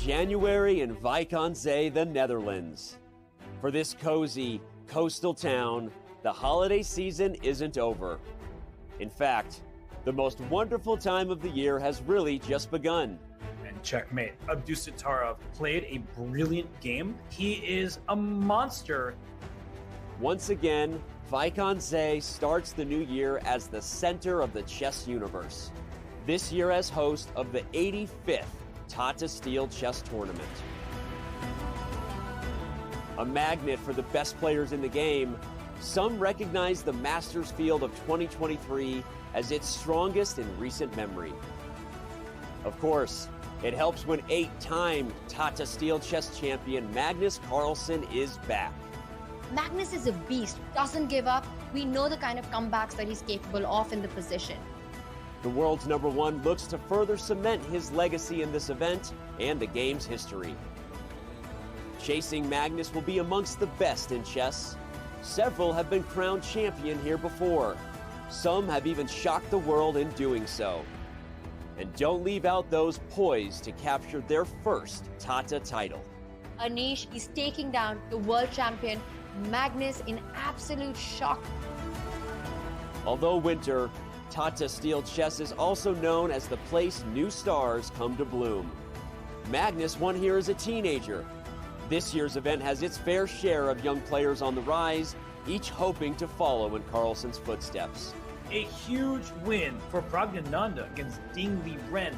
January in Wijk aan Zee, the Netherlands. For this cozy, coastal town, the holiday season isn't over. In fact, the most wonderful time of the year has really just begun. And checkmate. Abdusattorov played a brilliant game. He is a monster. Once again, Wijk aan Zee starts the new year as the center of the chess universe. This year as host of the 85th Tata Steel chess tournament. A magnet for the best players in the game, some recognize the Masters field of 2023 as its strongest in recent memory. Of course, it helps when 8-time Tata Steel chess champion Magnus Carlsen is back. Magnus is a beast, doesn't give up. We know the kind of comebacks that he's capable of in the position. The world's #1 looks to further cement his legacy in this event and the game's history. Chasing Magnus will be amongst the best in chess. Several have been crowned champion here before. Some have even shocked the world in doing so. And don't leave out those poised to capture their first Tata title. Anish is taking down the world champion Magnus in absolute shock. Although winter, Tata Steel chess is also known as the place new stars come to bloom. Magnus won here as a teenager. This year's event has its fair share of young players on the rise, each hoping to follow in Carlsen's footsteps. A huge win for Praggnanandhaa against Ding Liren.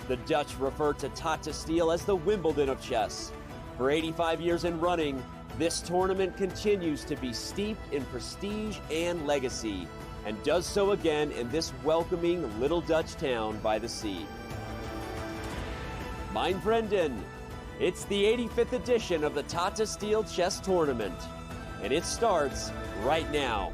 The Dutch refer to Tata Steel as the Wimbledon of chess. For 85 years in running, this tournament continues to be steeped in prestige and legacy, and does so again in this welcoming little Dutch town by the sea. Mein Brendan, it's the 85th edition of the Tata Steel Chess Tournament, and it starts right now.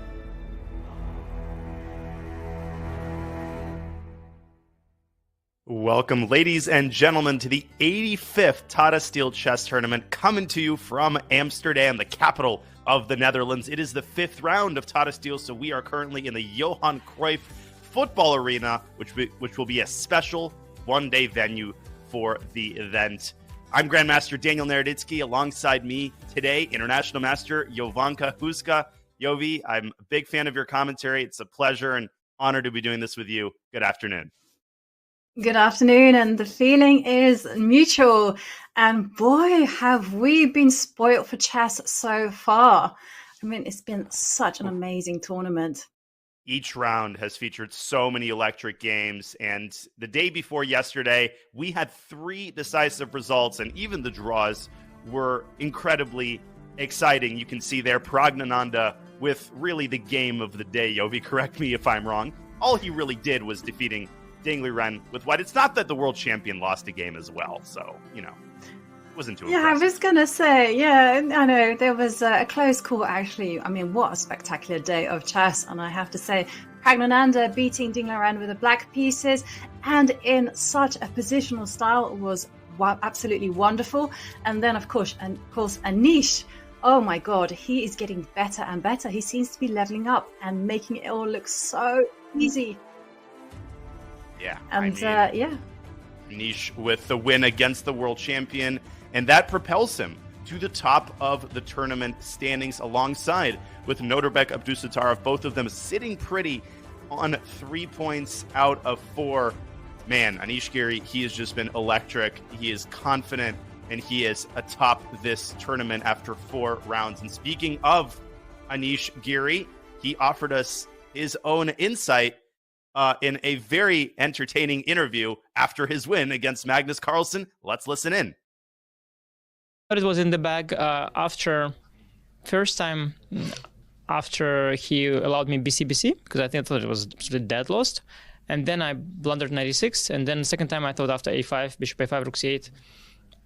Welcome, ladies and gentlemen, to the 85th Tata Steel Chess Tournament, coming to you from Amsterdam, the capital of the Netherlands. It is the 5th round of Tata Steel, so we are currently in the Johan Cruyff Football Arena, which will be a special one-day venue for the event. I'm Grandmaster Daniel Naroditsky. Alongside me today, International Master Jovanka Huska. Jovi, I'm a big fan of your commentary. It's a pleasure and honor to be doing this with you. Good afternoon. Good afternoon, and the feeling is mutual. And boy, have we been spoiled for chess so far. I mean, it's been such an amazing tournament. Each round has featured so many electric games, and the day before yesterday, we had 3 decisive results, and even the draws were incredibly exciting. You can see there Praggnanandhaa with really the game of the day. Jovi, correct me if I'm wrong. All he really did was defeating Ding Liren with white. It's not that the world champion lost a game as well, so, you know, it wasn't too impressive. I was going to say, I know, there was a close call, actually. I mean, what a spectacular day of chess, and I have to say, Praggnanandhaa beating Ding Liren with the black pieces, and in such a positional style, was absolutely wonderful. And then, of course, Anish, oh my God, he is getting better and better. He seems to be leveling up and making it all look so easy. Yeah, and Anish with the win against the world champion, and that propels him to the top of the tournament standings alongside with Nodirbek, Abdusattorov, both of them sitting pretty on 3 points out of 4. Man, Anish Giri, he has just been electric. He is confident, and he is atop this tournament after 4 rounds. And speaking of Anish Giri, he offered us his own insight in a very entertaining interview after his win against Magnus Carlsen. Let's listen in. But it was in the bag first time after he allowed me BC, because I thought it was dead lost. And then I blundered 96. And then the second time I thought after A5, bishop A5, rook C8.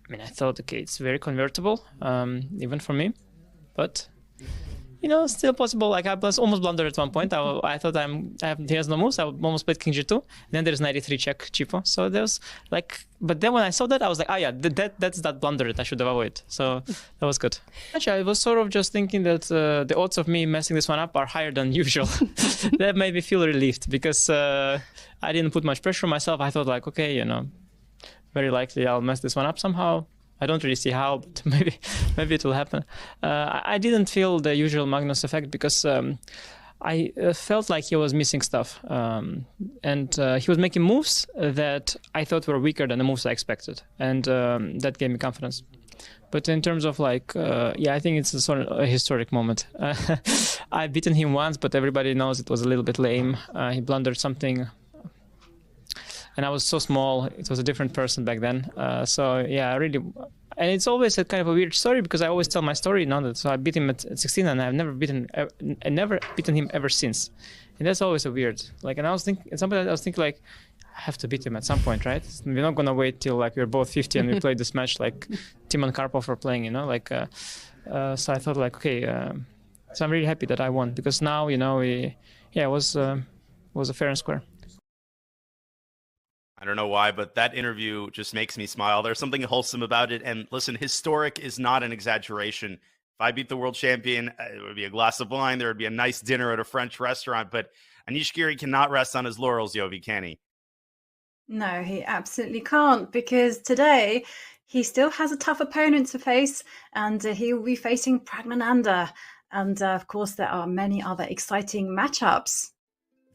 I mean, I thought, okay, it's very convertible, even for me. But you know, still possible. Like I was almost blundered at one point. I thought he has no moves. I almost played King G2. Then there's 93 check cheapo. So there's like, but then when I saw that, I was like, that's that blunder that I should have avoided. So that was good. Actually, I was sort of just thinking that the odds of me messing this one up are higher than usual. That made me feel relieved because I didn't put much pressure on myself. I thought like, okay, you know, very likely I'll mess this one up somehow. I don't really see how, but maybe it will happen. I didn't feel the usual Magnus effect because I felt like he was missing stuff, and he was making moves that I thought were weaker than the moves I expected, and that gave me confidence. But in terms of like, I think it's a sort of a historic moment. I've beaten him once, but everybody knows it was a little bit lame. He blundered something, and I was so small. It was a different person back then. Really, and it's always a kind of a weird story because I always tell my story now that so I beat him at 16, and I've never beaten him ever since, and that's always a weird. Like, and I was thinking like, I have to beat him at some point, right? We're not gonna wait till like we're both 50 and we play this match like Tim and Karpov are playing, you know, like. So I thought like, okay, so I'm really happy that I won because now, you know, it was a fair and square. I don't know why, but that interview just makes me smile. There's something wholesome about it. And listen, historic is not an exaggeration. If I beat the world champion, it would be a glass of wine. There would be a nice dinner at a French restaurant. But Anish Giri cannot rest on his laurels, Yovi, can he? No, he absolutely can't, because today he still has a tough opponent to face, and he will be facing Praggnanandhaa. And of course, there are many other exciting matchups.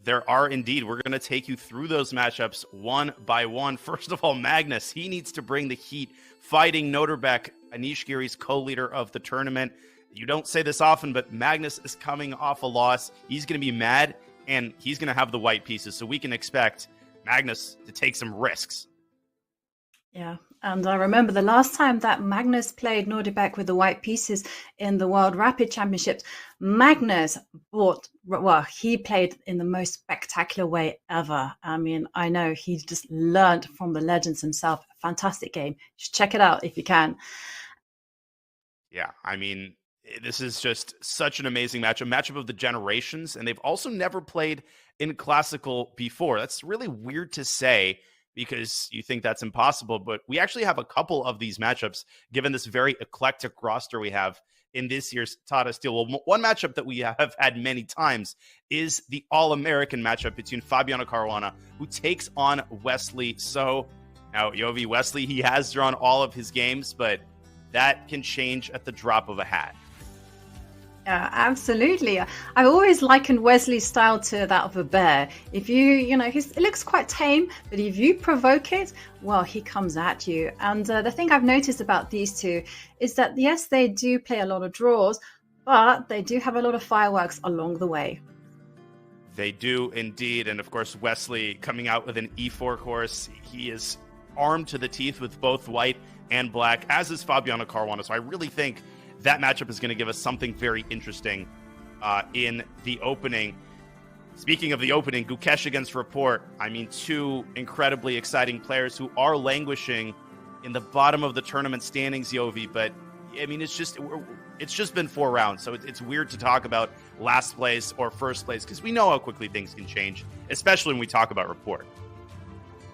There are indeed. We're going to take you through those matchups one by one. First of all, Magnus, he needs to bring the heat, fighting Nodirbek, Anish Giri's co-leader of the tournament. You don't say this often, but Magnus is coming off a loss. He's going to be mad, and he's going to have the white pieces, so we can expect Magnus to take some risks. Yeah, and I remember the last time that Magnus played Nodirbek with the white pieces in the World Rapid Championships, Magnus he played in the most spectacular way ever. I mean, I know he just learned from the legends himself. Fantastic game. Just check it out if you can. Yeah, I mean, this is just such an amazing match, a matchup of the generations, and they've also never played in Classical before. That's really weird to say because you think that's impossible, but we actually have a couple of these matchups given this very eclectic roster we have in this year's Tata Steel. Well, one matchup that we have had many times is the All-American matchup between Fabiano Caruana, who takes on Wesley. So now, Yovi, Wesley, he has drawn all of his games, but that can change at the drop of a hat. Yeah, absolutely. I've always likened Wesley's style to that of a bear. If it looks quite tame, but if you provoke it, well, he comes at you. And the thing I've noticed about these two is that, yes, they do play a lot of draws, but they do have a lot of fireworks along the way. They do indeed. And of course, Wesley coming out with an E4 course. He is armed to the teeth with both white and black, as is Fabiano Caruana. So I really think that matchup is going to give us something very interesting in the opening. Speaking of the opening, Gukesh against Rapport. I mean, two incredibly exciting players who are languishing in the bottom of the tournament standings, Yovi. But I mean, it's just been 4 rounds, so it's weird to talk about last place or first place because we know how quickly things can change, especially when we talk about Rapport.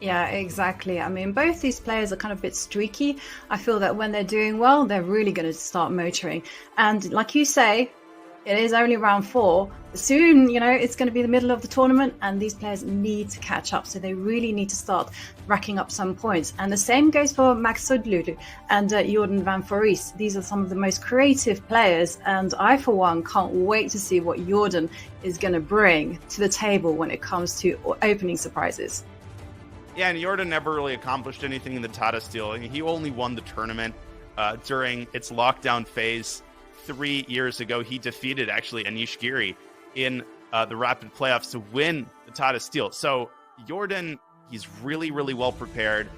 Yeah, exactly. I mean, both these players are kind of a bit streaky. I feel that when they're doing well, they're really going to start motoring. And like you say, it is only round 4. Soon, it's going to be the middle of the tournament, and these players need to catch up. So they really need to start racking up some points. And the same goes for Maghsoodloo and Jordan van Foreest. These are some of the most creative players, and I, for one, can't wait to see what Jordan is going to bring to the table when it comes to opening surprises. Yeah, and Jordan never really accomplished anything in the Tata Steel. I mean, he only won the tournament during its lockdown phase 3 years ago. He defeated, actually, Anish Giri in the Rapid playoffs to win the Tata Steel. So Jordan, he's really, really well prepared.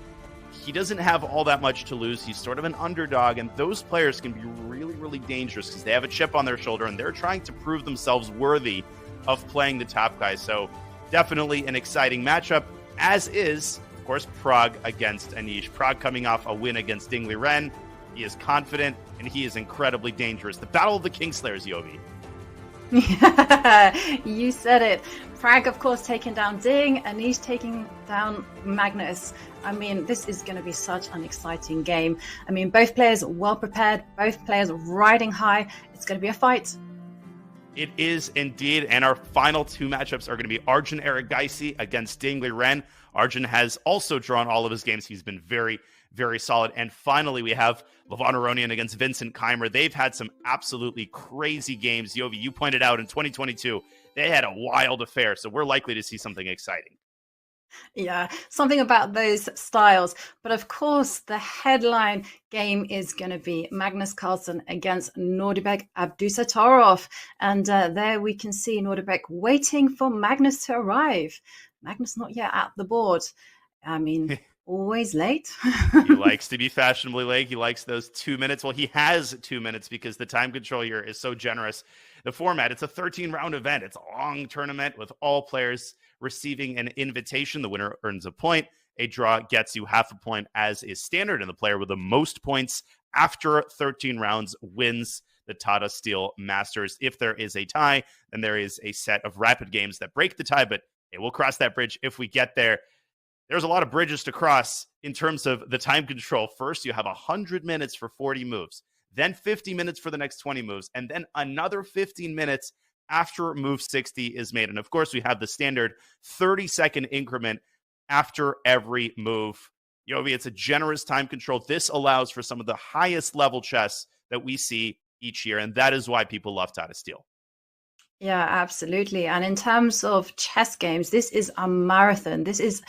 He doesn't have all that much to lose. He's sort of an underdog, and those players can be really, really dangerous because they have a chip on their shoulder, and they're trying to prove themselves worthy of playing the top guys. So definitely an exciting matchup. As is, of course, Pragg against Anish. Pragg coming off a win against Ding Liren. He is confident, and he is incredibly dangerous. The Battle of the Kingslayers, Yovi. You said it. Pragg, of course, taking down Ding. Anish taking down Magnus. I mean, this is going to be such an exciting game. I mean, both players well prepared, both players riding high. It's going to be a fight. It is indeed, and our final two matchups are going to be Arjun Erigaisi against Ding Liren. Arjun has also drawn all of his games. He's been very, very solid. And finally, we have Aronian against Vincent Keymer. They've had some absolutely crazy games. Yovi, you pointed out in 2022, they had a wild affair, so we're likely to see something exciting. Yeah, something about those styles. But of course, the headline game is going to be Magnus Carlsen against Nodirbek Abdusattorov. And there we can see Nodirbek waiting for Magnus to arrive. Magnus not yet at the board. I mean, always late. He likes to be fashionably late. He likes those 2 minutes. Well, he has 2 minutes because the time control here is so generous. The format, it's a 13-round event. It's a long tournament with all players receiving an invitation. The winner earns a point. A draw gets you half a point, as is standard. And the player with the most points after 13 rounds wins the Tata Steel Masters. If there is a tie, then there is a set of rapid games that break the tie, but it will cross that bridge if we get there. There's a lot of bridges to cross in terms of the time control. First, you have 100 minutes for 40 moves, then 50 minutes for the next 20 moves, and then another 15 minutes after move 60 is made. And of course, we have the standard 30-second increment after every move. Yovi, it's a generous time control. This allows for some of the highest level chess that we see each year, and that is why people love Tata Steel. Yeah, absolutely. And in terms of chess games, this is a marathon. This is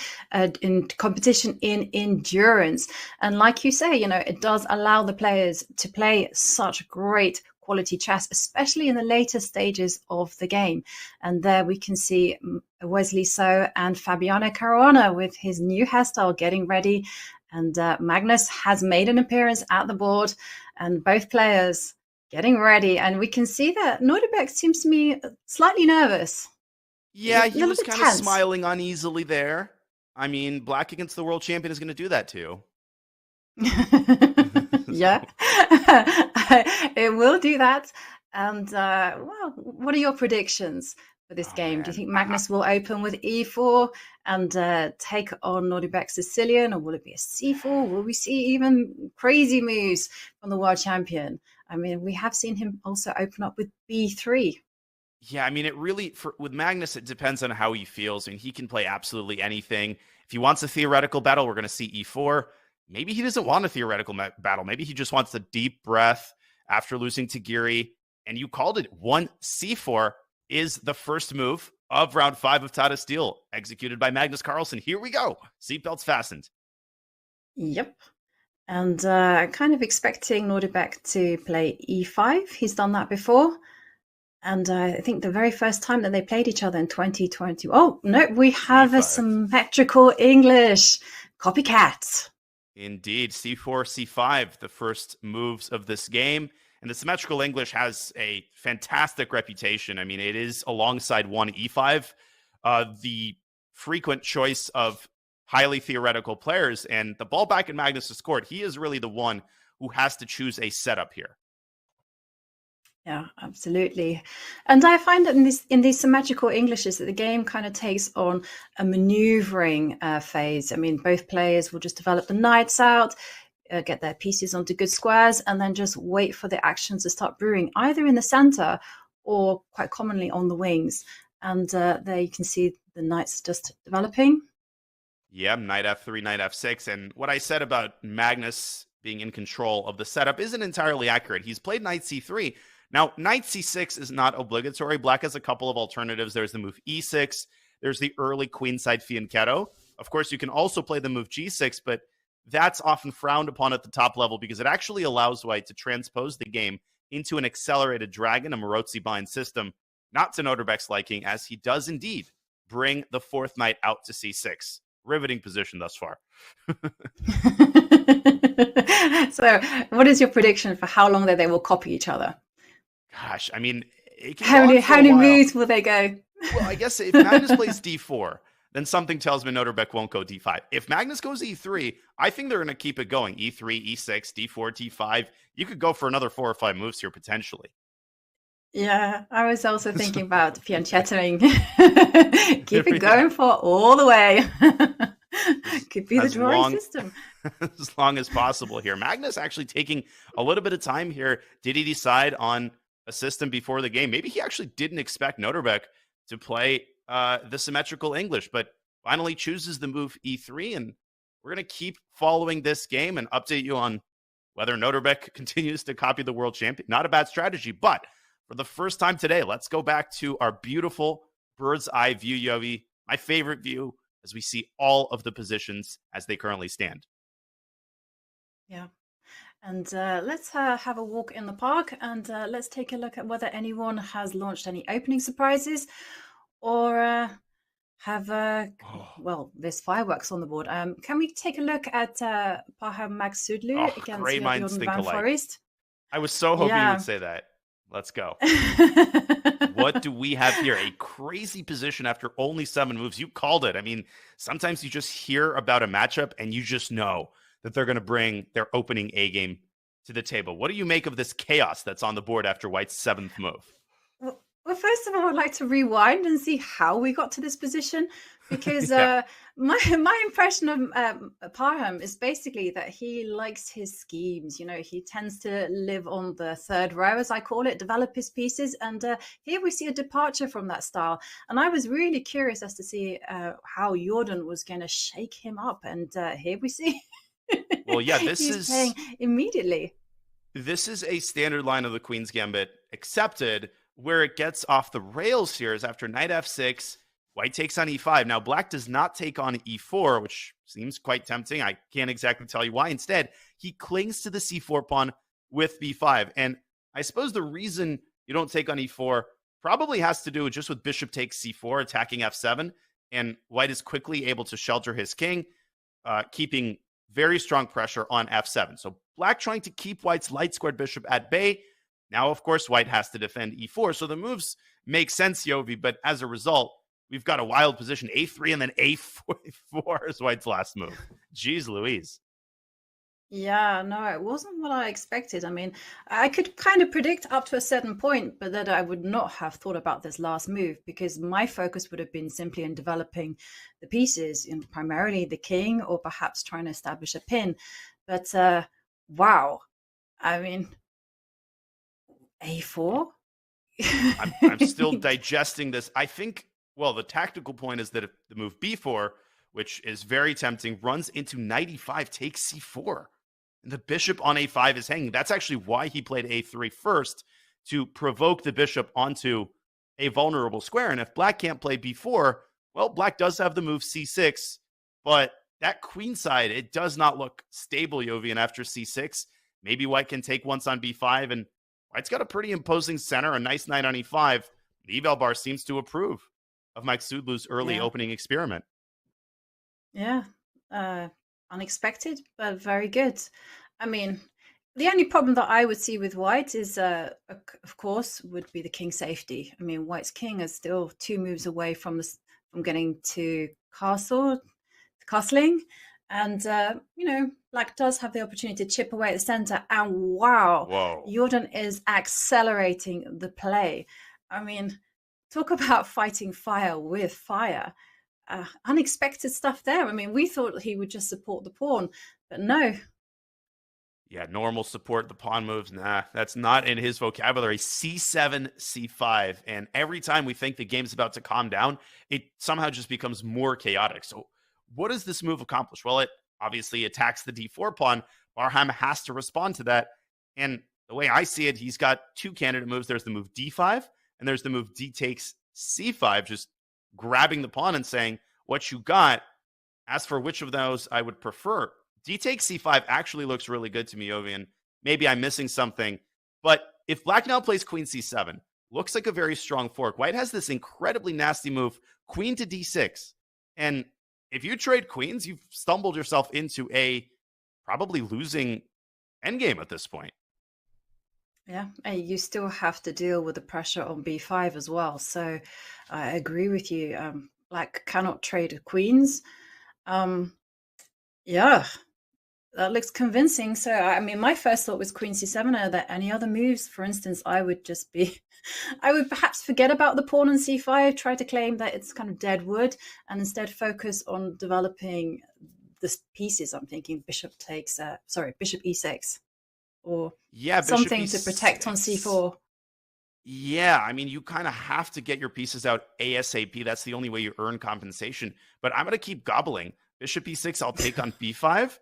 in competition in endurance. And like you say, it does allow the players to play such great quality chess, especially in the later stages of the game. And there we can see Wesley So and Fabiano Caruana with his new hairstyle getting ready. And Magnus has made an appearance at the board, and both players getting ready. And we can see that Nodirbek seems to be slightly nervous. Yeah, he was kind of smiling uneasily there. I mean, black against the world champion is going to do that too. Yeah, it will do that. And well, what are your predictions for this game? Do you think Magnus will open with e4 and take on Nodirbek Sicilian, or will it be a c4? Will we see even crazy moves from the world champion? I mean, we have seen him also open up with b3. Yeah, I mean, it really, with Magnus, it depends on how he feels. I mean, he can play absolutely anything. If he wants a theoretical battle, we're going to see e4. Maybe he doesn't want a theoretical battle. Maybe he just wants a deep breath after losing to Giri. And you called it. 1c4 is the first move of round 5 of Tata Steel, executed by Magnus Carlsen. Here we go. Seatbelts fastened. Yep. And kind of expecting Nodirbek to play e5. He's done that before. And I think the very first time that they played each other in 2020. Oh, no, we have E5. A symmetrical English copycat. Indeed. C4, C5, the first moves of this game. And the symmetrical English has a fantastic reputation. I mean, it is alongside 1e5, the frequent choice of highly theoretical players, and the ball back in Magnus' court, he is really the one who has to choose a setup here. Yeah, absolutely. And I find that in these symmetrical Englishes that the game kind of takes on a maneuvering phase. I mean, both players will just develop the knights out, get their pieces onto good squares, and then just wait for the actions to start brewing, either in the center or quite commonly on the wings. And there you can see the knights just developing. Yeah, knight f3, knight f6. And what I said about Magnus being in control of the setup isn't entirely accurate. He's played knight c3. Now, knight c6 is not obligatory. Black has a couple of alternatives. There's the move e6. There's the early queenside fianchetto. Of course, you can also play the move g6, but that's often frowned upon at the top level because it actually allows White to transpose the game into an accelerated dragon, a Morozzi-bind system, not to Nodirbek's liking, as he does indeed bring the fourth knight out to c6. Riveting position thus far. So, what is your prediction for how long that they will copy each other? Gosh, I mean, how many moves will they go? Well, I guess if Magnus plays d4, then something tells me Nodirbek won't go d5. If Magnus goes e3, I think they're going to keep it going. e3, e6, d4, d5. You could go for another 4 or 5 moves here potentially. Yeah, I was also thinking about fianchettoing. Keep it going for all the way. Could be the drawing system. As long as possible here. Magnus actually taking a little bit of time here. Did he decide on assist him before the game. Maybe he actually didn't expect Nodirbek to play the symmetrical English, but finally chooses the move e3. And we're going to keep following this game and update you on whether Nodirbek continues to copy the world champion. Not a bad strategy, but for the first time today, let's go back to our beautiful bird's eye view, Yovi. My favorite view as we see all of the positions as they currently stand. Yeah. And let's have a walk in the park, and let's take a look at whether anyone has launched any opening surprises or have, well, there's fireworks on the board. Can we take a look at Maghsoodloo against great minds think alike. Foreest? I was so hoping you would say that. Let's go. What do we have here? A crazy position after only 7 moves. You called it. I mean, sometimes you just hear about a matchup and you just know that they're going to bring their opening A game to the table. What do you make of this chaos that's on the board after White's 7th move? Well, first of all, I'd like to rewind and see how we got to this position, because my impression of Parham is basically that he likes his schemes. You know, he tends to live on the 3rd row, as I call it, develop his pieces. And here we see a departure from that style. And I was really curious as to see how Jordan was going to shake him up. And here we see. Well, yeah, this He's is playing immediately. This is a standard line of the Queen's Gambit accepted. Where it gets off the rails here is after knight f6, White takes on e5. Now, Black does not take on e4, which seems quite tempting. I can't exactly tell you why. Instead, he clings to the c4 pawn with b5. And I suppose the reason you don't take on e4 probably has to do just with bishop takes c4, attacking f7. And White is quickly able to shelter his king, keeping very strong pressure on f7. So Black trying to keep White's light squared bishop at bay. Now, of course, White has to defend e4. So the moves make sense, Yovi. But as a result, we've got a wild position. a3 and then a4 is White's last move. Jeez Louise. Yeah, no, it wasn't what I expected. I mean, I could kind of predict up to a certain point, but that I would not have thought about this last move, because my focus would have been simply in developing the pieces, in primarily the king, or perhaps trying to establish a pin. But wow, I mean, a4? I'm still digesting this. I think, well, the tactical point is that if the move b4, which is very tempting, runs into knight e5, takes c4. And the bishop on a5 is hanging. That's actually why he played a3 first, to provoke the bishop onto a vulnerable square. And if Black can't play b4, well, Black does have the move c6, but that queen side, it does not look stable, Yovi. And after c6, maybe White can take once on b5, and White's got a pretty imposing center, a nice knight on e5. The eval bar seems to approve of Maghsoodloo's early opening experiment. Yeah, unexpected, but very good. I mean, the only problem that I would see with White is, of course, would be the king safety. I mean, White's king is still 2 moves away from getting to castling. And, you know, Black does have the opportunity to chip away at the center. And wow, Jordan is accelerating the play. I mean, talk about fighting fire with fire. Unexpected stuff there. I mean, we thought he would just support the pawn, but no. Yeah, normal support the pawn moves. Nah, that's not in his vocabulary. c7, c5. And every time we think the game's about to calm down, it somehow just becomes more chaotic. So what does this move accomplish? Well, it obviously attacks the d4 pawn. Parham has to respond to that. And the way I see it, he's got 2 candidate moves. There's the move d5, and there's the move d takes c5, just grabbing the pawn and saying, what you got. As for which of those I would prefer, d takes c5 actually looks really good to me, Yovi, and maybe I'm missing something. But if Black now plays queen c7, looks like a very strong fork. White has this incredibly nasty move, queen to d6. And if you trade queens, you've stumbled yourself into a probably losing endgame at this point. Yeah, and you still have to deal with the pressure on b5 as well. So I agree with you. Black cannot trade queens. Yeah, that looks convincing. So, I mean, my first thought was queen c7. Are there any other moves? For instance, I would perhaps forget about the pawn on c5, try to claim that it's kind of dead wood, and instead focus on developing the pieces. I'm thinking bishop e6, or yeah, something e6. to protect on c4. Yeah, I mean, you kind of have to get your pieces out ASAP. That's the only way you earn compensation. But I'm going to keep gobbling. Bishop e6, I'll take on b5.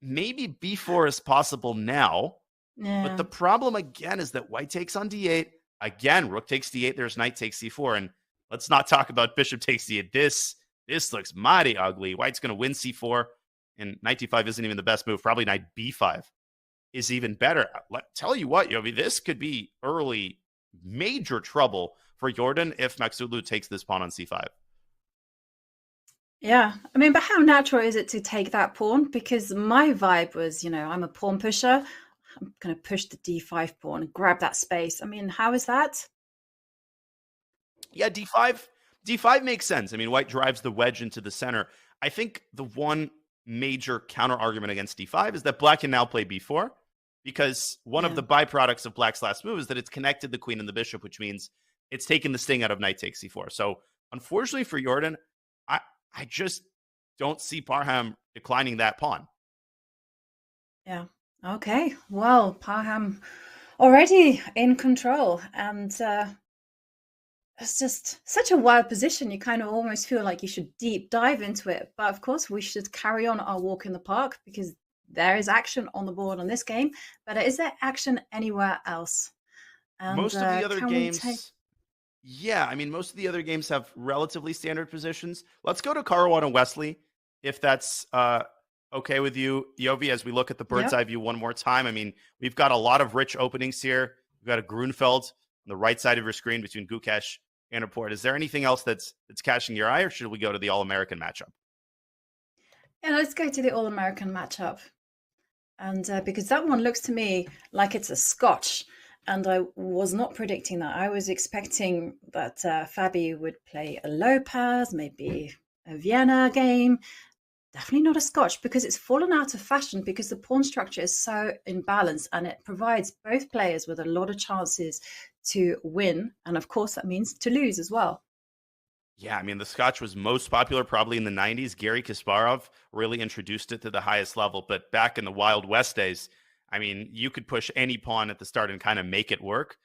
Maybe b4 is possible now. Yeah. But the problem, again, is that white takes on d8. Again, rook takes d8. There's knight takes c4. And let's not talk about bishop takes d8. This looks mighty ugly. White's going to win c4. And knight d5 isn't even the best move. Probably knight b5 is even better. Tell you what, Yovi, this could be early major trouble for Jordan if Maghsoodloo takes this pawn on c5. Yeah, I mean, but how natural is it to take that pawn? Because my vibe was, I'm a pawn pusher. I'm going to push the d5 pawn and grab that space. I mean, how is that? Yeah, d5 makes sense. I mean, white drives the wedge into the center. I think the one major counter argument against d5 is that black can now play b4, because one of the byproducts of black's last move is that it's connected the queen and the bishop, which means it's taken the sting out of knight takes c4. So unfortunately for Jordan, I just don't see Parham declining that pawn. Yeah. Okay. Well, Parham already in control, and it's just such a wild position. You kind of almost feel like you should deep dive into it. But of course, we should carry on our walk in the park, because there is action on the board on this game. But is there action anywhere else? And, most of the other games... Yeah, I mean, most of the other games have relatively standard positions. Let's go to Caruana and Wesley, if that's okay with you, Yovi, as we look at the bird's eye view one more time. I mean, we've got a lot of rich openings here. We've got a Grunfeld on the right side of your screen between Gukesh and Rapport. Is there anything else that's catching your eye, or should we go to the All-American matchup? Yeah, let's go to the All-American matchup. And because that one looks to me like it's a Scotch. And I was not predicting that. I was expecting that Fabi would play a Lopez, maybe a Vienna game. Definitely not a Scotch, because it's fallen out of fashion, because the pawn structure is so imbalanced, and it provides both players with a lot of chances to win. And of course, that means to lose as well. Yeah, I mean, the Scotch was most popular probably in the 90s. Gary Kasparov really introduced it to the highest level. But back in the Wild West days, I mean, you could push any pawn at the start and kind of make it work,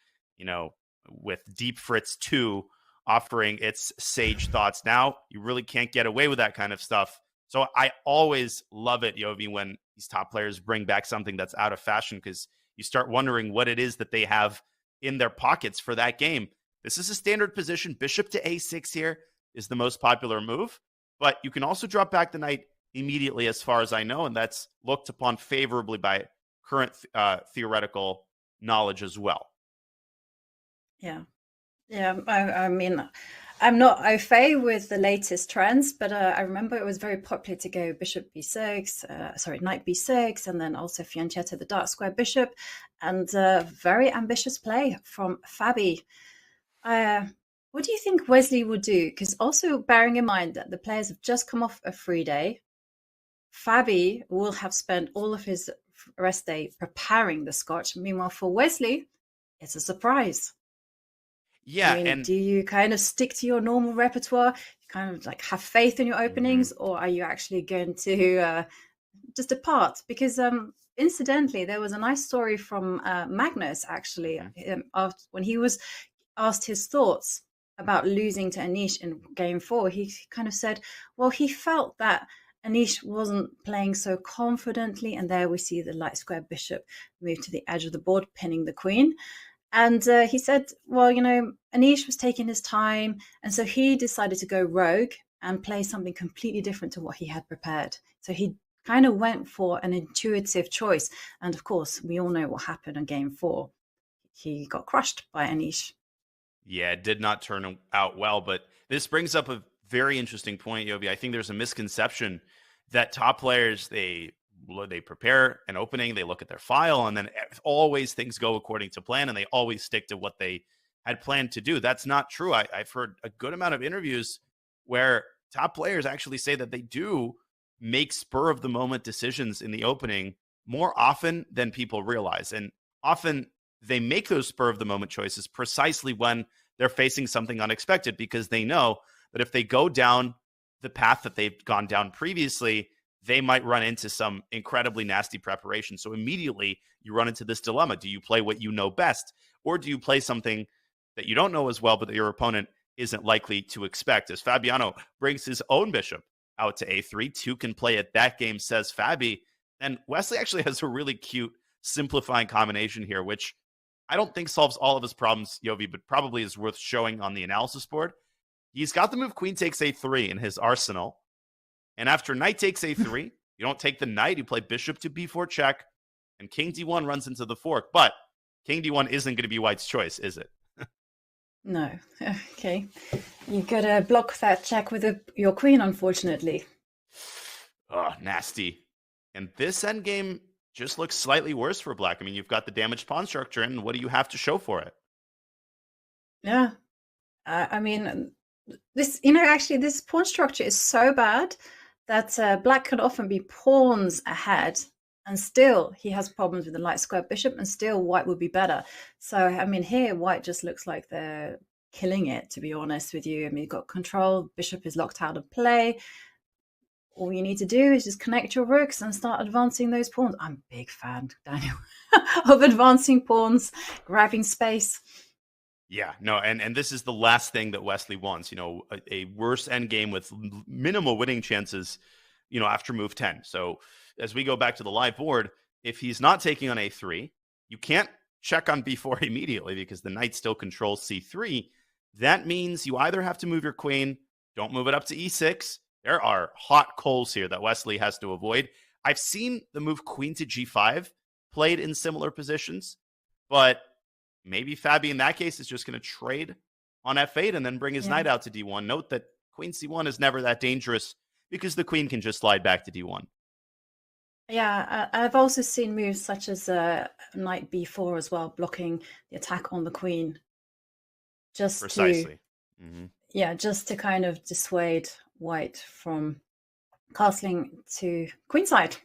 with Deep Fritz 2 offering its sage thoughts. Now, you really can't get away with that kind of stuff. So I always love it, Yovi, when these top players bring back something that's out of fashion, because you start wondering what it is that they have in their pockets for that game. This is a standard position. Bishop to a6 here is the most popular move, but you can also drop back the knight immediately, as far as I know, and that's looked upon favorably by current theoretical knowledge as well. Yeah. I mean, I'm not au fait with the latest trends, but I remember it was very popular to go bishop b6, knight b6, and then also fianchetto the dark square bishop, and very ambitious play from Fabi. What do you think Wesley would do? Because also bearing in mind that the players have just come off a free day, Fabi will have spent all of his rest day preparing the Scotch. Meanwhile, for Wesley, it's a surprise. Yeah, and do you kind of stick to your normal repertoire? You kind of like have faith in your openings, or are you actually going to just depart? Because incidentally, there was a nice story from Magnus, actually, when he was asked his thoughts about losing to Anish in game 4. He kind of said, well, he felt that Anish wasn't playing so confidently, and there we see the light square bishop move to the edge of the board, pinning the queen. And he said, well, Anish was taking his time, and so he decided to go rogue and play something completely different to what he had prepared. So he kind of went for an intuitive choice. And of course, we all know what happened in game 4. He got crushed by Anish. Yeah, it did not turn out well, but this brings up a very interesting point, Yobi. I think there's a misconception that top players, they prepare an opening, they look at their file, and then always things go according to plan, and they always stick to what they had planned to do. That's not true. I've heard a good amount of interviews where top players actually say that they do make spur-of-the-moment decisions in the opening more often than people realize. And often they make those spur-of-the-moment choices precisely when they're facing something unexpected, because they know that if they go down the path that they've gone down previously, they might run into some incredibly nasty preparation. So immediately you run into this dilemma. Do you play what you know best, or do you play something that you don't know as well, but that your opponent isn't likely to expect. As Fabiano brings his own bishop out to a3, 2 can play at that game, says Fabi. And Wesley actually has a really cute simplifying combination here, which I don't think solves all of his problems, Yovi, but probably is worth showing on the analysis board. He's got the move queen takes a3 in his arsenal. And after knight takes a3, you don't take the knight, you play bishop to b4 check, and king d1 runs into the fork. But king d1 isn't going to be White's choice, is it? No. Okay. You gotta block that check with your queen, unfortunately. Oh, nasty. And this endgame just looks slightly worse for black. I mean, you've got the damaged pawn structure, and what do you have to show for it? Yeah. I mean, this pawn structure is so bad that black could often be pawns ahead, and still he has problems with the light square bishop, and still white would be better. So, I mean, here white just looks like they're killing it, to be honest with you. I mean, you've got control, bishop is locked out of play. All you need to do is just connect your rooks and start advancing those pawns. I'm a big fan, Daniel, of advancing pawns, grabbing space. Yeah, no, and this is the last thing that Wesley wants, a worse endgame with minimal winning chances, after move 10. So as we go back to the live board, if he's not taking on a3, you can't check on b4 immediately because the knight still controls c3. That means you either have to move your queen, don't move it up to e6. There are hot coals here that Wesley has to avoid. I've seen the move queen to g5 played in similar positions, but maybe Fabi in that case is just going to trade on f8 and then bring his knight out to d1. Note that queen c1 is never that dangerous because the queen can just slide back to d1. Yeah, I've also seen moves such as knight b4 as well, blocking the attack on the queen. Precisely. Just to kind of dissuade white from castling to queenside.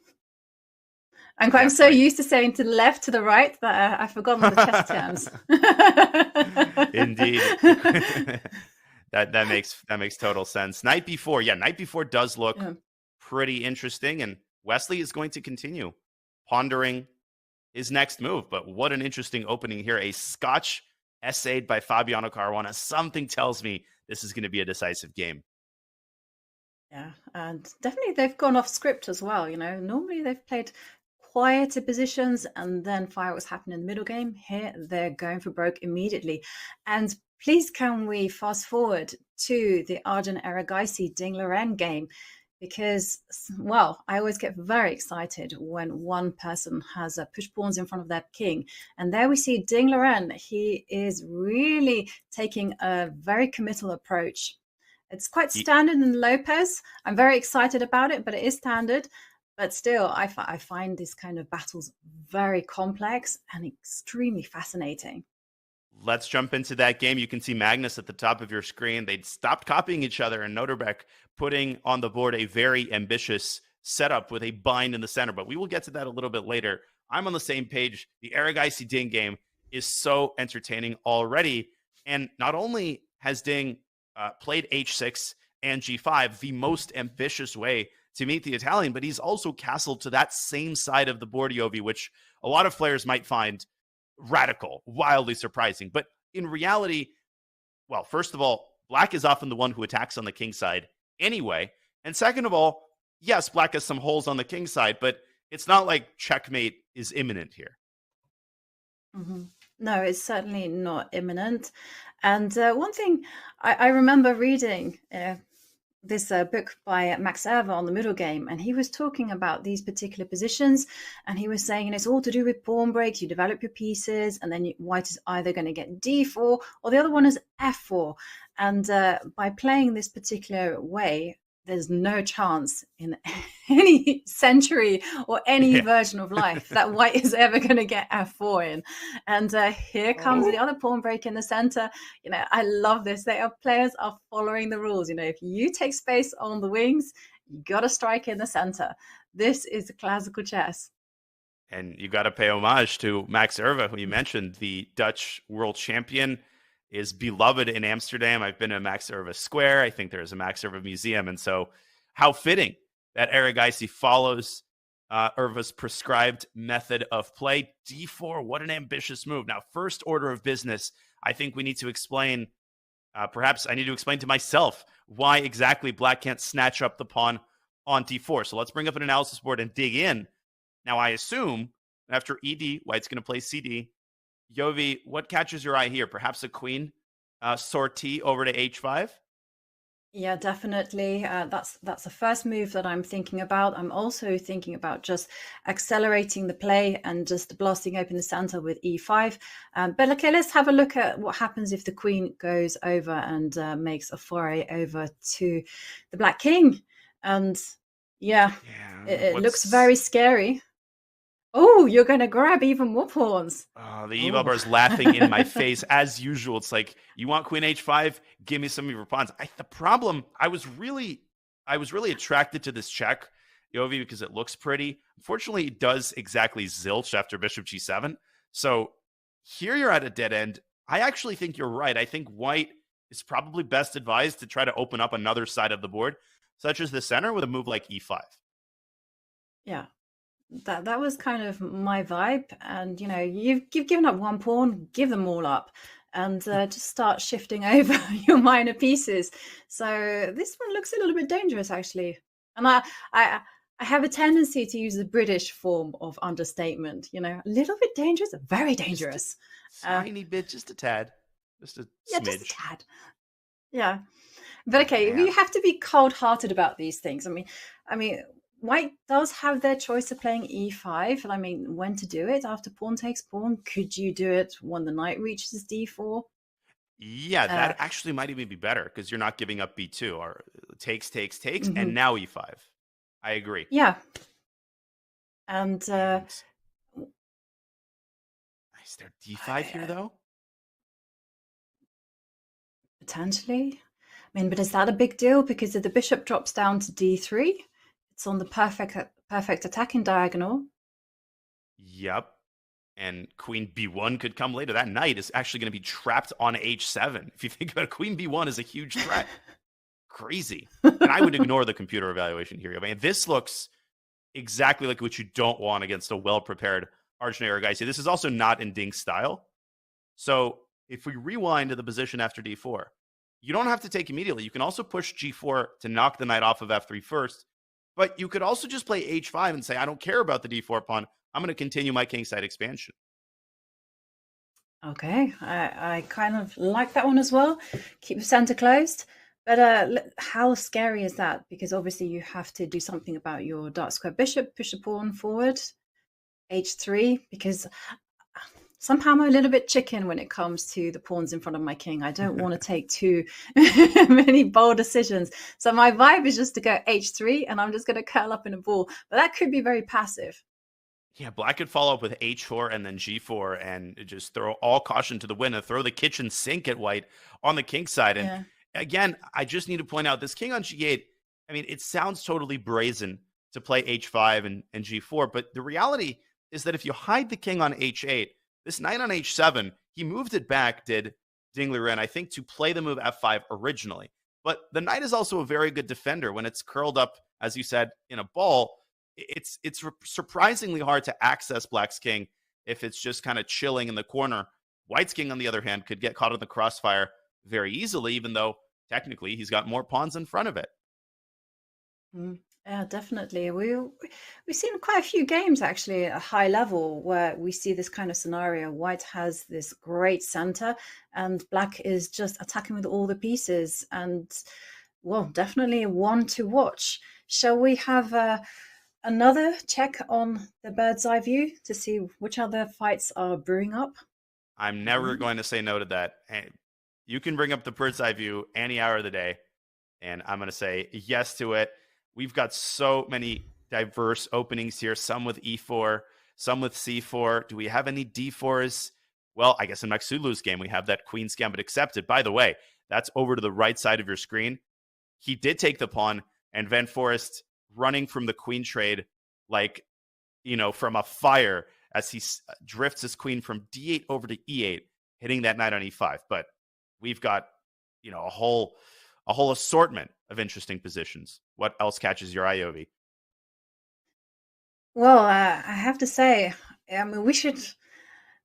I'm so used to saying to the left, to the right, that I've forgotten the chess terms. Indeed. that makes total sense. Knight b4. Yeah, knight b4 does look pretty interesting, and Wesley is going to continue pondering his next move. But what an interesting opening here. A Scotch essayed by Fabiano Caruana. Something tells me this is going to be a decisive game. Yeah, and definitely they've gone off script as well. Normally they've played quieter positions and then fireworks happen in the middle game. Here they're going for broke immediately. And please, can we fast forward to the Arjun Erigaisi Ding Liren game? Because, well, I always get very excited when one person has push pawns in front of their king. And there we see Ding Liren. He is really taking a very committal approach. It's quite standard in Lopez. I'm very excited about it, but it is standard. But still, I find this kind of battles very complex and extremely fascinating. Let's jump into that game. You can see Magnus at the top of your screen. They'd stopped copying each other, and Nodirbek putting on the board a very ambitious setup with a bind in the center. But we will get to that a little bit later. I'm on the same page. The Erigaisi Ding game is so entertaining already. And not only has Ding played h6 and g5, the most ambitious way to meet the Italian, but he's also castled to that same side of the board, Yovi, which a lot of players might find radical, wildly surprising. But in reality, well, first of all, black is often the one who attacks on the king side anyway. And second of all, yes, black has some holes on the king side, but it's not like checkmate is imminent here. Mm-hmm. No, it's certainly not imminent. And one thing I remember reading this book by Max Erva on the middle game, and he was talking about these particular positions, and he was saying it's all to do with pawn breaks. You develop your pieces, and then white is either going to get d4 or the other one is f4. And by playing this particular way, there's no chance in any century or any version of life that white is ever going to get f4 in. And here comes the other pawn break in the center. I love this. Players are following the rules. If you take space on the wings, you got to strike in the center. This is classical chess. And you got to pay homage to Max Erva, who you mentioned, the Dutch world champion, is beloved in Amsterdam. I've been to Max Erva Square. I think there's a Max Erva museum. And so how fitting that Erigaisi follows Erva's prescribed method of play. D4, what an ambitious move. Now, first order of business, I think we need to explain, perhaps I need to explain to myself why exactly black can't snatch up the pawn on D4. So let's bring up an analysis board and dig in. Now, I assume after ED, White's going to play CD. Yovi, what catches your eye here? Perhaps a queen sortie over to H5? Yeah, definitely. That's the first move that I'm thinking about. I'm also thinking about just accelerating the play and just blasting open the center with E5. But okay, let's have a look at what happens if the queen goes over and makes a foray over to the black king. And yeah, it looks very scary. Oh, you're going to grab even more pawns. The eval bar is laughing in my face as usual. It's like, you want queen h5? Give me some of your pawns. The problem, I was really attracted to this check, Yovi, because it looks pretty. Unfortunately, it does exactly zilch after bishop g7. So here you're at a dead end. I actually think you're right. I think White is probably best advised to try to open up another side of the board, such as the center, with a move like e5. Yeah. That was kind of my vibe. And, you know, you've given up one pawn, give them all up and just start shifting over your minor pieces. So this one looks a little bit dangerous, actually. And I have a tendency to use the British form of understatement, you know, a little bit dangerous, very dangerous. Tiny bit, just a tad. Just a smidge. Just a tad. Yeah. But okay, we have to be cold-hearted about these things. I mean, White does have their choice of playing e5. And I mean, when to do it after pawn takes pawn? Could you do it when the knight reaches d4? Yeah, that actually might even be better because you're not giving up b2 or takes, and now e5. I agree. Yeah. And is there d5 here, though? Potentially. I mean, but is that a big deal? Because if the bishop drops down to d3, it's on the perfect attacking diagonal. Yep. And queen b1 could come later. That knight is actually going to be trapped on h7. If you think about it, queen b1 is a huge threat. Crazy. And I would ignore the computer evaluation here. I mean, this looks exactly like what you don't want against a well-prepared Arjun Erigaisi. This is also not in Ding's style. So if we rewind to the position after d4, you don't have to take immediately. You can also push g4 to knock the knight off of f3 first. But you could also just play h5 and say, I don't care about the d4 pawn. I'm going to continue my kingside expansion. Okay, I kind of like that one as well. Keep the center closed. But how scary is that? Because obviously you have to do something about your dark square bishop, push the pawn forward, h3, because somehow I'm a little bit chicken when it comes to the pawns in front of my king. I don't want to take too many bold decisions. So my vibe is just to go h3 and I'm just going to curl up in a ball. But that could be very passive. Yeah, black could follow up with h4 and then g4 and just throw all caution to the wind and throw the kitchen sink at White on the king side. And again, I just need to point out this king on g8, I mean, it sounds totally brazen to play h5 and g4, but the reality is that if you hide the king on h8, this knight on h7, he moved it back, did Ding Liren, I think, to play the move f5 originally. But the knight is also a very good defender when it's curled up, as you said, in a ball. It's surprisingly hard to access black's king if it's just kind of chilling in the corner. White's king, on the other hand, could get caught in the crossfire very easily, even though technically he's got more pawns in front of it. Yeah, definitely. We've seen quite a few games actually at a high level where we see this kind of scenario. White has this great center and black is just attacking with all the pieces. And well, definitely one to watch. Shall we have another check on the bird's eye view to see which other fights are brewing up? I'm never going to say no to that. You can bring up the bird's eye view any hour of the day, and I'm going to say yes to it. We've got so many diverse openings here, some with e4, some with c4. Do we have any d4s? Well, I guess in Maghsoodloo's game, we have that queen's gambit accepted. By the way, that's over to the right side of your screen. He did take the pawn, and Van Foreest running from the queen trade like, you know, from a fire as he drifts his queen from d8 over to e8, hitting that knight on e5. But we've got, you know, a whole assortment of interesting positions. What else catches your eye, Yovi? Well, I have to say, I mean, we should.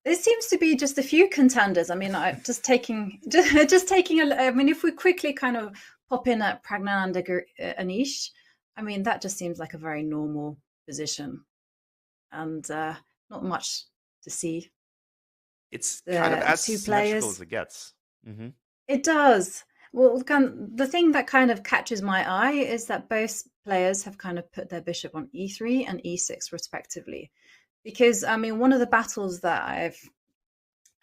There seems to be just a few contenders. I mean, just taking. I mean, if we quickly kind of pop in at Praggnanandhaa, Anish, I mean, that just seems like a very normal position, and not much to see. It's kind of as Two symmetrical players. as it gets. Mm-hmm. It does. Well, the thing that kind of catches my eye is that both players have kind of put their bishop on e3 and e6 respectively. Because I mean, one of the battles that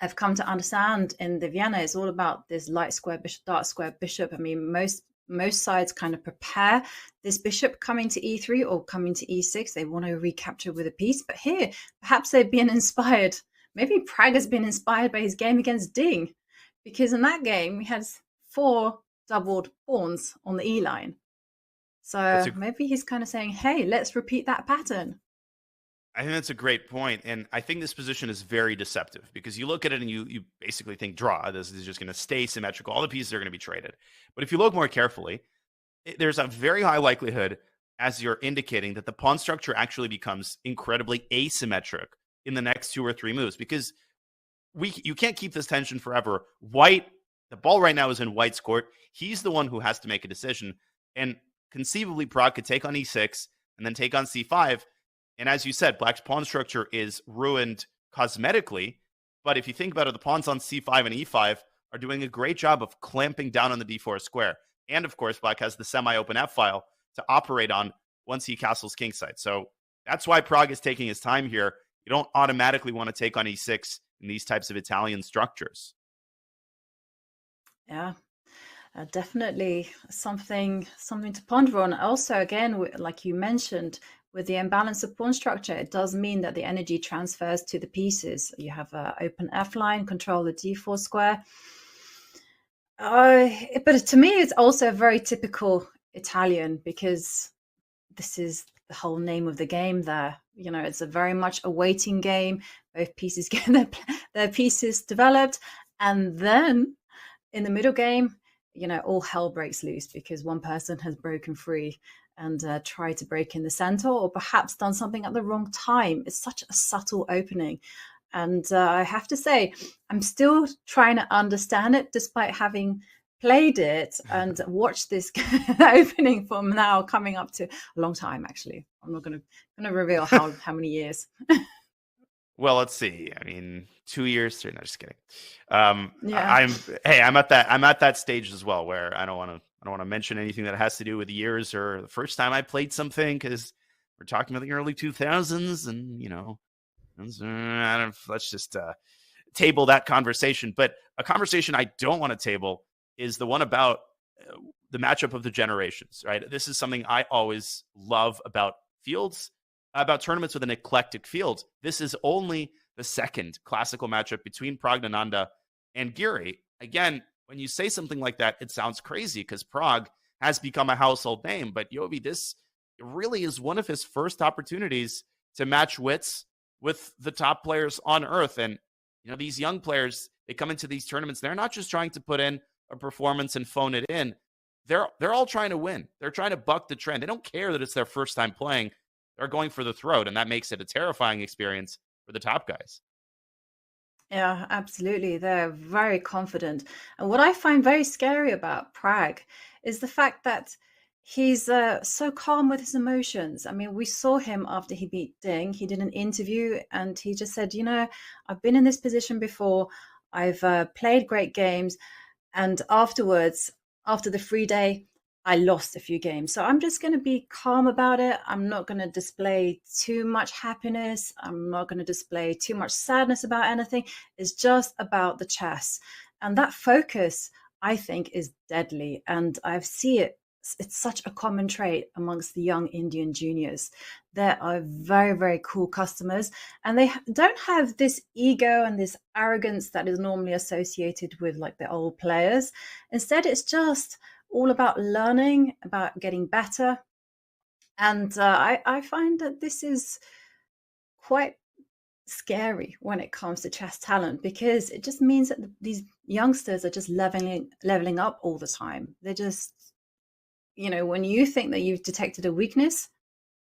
I've come to understand in the Vienna is all about this light square bishop, dark square bishop. I mean, most sides kind of prepare this bishop coming to e3 or coming to e6. They want to recapture with a piece. But here, perhaps they've been inspired. Maybe Pragg has been inspired by his game against Ding, because in that game he had 4 doubled pawns on the e line. So maybe he's kind of saying, "Hey, let's repeat that pattern." I think that's a great point. And I think this position is very deceptive because you look at it and you basically think draw. This is just going to stay symmetrical. All the pieces are going to be traded. But if you look more carefully, there's a very high likelihood, as you're indicating, that the pawn structure actually becomes incredibly asymmetric in the next 2 or 3 moves because you can't keep this tension forever. White, the ball right now is in White's court. He's the one who has to make a decision. And conceivably, Pragg could take on e6 and then take on c5. And as you said, Black's pawn structure is ruined cosmetically. But if you think about it, the pawns on c5 and e5 are doing a great job of clamping down on the d4 square. And of course, Black has the semi-open f-file to operate on once he castles kingside. So that's why Pragg is taking his time here. You don't automatically want to take on e6 in these types of Italian structures. Yeah, definitely something to ponder on. Also, again, like you mentioned, with the imbalance of pawn structure, it does mean that the energy transfers to the pieces. You have an open F line, control the d4 square. But to me, it's also very typical Italian because this is the whole name of the game there. You know, it's a very much a waiting game. Both pieces get their pieces developed. And then in the middle game, you know, all hell breaks loose because one person has broken free and tried to break in the center or perhaps done something at the wrong time. It's such a subtle opening. And I have to say, I'm still trying to understand it despite having played it and watched this opening from now coming up to a long time, actually. I'm not going to reveal how many years. Well, let's see. I mean, 2 years, 3. No, just kidding. Yeah. I'm at that stage as well where I don't want to mention anything that has to do with years or the first time I played something because we're talking about the early 2000s and, you know, let's just table that conversation. But a conversation I don't want to table is the one about the matchup of the generations, right? This is something I always love about fields, about tournaments with an eclectic field. This is only the second classical matchup between Praggnanandhaa and Giri. Again, when you say something like that, it sounds crazy because Pragg has become a household name. But Yobi, this really is one of his first opportunities to match wits with the top players on earth. And, you know, these young players, they come into these tournaments, they're not just trying to put in a performance and phone it in. They're all trying to win. They're trying to buck the trend. They don't care that it's their first time playing. They're going for the throat, and that makes it a terrifying experience for the top guys. Yeah, absolutely. They're very confident. And what I find very scary about Pragg is the fact that he's so calm with his emotions. I mean, we saw him after he beat Ding. He did an interview and he just said, you know, I've been in this position before. I've played great games. And afterwards, after the free day, I lost a few games. So I'm just going to be calm about it. I'm not going to display too much happiness. I'm not going to display too much sadness about anything. It's just about the chess. And that focus, I think, is deadly. And I see it. It's such a common trait amongst the young Indian juniors. They are very, very cool customers. And they don't have this ego and this arrogance that is normally associated with like the old players. Instead, it's just all about learning, about getting better. And I find that this is quite scary when it comes to chess talent because it just means that these youngsters are just leveling up all the time. They're just, you know, when you think that you've detected a weakness,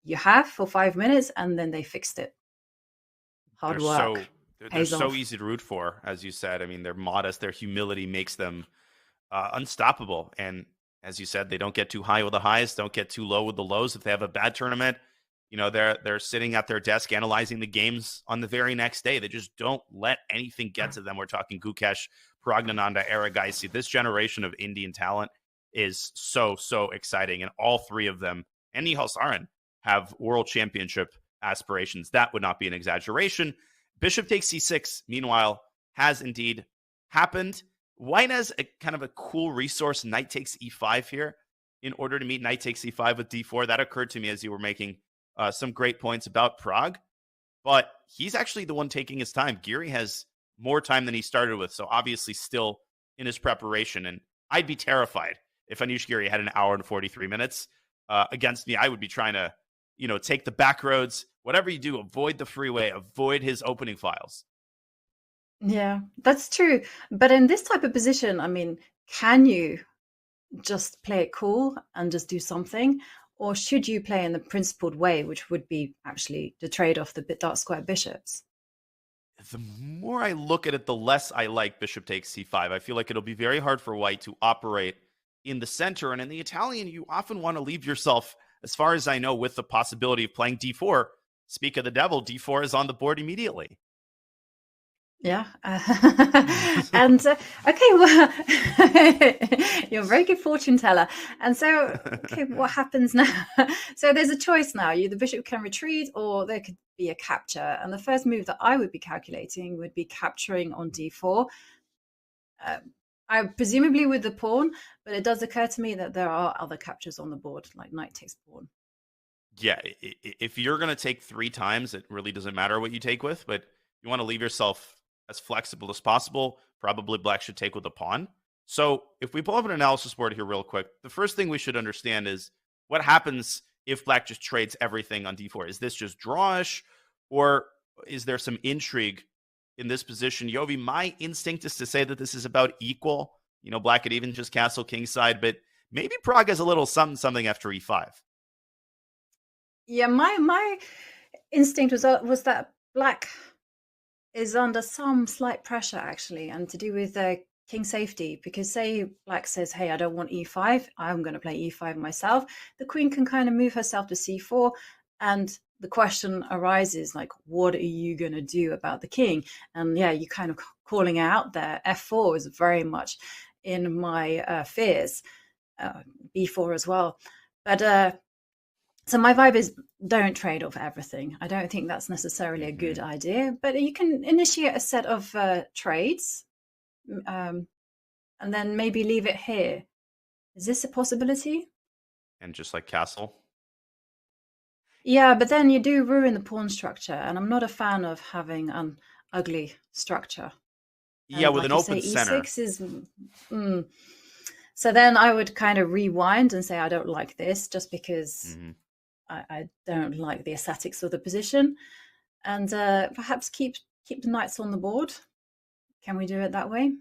you have for 5 minutes, and then they fixed it. Hard work. They're so easy to root for, as you said. I mean, they're modest. Their humility makes them unstoppable. And as you said, they don't get too high with the highs, don't get too low with the lows. If they have a bad tournament, you know, they're sitting at their desk analyzing the games on the very next day. They just don't let anything get to them. We're talking Gukesh, Praggnanandhaa, Erigaisi. This generation of Indian talent is so exciting. And all three of them, and Nihal Sarin, have world championship aspirations. That would not be an exaggeration. Bishop takes c6, meanwhile, has indeed happened. White has a kind of a cool resource, knight takes e5 here, in order to meet knight takes e5 with d4. That occurred to me as you were making some great points about Pragg, but he's actually the one taking his time. Giri has more time than he started with, so obviously still in his preparation. And I'd be terrified if Anish Giri had an hour and 43 minutes against me. I would be trying to, you know, take the back roads. Whatever you do, avoid the freeway, avoid his opening files. Yeah, that's true. But in this type of position, I mean, can you just play it cool and just do something? Or should you play in the principled way, which would be actually the trade-off the dark square bishops? The more I look at it, the less I like bishop takes c5. I feel like it'll be very hard for white to operate in the center. And in the Italian, you often want to leave yourself, as far as I know, with the possibility of playing d4. Speak of the devil, d4 is on the board immediately. Yeah. And okay, well, you're a very good fortune teller. And so, okay, what happens now? So there's a choice now. The bishop can retreat, or there could be a capture. And the first move that I would be calculating would be capturing on d4. I presumably with the pawn, but it does occur to me that there are other captures on the board, like knight takes pawn. Yeah, if you're going to take 3 times, it really doesn't matter what you take with, but you want to leave yourself as flexible as possible. Probably black should take with a pawn. So if we pull up an analysis board here real quick, the first thing we should understand is what happens if black just trades everything on d4. Is this just drawish, or is there some intrigue in this position? Yovi, my instinct is to say that this is about equal. You know, black could even just castle kingside, but maybe Pragg has a little something after e5. Yeah, my instinct was that black is under some slight pressure, actually, and to do with king safety, because say black says, hey, I don't want e5, I'm going to play e5 myself. The queen can kind of move herself to c4, and the question arises, like, what are you going to do about the king? And yeah, you kind of calling out there. f4 is very much in my fears, b4 as well. But so my vibe is don't trade off everything. I don't think that's necessarily a good idea, but you can initiate a set of trades and then maybe leave it here. Is this a possibility? And just like castle? Yeah, but then you do ruin the pawn structure, and I'm not a fan of having an ugly structure. Yeah, with an open say, center. E6 is... So then I would kind of rewind and say, I don't like this, just because I don't like the aesthetics of the position, and perhaps keep the knights on the board. Can we do it that way?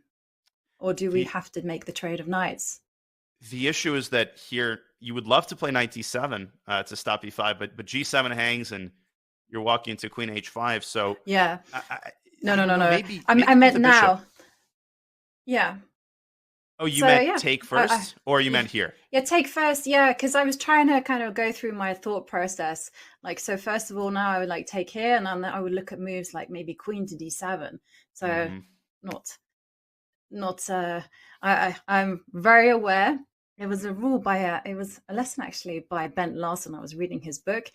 Or do we have to make the trade of knights? The issue is that here you would love to play knight d7 to stop e5, but g7 hangs and you're walking into queen h5. So yeah, no. Maybe I meant now. Bishop. Yeah. Oh, you meant take first, or you meant here? Yeah, take first. Yeah, because I was trying to kind of go through my thought process. Like, so first of all, now I would like take here, and then I would look at moves like maybe queen to d7. So I'm very aware. It was a rule by it was a lesson actually by Bent Larsen. I was reading his book,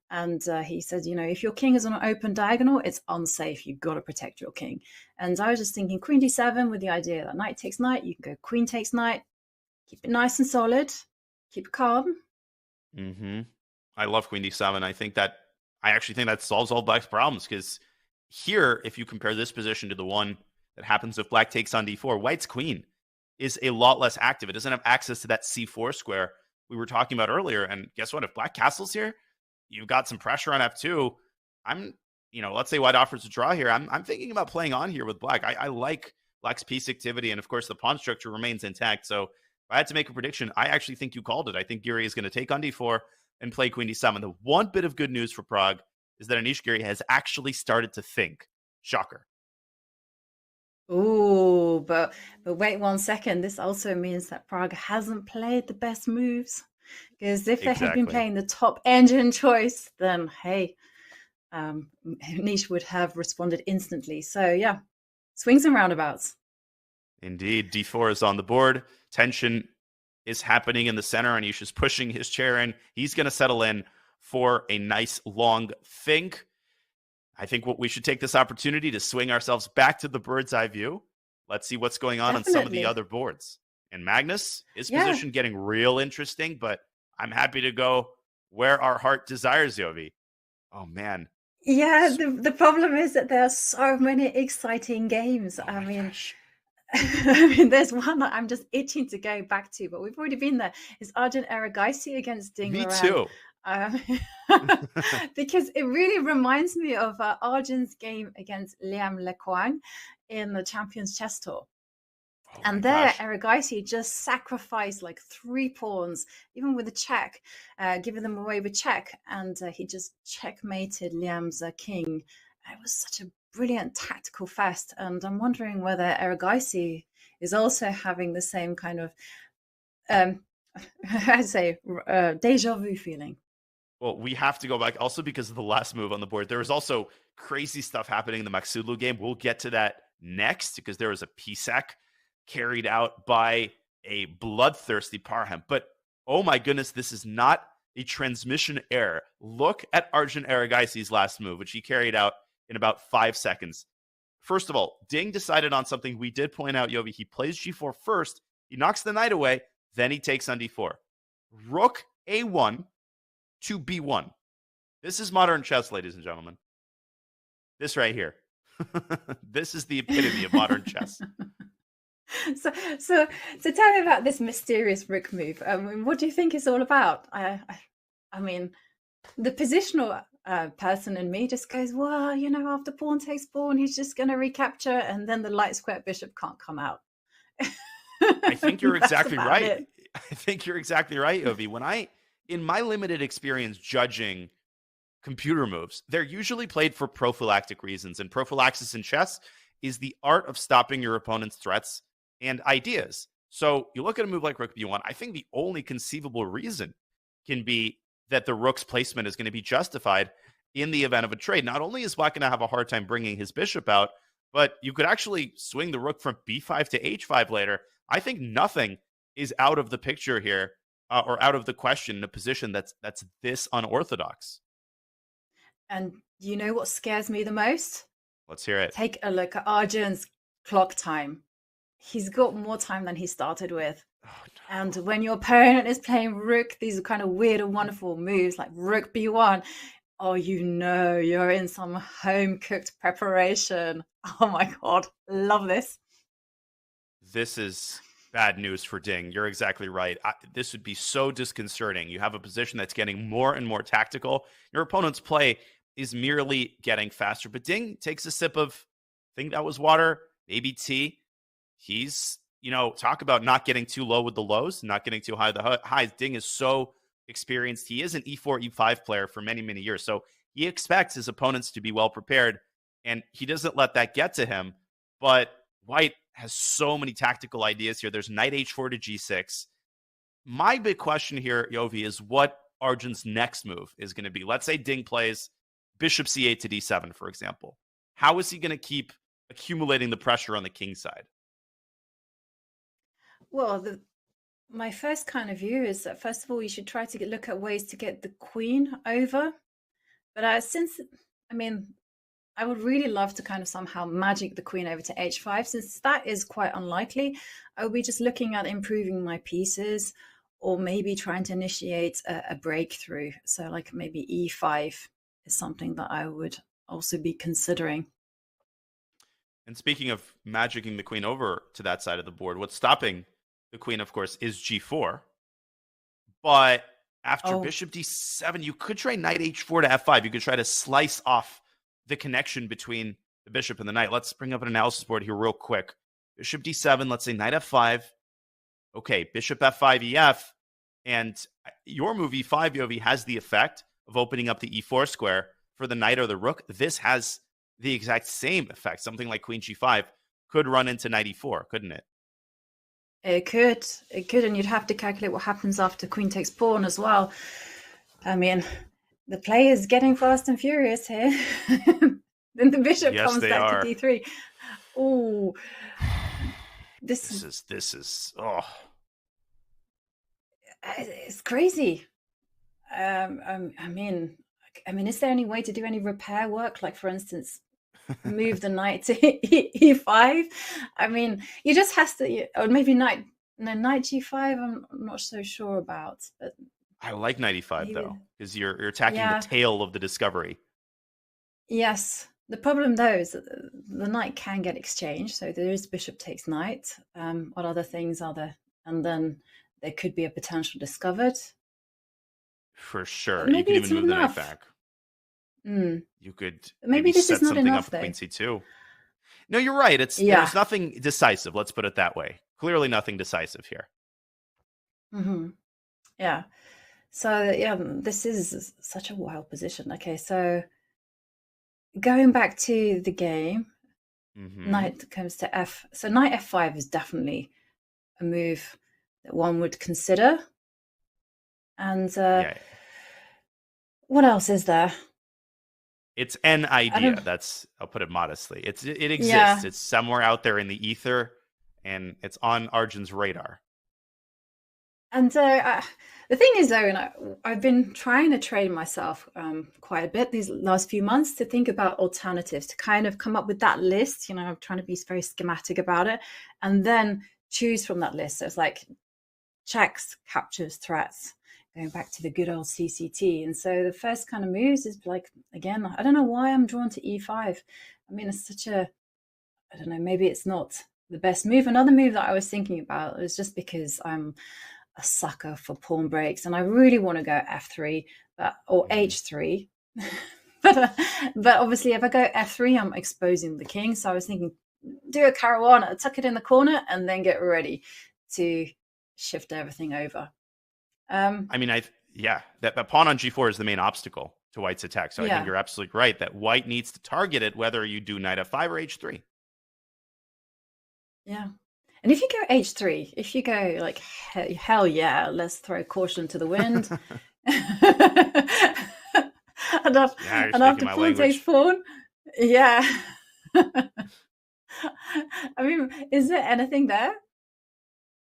and he said, you know, if your king is on an open diagonal, it's unsafe. You've got to protect your king. And I was just thinking queen d7 with the idea that knight takes knight. You can go queen takes knight. Keep it nice and solid. Keep it calm. I love queen d7. I actually think that solves all black's problems, because here, if you compare this position to the one that happens if black takes on d4, white's queen is a lot less active. It doesn't have access to that c4 square we were talking about earlier. And guess what? If black castles here, you've got some pressure on f2. Let's say white offers a draw here. I'm thinking about playing on here with black. I like black's piece activity, and of course the pawn structure remains intact. So if I had to make a prediction, I actually think you called it. I think Giri is going to take on d4. and play queen d7. The one bit of good news for Pragg is that Anish Giri has actually started to think. Shocker. Ooh, but wait 1 second. This also means that Pragg hasn't played the best moves. Because if they had been playing the top engine choice, then hey, Anish would have responded instantly. So yeah, swings and roundabouts. Indeed, d4 is on the board. Tension is happening in the center. Anish is pushing his chair in. He's going to settle in for a nice long think. I think we should take this opportunity to swing ourselves back to the bird's eye view. Let's see what's going on some of the other boards. And Magnus, his position getting real interesting, but I'm happy to go where our heart desires, Yovi. Oh, man. Yeah, the problem is that there are so many exciting games. I mean, there's one that I'm just itching to go back to, but we've already been there. It's Arjun Erigaisi against Ding Liren. Me too. Because it really reminds me of Arjun's game against Liam Lequang in the Champions Chess Tour. And there, Erigaisi just sacrificed like 3 pawns, even with a check, giving them away with check. And he just checkmated Liam's king. It was such a brilliant tactical fest. And I'm wondering whether Erigaisi is also having the same kind of, I'd say, deja vu feeling. Well, we have to go back also because of the last move on the board. There was also crazy stuff happening in the Maghsoodloo game. We'll get to that next because there was a PSAC carried out by a bloodthirsty Parham. But oh my goodness, this is not a transmission error. Look at Arjun Erigaisi's last move, which he carried out in about 5 seconds. First of all, Ding decided on something we did point out, Yovi. He plays g4 first. He knocks the knight away. Then he takes on d4. Rook a1 to b1. This is modern chess, ladies and gentlemen. This right here. This is the epitome of modern chess. So tell me about this mysterious rook move. What do you think it's all about? I mean, the positional person in me just goes, well, you know, after pawn takes pawn, he's just going to recapture, and then the light square bishop can't come out. I think you're exactly right. I think you're exactly right, Ovi. In my limited experience judging computer moves, they're usually played for prophylactic reasons. And prophylaxis in chess is the art of stopping your opponent's threats and ideas. So you look at a move like rook b1, I think the only conceivable reason can be that the rook's placement is going to be justified in the event of a trade. Not only is Black going to have a hard time bringing his bishop out, but you could actually swing the rook from b5 to h5 later. I think nothing is out of the picture here or out of the question in a position that's this unorthodox. And you know what scares me the most? Let's hear it. Take a look at Arjun's clock time. He's got more time than he started with. Oh, no. And when your opponent is playing rook, these are kind of weird and wonderful moves like rook b1. Oh, you know, you're in some home-cooked preparation. Oh my God, love this. This is bad news for Ding. You're exactly right. This would be so disconcerting. You have a position that's getting more and more tactical. Your opponent's play is merely getting faster. But Ding takes a sip of, I think that was water, maybe tea. He's, talk about not getting too low with the lows, not getting too high with the highs. Ding is so experienced. He is an e4, e5 player for many, many years. So he expects his opponents to be well prepared, and he doesn't let that get to him. But White has so many tactical ideas here. There's knight h4 to g6. My big question here, Yovi, is what Arjun's next move is going to be. Let's say Ding plays bishop c8 to d7, for example. How is he going to keep accumulating the pressure on the king side? Well, my first kind of view is that, first of all, you should try to look at ways to get the queen over. But I would really love to kind of somehow magic the queen over to h5. Since that is quite unlikely, I would be just looking at improving my pieces or maybe trying to initiate a breakthrough. So like maybe e5 is something that I would also be considering. And speaking of magicking the queen over to that side of the board, what's stopping the queen, of course, is g4. But after bishop d7, you could try knight h4 to f5. You could try to slice off the connection between the bishop and the knight. Let's bring up an analysis board here real quick. Bishop d7, let's say knight f5. Okay, bishop f5 ef. And your move, e5, Yovi, has the effect of opening up the e4 square for the knight or the rook. This has the exact same effect. Something like queen g5 could run into knight e4, couldn't it? It could, and you'd have to calculate what happens after queen takes pawn as well. I mean, the play is getting fast and furious here. Then the bishop comes back to d3. Oh, this is oh, it's crazy. I mean, is there any way to do any repair work? Like, for instance, move the knight to e5. I mean, you just has to, or maybe knight g5. I'm not so sure about, but I like knight e5 though, because you're attacking the tail of the discovery. Yes. The problem though is that the knight can get exchanged, so there is bishop takes knight. What other things are there? And then there could be a potential discovered. For sure, maybe you can even move the knight back. You could maybe this set is not something enough, up with queen c2. No, you're right. There's nothing decisive. Let's put it that way. Clearly, nothing decisive here. Yeah. So yeah, this is such a wild position. Okay, so going back to the game, knight comes to f. So knight f5 is definitely a move that one would consider. And what else is there? It's an idea. I'll put it modestly. It exists. Yeah. It's somewhere out there in the ether, and it's on Arjun's radar. And the thing is, though, I've been trying to train myself quite a bit these last few months to think about alternatives, to kind of come up with that list. I'm trying to be very schematic about it, and then choose from that list. So it's like checks, captures, threats, going back to the good old CCT. And so the first kind of moves is like, again, I don't know why I'm drawn to e5. I mean, it's such a, I don't know, maybe it's not the best move. Another move that I was thinking about was just because I'm a sucker for pawn breaks and I really want to go f3 or h3. but obviously if I go f3, I'm exposing the king. So I was thinking, do a Caruana, tuck it in the corner, and then get ready to shift everything over. I mean, that pawn on g4 is the main obstacle to White's attack. So I think you're absolutely right that White needs to target it, whether you do knight f5 or h3. Yeah. And if you go h3, if you go like, hell yeah, let's throw caution to the wind. and after pawn takes pawn, yeah. I mean, is there anything there?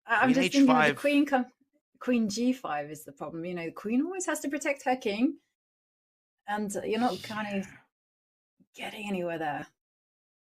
I'm just thinking of the queen queen g5 is the problem. The queen always has to protect her king, and you're not kind of getting anywhere there.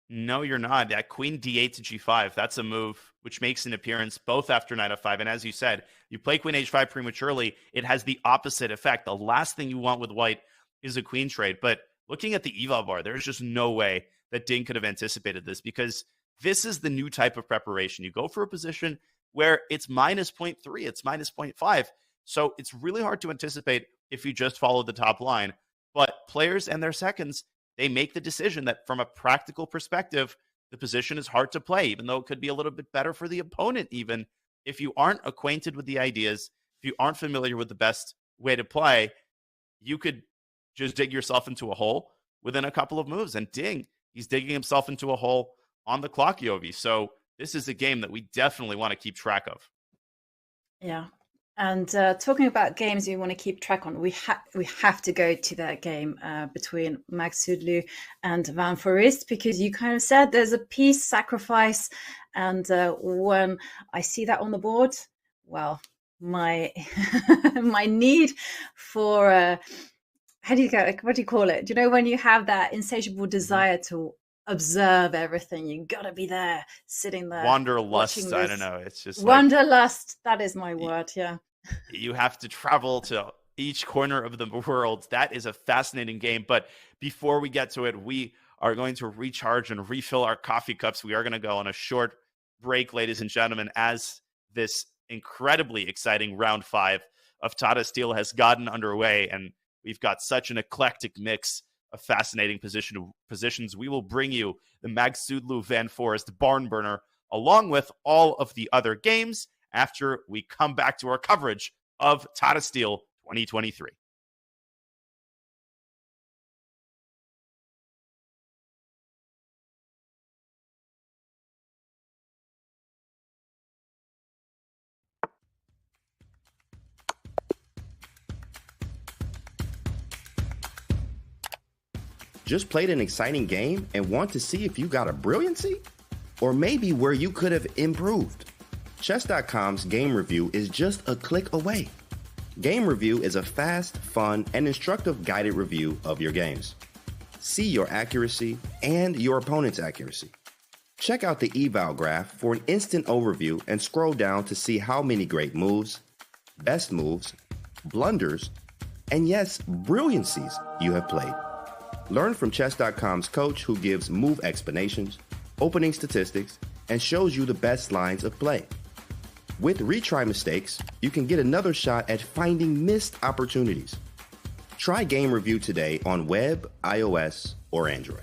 No, you're not. That queen d8 to g5, that's a move which makes an appearance both after knight f5. And as you said, you play queen h5 prematurely, it has the opposite effect. The last thing you want with White is a queen trade. But looking at the eval bar, there's just no way that Ding could have anticipated this, because this is the new type of preparation. You go for a position where it's minus 0.3, it's minus 0.5. So it's really hard to anticipate if you just follow the top line. But players and their seconds, they make the decision that from a practical perspective, the position is hard to play, even though it could be a little bit better for the opponent, even if you aren't acquainted with the ideas, if you aren't familiar with the best way to play, you could just dig yourself into a hole within a couple of moves. And Ding, he's digging himself into a hole on the clock, Yovi. So this is a game that we definitely want to keep track of. Yeah. And talking about games we want to keep track on, we have to go to that game between Maghsoodloo and Van Foreest, because you kind of said there's a piece sacrifice. And when I see that on the board, well, my my need for, what do you call it? When you have that insatiable desire to observe everything, you gotta be there, sitting there. Wanderlust, I don't know. It's just wanderlust. That is my word. Yeah. You have to travel to each corner of the world. That is a fascinating game. But before we get to it, we are going to recharge and refill our coffee cups. We are going to go on a short break, ladies and gentlemen, as this incredibly exciting round 5 of Tata Steel has gotten underway. And we've got such an eclectic mix of fascinating positions. We will bring you the Maghsoodloo Van Foreest barn burner, along with all of the other games, after we come back to our coverage of Tata Steel 2023. Just played an exciting game and want to see if you got a brilliancy? Or maybe where you could have improved? Chess.com's game review is just a click away. Game review is a fast, fun, and instructive guided review of your games. See your accuracy and your opponent's accuracy. Check out the eval graph for an instant overview and scroll down to see how many great moves, best moves, blunders, and yes, brilliancies you have played. Learn from Chess.com's coach who gives move explanations, opening statistics, and shows you the best lines of play. With retry mistakes, you can get another shot at finding missed opportunities. Try Game Review today on web, iOS, or Android.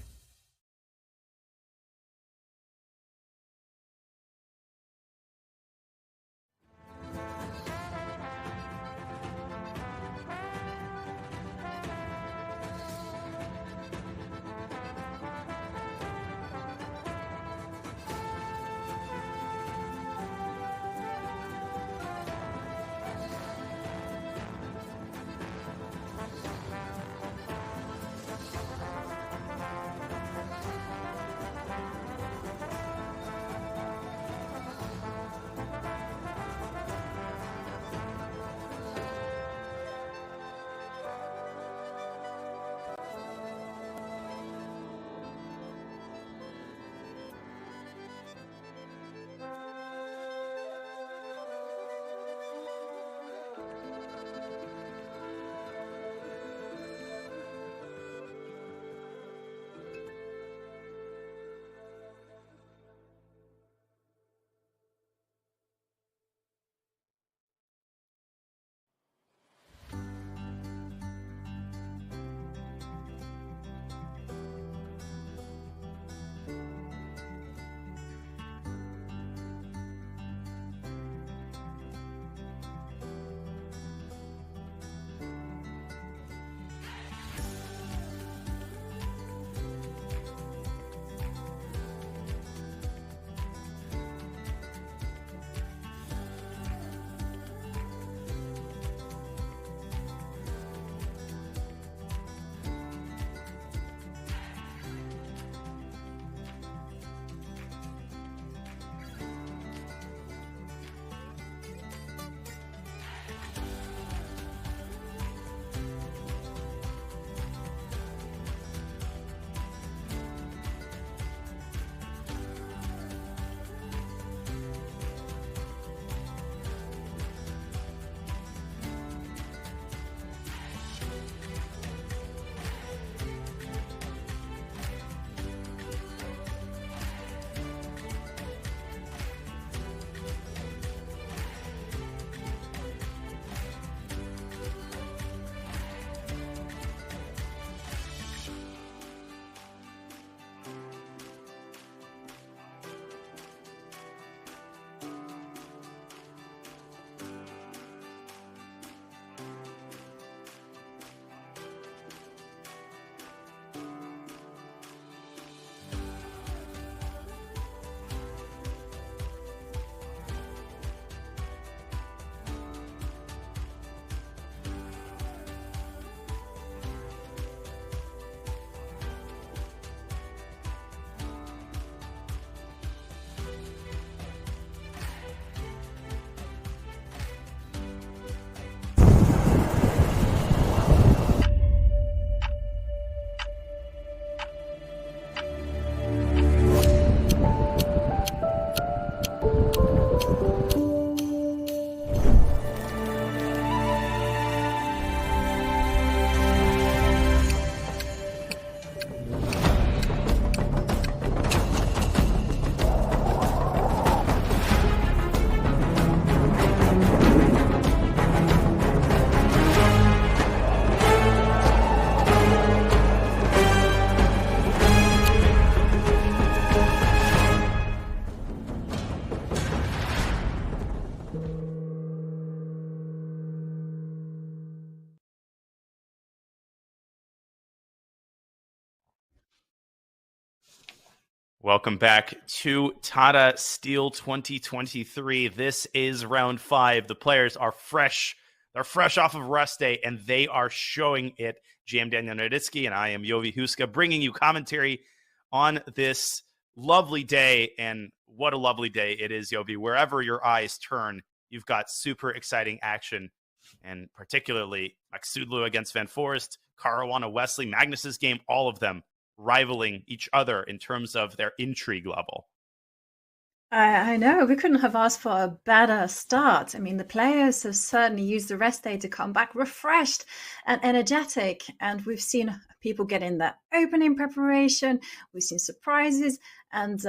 Welcome back to Tata Steel 2023. This is round 5. The players are fresh. They're fresh off of rest day, and they are showing it. GM Daniel Noditsky and I am Yovi Huska, bringing you commentary on this lovely day. And what a lovely day it is, Yovi. Wherever your eyes turn, you've got super exciting action, and particularly Maghsoodloo against Van Foreest, Caruana, Wesley, Magnus's game, all of them rivaling each other in terms of their intrigue level. I know, we couldn't have asked for a better start. I mean, the players have certainly used the rest day to come back refreshed and energetic. And we've seen people get in their opening preparation. We've seen surprises. And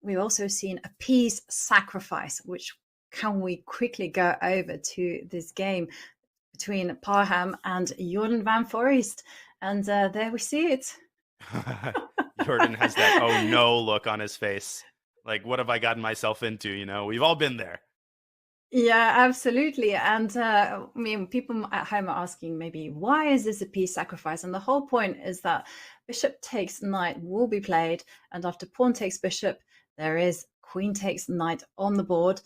we've also seen a piece sacrifice, which can we quickly go over to this game between Parham and Jordan Van Foreest. And there we see it. Jordan has that oh no look on his face. Like, what have I gotten myself into? You know, we've all been there. Yeah, absolutely. And I mean, people at home are asking maybe, why is this a piece sacrifice? And the whole point is that bishop takes knight will be played. And after pawn takes bishop, there is queen takes knight on the board.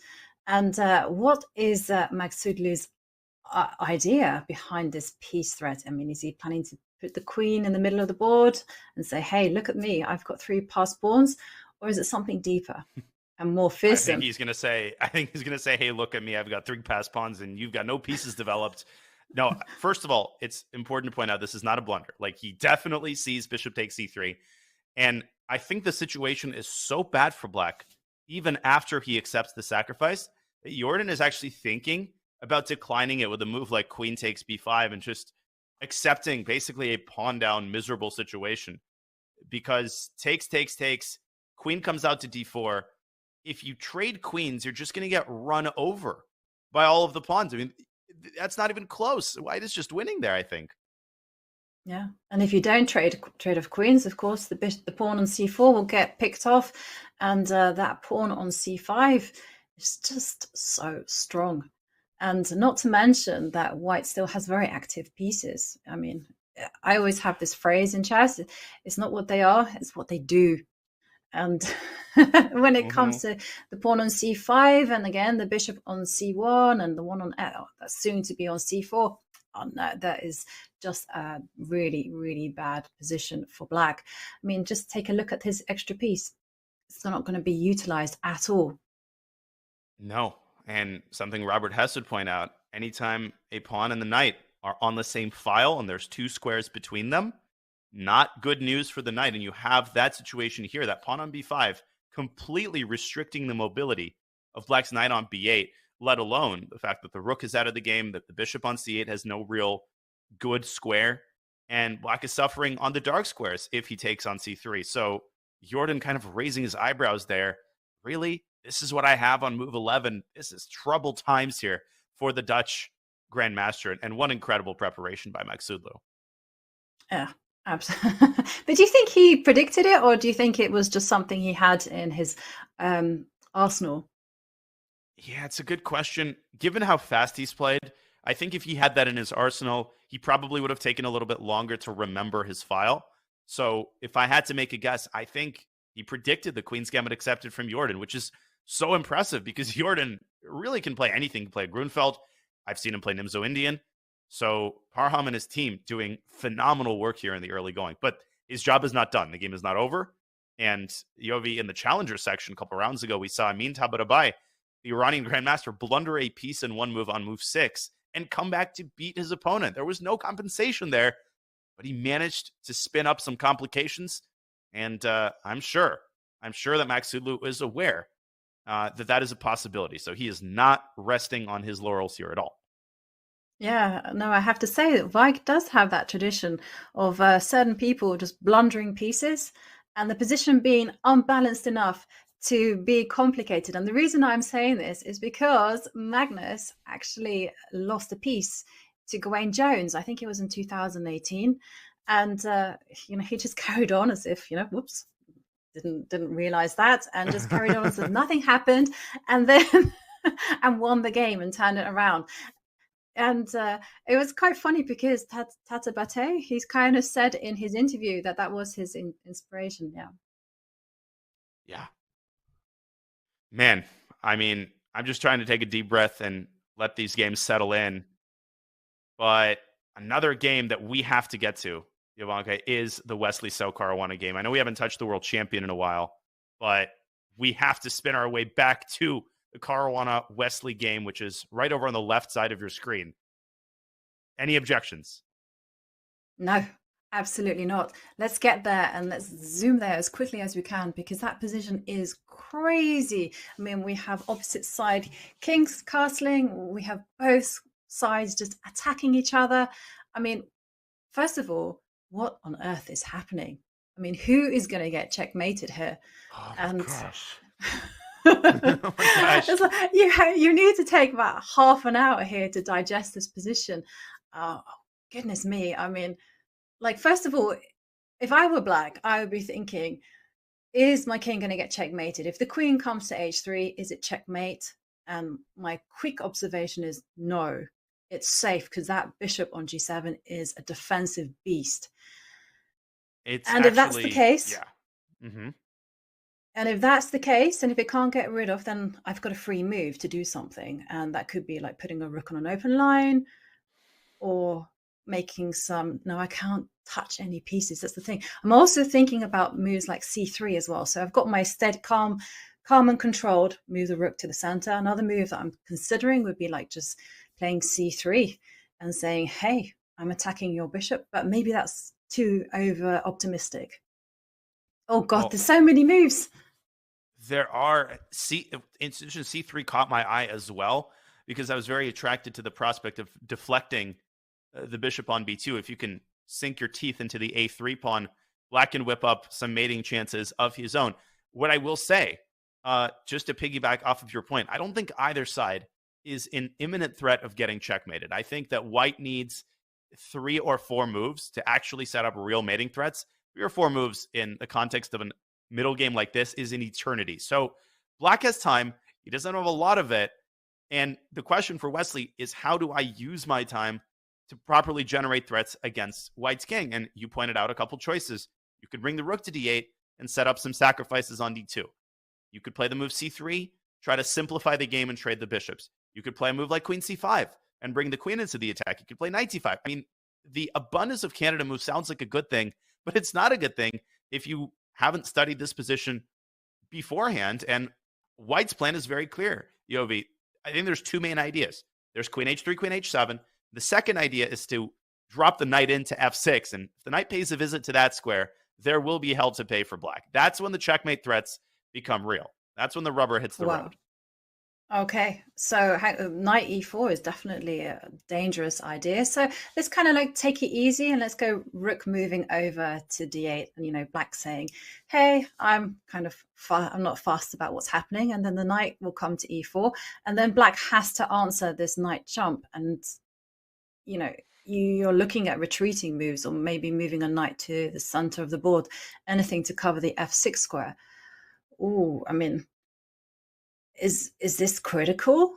And what is Maghsoodloo's idea behind this piece threat? I mean, is he planning to put the queen in the middle of the board and say, hey, look at me, I've got 3 passed pawns? Or is it something deeper and more fearsome? I think he's gonna say, hey, look at me, I've got 3 passed pawns and you've got no pieces developed. No, first of all, it's important to point out this is not a blunder. Like, he definitely sees bishop takes c3. And I think the situation is so bad for black, even after he accepts the sacrifice, that Jordan is actually thinking about declining it with a move like queen takes b5 and just accepting basically a pawn down miserable situation. Because takes, queen comes out to d4. If you trade queens, you're just going to get run over by all of the pawns. I mean, that's not even close. White is just winning there, I think. Yeah, and if you don't trade of queens, of course, the pawn on c4 will get picked off, and that pawn on c5 is just so strong. And not to mention that white still has very active pieces. I mean, I always have this phrase in chess, it's not what they are, it's what they do. And when it comes to the pawn on c5, and again, the bishop on c1, and the one on that's soon to be on c4, oh no, that is just a really, really bad position for black. I mean, just take a look at his extra piece. It's not going to be utilized at all. No. And something Robert Hess would point out, anytime a pawn and the knight are on the same file and there's 2 squares between them, not good news for the knight. And you have that situation here, that pawn on b5, completely restricting the mobility of black's knight on b8, let alone the fact that the rook is out of the game, that the bishop on c8 has no real good square, and black is suffering on the dark squares if he takes on c3. So Jordan kind of raising his eyebrows there. Really? This is what I have on move 11. This is troubled times here for the Dutch Grandmaster, and one incredible preparation by Maghsoodloo. Yeah, absolutely. But do you think he predicted it, or do you think it was just something he had in his arsenal? Yeah, it's a good question. Given how fast he's played, I think if he had that in his arsenal, he probably would have taken a little bit longer to remember his file. So if I had to make a guess, I think he predicted the Queen's Gambit accepted from Jordan, which is so impressive because Jordan really can play anything. He can play Grunfeld. I've seen him play Nimzo Indian. So Parham and his team doing phenomenal work here in the early going. But his job is not done. The game is not over. And Yovi, in the challenger section a couple rounds ago, we saw Amin Tabatabai, the Iranian Grandmaster, blunder a piece in one move on move 6 and come back to beat his opponent. There was no compensation there, but he managed to spin up some complications. And I'm sure that Maghsoodloo is aware that is a possibility. So he is not resting on his laurels here at all. Yeah, no, I have to say that Wijk does have that tradition of certain people just blundering pieces and the position being unbalanced enough to be complicated. And the reason I'm saying this is because Magnus actually lost a piece to Gawain Jones. I think it was in 2018. And, he just carried on as if, whoops, didn't realize that, and just carried on as if nothing happened, and then and won the game and turned it around. And it was quite funny because Tata Bate, he's kind of said in his interview that was his inspiration. Yeah. Yeah. Man, I mean, I'm just trying to take a deep breath and let these games settle in. But another game that we have to get to, Jovanka, is the Wesley So Caruana game. I know we haven't touched the world champion in a while, but we have to spin our way back to the Caruana Wesley game, which is right over on the left side of your screen. Any objections? No, absolutely not. Let's get there and let's zoom there as quickly as we can, because that position is crazy. I mean, we have opposite side kings castling. We have both sides just attacking each other. I mean, first of all, what on earth is happening? I mean, who is going to get checkmated here? Oh, And gosh. Oh my gosh. it's like, you need to take about half an hour here to digest this position. Oh, goodness me. I mean, like, first of all, if I were black, I would be thinking, is my king going to get checkmated? If the queen comes to h3, is it checkmate? And my quick observation is no, it's safe, because that bishop on g7 is a defensive beast. If that's the case, yeah. Mm-hmm. and if that's the case, and if it can't get rid of, then I've got a free move to do something. And that could be like putting a rook on an open line, or making some, no, I can't touch any pieces. That's the thing. I'm also thinking about moves like c3 as well. So I've got my calm and controlled, move the rook to the center. Another move that I'm considering would be like just playing c3 and saying, hey, I'm attacking your bishop, but maybe that's too over optimistic. Oh God, there's so many moves. There are c3 caught my eye as well, because I was very attracted to the prospect of deflecting the bishop on b2. If you can sink your teeth into the a3 pawn, black can whip up some mating chances of his own. What I will say, just to piggyback off of your point, I don't think either side is in imminent threat of getting checkmated. I think that white needs 3 or 4 moves to actually set up real mating threats. 3 or 4 moves in the context of a middle game like this is an eternity. So black has time. He doesn't have a lot of it. And the question for Wesley is, how do I use my time to properly generate threats against white's king? And you pointed out a couple choices. You could bring the rook to d8 and set up some sacrifices on d2. You could play the move c3, try to simplify the game and trade the bishops. You could play a move like queen c5 and bring the queen into the attack. You could play knight c5. I mean, the abundance of candidate moves sounds like a good thing, but it's not a good thing if you haven't studied this position beforehand. And white's plan is very clear, Yovi. I think there's 2 main ideas. There's queen h3, queen h7. The second idea is to drop the knight into f6. And if the knight pays a visit to that square, there will be hell to pay for black. That's when the checkmate threats become real. That's when the rubber hits the road. Okay, so knight e4 is definitely a dangerous idea. So let's kind of like take it easy and let's go rook moving over to d8, and, you know, black saying, hey, I'm kind of I'm not fast about what's happening. And then the knight will come to e4, and then black has to answer this knight jump. And, you know, you're looking at retreating moves, or maybe moving a knight to the center of the board, anything to cover the f6 square. Oh, I mean, is this critical?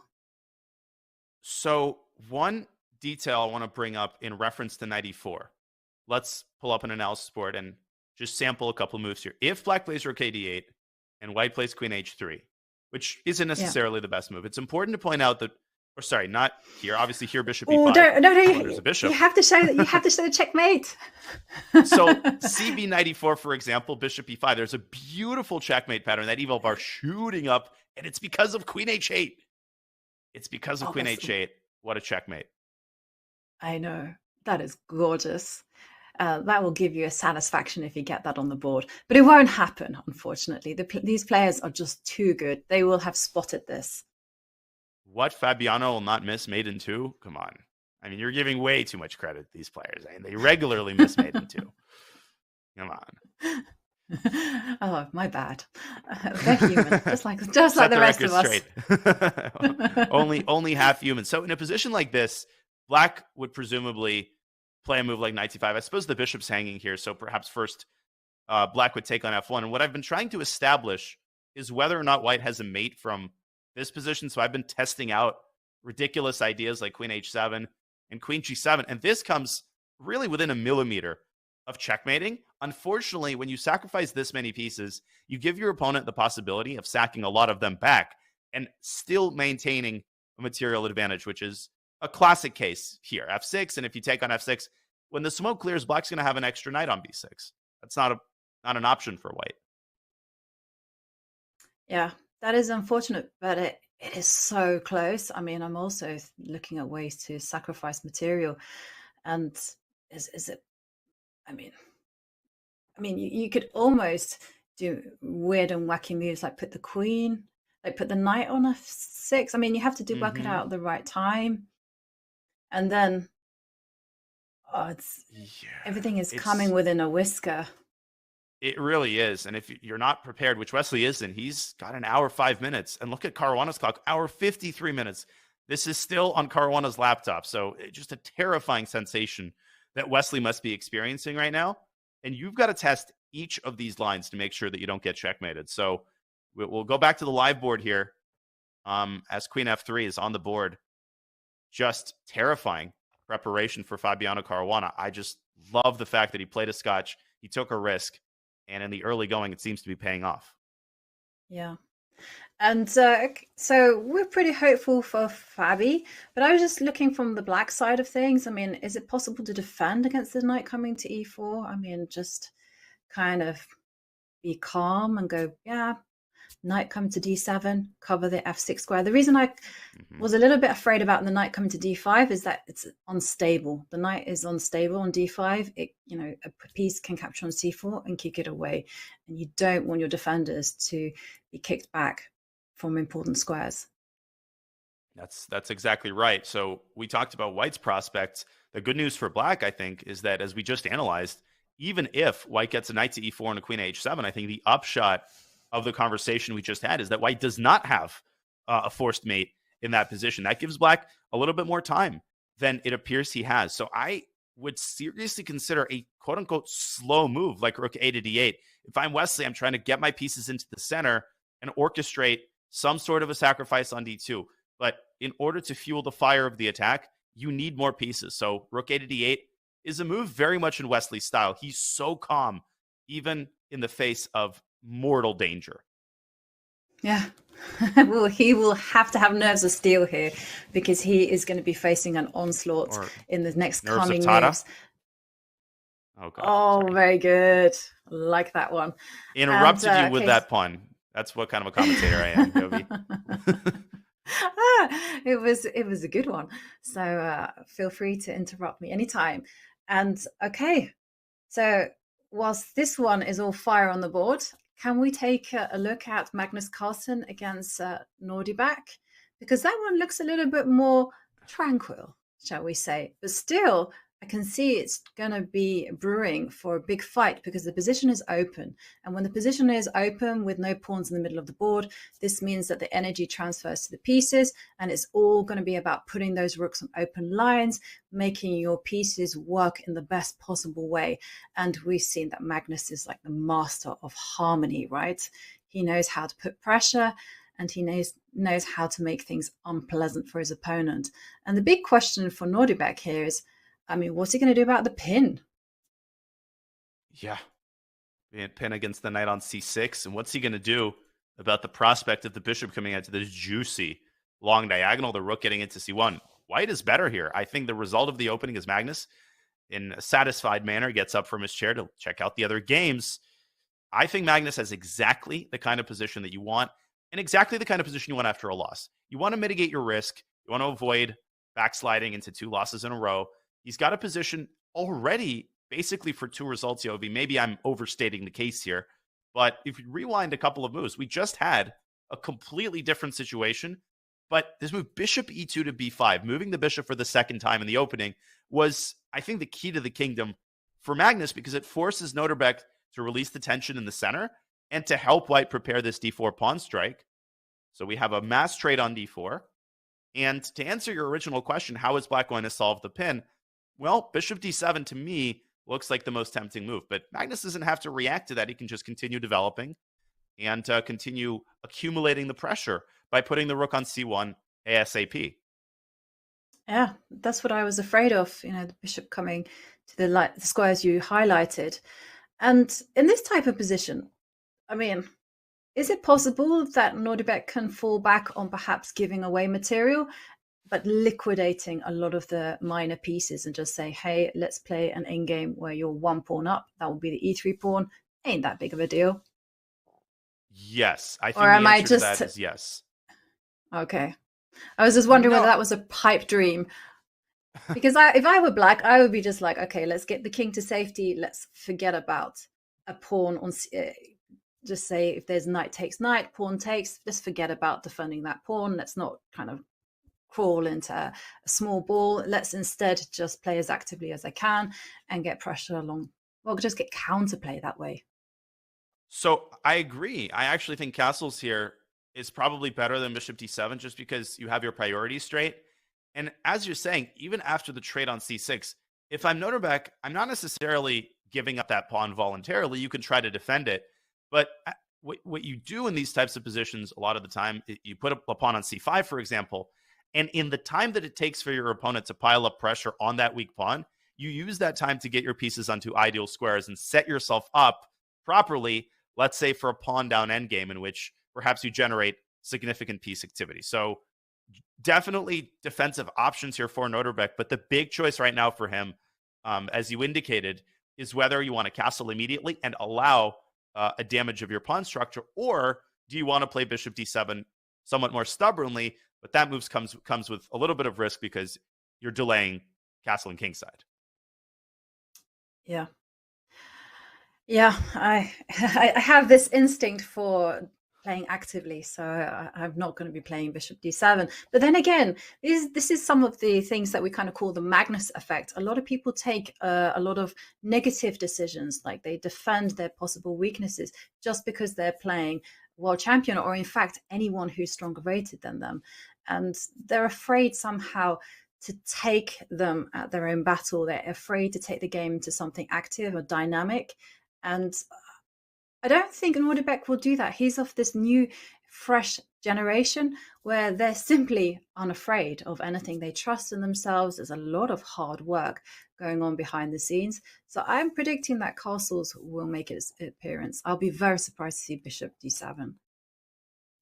So one detail I want to bring up in reference to knight e4. Let's pull up an analysis board and just sample a couple of moves here. If black plays rook d8 and white plays queen h3, which isn't necessarily the best move, it's important to point out that, or sorry, not here. Obviously, here bishop e5. No, there's a bishop. You have to show that. You have to show the checkmate. So cb knight e4, for example, bishop e5. There's a beautiful checkmate pattern. That evil bar shooting up, and it's because of queen h8. It's because of queen h8. What a checkmate! I know, that is gorgeous. That will give you a satisfaction if you get that on the board, but it won't happen, unfortunately. These players are just too good. They will have spotted this. What, Fabiano will not miss maiden 2? Come on. I mean, you're giving way too much credit to these players. I mean, they regularly miss maiden 2. Come on. Oh, my bad. They're human, just like the rest of us. only half human. So in a position like this, black would presumably play a move like knight c5. I suppose the bishop's hanging here, so perhaps first black would take on f1. And what I've been trying to establish is whether or not white has a mate from this position. So I've been testing out ridiculous ideas like queen h7 and queen g7. And this comes really within a millimeter of checkmating. Unfortunately, when you sacrifice this many pieces, you give your opponent the possibility of sacking a lot of them back and still maintaining a material advantage, which is a classic case here. F6, and if you take on F6, when the smoke clears, black's going to have an extra knight on B6. That's not an option for white. Yeah, that is unfortunate, but it is so close. I mean, I'm also looking at ways to sacrifice material, and is it? I mean, you could almost do weird and wacky moves like put the queen, like put the knight on F6. I mean, you have to work it out at the right time, and then everything is coming within a whisker. It really is. And if you're not prepared, which Wesley isn't, he's got an hour, 5 minutes. And look at Caruana's clock, hour 53 minutes. This is still on Caruana's laptop. So just a terrifying sensation that Wesley must be experiencing right now. And you've got to test each of these lines to make sure that you don't get checkmated. So we'll go back to the live board here as Queen F3 is on the board. Just terrifying preparation for Fabiano Caruana. I just love the fact that he played a scotch. He took a risk. And in the early going, it seems to be paying off. Yeah. And so we're pretty hopeful for Fabi, but I was just looking from the black side of things. I mean, is it possible to defend against the knight coming to E4? I mean, just kind of be calm and go, yeah, knight come to D7, cover the F6 square. The reason I was a little bit afraid about the knight coming to D5 is that it's unstable. The knight is unstable on D5. It, a piece can capture on C4 and kick it away. And you don't want your defenders to be kicked back from important squares. That's exactly right. So we talked about white's prospects. The good news for black, I think, is that as we just analyzed, even if white gets a knight to E4 and a queen to H7, I think the upshot of the conversation we just had is that white does not have a forced mate in that position. That gives black a little bit more time than it appears he has. So I would seriously consider a quote-unquote slow move like rook A to D8. If I'm Wesley, I'm trying to get my pieces into the center and orchestrate some sort of a sacrifice on D2. But in order to fuel the fire of the attack, you need more pieces. So rook A to D8 is a move very much in Wesley's style. He's so calm, even in the face of mortal danger. Yeah. Well, he will have to have nerves of steel here because he is going to be facing an onslaught in the next coming moves. Oh, God. Oh, sorry. Very good. I like that one. Interrupted you with that pun. That's what kind of a commentator I am, Jovi. It was a good one. So feel free to interrupt me anytime. And okay, so whilst this one is all fire on the board, can we take a look at Magnus Carlsen against Nodirbek? Because that one looks a little bit more tranquil, shall we say. But still, I can see it's going to be brewing for a big fight because the position is open. And when the position is open with no pawns in the middle of the board, this means that the energy transfers to the pieces, and it's all going to be about putting those rooks on open lines, making your pieces work in the best possible way. And we've seen that Magnus is like the master of harmony, right? He knows how to put pressure, and he knows how to make things unpleasant for his opponent. And the big question for Nodirbek here is, I mean, what's he going to do about the pin? Yeah. Pin against the knight on C6. And what's he going to do about the prospect of the bishop coming out to this juicy long diagonal, the rook getting into C1? White is better here. I think the result of the opening is Magnus, in a satisfied manner, gets up from his chair to check out the other games. I think Magnus has exactly the kind of position that you want and exactly the kind of position you want after a loss. You want to mitigate your risk. You want to avoid backsliding into 2 losses in a row. He's got a position already basically for 2 results, Yovi. Maybe I'm overstating the case here, but if you rewind a couple of moves, we just had a completely different situation. But this move, bishop e2 to b5, moving the bishop for the second time in the opening, was, I think, the key to the kingdom for Magnus because it forces Nodirbek to release the tension in the center and to help white prepare this d4 pawn strike. So we have a mass trade on d4. And to answer your original question, how is black going to solve the pin? Well, bishop d7 to me looks like the most tempting move, but Magnus doesn't have to react to that. He can just continue developing and continue accumulating the pressure by putting the rook on c1 ASAP. Yeah, that's what I was afraid of, the bishop coming to the squares you highlighted. And in this type of position, I mean, is it possible that Nodirbek can fall back on perhaps giving away material, but liquidating a lot of the minor pieces and just say, hey, let's play an endgame where you're one pawn up. That would be the e3 pawn. Ain't that big of a deal. Yes, I think Or am the I answer to just... that is yes. Okay. I was just wondering whether that was a pipe dream. Because if I were black, I would be just like, okay, let's get the king to safety. Let's forget about a pawn on... just say if there's knight takes knight, pawn takes, let's forget about defending that pawn. Let's not kind of crawl into a small ball. Let's instead just play as actively as I can and get pressure along. Well, just get counterplay that way. So I agree. I actually think castles here is probably better than bishop d7 just because you have your priorities straight. And as you're saying, even after the trade on c6, if I'm Nodirbek, I'm not necessarily giving up that pawn voluntarily. You can try to defend it. But what you do in these types of positions a lot of the time, you put a pawn on c5, for example, and in the time that it takes for your opponent to pile up pressure on that weak pawn, you use that time to get your pieces onto ideal squares and set yourself up properly, let's say for a pawn down endgame in which perhaps you generate significant piece activity. So definitely defensive options here for Nodirbek, but the big choice right now for him, as you indicated, is whether you want to castle immediately and allow a damage of your pawn structure, or do you want to play bishop d7 somewhat more stubbornly? But that move comes with a little bit of risk because you're delaying castle and kingside. Yeah. I have this instinct for playing actively, so I'm not going to be playing bishop d7. But then again, this is some of the things that we kind of call the Magnus effect. A lot of people take a lot of negative decisions, like they defend their possible weaknesses just because they're playing world champion, or in fact anyone who's stronger rated than them, and they're afraid somehow to take them at their own battle. They're afraid to take the game into something active or dynamic. And I don't think Nodirbek will do that. He's of this new, fresh generation where they're simply unafraid of anything. They trust in themselves. There's a lot of hard work going on behind the scenes. So I'm predicting that castles will make its appearance. I'll be very surprised to see bishop d7.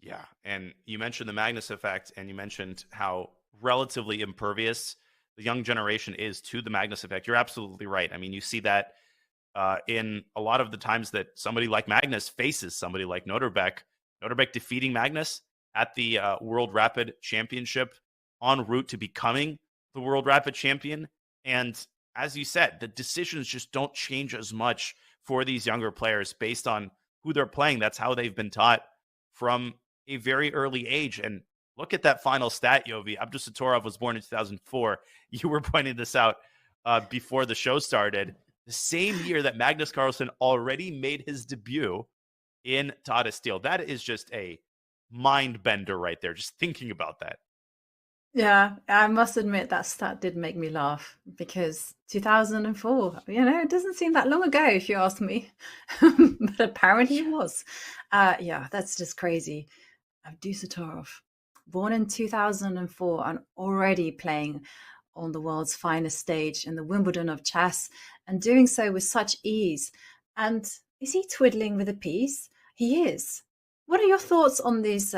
Yeah, and you mentioned the Magnus effect, and you mentioned how relatively impervious the young generation is to the Magnus effect. You're absolutely right. I mean, you see that in a lot of the times that somebody like Magnus faces somebody like Nodirbek. Nodirbek defeating Magnus at the World Rapid Championship, en route to becoming the World Rapid Champion. And as you said, the decisions just don't change as much for these younger players based on who they're playing. That's how they've been taught from a very early age. And look at that final stat, Yovi. Abdusattorov was born in 2004. You were pointing this out before the show started. The same year that Magnus Carlsen already made his debut in Tata Steel. That is just a mind bender right there, just thinking about that. Yeah, I must admit that stat did make me laugh, because 2004, it doesn't seem that long ago if you ask me, but apparently it was. Yeah, that's just crazy. Abdusattorov, born in 2004 and already playing on the world's finest stage in the Wimbledon of chess, and doing so with such ease. And is he twiddling with a piece? He is. What are your thoughts on this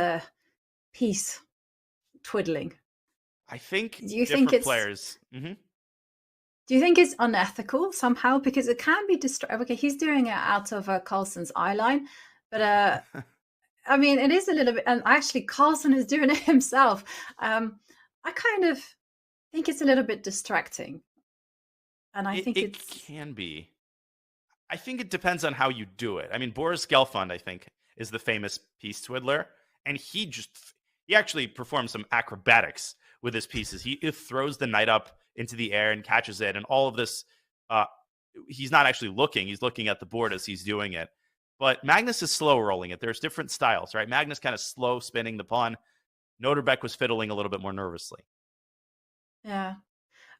piece twiddling? I think Do you think it's players. Do you think it's unethical somehow? Because it can be Okay, he's doing it out of Carlsen's eye line, but I mean, it is a little bit. And actually, Carlsen is doing it himself. I kind of think it's a little bit distracting, and I think it can be. I think it depends on how you do it. I mean, Boris Gelfand, I think, is the famous piece twiddler, and he actually performs some acrobatics with his pieces. He throws the knight up into the air and catches it, and all of this. He's not actually looking; he's looking at the board as he's doing it. But Magnus is slow rolling it. There's different styles, right? Magnus kind of slow spinning the pawn. Nodirbek was fiddling a little bit more nervously. Yeah.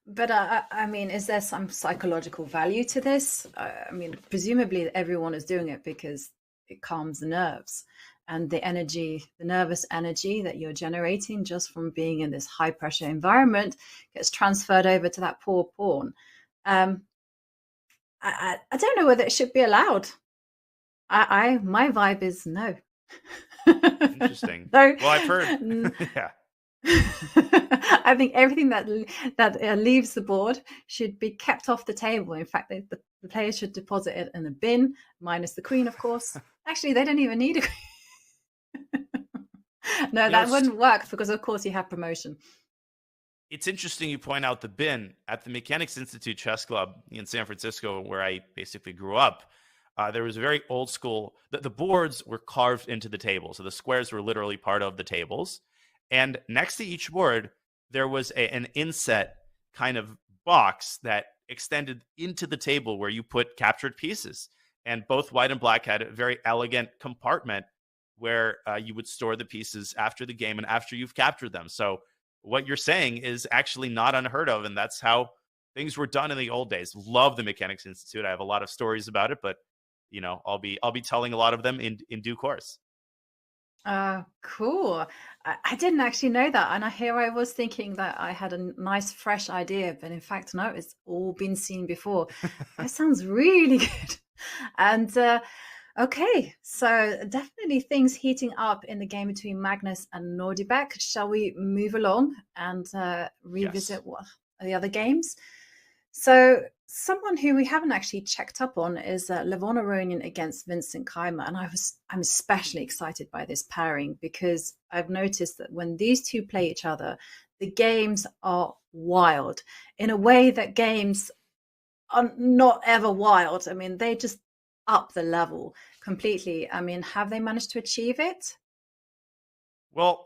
But I mean, is there some psychological value to this? I mean, presumably everyone is doing it because it calms the nerves. And the energy, the nervous energy that you're generating just from being in this high pressure environment gets transferred over to that poor pawn. I don't know whether it should be allowed. My vibe is no. Interesting. No. Well, I've heard. Yeah. I think everything that leaves the board should be kept off the table. In fact, the players should deposit it in a bin, minus the queen, of course. Actually, they don't even need a queen. No, that wouldn't work because, of course, you have promotion. It's interesting you point out the bin. At the Mechanics Institute Chess Club in San Francisco, where I basically grew up, there was a very old school, the boards were carved into the table. So the squares were literally part of the tables. And next to each board, there was an inset kind of box that extended into the table where you put captured pieces. And both white and black had a very elegant compartment where you would store the pieces after the game and after you've captured them. So what you're saying is actually not unheard of, and that's how things were done in the old days. Love the Mechanics Institute. I have a lot of stories about it, but you know, I'll be telling a lot of them in due course. Cool. I didn't actually know that, and here I was thinking that I had a nice fresh idea, but in fact, no, it's all been seen before. That sounds really good. And okay, so definitely things heating up in the game between Magnus and Nodirbek. Shall we move along and revisit what are the other games? So someone who we haven't actually checked up on is Levon Aronian against Vincent Keymer. And I'm especially excited by this pairing because I've noticed that when these two play each other, the games are wild in a way that games are not ever wild. I mean, they just up the level completely. I mean, have they managed to achieve it? Well,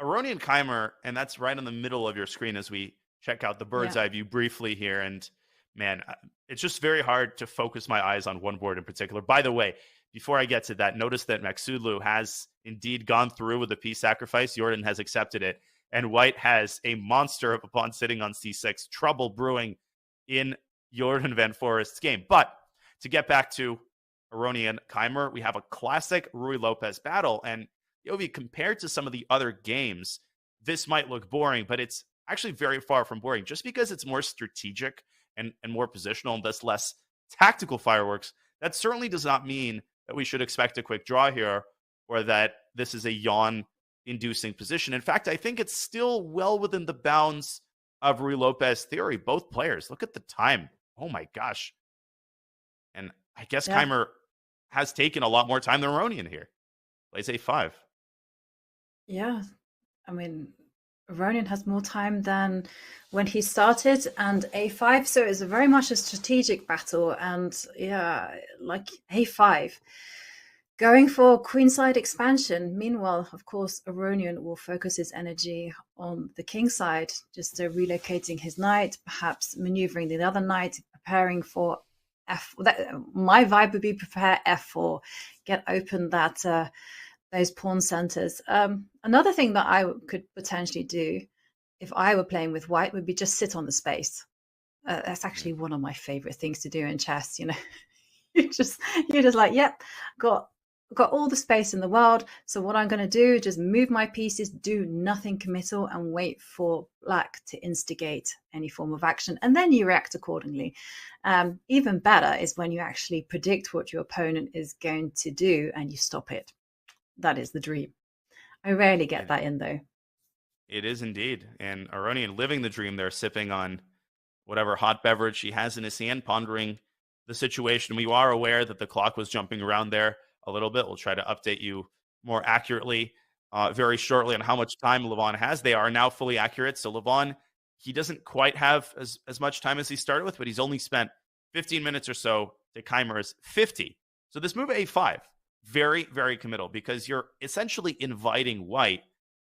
Aronian Keymer, and that's right in the middle of your screen as we check out the bird's eye view briefly here. And man, it's just very hard to focus my eyes on one board in particular. By the way, before I get to that, notice that Maghsoodloo has indeed gone through with the piece sacrifice. Jordan has accepted it. And white has a monster of a pawn sitting on c6. Trouble brewing in Jordan van Foreest's game. But to get back to Aronian Keymer, we have a classic Ruy Lopez battle. And Yovi, compared to some of the other games, this might look boring, but it's actually very far from boring. Just because it's more strategic and more positional and thus less tactical fireworks, that certainly does not mean that we should expect a quick draw here or that this is a yawn-inducing position. In fact, I think it's still well within the bounds of Ruy Lopez theory. Both players, look at the time. Oh my gosh. And I guess Keymer has taken a lot more time than Aronian here. Plays a5. Yeah. I mean, Aronian has more time than when he started, and a5. So it's very much a strategic battle. And yeah, like a5. Going for queenside expansion. Meanwhile, of course, Aronian will focus his energy on the king side, just relocating his knight, perhaps maneuvering the other knight, preparing for F. My vibe would be prepare F4, get open that those pawn centers. Another thing that I could potentially do if I were playing with white would be just sit on the space. That's actually one of my favorite things to do in chess. You know, you're just like, yep, got all the space in the world. So what I'm going to do is just move my pieces, do nothing committal, and wait for black to instigate any form of action. And then you react accordingly. Even better is when you actually predict what your opponent is going to do and you stop it. That is the dream. I rarely get that in, though. It is indeed. And Aronian living the dream there, sipping on whatever hot beverage he has in his hand, pondering the situation. We are aware that the clock was jumping around there a little bit. We'll try to update you more accurately very shortly on how much time Levon has. They are now fully accurate. So Levon, he doesn't quite have as much time as he started with, but he's only spent 15 minutes or so to Keymer's 50. So this move a5, very, very committal because you're essentially inviting white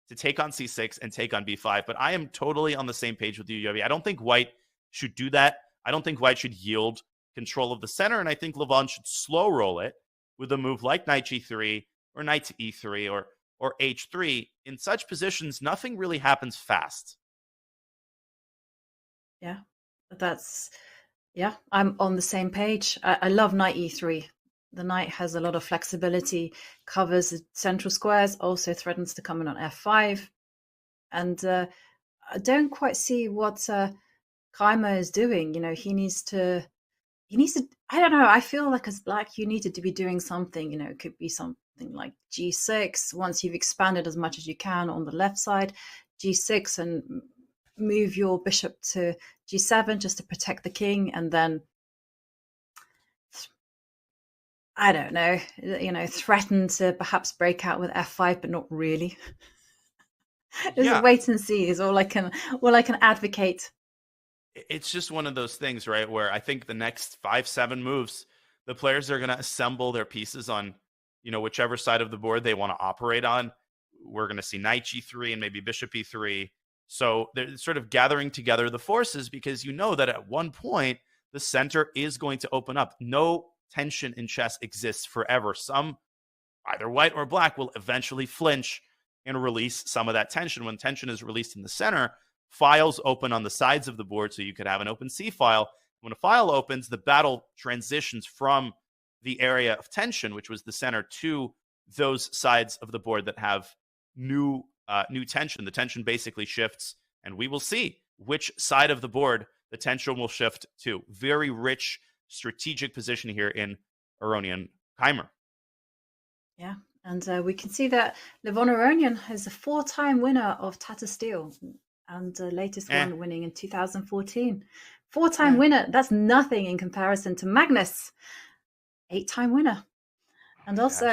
to take on c6 and take on b5. But I am totally on the same page with you, Yovi. I don't think white should do that. I don't think white should yield control of the center. And I think Levon should slow roll it with a move like knight g3 or knight to e3 or h3. In such positions, nothing really happens fast. Yeah, I'm on the same page. I love knight e3. The knight has a lot of flexibility, covers the central squares, also threatens to come in on f5. And I don't quite see what Keymer is doing. He needs to, I don't know, I feel like as black, you needed to be doing something, it could be something like g6, once you've expanded as much as you can on the left side, g6, and move your bishop to g7 just to protect the king, and then I don't know, threaten to perhaps break out with f5, but not really. Just wait and see is all I can advocate. It's just one of those things, right, where I think the next 5-7 moves, the players are going to assemble their pieces on, whichever side of the board they want to operate on. We're going to see knight g3 and maybe bishop e3. So they're sort of gathering together the forces, because that at one point the center is going to open up. No tension in chess exists forever. Some, either white or black, will eventually flinch and release some of that tension. When tension is released in the center, files open on the sides of the board, so you could have an open C file. When a file opens, the battle transitions from the area of tension, which was the center, to those sides of the board that have new tension. The tension basically shifts, and we will see which side of the board the tension will shift to. Very rich strategic position here in Aronian Keymer. Yeah, and we can see that Levon Aronian is a 4-time winner of Tata Steel, and the latest one winning in 2014. 4-time winner. That's nothing in comparison to Magnus, 8-time winner. And also,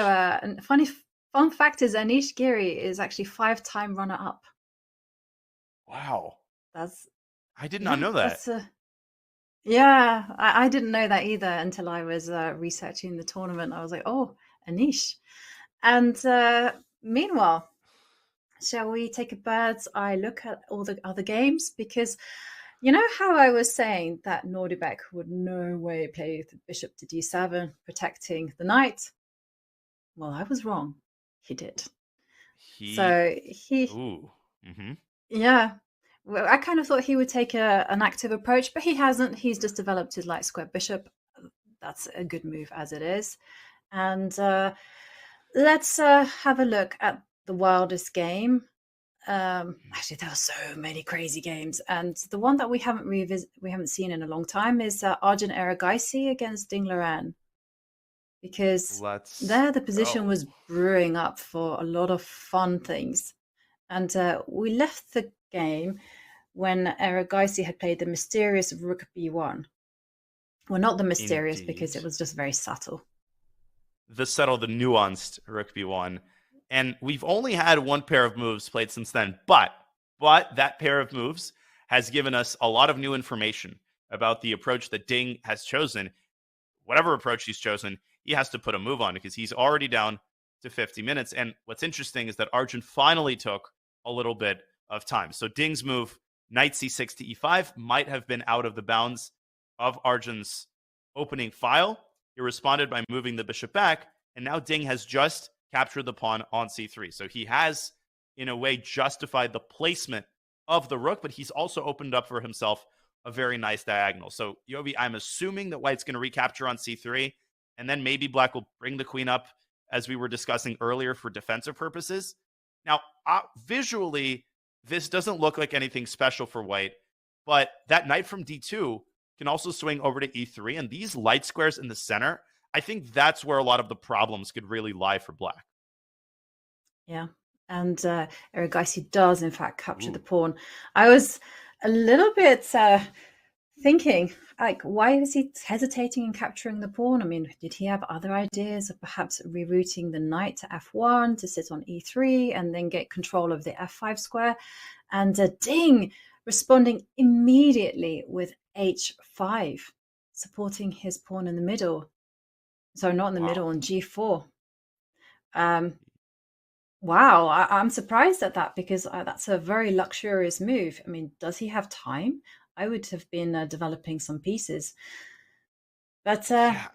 fun fact is Anish Giri is actually 5-time runner-up. Wow. I did not know that. I didn't know that either until I was researching the tournament. I was like, oh, Anish. And meanwhile, shall we take a bird's eye look at all the other games? Because you know how I was saying that Nodirbek would no way play the bishop to d7, protecting the knight? Well, I was wrong. He did. Ooh. Mm-hmm. Yeah. Well, I kind of thought he would take an active approach, but he hasn't. He's just developed his light square bishop. That's a good move as it is. And let's have a look at the wildest game. Actually, there are so many crazy games, and the one that we haven't seen in a long time is Arjun Erigaisi against Ding Liren, because the position was brewing up for a lot of fun things, and we left the game when Erigaisi had played the mysterious rook b1. Well, not the mysterious, because it was just very subtle. The nuanced rook b1. And we've only had one pair of moves played since then, but that pair of moves has given us a lot of new information about the approach that Ding has chosen. Whatever approach he's chosen, he has to put a move on, because he's already down to 50 minutes. And what's interesting is that Arjun finally took a little bit of time. So Ding's move, knight c6 to e5, might have been out of the bounds of Arjun's opening file. He responded by moving the bishop back, and now Ding has just captured the pawn on c3. So he has, in a way, justified the placement of the rook, but he's also opened up for himself a very nice diagonal. So, Yovi, I'm assuming that white's going to recapture on c3, and then maybe black will bring the queen up, as we were discussing earlier, for defensive purposes. Now, visually, this doesn't look like anything special for white, but that knight from d2 can also swing over to e3, and these light squares in the center, I think that's where a lot of the problems could really lie for black. Yeah, and Erigaisi does, in fact, capture the pawn. I was a little bit thinking, like, why is he hesitating in capturing the pawn? I mean, did he have other ideas of perhaps rerouting the knight to f1 to sit on e3 and then get control of the f5 square? And Ding responding immediately with h5, supporting his pawn in the middle. So not in the middle, on g4. Wow, I'm surprised at that, because that's a very luxurious move. I mean, does he have time? I would have been developing some pieces. But I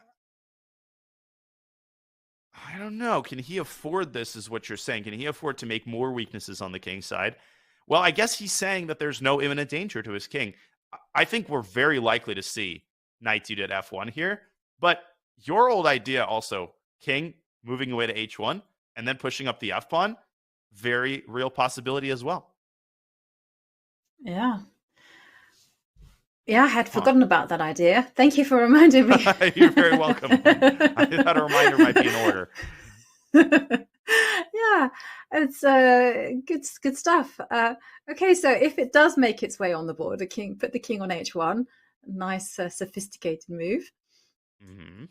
don't know. Can he afford this, is what you're saying? Can he afford to make more weaknesses on the king side? Well, I guess he's saying that there's no imminent danger to his king. I think we're very likely to see knight to f1 here. But your old idea also, king moving away to h1 and then pushing up the f pawn, very real possibility as well. Yeah. Yeah, I had forgotten about that idea. Thank you for reminding me. You're very welcome. I thought a reminder might be in order. Yeah, it's good stuff. Okay, so if it does make its way on the board, put the king on h1. Nice, sophisticated move. Mm-hmm.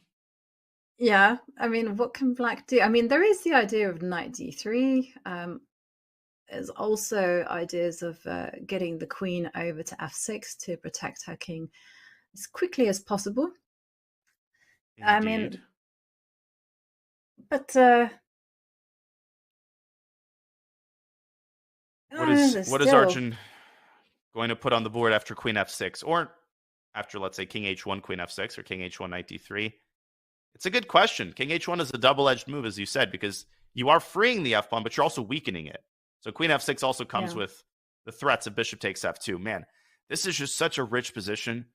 Yeah, I mean, what can black do? I mean, there is the idea of knight d3. There's also ideas of getting the queen over to f6 to protect her king as quickly as possible. Indeed. I mean, but what is Arjun going to put on the board after queen f6, or after, let's say, king h1, queen f6, or king h1, knight d3? It's a good question. King h1 is a double-edged move, as you said, because you are freeing the f-pawn, but you're also weakening it. So queen f6 also comes with the threats of bishop takes f2. Man, this is just such a rich position.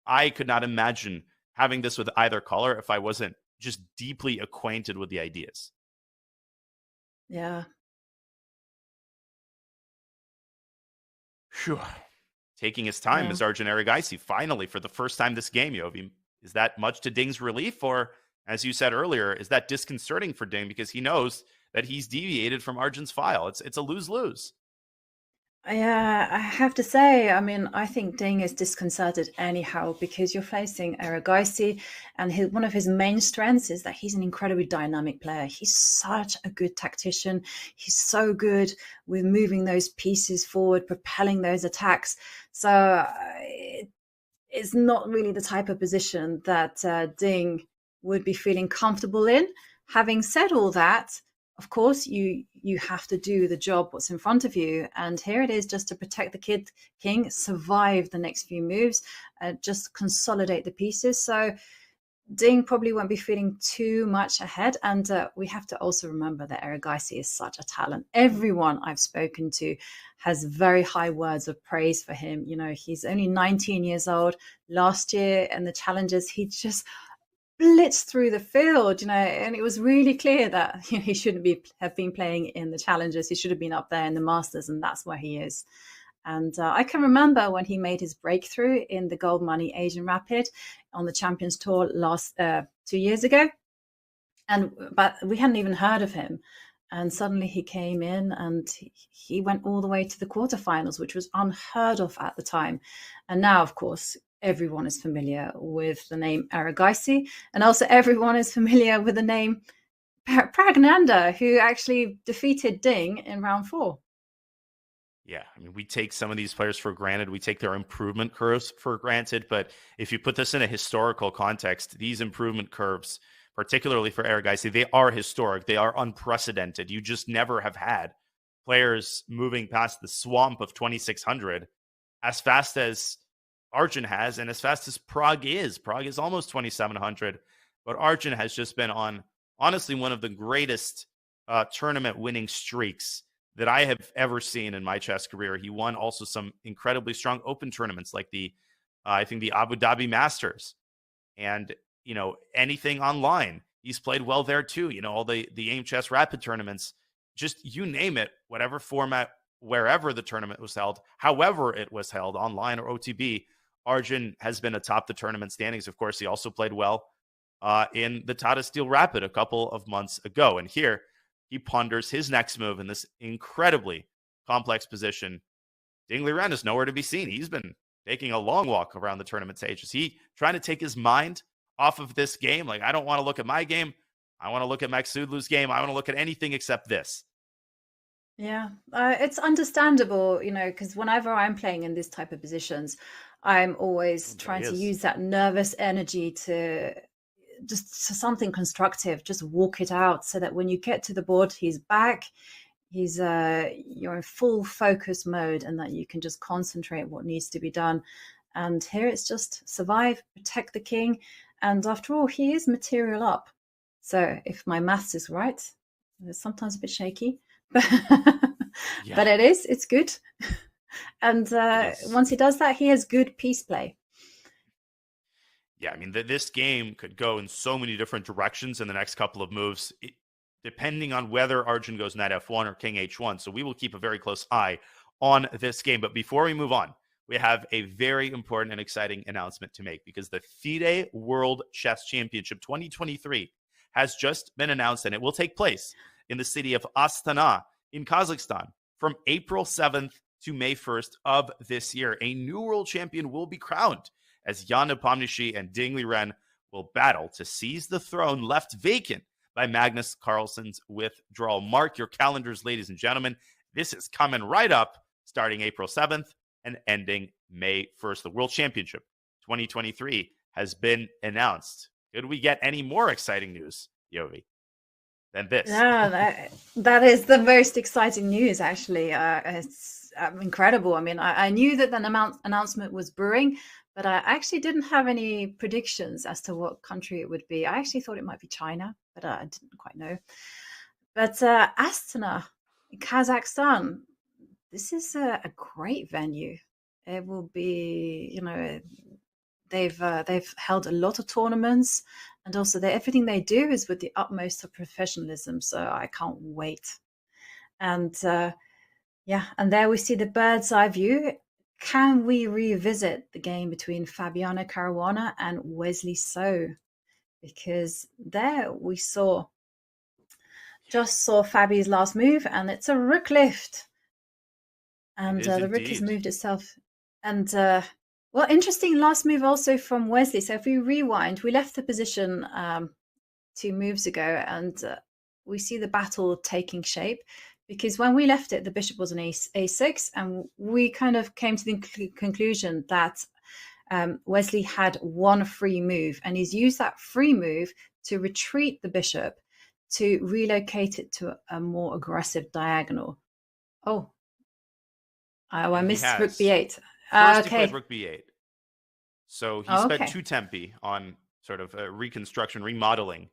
I could not imagine having this with either color if I wasn't just deeply acquainted with the ideas. Yeah. Phew. Taking his time is Arjun Erigaisi, finally, for the first time this game, Yovi. Is that much to Ding's relief? Or, as you said earlier, is that disconcerting for Ding because he knows that he's deviated from Arjun's file? It's a lose-lose. Yeah, I have to say, I mean, I think Ding is disconcerted anyhow because you're facing Erigaisi, and one of his main strengths is that he's an incredibly dynamic player. He's such a good tactician. He's so good with moving those pieces forward, propelling those attacks. So it's not really the type of position that Ding would be feeling comfortable in. Having said all that, of course, you have to do the job what's in front of you. And here it is, just to protect the king, survive the next few moves, just consolidate the pieces. So Ding probably won't be feeling too much ahead. And we have to also remember that Erigaisi is such a talent. Everyone I've spoken to has very high words of praise for him. You know, he's only 19 years old. Last year in the challenges, he just blitzed through the field, you know, and it was really clear that he shouldn't have been playing in the challenges. He should have been up there in the Masters, and that's where he is. And I can remember when he made his breakthrough in the Gold Money Asian Rapid on the Champions Tour 2 years ago, but we hadn't even heard of him. And suddenly he came in and he went all the way to the quarterfinals, which was unheard of at the time. And now, of course, everyone is familiar with the name Erigaisi, and also everyone is familiar with the name Praggnanandhaa, who actually defeated Ding in round 4. Yeah, I mean, we take some of these players for granted. We take their improvement curves for granted. But if you put this in a historical context, these improvement curves, particularly for Erigaisi, they are historic. They are unprecedented. You just never have had players moving past the swamp of 2,600 as fast as Arjun has, and as fast as Pragg is. Pragg is almost 2,700, but Arjun has just been on, honestly, one of the greatest tournament winning streaks that I have ever seen in my chess career. He won also some incredibly strong open tournaments, like I think the Abu Dhabi Masters, and anything online. He's played well there too. All the AIM Chess Rapid tournaments, just you name it, whatever format, wherever the tournament was held, however it was held, online or OTB. Arjun has been atop the tournament standings. Of course, he also played well in the Tata Steel Rapid a couple of months ago. And here he ponders his next move in this incredibly complex position. Ding Liren is nowhere to be seen. He's been taking a long walk around the tournament stage. Is he trying to take his mind off of this game? Like, I don't want to look at my game. I want to look at Maghsoodloo's game. I want to look at anything except this. Yeah, it's understandable, because whenever I'm playing in this type of positions, I'm always trying to use that nervous energy to something constructive, just walk it out so that when you get to the board, he's back, you're in full focus mode, and that you can just concentrate what needs to be done. And here it's just survive, protect the king. And after all, he is material up. So if my maths is right, it's sometimes a bit shaky, but it's good. And once he does that, he has good piece play. Yeah, I mean, this game could go in so many different directions in the next couple of moves, depending on whether Arjun goes knight f1 or king h1. So we will keep a very close eye on this game. But before we move on, we have a very important and exciting announcement to make, because the FIDE World Chess Championship 2023 has just been announced, and it will take place in the city of Astana in Kazakhstan from April 7th to May 1st of this year. A new world champion will be crowned as Jan Nepomniachtchi and Ding Liren will battle to seize the throne left vacant by Magnus Carlsen's withdrawal. Mark your calendars, ladies and gentlemen. This is coming right up, starting April 7th and ending May 1st. The World Championship 2023 has been announced. Could we get any more exciting news, Yovi, than this? Yeah, that is the most exciting news, actually. It's incredible. I mean, I knew that the announcement was brewing, but I actually didn't have any predictions as to what country it would be. I actually thought it might be China, but I didn't quite know. But Astana, Kazakhstan, this is a great venue. It will be, you know, they've held a lot of tournaments, and also everything they do is with the utmost of professionalism. So I can't wait. And yeah, and there we see the bird's eye view. Can we revisit the game between Fabiano Caruana and Wesley So? Because there we saw Fabi's last move, and it's a rook lift. And the rook has moved itself. And well, interesting last move also from Wesley. So if we rewind, we left the position 2 moves ago, and we see the battle taking shape. Because when we left it, the bishop was an a6, and we kind of came to the conclusion that Wesley had one free move, and he's used that free move to retreat the bishop to relocate it to a more aggressive diagonal. Oh, I missed rook b8. First, okay. he played rook b8. So he spent 2 tempi on sort of a reconstruction, remodeling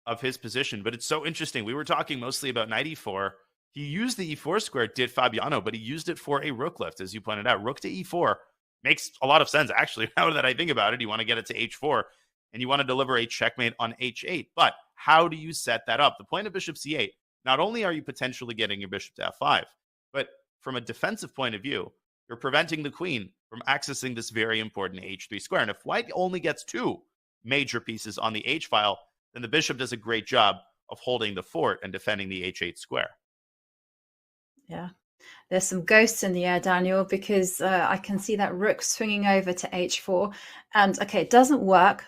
of his position. But it's so interesting. We were talking mostly about knight e4. He used the e4 square, did Fabiano, but he used it for a rook lift, as you pointed out. Rook to e4 makes a lot of sense, actually. Now that I think about it, you want to get it to h4, and you want to deliver a checkmate on h8. But how do you set that up? The point of bishop c8, not only are you potentially getting your bishop to f5, but from a defensive point of view, you're preventing the queen from accessing this very important h3 square. And if white only gets 2 major pieces on the h file, then the bishop does a great job of holding the fort and defending the h8 square. Yeah, there's some ghosts in the air, Daniel, because I can see that rook swinging over to h4. And okay, it doesn't work,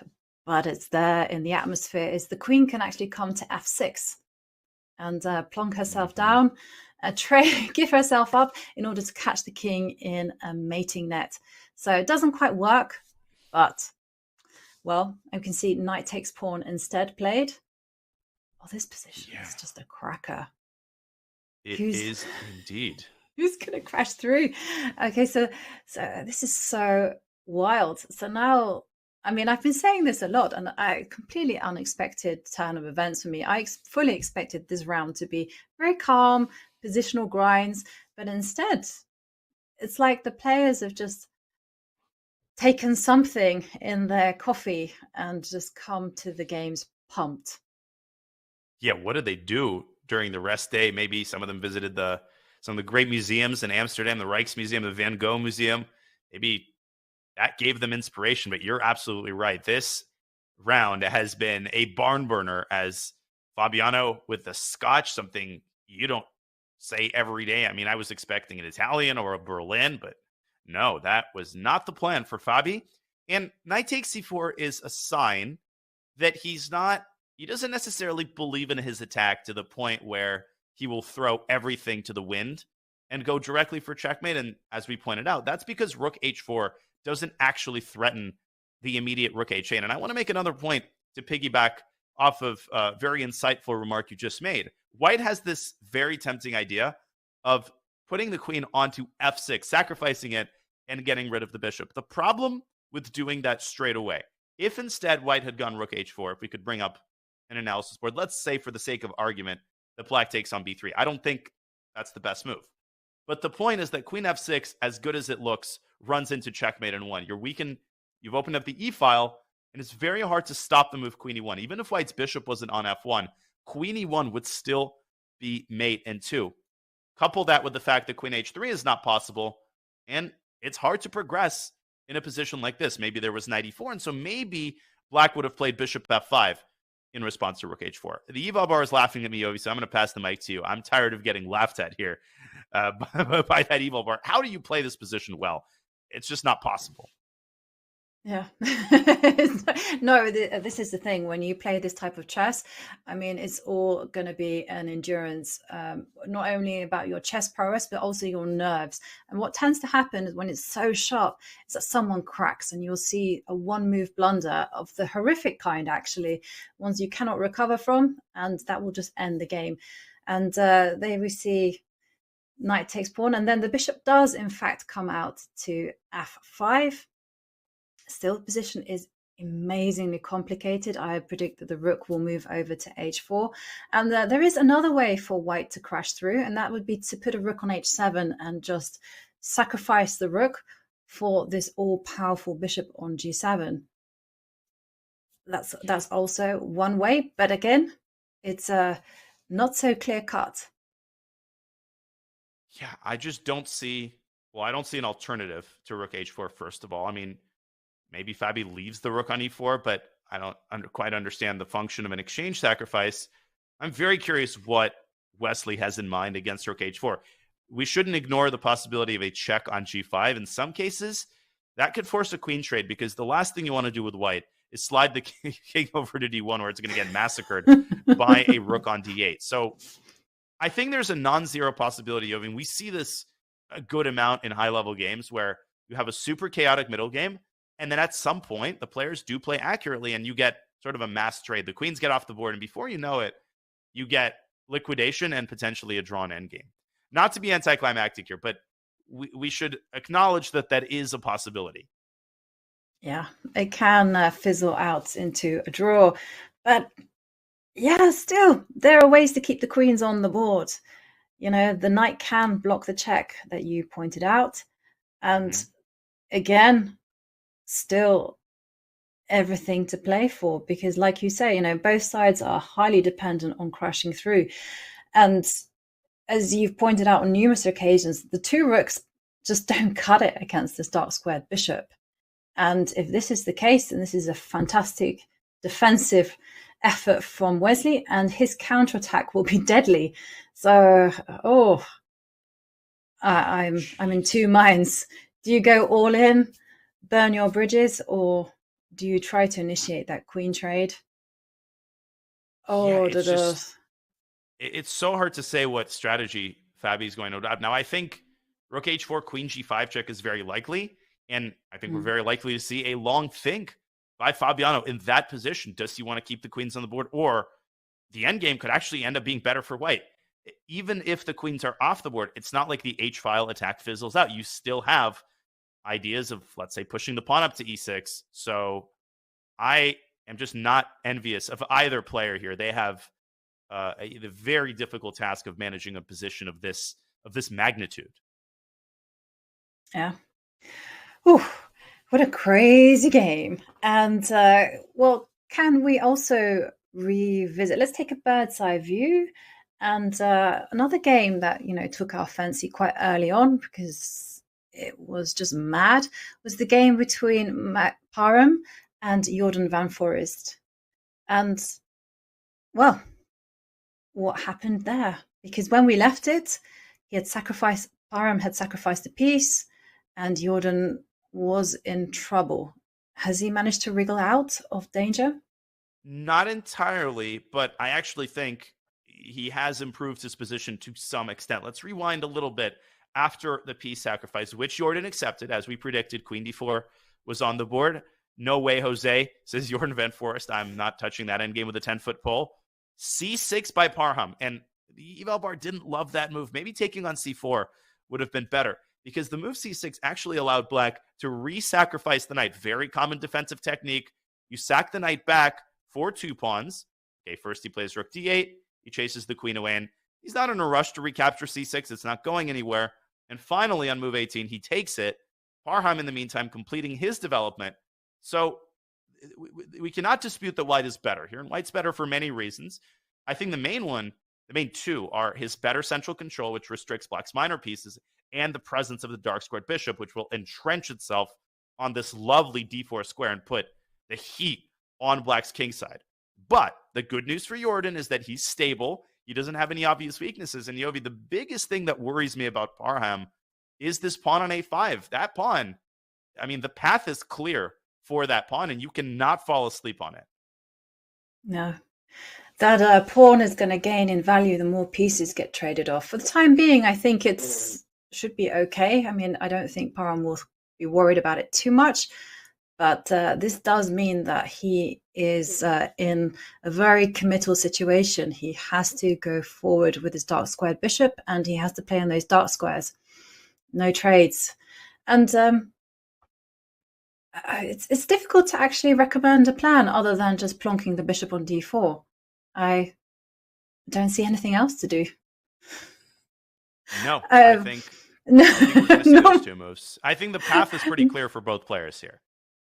but it's there in the atmosphere, is the queen can actually come to f6 and plonk herself down, give herself up in order to catch the king in a mating net. So it doesn't quite work, but, well, you can see knight takes pawn instead played. Oh, this position is just a cracker. It is indeed. Who's going to crash through? Okay, so this is so wild. So now, I mean, I've been saying this a lot, and a completely unexpected turn of events for me. I fully expected this round to be very calm, positional grinds, but instead, it's like the players have just taken something in their coffee and just come to the games pumped. Yeah, what did they do during the rest day? Maybe some of them visited some of the great museums in Amsterdam, the Rijksmuseum, the Van Gogh Museum. Maybe that gave them inspiration, but you're absolutely right. This round has been a barn burner, as Fabiano with the Scotch, something you don't say every day. I mean, I was expecting an Italian or a Berlin, but no, that was not the plan for Fabi. And knight takes c4 is a sign that he doesn't necessarily believe in his attack to the point where he will throw everything to the wind and go directly for checkmate. And as we pointed out, that's because rook h4 doesn't actually threaten the immediate rook h8. And I want to make another point to piggyback off of a very insightful remark you just made. White has this very tempting idea of putting the queen onto f6, sacrificing it, and getting rid of the bishop. The problem with doing that straight away, if instead white had gone rook h4, if we could bring up an analysis board, let's say for the sake of argument that black takes on b3. I don't think that's the best move. But the point is that queen f6, as good as it looks, runs into checkmate in 1. You've opened up the e file, And it's very hard to stop the move queen e1. Even if white's bishop wasn't on f1, queen e1 would still be mate and 2. Couple that with the fact that queen h3 is not possible, and it's hard to progress in a position like this. Maybe there was knight e4, and so maybe black would have played bishop f5 in response to rook h4. The eval bar is laughing at me, Ovi, so I'm going to pass the mic to you. I'm tired of getting laughed at here by that eval bar. How do you play this position well? It's just not possible. Yeah. No, this is the thing. When you play this type of chess, I mean, it's all going to be an endurance, not only about your chess prowess, but also your nerves. And what tends to happen is when it's so sharp, is that someone cracks and you'll see a one-move blunder of the horrific kind, actually, ones you cannot recover from, and that will just end the game. And there we see knight takes pawn, and then the bishop does, in fact, come out to f5. Still, the position is amazingly complicated. I predict that the rook will move over to h4. And there is another way for white to crash through, and that would be to put a rook on h7 and just sacrifice the rook for this all-powerful bishop on g7. That's also one way, but again, it's not so clear-cut. Yeah, I just don't see... Well, I don't see an alternative to rook h4, first of all. I mean, maybe Fabi leaves the rook on e4, but I don't quite understand the function of an exchange sacrifice. I'm very curious what Wesley has in mind against rook h4. We shouldn't ignore the possibility of a check on g5. In some cases, that could force a queen trade, because the last thing you want to do with white is slide the king over to d1 where it's going to get massacred by a rook on d8. So I think there's a non-zero possibility. I mean, we see this a good amount in high-level games where you have a super chaotic middle game, and then at some point, the players do play accurately, and you get sort of a mass trade. The queens get off the board, and before you know it, you get liquidation and potentially a drawn endgame. Not to be anticlimactic here, but we should acknowledge that that is a possibility. Yeah, it can fizzle out into a draw. But yeah, still, there are ways to keep the queens on the board. You know, the knight can block the check that you pointed out. And again, still everything to play for, because like you say, you know, both sides are highly dependent on crashing through. And as you've pointed out on numerous occasions, the two rooks just don't cut it against this dark squared bishop. And if this is the case, then this is a fantastic defensive effort from Wesley, and his counterattack will be deadly. So, I'm in two minds. Do you go all in, burn your bridges, or do you try to initiate that queen trade? It's so hard to say what strategy Fabi's going to adopt. Now, I think rook h4, queen g5 check is very likely, and I think we're very likely to see a long think by Fabiano in that position. Does he want to keep the queens on the board, or the endgame could actually end up being better for white? Even if the queens are off the board, it's not like the h-file attack fizzles out. You still have ideas of, let's say, pushing the pawn up to e6. So I am just not envious of either player here. They have the very difficult task of managing a position of this magnitude. Yeah. Ooh, what a crazy game. And well, can we also revisit? Let's take a bird's eye view. And another game that, you know, took our fancy quite early on because it was just mad was the game between Parham and Jordan van Foreest. And, well, what happened there? Because when we left it, Parham had sacrificed a piece, and Jordan was in trouble. Has he managed to wriggle out of danger? Not entirely, but I actually think he has improved his position to some extent. Let's rewind a little bit. After the piece sacrifice, which Jordan accepted, as we predicted, queen d4 was on the board. No way, Jose, says Jordan van Foreest. I'm not touching that endgame with a 10-foot pole. c6 by Parham, and the eval bar didn't love that move. Maybe taking on c4 would have been better, because the move c6 actually allowed black to re-sacrifice the knight. Very common defensive technique. You sack the knight back for 2 pawns. Okay, first he plays rook d8. He chases the queen away, and he's not in a rush to recapture c6. It's not going anywhere. And finally, on move 18, he takes it. Parham, in the meantime, completing his development. So we cannot dispute that white is better here, and white's better for many reasons. I think the main two are his better central control, which restricts black's minor pieces, and the presence of the dark squared bishop, which will entrench itself on this lovely d4 square and put the heat on black's king side. But the good news for Jordan is that he's stable. He doesn't have any obvious weaknesses. And Yovi, the biggest thing that worries me about Parham is this pawn on a5. That pawn, I mean, the path is clear for that pawn, and you cannot fall asleep on it. No. That pawn is going to gain in value the more pieces get traded off. For the time being, I think should be okay. I mean, I don't think Parham will be worried about it too much. But this does mean that he is in a very committal situation. He has to go forward with his dark squared bishop, and he has to play on those dark squares. No trades. And it's difficult to actually recommend a plan other than just plonking the bishop on d4. I don't see anything else to do. No, I think we're going to see those two moves. I think the path is pretty clear for both players here.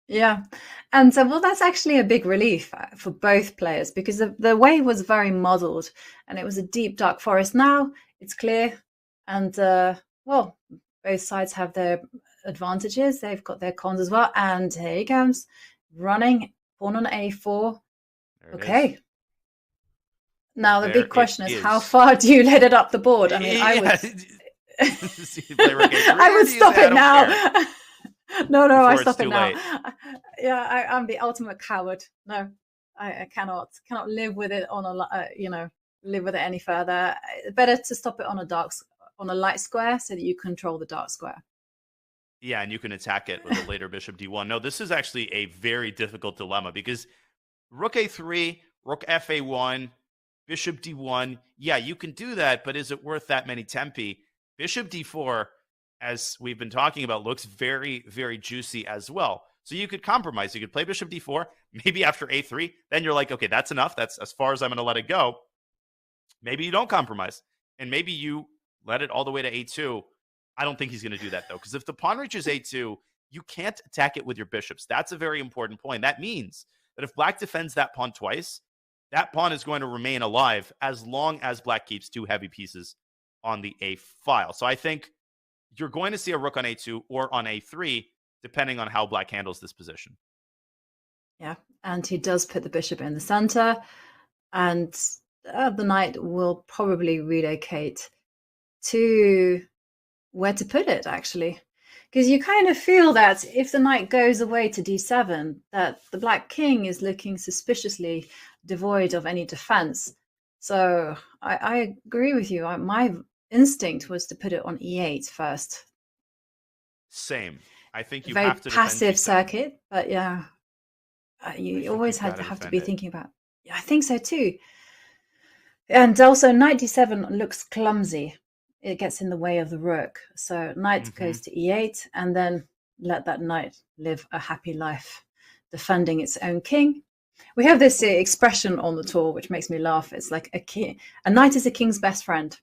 Yeah. And well, that's actually a big relief for both players, because the way was very muddled and it was a deep, dark forest. Now it's clear. And, well, both sides have their advantages. They've got their cons as well. And here he comes, running pawn on a4. Okay. Now the big question is, how far do you let it up the board? I mean, I would stop it now. No, I stop it now. Yeah, I'm the ultimate coward. No, I cannot live with it live with it any further. Better to stop it on a light square so that you control the dark square. Yeah, and you can attack it with a later bishop d1. No, this is actually a very difficult dilemma because rook a3, rook fa1, bishop d1. Yeah, you can do that, but is it worth that many tempi? Bishop d4, as we've been talking about, looks very, very juicy as well. So you could compromise. You could play bishop d4, maybe after a3. Then you're like, okay, that's enough. That's as far as I'm going to let it go. Maybe you don't compromise. And maybe you let it all the way to a2. I don't think he's going to do that, though, because if the pawn reaches a2, you can't attack it with your bishops. That's a very important point. That means that if black defends that pawn twice, that pawn is going to remain alive as long as black keeps two heavy pieces on the a file. So I think you're going to see a rook on a2 or on a3, depending on how black handles this position. Yeah, and he does put the bishop in the center, and the knight will probably relocate to where to put it, actually. Because you kind of feel that if the knight goes away to d7, that the black king is looking suspiciously devoid of any defense. So I agree with you. My instinct was to put it on e8 first. Same. I think you very have to passive circuit, but yeah, you always have to be thinking about. Yeah, I think so too. And also, knight d7 looks clumsy. It gets in the way of the rook. So knight goes to e8, and then let that knight live a happy life, defending its own king. We have this expression on the tour, which makes me laugh. It's like a knight is a king's best friend.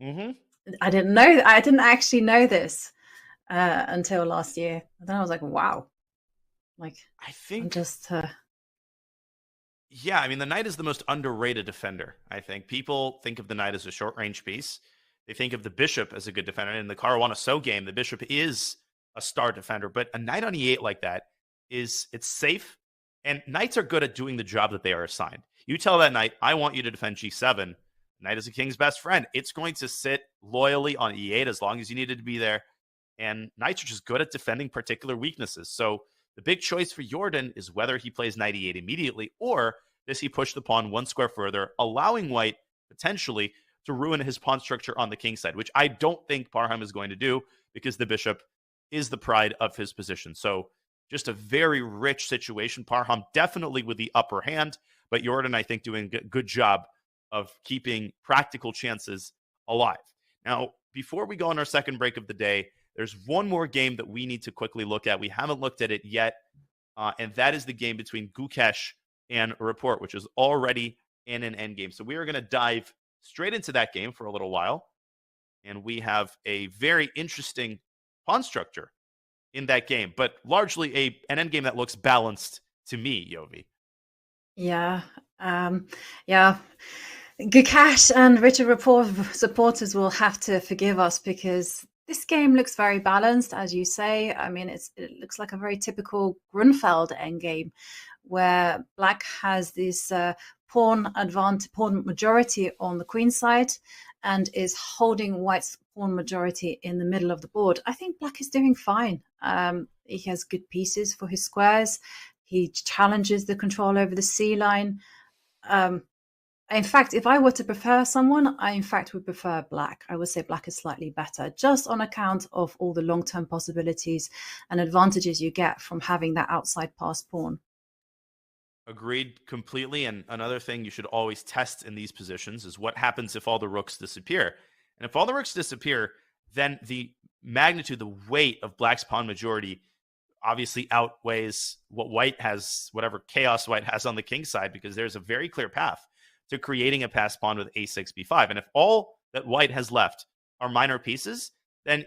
I didn't actually know this until last year. And then I was like, wow. Like, I think I'm just. Yeah, I mean, the knight is the most underrated defender, I think. People think of the knight as a short-range piece. They think of the bishop as a good defender. In the Caruana game, the bishop is a star defender. But a knight on e8 like that it's safe. And knights are good at doing the job that they are assigned. You tell that knight, I want you to defend g7. Knight is a king's best friend. It's going to sit loyally on e8 as long as you need it to be there. And knights are just good at defending particular weaknesses. So the big choice for Jordan is whether he plays knight e8 immediately, or does he push the pawn one square further, allowing white potentially to ruin his pawn structure on the king side, which I don't think Parham is going to do because the bishop is the pride of his position. So just a very rich situation. Parham definitely with the upper hand, but Jordan, I think, doing a good job of keeping practical chances alive. Now, before we go on our second break of the day, there's one more game that we need to quickly look at. We haven't looked at it yet, and that is the game between Gukesh and Rapport, which is already in an endgame. So we are going to dive straight into that game for a little while, and we have a very interesting pawn structure in that game, but largely an endgame that looks balanced to me, Yovi. Yeah. Yeah. Gukesh and Richard Rapport supporters will have to forgive us because this game looks very balanced, as you say. I mean, it looks like a very typical Grunfeld endgame where black has this pawn majority on the queen side and is holding white's pawn majority in the middle of the board. I think black is doing fine. He has good pieces for his squares. He challenges the control over the C line. In fact, if I were to prefer someone, I in fact would prefer black. I would say black is slightly better, just on account of all the long-term possibilities and advantages you get from having that outside pass pawn. Agreed completely. And another thing you should always test in these positions is what happens if all the rooks disappear. And if all the rooks disappear, then the magnitude, the weight of black's pawn majority obviously outweighs what white has, whatever chaos white has on the king side, because there's a very clear path to creating a pass pawn with a6, b5. And if all that white has left are minor pieces, then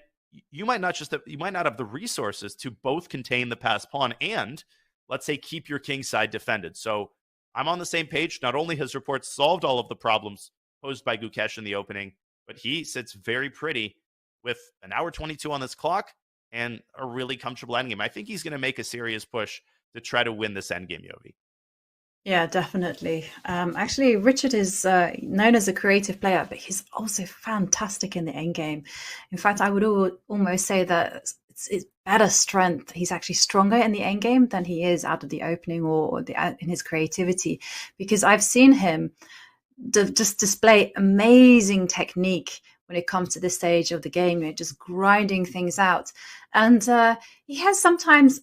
you might not have the resources to both contain the pass pawn and, let's say, keep your king side defended. So I'm on the same page. Not only has Rapport solved all of the problems posed by Gukesh in the opening, but he sits very pretty with an hour 22 on this clock and a really comfortable endgame. I think he's going to make a serious push to try to win this endgame, Yovi. Yeah, definitely. Actually, Richard is known as a creative player, but he's also fantastic in the endgame. In fact, I would almost say that it's better strength. He's actually stronger in the endgame than he is out of the opening or in his creativity, because I've seen him just display amazing technique when it comes to this stage of the game, just grinding things out. And he has sometimes...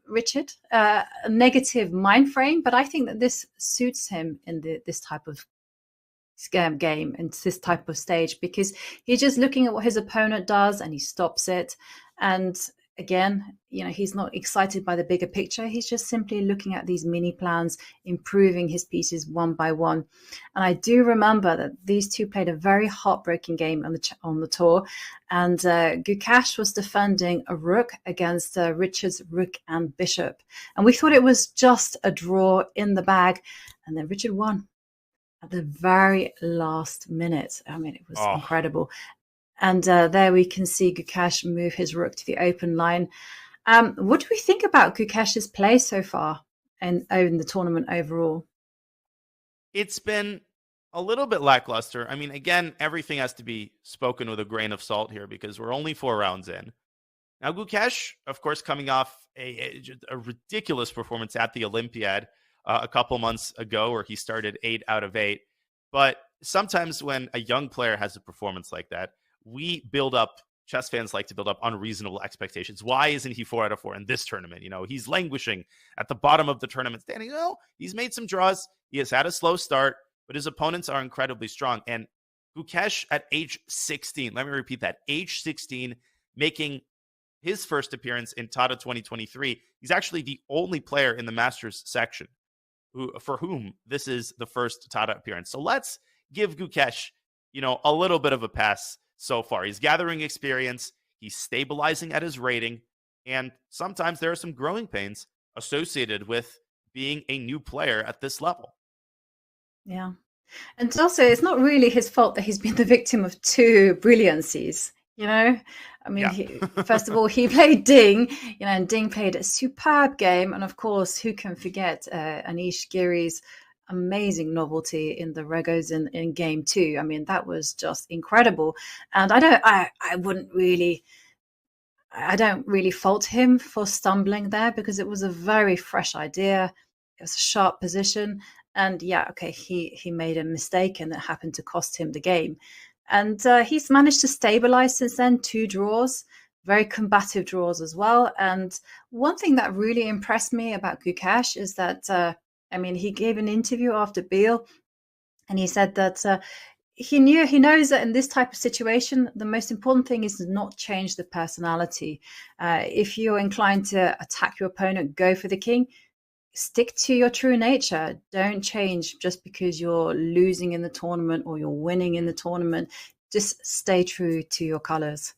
Richard, a negative mind frame, but I think that this suits him in this type of game and this type of stage, because he's just looking at what his opponent does and he stops it. And again, he's not excited by the bigger picture. He's just simply looking at these mini plans, improving his pieces one by one. And I do remember that these two played a very heartbreaking game on the tour. And Gukesh was defending a rook against Richard's rook and bishop. And we thought it was just a draw in the bag. And then Richard won at the very last minute. I mean, it was incredible. And there we can see Gukesh move his rook to the open line. What do we think about Gukesh's play so far in the tournament overall? It's been a little bit lackluster. I mean, again, everything has to be spoken with a grain of salt here because we're only 4 rounds in. Now, Gukesh, of course, coming off a ridiculous performance at the Olympiad a couple months ago where he started 8 out of 8. But sometimes when a young player has a performance like that, chess fans like to build up unreasonable expectations. Why isn't he 4 out of 4 in this tournament? He's languishing at the bottom of the tournament standing. He's made some draws. He has had a slow start, but his opponents are incredibly strong. And Gukesh at age 16, let me repeat that, age 16, making his first appearance in Tata 2023. He's actually the only player in the Masters section for whom this is the first Tata appearance. So let's give Gukesh, a little bit of a pass. So far, he's gathering experience, he's stabilizing at his rating, and sometimes there are some growing pains associated with being a new player at this level. Yeah. And also, it's not really his fault that he's been the victim of 2 brilliancies, I mean, first of all, he played Ding, and Ding played a superb game. And of course, who can forget Anish Giri's amazing novelty in the regos in game 2. I mean, that was just incredible. And I don't really fault him for stumbling there because it was a very fresh idea. It was a sharp position. And he made a mistake and it happened to cost him the game. And he's managed to stabilize since then, 2 draws, very combative draws as well. And one thing that really impressed me about Gukesh is that he gave an interview after Beal, and he said that he knows that in this type of situation, the most important thing is to not change the personality. If you're inclined to attack your opponent, go for the king. Stick to your true nature. Don't change just because you're losing in the tournament or you're winning in the tournament. Just stay true to your colors.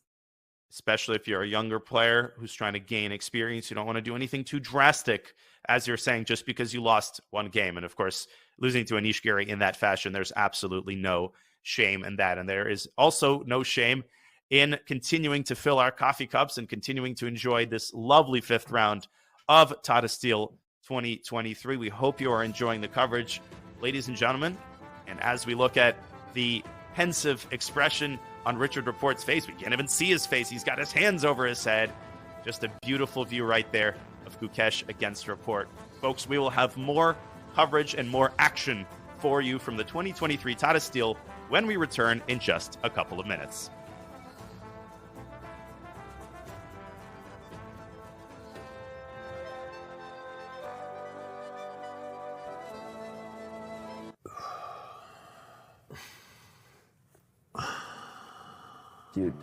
Especially if you're a younger player who's trying to gain experience. You don't want to do anything too drastic as you're saying, just because you lost one game. And of course, losing to Anish Giri in that fashion, there's absolutely no shame in that. And there is also no shame in continuing to fill our coffee cups and continuing to enjoy this lovely 5th round of Tata Steel 2023. We hope you are enjoying the coverage, ladies and gentlemen. And as we look at the pensive expression on Richard Rapport's face, we can't even see his face. He's got his hands over his head. Just a beautiful view right there of Gukesh against Rapport. Folks, we will have more coverage and more action for you from the 2023 Tata Steel when we return in just a couple of minutes. Dude,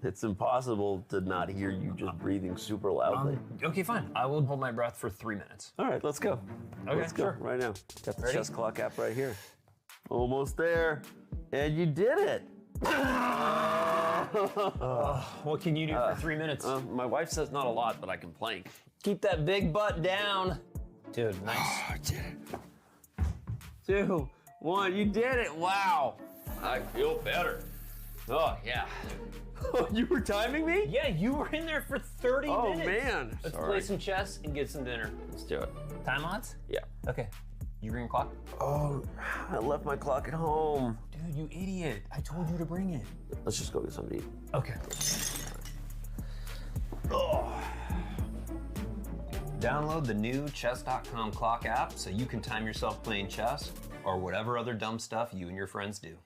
it's impossible to not hear you just breathing super loudly. Okay, fine. I will hold my breath for 3 minutes. All right, let's go. Okay, let's go sure. right now. Got the Ready? chess clock app right here. Almost there. And you did it. What can you do for 3 minutes? My wife says not a lot, but I can plank. Keep that big butt down. Dude, nice. I did it. 2, 1, you did it. Wow. I feel better. Oh, yeah. You were timing me? Yeah, you were in there for 30 minutes. Oh, man. Let's Sorry. play some chess and get some dinner. Let's do it. Time odds? Yeah. Okay. You bring your clock? Oh, I left my clock at home. Dude, you idiot. I told you to bring it. Let's just go get something to eat. Okay. Oh. Download the new chess.com clock app so you can time yourself playing chess or whatever other dumb stuff you and your friends do.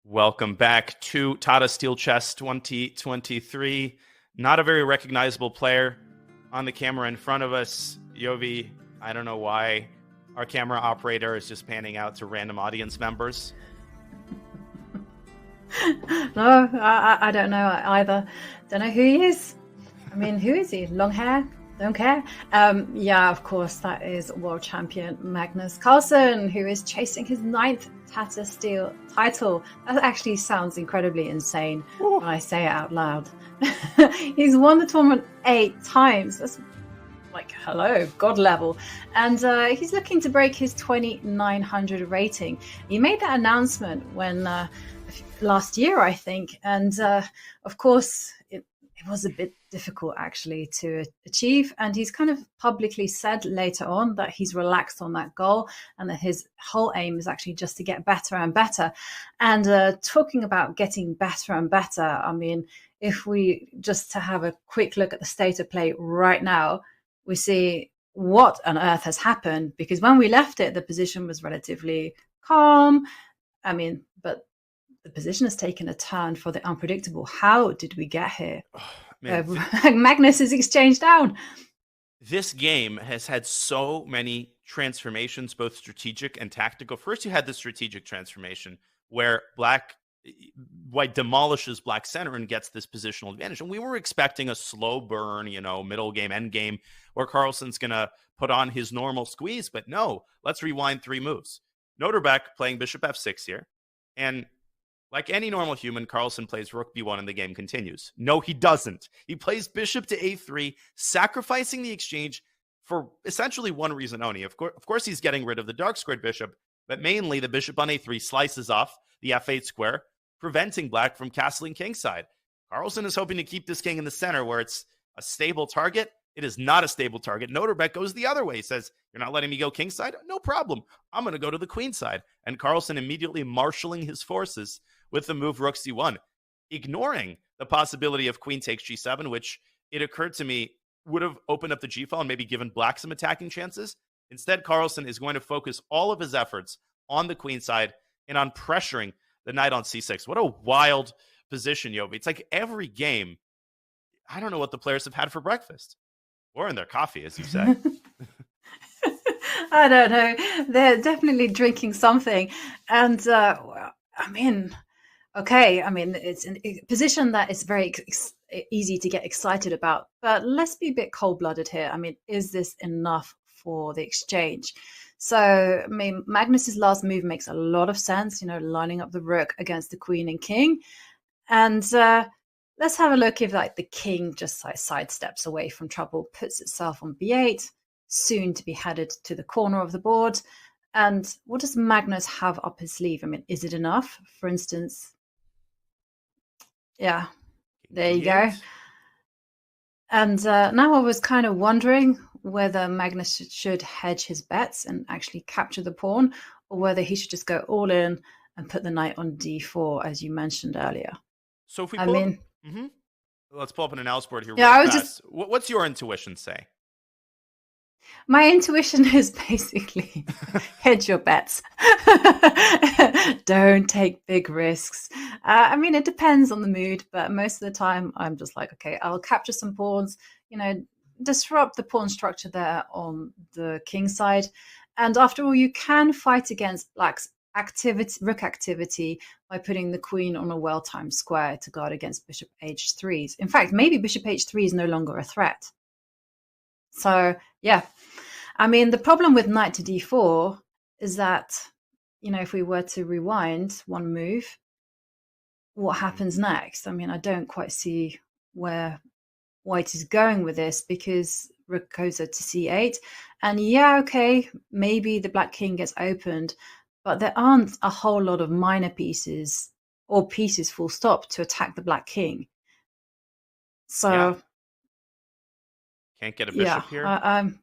Welcome back to Tata Steel Chess 2023. Not a very recognizable player on the camera in front of us. Yovi, I don't know why our camera operator is just panning out to random audience members. No, I don't know either. Don't know who he is. I mean, who is he? Long hair? Don't care. Yeah, of course, that is world champion Magnus Carlsen, who is chasing his 9th Tata Steel title. That actually sounds incredibly insane when I say it out loud. He's won the tournament 8 times. That's like, hello, god level. And he's looking to break his 2900 rating. He made that announcement when last year, I think. And of course, it was a bit difficult actually to achieve. And he's kind of publicly said later on that he's relaxed on that goal and that his whole aim is actually just to get better and better. And talking about getting better and better, I mean, if we just to have a quick look at the state of play right now, we see what on earth has happened, because when we left it, the position was relatively calm. I mean, but the position has taken a turn for the unpredictable. How did we get here? Magnus is exchanged down. This game has had so many transformations, both strategic and tactical. First, you had the strategic transformation where White demolishes Black center and gets this positional advantage. And we were expecting a slow burn, middle game, end game, where Carlsen's going to put on his normal squeeze. But no, let's rewind 3 moves. Nodirbek playing bishop f6 here. And like any normal human, Carlsen plays rook b1 and the game continues. No, he doesn't. He plays bishop to a3, sacrificing the exchange for essentially one reason only. Of course, he's getting rid of the dark squared bishop, but mainly the bishop on a3 slices off the f8 square, preventing Black from castling kingside. Carlsen is hoping to keep this king in the center where it's a stable target. It is not a stable target. Nodirbek goes the other way. He says, you're not letting me go kingside? No problem. I'm going to go to the queen side. And Carlsen immediately marshaling his forces with the move rook c1, ignoring the possibility of queen takes g7, which it occurred to me would have opened up the g file and maybe given Black some attacking chances. Instead, Carlsen is going to focus all of his efforts on the queen side and on pressuring the knight on c6. What a wild position, Yobi. It's like every game, I don't know what the players have had for breakfast. Or in their coffee, as you say. I don't know. They're definitely drinking something. And, it's a position that is very easy to get excited about. But let's be a bit cold-blooded here. I mean, is this enough for the exchange? So, I mean, Magnus's last move makes a lot of sense, lining up the rook against the queen and king. And let's have a look if the king just sidesteps away from trouble, puts itself on b8, soon to be headed to the corner of the board. And what does Magnus have up his sleeve? I mean, is it enough? For instance, yeah, there you go. And now I was kind of wondering whether Magnus should hedge his bets and actually capture the pawn, or whether he should just go all in and put the knight on d4, as you mentioned earlier. So if we let's pull up an analysis board here. Yeah, What's your intuition say? My intuition is basically hedge your bets. Don't take big risks. It depends on the mood, but most of the time I'm just like, okay, I'll capture some pawns, disrupt the pawn structure there on the king side. And after all, you can fight against Black's rook activity by putting the queen on a well-timed square to guard against bishop h3s. In fact, maybe bishop h3 is no longer a threat. So, yeah. The problem with knight to d4 is that, if we were to rewind one move, what happens next? I don't quite see where White is going with this, because rook goes to c8. And yeah, okay, maybe the Black king gets opened, but there aren't a whole lot of minor pieces or pieces full stop to attack the Black king. So... yeah. Can't get a bishop here?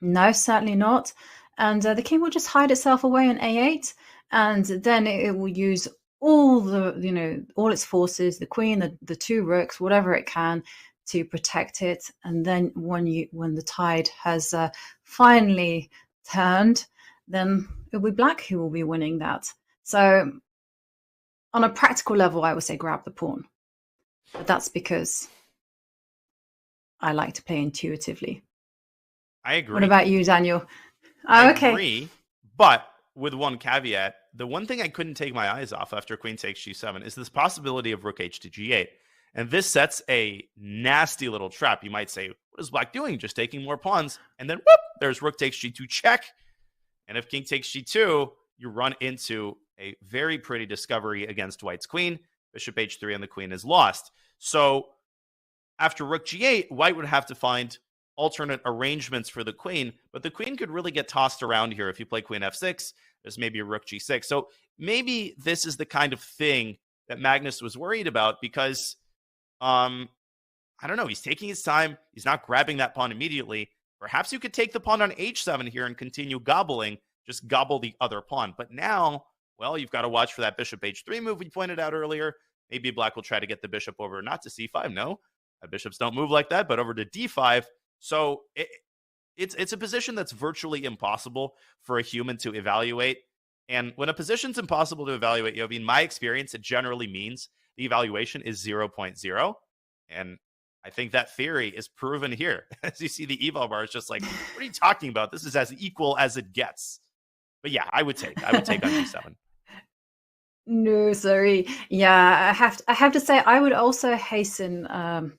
No, certainly not. And the king will just hide itself away on a8, and then it will use all all its forces, the queen, the 2 rooks, whatever it can, to protect it. And then when the tide has finally turned, then it'll be Black who will be winning that. So on a practical level, I would say grab the pawn. But that's because I like to play intuitively. I agree. What about you, Daniel? I okay. agree, but with one caveat. The one thing I couldn't take my eyes off after queen takes g7 is this possibility of rook h to g8. And this sets a nasty little trap. You might say, what is black doing? Just taking more pawns. And then, whoop, there's rook takes g2 check. And if king takes g2, you run into a very pretty discovery against white's queen. Bishop h3 and the queen is lost. So after rook g8, white would have to find alternate arrangements for the queen, but the queen could really get tossed around here. If you play queen f6, there's maybe a rook g6. So maybe this is the kind of thing that Magnus was worried about because, I don't know, he's taking his time. He's not grabbing that pawn immediately. Perhaps you could take the pawn on h7 here and continue gobbling, just gobble the other pawn. But now, well, you've got to watch for that bishop h3 move we pointed out earlier. Maybe black will try to get the bishop over, not to c5. No, bishops don't move like that, but over to d5. So it's a position that's virtually impossible for a human to evaluate. And when a position's impossible to evaluate, in my experience, it generally means the evaluation is 0.0. And I think that theory is proven here. As you see, the eval bar is just like, what are you talking about? This is as equal as it gets. But yeah, I would take on d7. No, sorry. Yeah, I have to say I would also hasten. To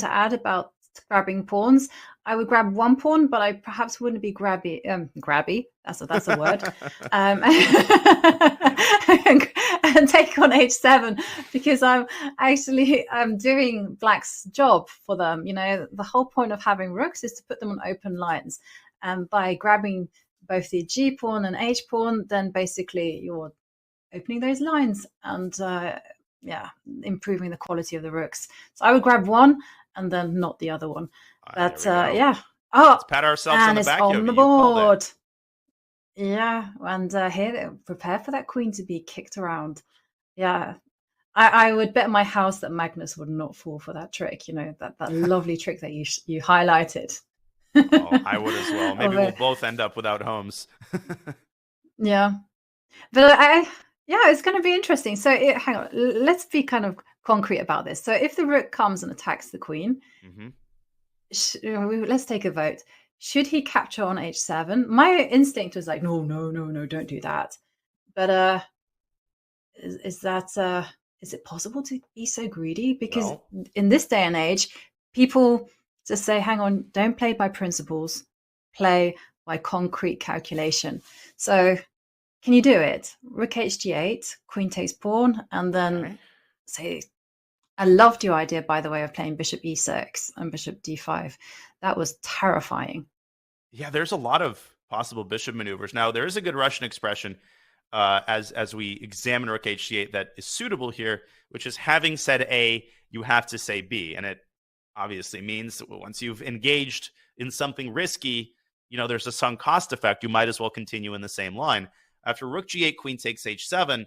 add about grabbing pawns. I would grab one pawn, but I perhaps wouldn't be grabby. That's a word. And take on h7 because I'm doing black's job for them. The whole point of having rooks is to put them on open lines, and by grabbing both the g pawn and h pawn, then basically you're opening those lines and improving the quality of the rooks. So I would grab one and then not the other one. But yeah. Oh, let's pat ourselves on the back. It's on the board. Yeah, and here, prepare for that queen to be kicked around. Yeah, I would bet my house that Magnus would not fall for that trick. That lovely trick that you highlighted. Oh, I would as well. Maybe we'll both end up without homes. Yeah, but it's going to be interesting. So hang on, let's be kind of concrete about this. So if the rook comes and attacks the queen, let's take a vote. Should he capture on h7? My instinct was like, no, don't do that. But is it possible to be so greedy? Because in this day and age, people just say, hang on, don't play by principles, play by concrete calculation. So can you do it? Rook hg8, queen takes pawn, and then say, I loved your idea, by the way, of playing bishop e6 and bishop d5. That was terrifying. Yeah, there's a lot of possible bishop maneuvers. Now, there is a good Russian expression as we examine rook hg8 that is suitable here, which is having said A, you have to say B. And it obviously means that once you've engaged in something risky, there's a sunk cost effect. You might as well continue in the same line. After rook g8, queen takes h7,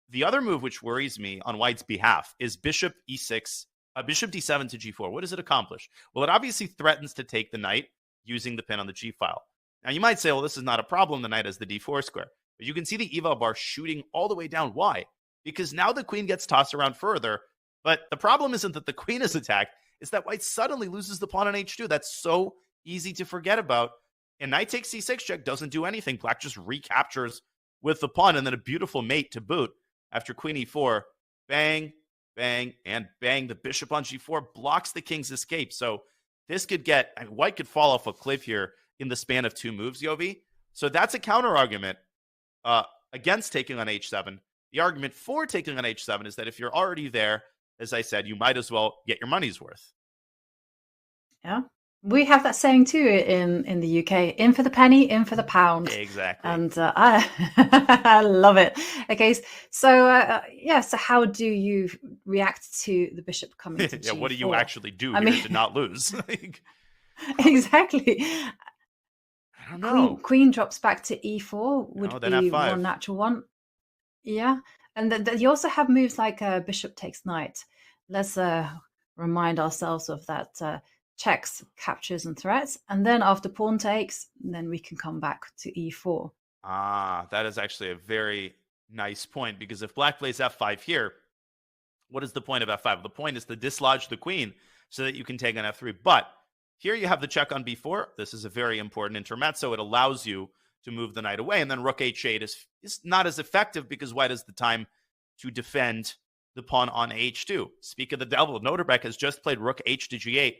the other move which worries me on white's behalf is bishop e6, bishop d7 to g4. What does it accomplish? Well, it obviously threatens to take the knight using the pin on the g file. Now, you might say, well, this is not a problem. The knight has the d4 square. But you can see the eval bar shooting all the way down. Why? Because now the queen gets tossed around further. But the problem isn't that the queen is attacked. It's that white suddenly loses the pawn on h2. That's so easy to forget about. And knight takes c6 check doesn't do anything. Black just recaptures with the pawn and then a beautiful mate to boot. After queen e4, bang, bang, and bang. The bishop on g4 blocks the king's escape. So this could white could fall off a cliff here in the span of two moves, Yovi. So that's a counter argument against taking on h7. The argument for taking on h7 is that if you're already there, as I said, you might as well get your money's worth. Yeah. We have that saying too in the UK, in for the penny, in for the pound. Exactly. And I love it. Okay, so so how do you react to the bishop coming to G4? What do you actually do to not lose? Exactly. I don't know. Queen drops back to e4 would be one natural one. Yeah, and then you also have moves like bishop takes knight. Let's remind ourselves of that. Checks, captures, and threats, and then after pawn takes, then we can come back to e4. That is actually a very Nice point, because if black plays f5 here, what is the point of f5? The point is to dislodge the queen so that you can take on f3. But here you have the check on b4. This is a very important intermezzo. It allows you to move the knight away, and then rook h8 is not as effective because white has the time to defend the pawn on h2. Speak of the devil, Nodirbek has just played rook h to g8.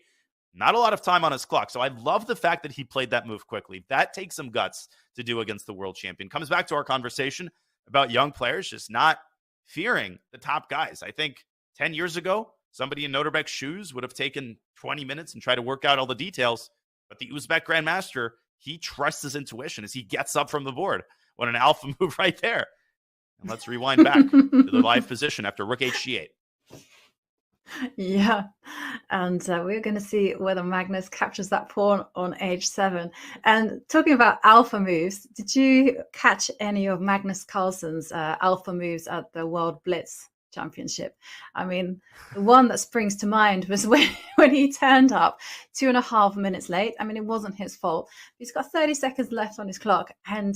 Not a lot of time on his clock, so I love the fact that he played that move quickly. That takes some guts to do against the world champion. Comes back to our conversation about young players just not fearing the top guys. I think 10 years ago, somebody in Nodirbek's shoes would have taken 20 minutes and tried to work out all the details. But the Uzbek Grandmaster, he trusts his intuition as he gets up from the board. What an alpha move right there. And let's rewind back to the live position after rook h8. Yeah, and we're going to see whether Magnus captures that pawn on h7. And talking about alpha moves, did you catch any of Magnus Carlsen's alpha moves at the World Blitz Championship? I mean, the one that springs to mind was when he turned up 2.5 minutes late. I mean, it wasn't his fault. He's got 30 seconds left on his clock, and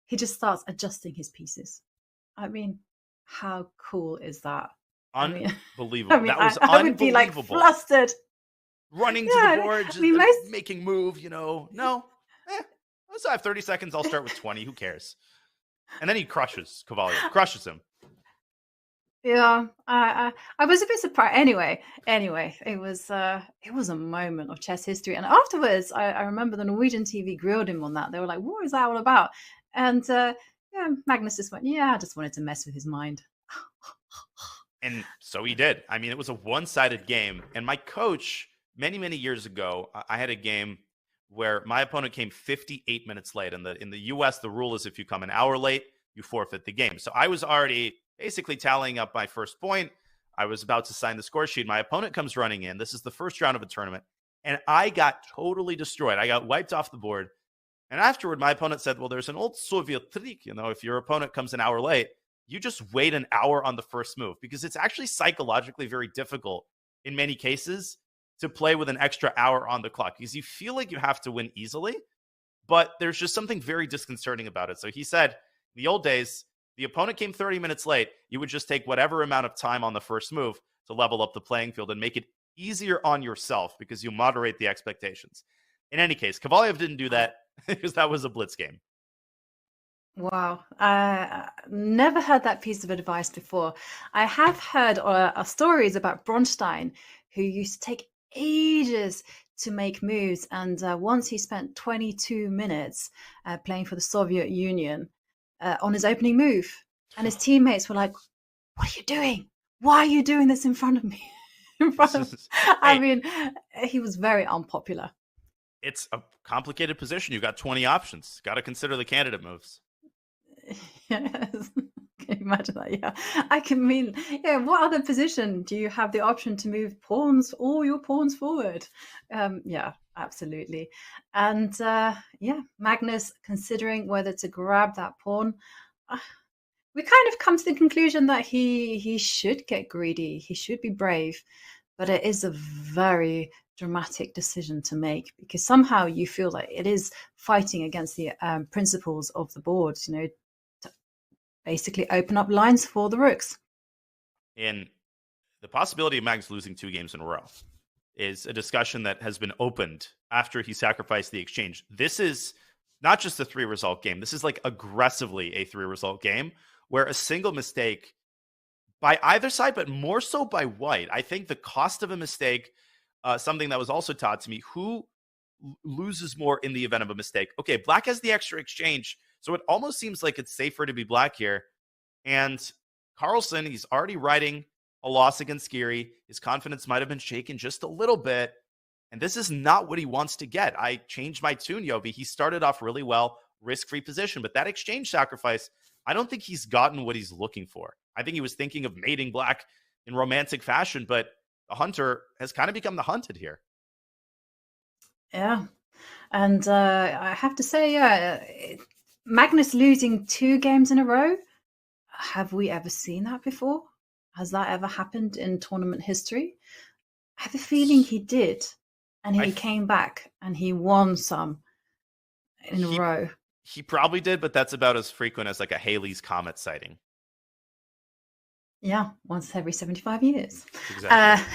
he just starts adjusting his pieces. I mean, how cool is that? Unbelievable. I mean, that was I would be like flustered. Running to the board, just making move, No. So I have 30 seconds. I'll start with 20. Who cares? And then he crushes Kovalyev. Crushes him. Yeah, I was a bit surprised. Anyway, it was a moment of chess history. And afterwards, I remember the Norwegian TV grilled him on that. They were like, "What is that all about?" And Magnus just went, "Yeah, I just wanted to mess with his mind." And so he did. I mean, it was a one-sided game. And my coach, many, many years ago, I had a game where my opponent came 58 minutes late. And in the US, the rule is if you come an hour late, you forfeit the game. So I was already basically tallying up my first point. I was about to sign the score sheet. My opponent comes running in. This is the first round of a tournament. And I got totally destroyed. I got wiped off the board. And afterward, my opponent said, well, there's an old Soviet trick. If your opponent comes an hour late, you just wait an hour on the first move, because it's actually psychologically very difficult in many cases to play with an extra hour on the clock, because you feel like you have to win easily, but there's just something very disconcerting about it. So he said, in the old days, the opponent came 30 minutes late. You would just take whatever amount of time on the first move to level up the playing field and make it easier on yourself because you moderate the expectations. In any case, Kovalyev didn't do that because that was a blitz game. Wow. Never heard that piece of advice before. I have heard stories about Bronstein, who used to take ages to make moves. And once he spent 22 minutes playing for the Soviet Union on his opening move. And his teammates were like, "What are you doing? Why are you doing this in front of me?" I mean, he was very unpopular. It's a complicated position. You've got 20 options. Got to consider the candidate moves. Yes. Can you imagine that? Yeah. What other position do you have the option to move all your pawns forward? Yeah, absolutely. And Magnus considering whether to grab that pawn. We kind of come to the conclusion that he should get greedy. He should be brave. But it is a very dramatic decision to make, because somehow you feel like it is fighting against the principles of the board, to basically open up lines for the rooks. And the possibility of Magnus losing 2 games in a row is a discussion that has been opened after he sacrificed the exchange. This is not just a 3-result game. This is like aggressively a 3-result game where a single mistake by either side, but more so by white. I think the cost of a mistake, something that was also taught to me, who loses more in the event of a mistake? Okay, black has the extra exchange, so it almost seems like it's safer to be black here. And Carlsen, he's already riding a loss against Giri. His confidence might have been shaken just a little bit. And this is not what he wants to get. I changed my tune, Yovi. He started off really well, risk-free position. But that exchange sacrifice, I don't think he's gotten what he's looking for. I think he was thinking of mating black in romantic fashion, but the hunter has kind of become the hunted here. Yeah. And I have to say, Magnus losing 2 games in a row, have we ever seen that before? Has that ever happened in tournament history? I have a feeling he did. And he came back and he won some in a row. He probably did, but that's about as frequent as like a Halley's Comet sighting. Yeah, once every 75 years. Exactly.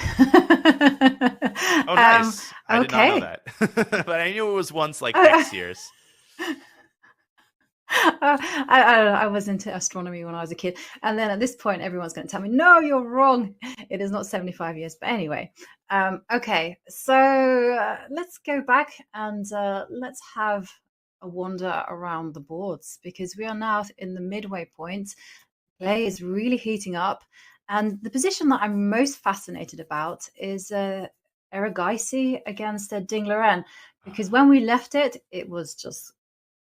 Oh, nice. I did not know okay. that. But I knew it was once like Oh, X years. I was into astronomy when I was a kid. And then at this point, everyone's going to tell me, no, you're wrong. It is not 75 years. But anyway, okay. So let's go back and let's have a wander around the boards, because we are now in the midway point. Play is really heating up. And the position that I'm most fascinated about is Erigaisi against Ding Liren, because when we left it, it was just,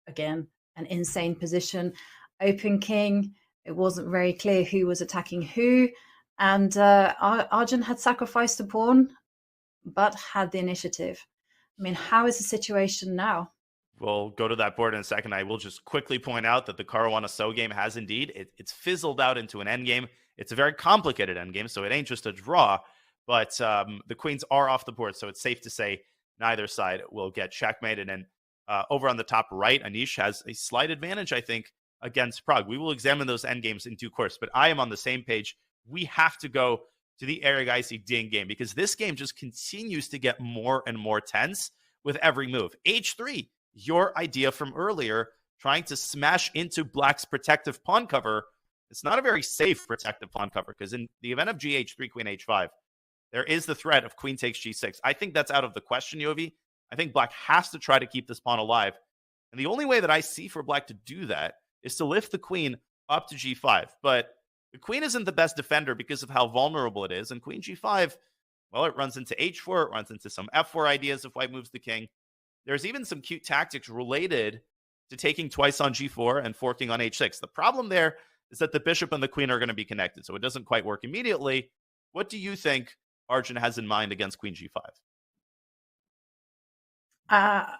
again, an insane position. Open king. It wasn't very clear who was attacking who. And Arjun had sacrificed a pawn, but had the initiative. I mean, how is the situation now? We'll go to that board in a second. I will just quickly point out that the Caruana So game has indeed, it's fizzled out into an endgame. It's a very complicated endgame, so it ain't just a draw, but the queens are off the board, so it's safe to say neither side will get checkmated. And over on the top right, Anish has a slight advantage, I think, against Pragg. We will examine those endgames in due course, but I am on the same page. We have to go to the Erigaisi Ding game, because this game just continues to get more and more tense with every move. H3. Your idea from earlier, trying to smash into Black's protective pawn cover, it's not a very safe protective pawn cover, because in the event of GH3, Queen H5, there is the threat of Queen takes G6. I think that's out of the question, Yovi. I think Black has to try to keep this pawn alive. And the only way that I see for Black to do that is to lift the Queen up to G5. But the Queen isn't the best defender because of how vulnerable it is. And Queen G5, well, it runs into H4, it runs into some F4 ideas if White moves the king. There's even some cute tactics related to taking twice on G4 and forking on H6. The problem there is that the bishop and the queen are going to be connected, so it doesn't quite work immediately. What do you think Arjun has in mind against Queen G5? I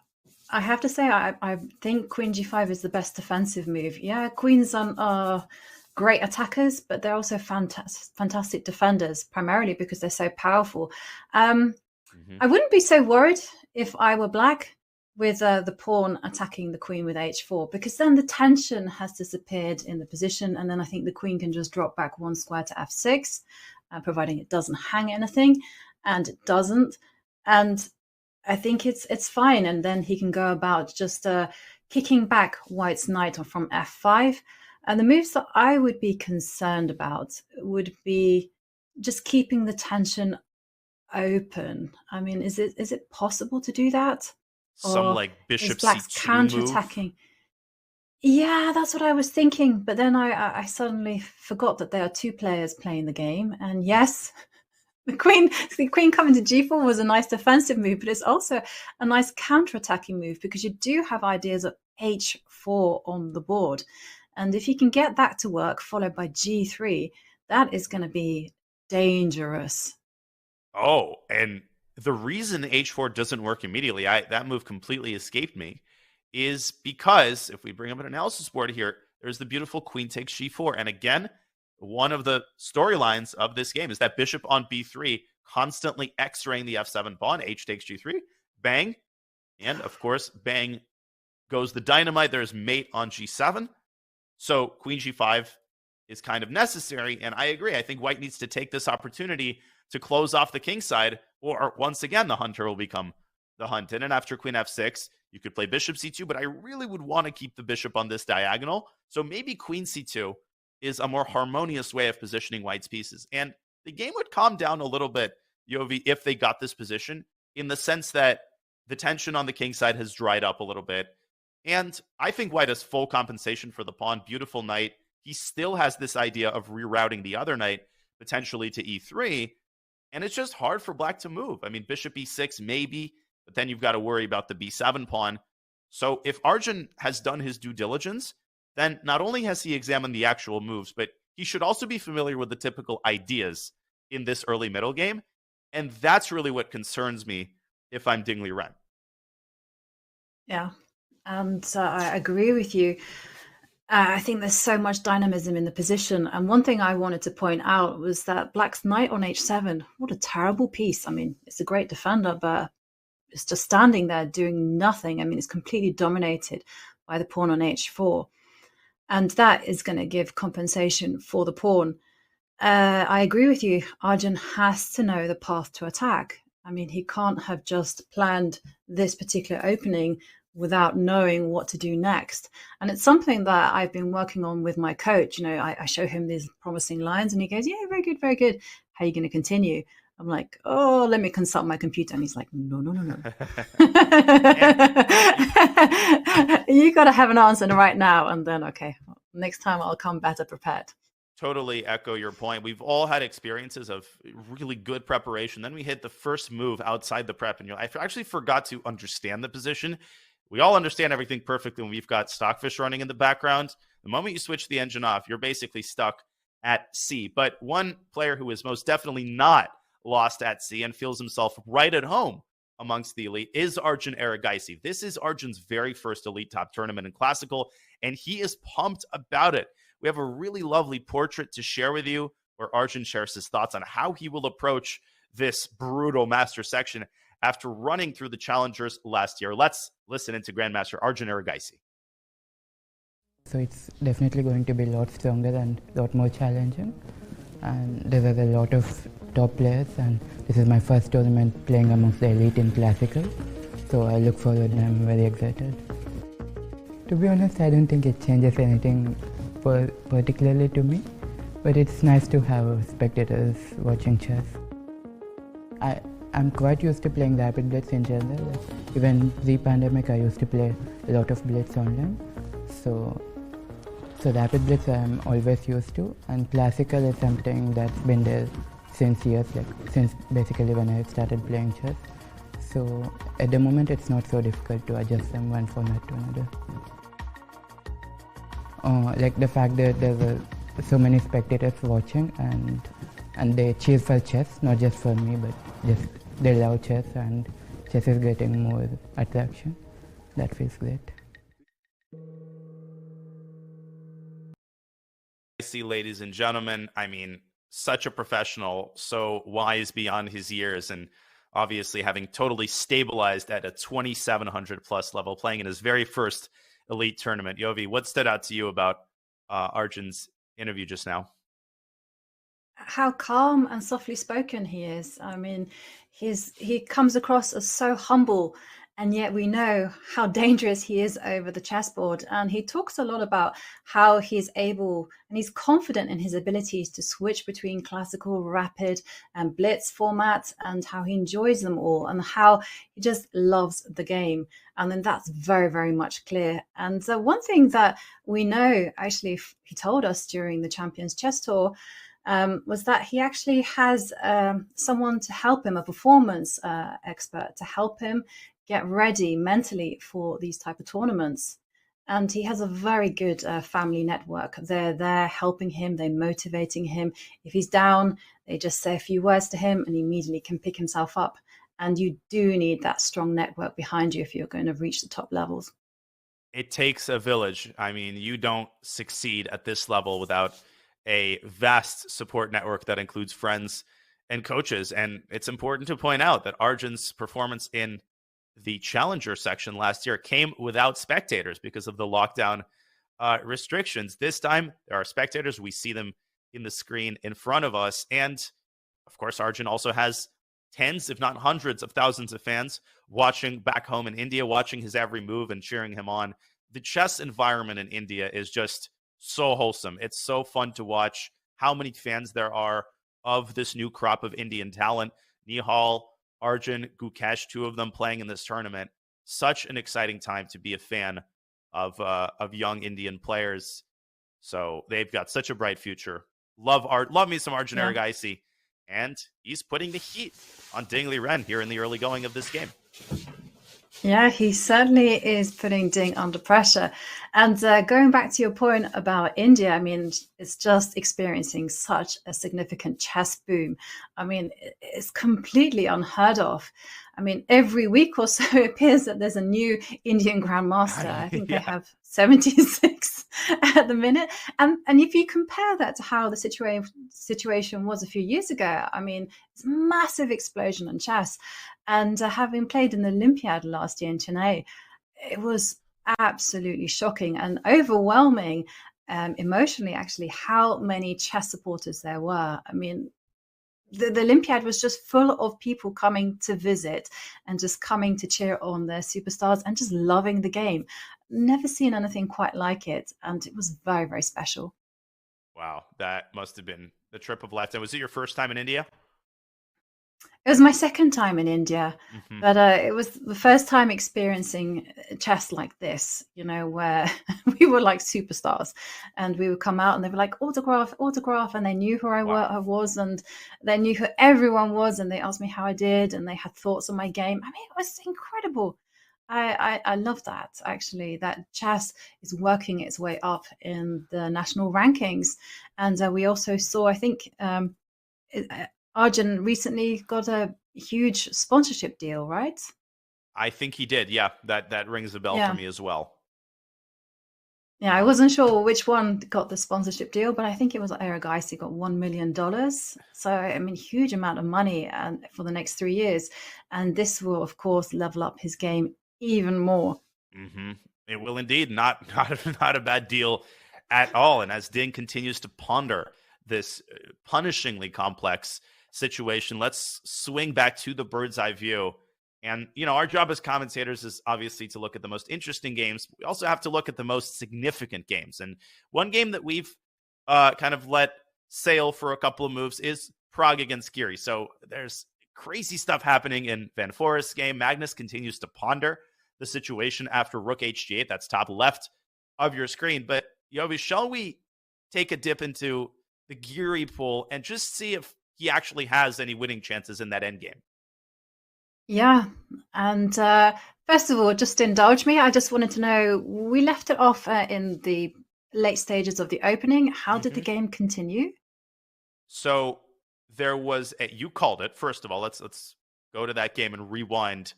have to say, I think Queen G5 is the best defensive move. Yeah, queens are great attackers, but they're also fantastic defenders, primarily because they're so powerful. I wouldn't be so worried if I were Black with the pawn attacking the queen with H4, because then the tension has disappeared in the position, and then I think the queen can just drop back one square to F6, providing it doesn't hang anything, and it doesn't. And I think it's fine, and then he can go about just kicking back White's knight from F5. And the moves that I would be concerned about would be just keeping the tension open. I mean, is it possible to do that? Some Or like bishop is Black's C2 counterattacking? move? Yeah, that's what I was thinking. But then I suddenly forgot that there are two players playing the game. And yes, the queen coming to G4 was a nice defensive move, but it's also a nice counterattacking move, because you do have ideas of H4 on the board. And if you can get that to work, followed by G3, that is going to be dangerous. Oh, and the reason H4 doesn't work immediately, that move completely escaped me, is because if we bring up an analysis board here, there's the beautiful queen takes G4. And again, one of the storylines of this game is that bishop on B3 constantly x-raying the F7 pawn, H takes G3, bang. And of course, bang goes the dynamite. There's mate on G7. So Queen G5 is kind of necessary. And I agree. I think White needs to take this opportunity to close off the king side, or once again, the hunter will become the hunted. And after Queen F6, you could play Bishop C2, but I really would want to keep the bishop on this diagonal. So maybe Queen C2 is a more harmonious way of positioning White's pieces. And the game would calm down a little bit, Yovi, if they got this position, in the sense that the tension on the king side has dried up a little bit. And I think White has full compensation for the pawn. Beautiful knight. He still has this idea of rerouting the other knight, potentially to E3. And it's just hard for Black to move. I mean, Bishop E6, maybe, but then you've got to worry about the B7 pawn. So if Arjun has done his due diligence, then not only has he examined the actual moves, but he should also be familiar with the typical ideas in this early middle game. And that's really what concerns me if I'm Ding Liren. Yeah, and I agree with you. I think there's so much dynamism in the position. And one thing I wanted to point out was that Black's knight on H7, what a terrible piece. I mean, it's a great defender, but it's just standing there doing nothing. I mean, it's completely dominated by the pawn on H4. And that is going to give compensation for the pawn. I agree with you. Arjun has to know the path to attack. I mean, he can't have just planned this particular opening without knowing what to do next. And it's something that I've been working on with my coach. I show him these promising lines and he goes, yeah, very good, very good. How are you going to continue? I'm like, oh, let me consult my computer. And he's like, no. You got to have an answer right now. And then, okay, next time I'll come better prepared. Totally echo your point. We've all had experiences of really good preparation. Then we hit the first move outside the prep, and I actually forgot to understand the position. We all understand everything perfectly when we've got Stockfish running in the background. The moment you switch the engine off, you're basically stuck at sea. But one player who is most definitely not lost at sea and feels himself right at home amongst the elite is Arjun Erigaisi. This is Arjun's very first elite top tournament in Classical, and he is pumped about it. We have a really lovely portrait to share with you where Arjun shares his thoughts on how he will approach this brutal master section after running through the challengers last year. Let's listen into Grandmaster Arjun Erigaisi. So it's definitely going to be a lot stronger and a lot more challenging. And there are a lot of top players, and this is my first tournament playing amongst the elite in Classical. So I look forward and I'm very excited. To be honest, I don't think it changes anything particularly to me, but it's nice to have spectators watching chess. I'm quite used to playing rapid blitz in general. Even pre-pandemic, I used to play a lot of blitz online. So rapid blitz I'm always used to, and classical is something that's been there since years, since basically when I started playing chess. So at the moment, it's not so difficult to adjust from one format to another. The fact that there were so many spectators watching and they cheer for chess, not just for me, but just they love chess and chess is getting more attraction. That feels great. I see, ladies and gentlemen, I mean, such a professional, so wise beyond his years, and obviously having totally stabilized at a 2,700 plus level, playing in his very first elite tournament. Yovi, what stood out to you about Arjun's interview just now? How calm and softly spoken he is. I mean, he comes across as so humble, and yet we know how dangerous he is over the chessboard. And he talks a lot about how he's able and he's confident in his abilities to switch between classical, rapid, and blitz formats, and how he enjoys them all and how he just loves the game. And then that's very, very much clear. And one thing that we know, actually, he told us during the Champions Chess Tour, was that he actually has someone to help him, a performance expert, to help him get ready mentally for these type of tournaments. And he has a very good family network. They're there helping him, they're motivating him. If he's down, they just say a few words to him and he immediately can pick himself up. And you do need that strong network behind you if you're going to reach the top levels. It takes a village. I mean, you don't succeed at this level without a vast support network that includes friends and coaches. And it's important to point out that Arjun's performance in the challenger section last year came without spectators because of the lockdown restrictions. This time, there are spectators. We see them in the screen in front of us. And of course, Arjun also has tens, if not hundreds of thousands of fans watching back home in India, watching his every move and cheering him on. The chess environment in India is just so wholesome. It's so fun to watch how many fans there are of this new crop of Indian talent. Nihal, Arjun, Gukesh, two of them playing in this tournament. Such an exciting time to be a fan of young Indian players. So they've got such a bright future. Love me some Arjun Erigaisi. And he's putting the heat on Ding Liren here in the early going of this game. Yeah, he certainly is putting Ding under pressure. And going back to your point about India, I mean, it's just experiencing such a significant chess boom. I mean, it's completely unheard of. I mean, every week or so it appears that there's a new Indian grandmaster. I think they have 76 at the minute. And if you compare that to how the situation was a few years ago, I mean, it's a massive explosion in chess. And having played in the Olympiad last year in Chennai, it was absolutely shocking and overwhelming. emotionally, actually, how many chess supporters there were. I mean, the Olympiad was just full of people coming to visit and just coming to cheer on their superstars and just loving the game. Never seen anything quite like it. And it was very, very special. Wow, that must have been the trip of a lifetime. Was it your first time in India? It was my second time in India, but it was the first time experiencing chess like this, you know, where we were like superstars, and we would come out and they were like, autograph, autograph, and they knew who I was, and they knew who everyone was, and they asked me how I did, and they had thoughts on my game. I mean, it was incredible. I love that, actually, that chess is working its way up in the national rankings. And we also saw, I think, Arjun recently got a huge sponsorship deal, right? I think he did. Yeah, that rings a bell for me as well. Yeah, I wasn't sure which one got the sponsorship deal, but I think it was Erigaisi got $1 million. So, I mean, huge amount of money and for the next 3 years. And this will, of course, level up his game even more. It will indeed. Not a bad deal at all. And as Ding continues to ponder this punishingly complex situation, let's swing back to the bird's eye view. And, you know, our job as commentators is obviously to look at the most interesting games. We also have to look at the most significant games. And one game that we've kind of let sail for a couple of moves is Pragg against Giri. So there's crazy stuff happening in Van Foreest's game. Magnus continues to ponder the situation after Rook HG8. That's top left of your screen. But, Yovi, shall we take a dip into the Giri pool and just see if he actually has any winning chances in that endgame? Yeah. And first of all, just indulge me. I just wanted to know, we left it off in the late stages of the opening. How did the game continue? So there was you called it. First of all, let's go to that game and rewind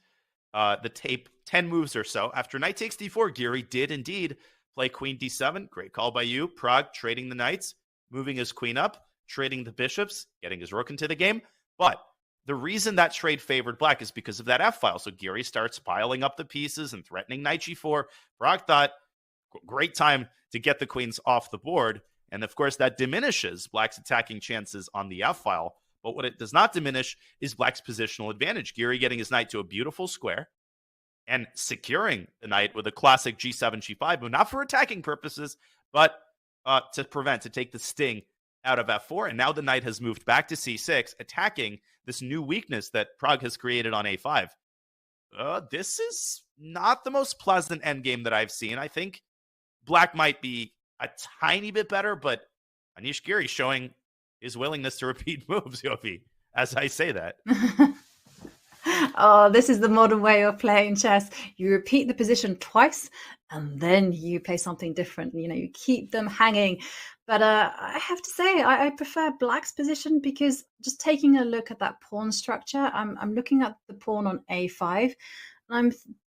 the tape 10 moves or so. After knight takes d4, Giri did indeed play queen d7. Great call by you. Pragg trading the knights, moving his queen up, trading the bishops, getting his rook into the game. But the reason that trade favored black is because of that f-file. So Giri starts piling up the pieces and threatening knight g4. Pragg thought, great time to get the queens off the board. And of course, that diminishes black's attacking chances on the f-file. But what it does not diminish is black's positional advantage. Giri getting his knight to a beautiful square and securing the knight with a classic g7, g5 move, not for attacking purposes, but to take the sting out of f4. And now the knight has moved back to c6, attacking this new weakness that Pragg has created on a5. This is not the most pleasant endgame that I've seen. I think black might be a tiny bit better, but Anish Giri showing his willingness to repeat moves, Yofi, as I say that. Oh, this is the modern way of playing chess. You repeat the position twice and then you play something different. You know, you keep them hanging. But I have to say, I prefer black's position, because just taking a look at that pawn structure, I'm looking at the pawn on a5, and I'm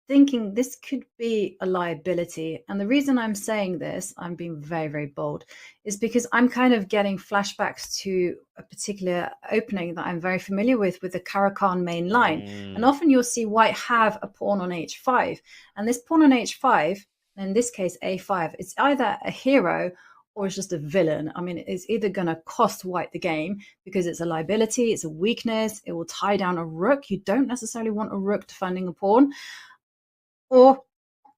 thinking this could be a liability. And the reason I'm saying this, I'm being very, very bold, is because I'm kind of getting flashbacks to a particular opening that I'm very familiar with the Caro-Kann main line. And often you'll see white have a pawn on h5. And this pawn on h5, in this case a5, it's either a hero or it's just a villain. I mean, it's either going to cost white the game because it's a liability, it's a weakness, it will tie down a rook. You don't necessarily want a rook defending a pawn. Or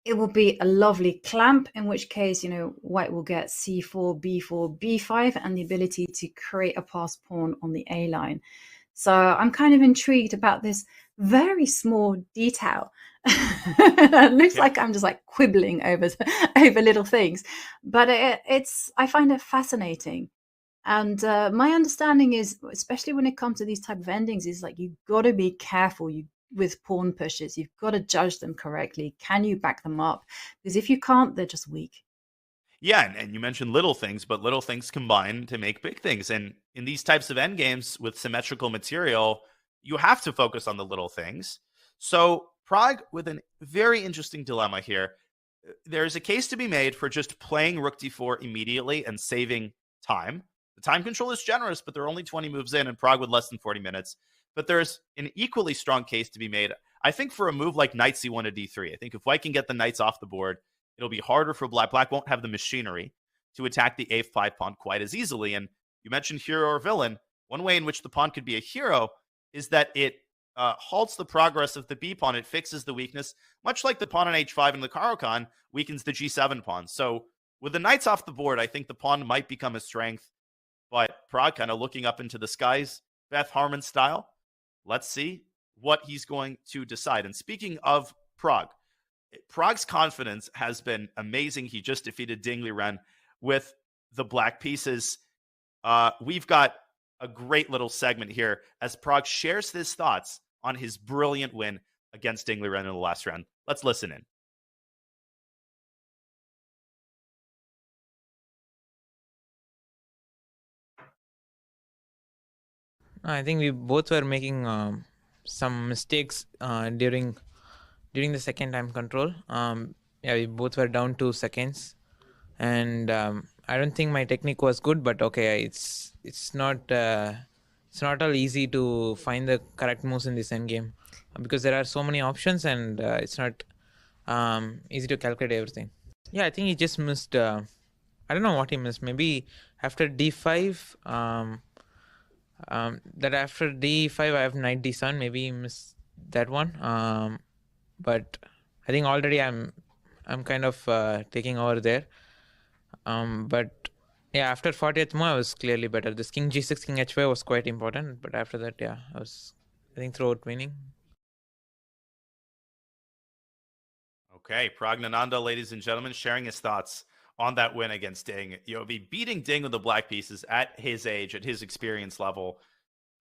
it will be a lovely clamp, in which case, you know, white will get c4, b4, b5, and the ability to create a passed pawn on the a line. So I'm kind of intrigued about this very small detail. It looks like I'm just like quibbling over little things, but I find it fascinating. And my understanding is, especially when it comes to these type of endings, is like you've got to be careful with pawn pushes. You've got to judge them correctly. Can you back them up? Because if you can't, they're just weak. Yeah, and you mentioned little things, but little things combine to make big things. And in these types of endgames with symmetrical material, you have to focus on the little things. So Pragg with a very interesting dilemma here. There's a case to be made for just playing rook d4 immediately and saving time. The time control is generous, but there are only 20 moves in, and Pragg with less than 40 minutes. But there's an equally strong case to be made, I think, for a move like knight c1 to d3. I think if white can get the knights off the board, it'll be harder for black. Black won't have the machinery to attack the a5 pawn quite as easily. And you mentioned hero or villain. One way in which the pawn could be a hero is that it halts the progress of the b pawn. It fixes the weakness, much like the pawn on h5 and the Caro-Kann weakens the g7 pawn. So with the knights off the board, I think the pawn might become a strength. But Pragg kind of looking up into the skies, Beth Harmon style. Let's see what he's going to decide. And speaking of Pragg, Pragg's confidence has been amazing. He just defeated Ding Liren with the black pieces. We've got a great little segment here as Pragg shares his thoughts on his brilliant win against Ding Liren in the last round. Let's listen in. I think we both were making some mistakes during the second time control. We both were down 2 seconds, and I don't think my technique was good. But okay, it's not all easy to find the correct moves in this endgame because there are so many options, and it's not easy to calculate everything. Yeah, I think he just missed. I don't know what he missed. Maybe after d5. That after d5 I have knight d7. Maybe he missed that one. But I think already I'm kind of taking over there. But yeah, after 40th move I was clearly better. This king g6, king h5 was quite important. But after that, yeah, I think throughout winning. Okay, Praggnanandhaa, ladies and gentlemen, sharing his thoughts on that win against Ding. Beating Ding with the black pieces at his age, at his experience level.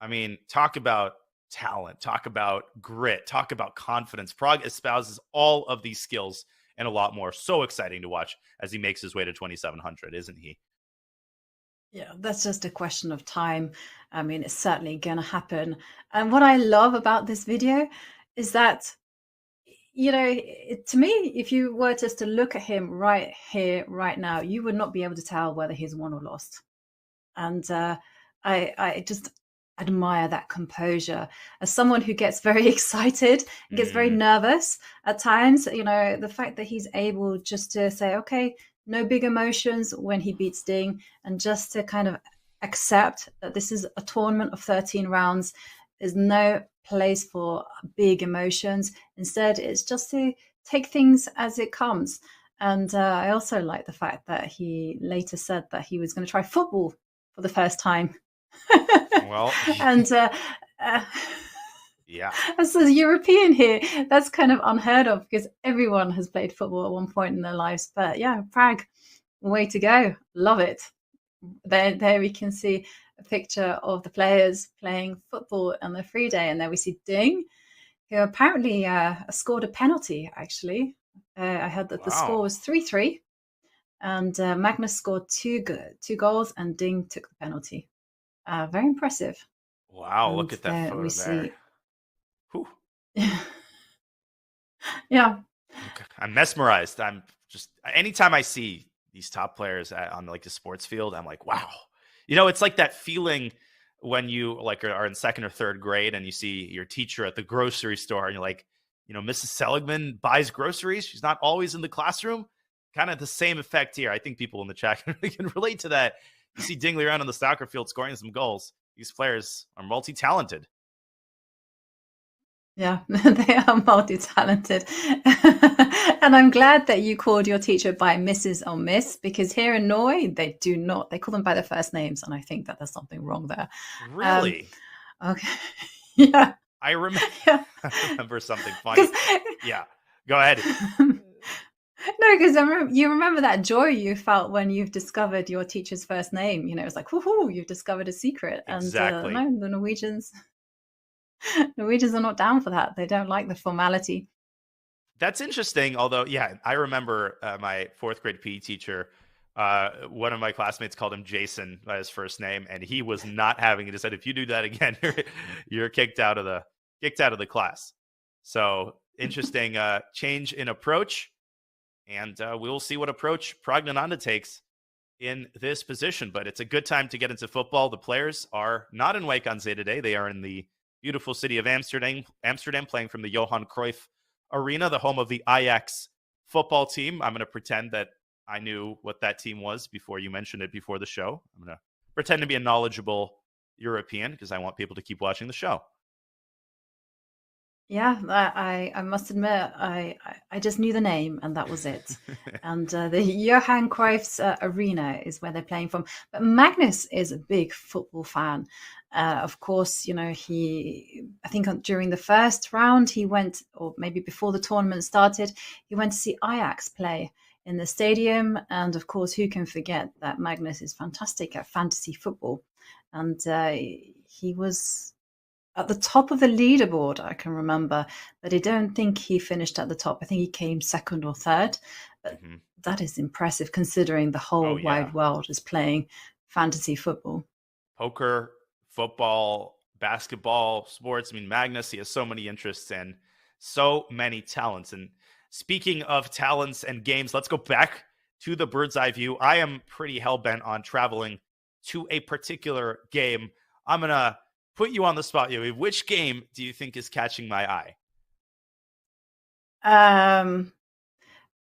I mean, talk about talent, talk about grit, talk about confidence. Pragg espouses all of these skills and a lot more. So exciting to watch as he makes his way to 2,700, isn't he? Yeah, that's just a question of time. I mean, it's certainly going to happen. And what I love about this video is that, to me, if you were just to look at him right here, right now, you would not be able to tell whether he's won or lost. And I just admire that composure. As someone who gets very excited, gets very nervous at times, the fact that he's able just to say, okay, no big emotions when he beats Ding, and just to kind of accept that this is a tournament of 13 rounds. There's no place for big emotions. Instead, it's just to take things as it comes. And I also like the fact that he later said that he was going to try football for the first time. Well, and yeah, as a European here, that's kind of unheard of because everyone has played football at one point in their lives. But yeah, Pragg, way to go. Love it. There we can see a picture of the players playing football on the free day. And there we see Ding, who apparently scored a penalty, actually. I heard that the score was 3-3. And Magnus scored two goals and Ding took the penalty. Very impressive. Wow, And look at that photo there. Whew. Yeah. I'm mesmerized. I'm just, anytime I see these top players on like the sports field, I'm like, wow. It's like that feeling when you are in second or third grade and you see your teacher at the grocery store and you're like, Mrs. Seligman buys groceries. She's not always in the classroom. Kind of the same effect here. I think people in the chat can relate to that. You see Ding Liren on the soccer field scoring some goals. These players are multi-talented. Yeah, they are multi-talented. And I'm glad that you called your teacher by Mrs. or Miss, because here in Norway, they do not. They call them by their first names, and I think that there's something wrong there. Really? Okay. Yeah. I remember, Yeah. I remember something funny. Yeah, go ahead. No, because you remember that joy you felt when you've discovered your teacher's first name. It was like, woohoo, you've discovered a secret. Exactly. And no, the Norwegians are not down for that. They don't like the formality. That's interesting. Although, yeah, I remember my fourth grade PE teacher. One of my classmates called him Jason by his first name, and he was not having it. He said, "If you do that again, you're kicked out of the class." So interesting change in approach, and we'll see what approach Praggnanandhaa takes in this position. But it's a good time to get into football. The players are not in Wijk on Zee today. They are in the beautiful city of Amsterdam, playing from the Johan Cruyff Arena, the home of the Ajax football team. I'm going to pretend that I knew what that team was before you mentioned it before the show. I'm going to pretend to be a knowledgeable European because I want people to keep watching the show. Yeah, I must admit, I just knew the name and that was it. And the Johan Cruyff's Arena is where they're playing from. But Magnus is a big football fan. Of course, I think during the first round he went, or maybe before the tournament started, he went to see Ajax play in the stadium. And of course, who can forget that Magnus is fantastic at fantasy football. And he was at the top of the leaderboard, I can remember, but I don't think he finished at the top. I think he came second or third. But that is impressive considering the whole wide world is playing fantasy football. Poker, football, basketball, sports. I mean, Magnus, he has so many interests and so many talents. And speaking of talents and games, let's go back to the bird's eye view. I am pretty hell-bent on traveling to a particular game. I'm going to put you on the spot, Yovi. Which game do you think is catching my eye?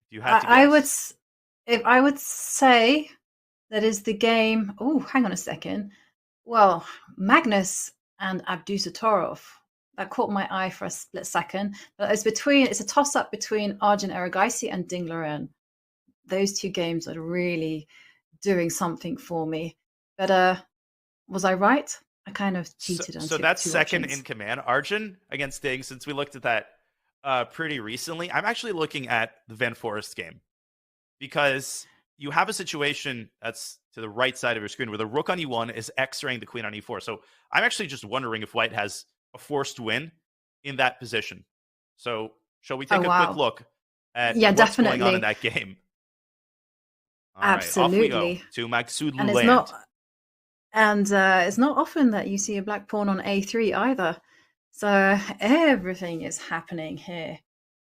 You have to guess. I would say that is the game. Oh, hang on a second. Well, Magnus and Abdusattorov. That caught my eye for a split second. But it's a toss-up between Arjun Erigaisi and Ding Liren. Those two games are really doing something for me. But was I right? I kind of cheated on So that's second in command. Arjun against Ding, since we looked at that pretty recently. I'm actually looking at the Van Foreest game because you have a situation that's to the right side of your screen where the rook on e1 is x-raying the queen on e4. So I'm actually just wondering if white has a forced win in that position. So shall we take a quick look at what's going on in that game? All Absolutely. Right, off we go to Maghsoodloo land. And it's not often that you see a black pawn on a3 either. So everything is happening here.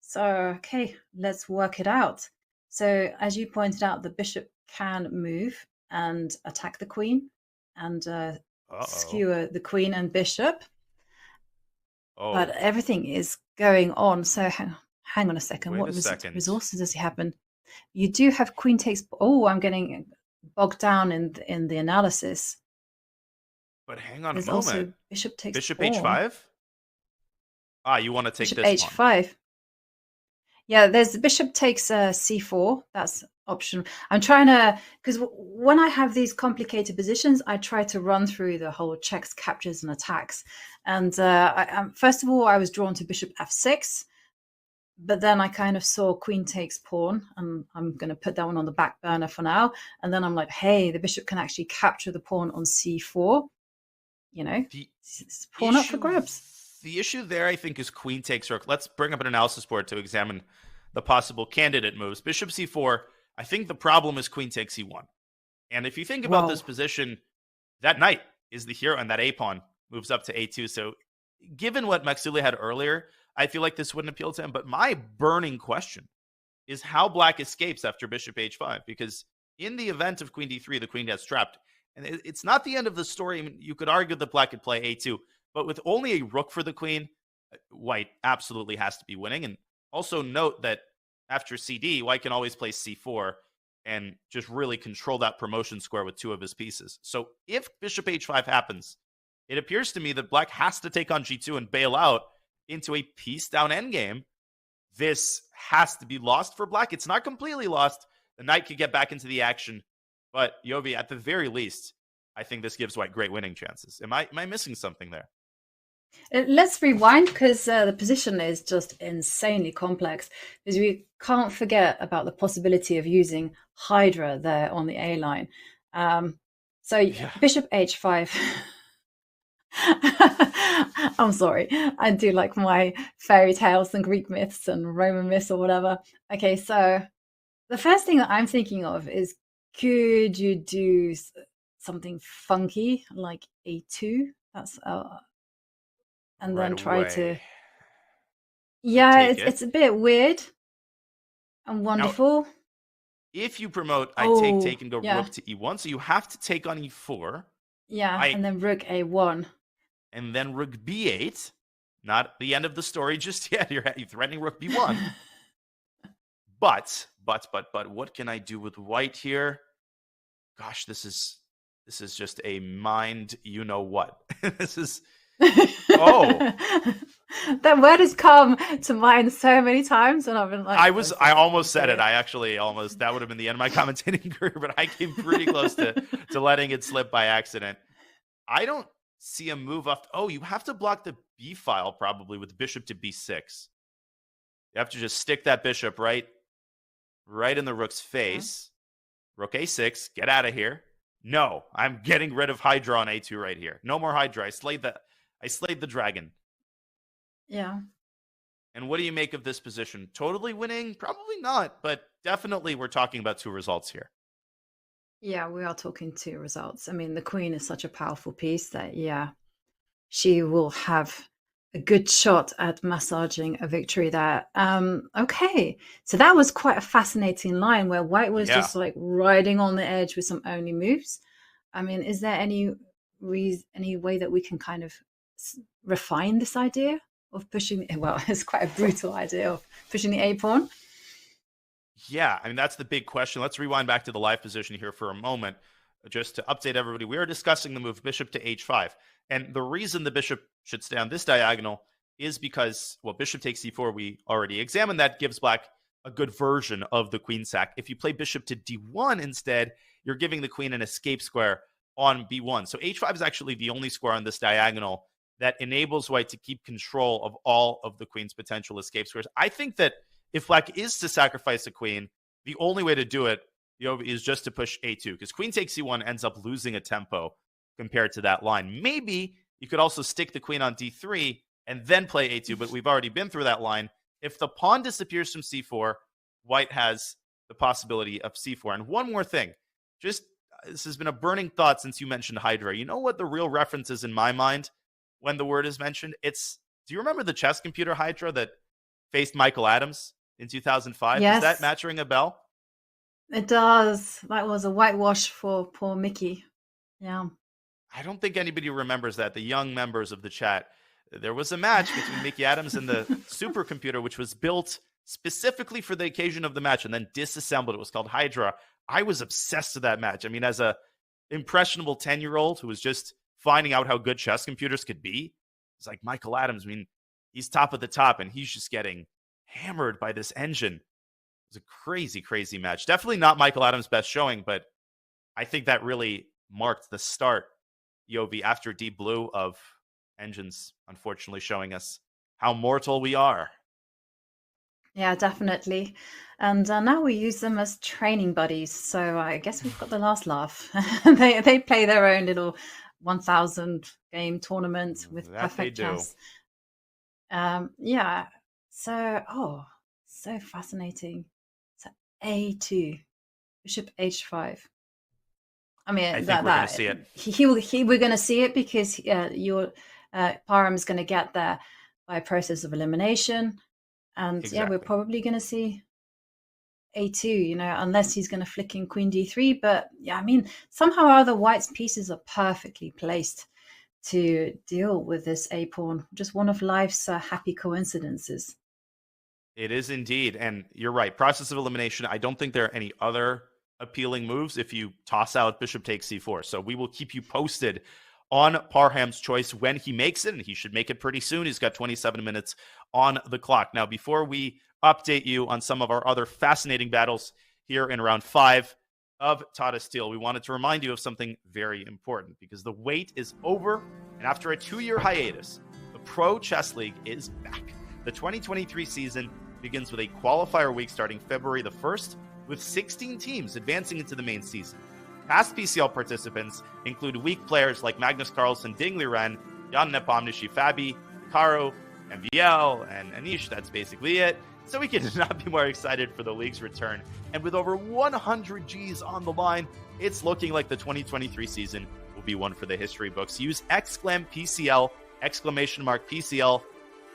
So, okay, let's work it out. So as you pointed out, the bishop can move and attack the queen and skewer the queen and bishop. But everything is going on. So hang on a second. What resources does he have? You do have queen takes. Oh, I'm getting bogged down in the analysis. But hang on There's a moment. Also bishop takes bishop pawn. h5? You want to take bishop this h5. pawn. Yeah, there's bishop takes c4. That's option. I'm trying to, because when I have these complicated positions, I try to run through the whole checks, captures, and attacks. And first of all, I was drawn to bishop f6. But then I kind of saw queen takes pawn, and I'm going to put that one on the back burner for now. And then I'm like, hey, the bishop can actually capture the pawn on c4. It's pawn up for grabs. The issue there, I think, is queen takes rook. Let's bring up an analysis board to examine the possible candidate moves. Bishop c4, I think the problem is queen takes e1. And if you think about this position, that knight is the hero, and that a-pawn moves up to a2. So given what Maghsoodloo had earlier, I feel like this wouldn't appeal to him. But my burning question is how black escapes after bishop h5. Because in the event of queen d3, the queen gets trapped. And it's not the end of the story. I mean, you could argue that black could play a2. But with only a rook for the queen, white absolutely has to be winning. And also note that after cd, white can always play c4 and just really control that promotion square with two of his pieces. So if bishop h5 happens, it appears to me that black has to take on g2 and bail out into a piece down endgame. This has to be lost for black. It's not completely lost. The knight could get back into the action. But Yovi, at the very least, I think this gives white great winning chances. Am I missing something there? Let's rewind, because the position is just insanely complex, because we can't forget about the possibility of using Hydra there on the A line. Bishop h5. I'm sorry. I do like my fairy tales and Greek myths and Roman myths or whatever. Okay, so the first thing that I'm thinking of is, could you do something funky like a2? That's and then try to. Yeah, it's a bit weird and wonderful. Now, if you promote, I take and go rook to e1, so you have to take on e4. Yeah, and then rook a1. And then rook b8. Not the end of the story just yet. You're threatening rook b1. But But what can I do with white here? Gosh, this is just a mind you know what. This is That word has come to mind so many times, and I've been like, I almost said it. I actually almost, that would have been the end of my commentating career, but I came pretty close to letting it slip by accident. I don't see a move up. Oh, you have to block the B file probably with bishop to B6. You have to just stick that bishop right in the rook's face. Rook A6, get out of here. No, I'm getting rid of Hydra on A2 right here. No more Hydra. I slayed the dragon. Yeah. And what do you make of this position? Totally winning? Probably not, but definitely we're talking about 2 results here. Yeah, we are talking 2 results. I mean, the queen is such a powerful piece that, yeah, she will have a good shot at massaging a victory there. Okay, so that was quite a fascinating line where white was just like riding on the edge with some only moves. I mean, is there any way that we can kind of refine this idea of pushing? Well, it's quite a brutal idea of pushing the A pawn. Yeah, I mean, that's the big question. Let's rewind back to the live position here for a moment, just to update everybody. We are discussing the move bishop to H5. And the reason the bishop should stay on this diagonal is because, well, bishop takes C4, we already examined that, gives black a good version of the queen sack. If you play bishop to D1 instead, you're giving the queen an escape square on B1. So H5 is actually the only square on this diagonal that enables white to keep control of all of the queen's potential escape squares. I think that if black is to sacrifice a queen, the only way to do it is just to push A2, because queen takes C1 ends up losing a tempo compared to that line. Maybe you could also stick the queen on D3 and then play A2, but we've already been through that line. If the pawn disappears from C4, white has the possibility of C4. And one more thing, this has been a burning thought since you mentioned Hydra. You know what the real reference is in my mind when the word is mentioned? Do you remember the chess computer Hydra that faced Michael Adams in 2005? Yes. Does that match ring a bell? It does. That was a whitewash for poor Mickey. Yeah. I don't think anybody remembers that. The young members of the chat, there was a match between Mickey Adams and the supercomputer, which was built specifically for the occasion of the match and then disassembled. It was called Hydra. I was obsessed with that match. I mean, as a impressionable 10-year-old who was just finding out how good chess computers could be, it's like Michael Adams. I mean, he's top of the top, and he's just getting hammered by this engine. It was a crazy, crazy match. Definitely not Michael Adams' best showing, but I think that really marked the start, Yovi, after Deep Blue, of engines, unfortunately, showing us how mortal we are. Yeah, definitely. And now we use them as training buddies. So I guess we've got the last laugh. They play their own little 1,000 game tournament with That perfect they do. chess. Yeah. So, so fascinating. So A2, bishop H5. I mean, I think we're going to see it. we're going to see it because your Parham is going to get there by a process of elimination. And yeah, we're Exactly. probably going to see A2, unless he's going to flick in queen D3. But yeah, I mean, somehow or other, white's pieces are perfectly placed to deal with this A pawn. Just one of life's happy coincidences. It is indeed. And you're right. Process of elimination. I don't think there are any other appealing moves if you toss out bishop takes C4. So we will keep you posted on Parham's choice when he makes it, and he should make it pretty soon. He's got 27 minutes on the clock. Now, before we update you on some of our other fascinating battles here in round 5 of Tata Steel, we wanted to remind you of something very important, because the wait is over, and after a 2-year hiatus, the Pro Chess League is back. The 2023 season begins with a qualifier week starting February the 1st, with 16 teams advancing into the main season. Past PCL participants include weak players like Magnus Carlsen, Ding Liren, Jan Nepomniachtchi, Fabi, Caro, MVL, and Anish. That's basically it. So we could not be more excited for the league's return. And with over 100 Gs on the line, it's looking like the 2023 season will be one for the history books. Use !PCL, !PCL,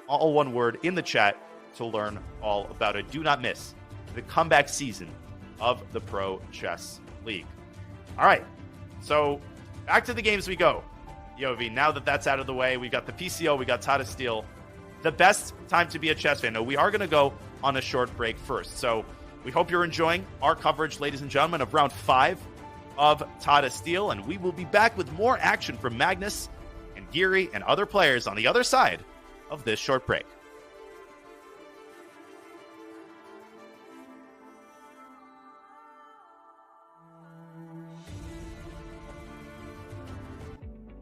all one word in the chat to learn all about it. Do not miss the comeback season of the Pro Chess League. All right, so back to the games we go. Yovi, now that that's out of the way, we got the PCO, we got Tata Steel. The best time to be a chess fan. No, we are going to go on a short break first. So We hope you're enjoying our coverage, ladies and gentlemen, of round 5 of Tata Steel, and we will be back with more action from Magnus and Giri and other players on the other side of this short break.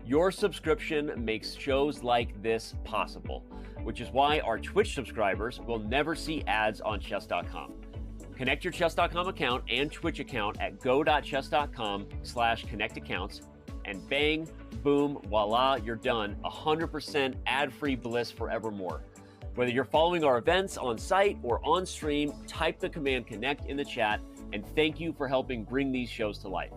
Your subscription makes shows like this possible, which is why our Twitch subscribers will never see ads on chess.com. Connect your chess.com account and Twitch account at go.chess.com/connect accounts, and bang, boom, voila, you're done. 100% ad-free bliss forevermore. Whether you're following our events on site or on stream, type the command connect in the chat, and thank you for helping bring these shows to life.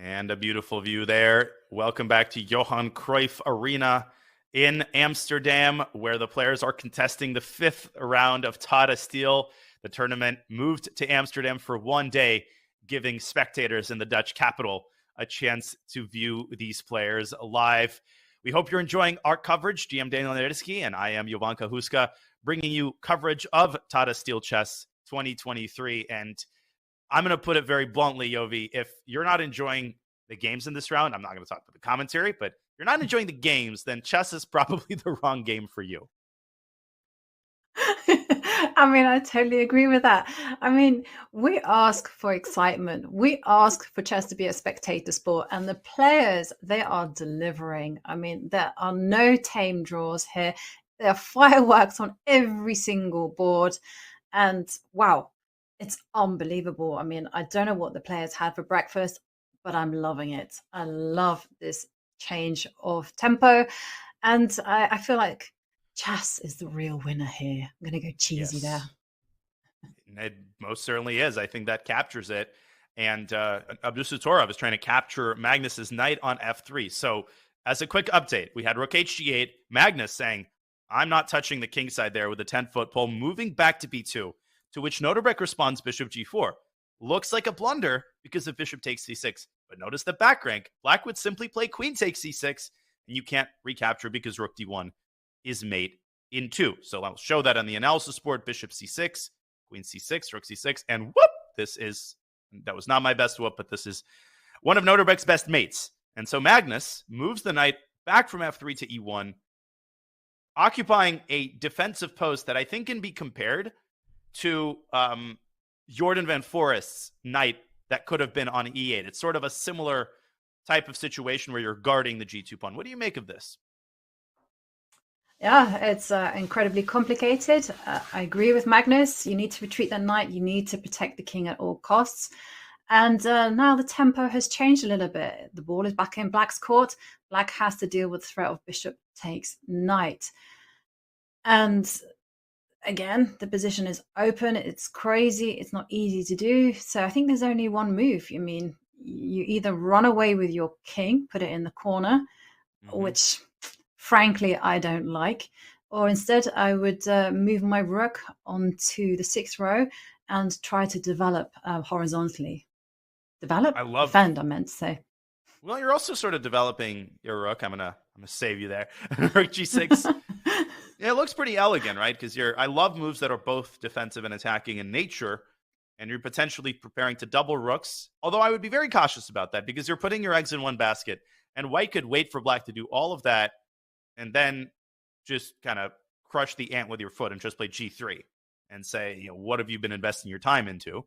And a beautiful view there. Welcome back to Johan Cruyff Arena in Amsterdam, where the players are contesting the 5th round of Tata Steel. The tournament moved to Amsterdam for one day, giving spectators in the Dutch capital a chance to view these players live. We hope you're enjoying our coverage. GM Daniel Nodirbek and I am Jovanka Huska, bringing you coverage of Tata Steel Chess 2023. And I'm going to put it very bluntly, Yovi, if you're not enjoying the games in this round, I'm not going to talk about the commentary, but you're not enjoying the games, then chess is probably the wrong game for you. I mean, I totally agree with that. I mean, we ask for excitement. We ask for chess to be a spectator sport, and the players, they are delivering. I mean, there are no tame draws here. There are fireworks on every single board. And wow, it's unbelievable. I mean, I don't know what the players had for breakfast, but I'm loving it. I love this change of tempo. And I feel like chess is the real winner here. I'm going to go cheesy there. It most certainly is. I think that captures it. And Abdusattorov is trying to capture Magnus's knight on f3. So as a quick update, we had rook h8, Magnus saying, I'm not touching the king side there with a 10-foot pole, moving back to b2, to which Nodirbek responds bishop g4. Looks like a blunder because if bishop takes c6. But notice the back rank. Black would simply play queen takes c6, and you can't recapture because rook d1 is mate in 2. So I'll show that on the analysis board. Bishop c6, queen c6, rook c6, and whoop! That was not my best whoop, but this is one of Nodirbek's best mates. And so Magnus moves the knight back from f3 to e1, occupying a defensive post that I think can be compared to Jordan van Foreest's knight that could have been on e8. It's sort of a similar type of situation where you're guarding the g2 pawn. What do you make of this? Yeah, it's incredibly complicated. I agree with Magnus. You need to retreat the knight. You need to protect the king at all costs. And now the tempo has changed a little bit. The ball is back in Black's court. Black has to deal with the threat of bishop takes knight. And again, the position is open. It's crazy. It's not easy to do. So I think there's only one move. I mean, you either run away with your king, put it in the corner, which frankly I don't like, or instead I would move my rook onto the 6th row and try to develop horizontally. Defend, I meant to say. Well, you're also sort of developing your rook. I'm gonna save you there. Rook g6. Yeah, it looks pretty elegant, right? Because I love moves that are both defensive and attacking in nature, and you're potentially preparing to double rooks. Although I would be very cautious about that because you're putting your eggs in one basket, and White could wait for Black to do all of that, and then just kind of crush the ant with your foot and just play g3 and say, what have you been investing your time into?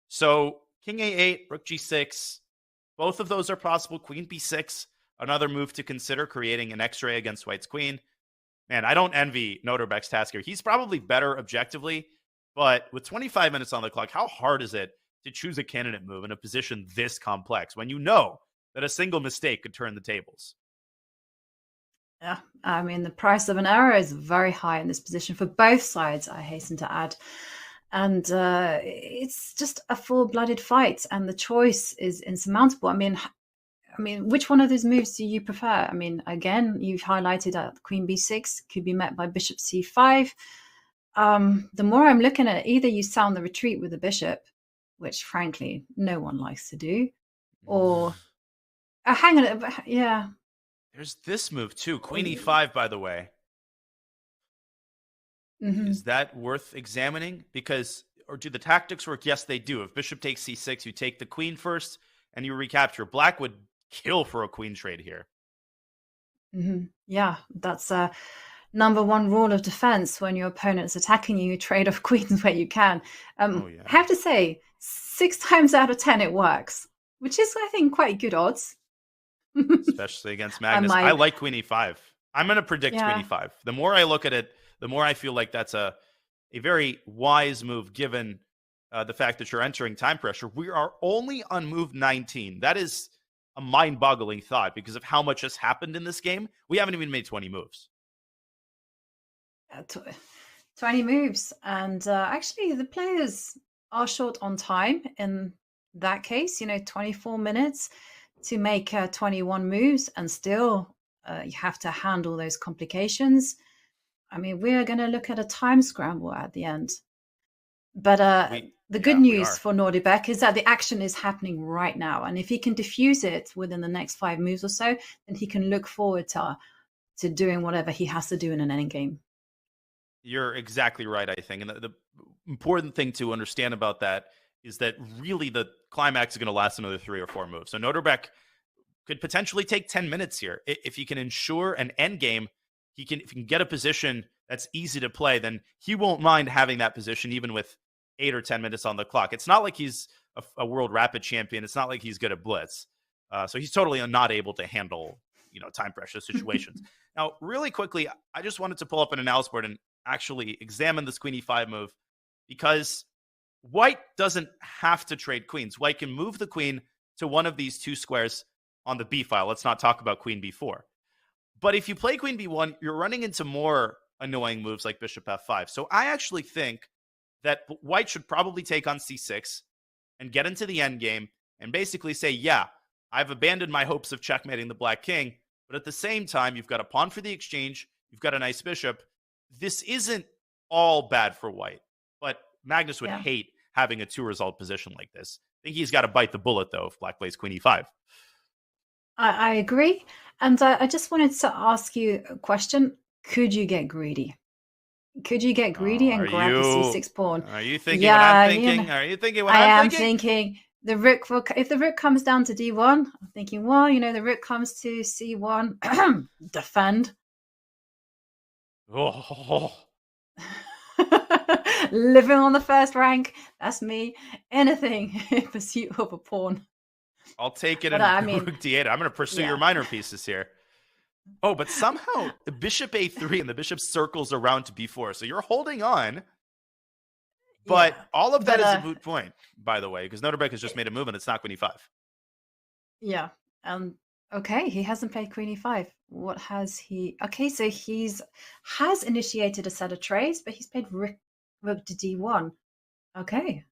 So king a8, rook g6, both of those are possible. Queen b6, another move to consider, creating an X-ray against White's queen. Man, I don't envy Nodirbek's task here. He's probably better objectively, but with 25 minutes on the clock, how hard is it to choose a candidate move in a position this complex when you know that a single mistake could turn the tables? Yeah, I mean, the price of an error is very high in this position for both sides, I hasten to add. And it's just a full-blooded fight, and the choice is insurmountable. I mean, which one of those moves do you prefer? I mean, again, you've highlighted that Queen b6 could be met by Bishop c5. The more I'm looking at it, either you sound the retreat with the bishop, which frankly no one likes to do, or hang on, yeah. There's this move too, Queen e5, by the way. Is that worth examining? Or do the tactics work? Yes, they do. If bishop takes c6, you take the queen first and you recapture. Black would kill for a queen trade here. Yeah, that's number one rule of defense. When your opponent is attacking you, trade off queens where you can. I have to say, 6 times out of 10 it works, which is, I think, quite good odds. Especially against Magnus. I like Queen e5. I'm going to predict Queen e5. The more I look at it, the more I feel like that's a very wise move given the fact that you're entering time pressure. We are only on move 19. That is a mind-boggling thought because of how much has happened in this game. We haven't even made 20 moves. 20 moves. And actually, the players are short on time in that case. 24 minutes to make 21 moves, and still you have to handle those complications. I mean, we're going to look at a time scramble at the end. But the good news for Nodirbek is that the action is happening right now. And if he can diffuse it within the next 5 moves or so, then he can look forward to doing whatever he has to do in an endgame. You're exactly right, I think. And the important thing to understand about that is that really the climax is going to last another 3 or 4 moves. So Nodirbek could potentially take 10 minutes here. If he can ensure an endgame, if he can get a position that's easy to play, then he won't mind having that position even with 8 or 10 minutes on the clock. It's not like he's a world rapid champion. It's not like he's good at blitz. So he's totally not able to handle, time pressure situations. Now, really quickly, I just wanted to pull up an analysis board and actually examine this queen e5 move, because white doesn't have to trade queens. White can move the queen to one of these two squares on the b file. Let's not talk about queen b4. But if you play queen b1, you're running into more annoying moves like bishop f5. So I actually think that white should probably take on c6 and get into the endgame and basically say, yeah, I've abandoned my hopes of checkmating the black king, but at the same time, you've got a pawn for the exchange, you've got a nice bishop. This isn't all bad for white, but Magnus would hate having a two-result position like this. I think he's got to bite the bullet, though, if black plays queen e5. I agree. And I just wanted to ask you a question. Could you get greedy? Could you get greedy and grab the c6 pawn? Are you thinking what I'm thinking? Are you thinking what I'm thinking? I am thinking the rook will, if the rook comes down to d1, I'm thinking, well, the rook comes to c1, defend. Oh. Living on the first rank, that's me. Anything in pursuit of a pawn. I'll take it But in rook d8. I'm going to pursue your minor pieces here. Oh, but somehow the bishop a3 and the bishop circles around to b4. So you're holding on. But all of that is a moot point, by the way, because Nodirbek has just made a move and it's not queen e5. Yeah. Okay, he hasn't played queen e5. What has he? Okay, so has initiated a set of trades, but he's played rook to d1. Okay.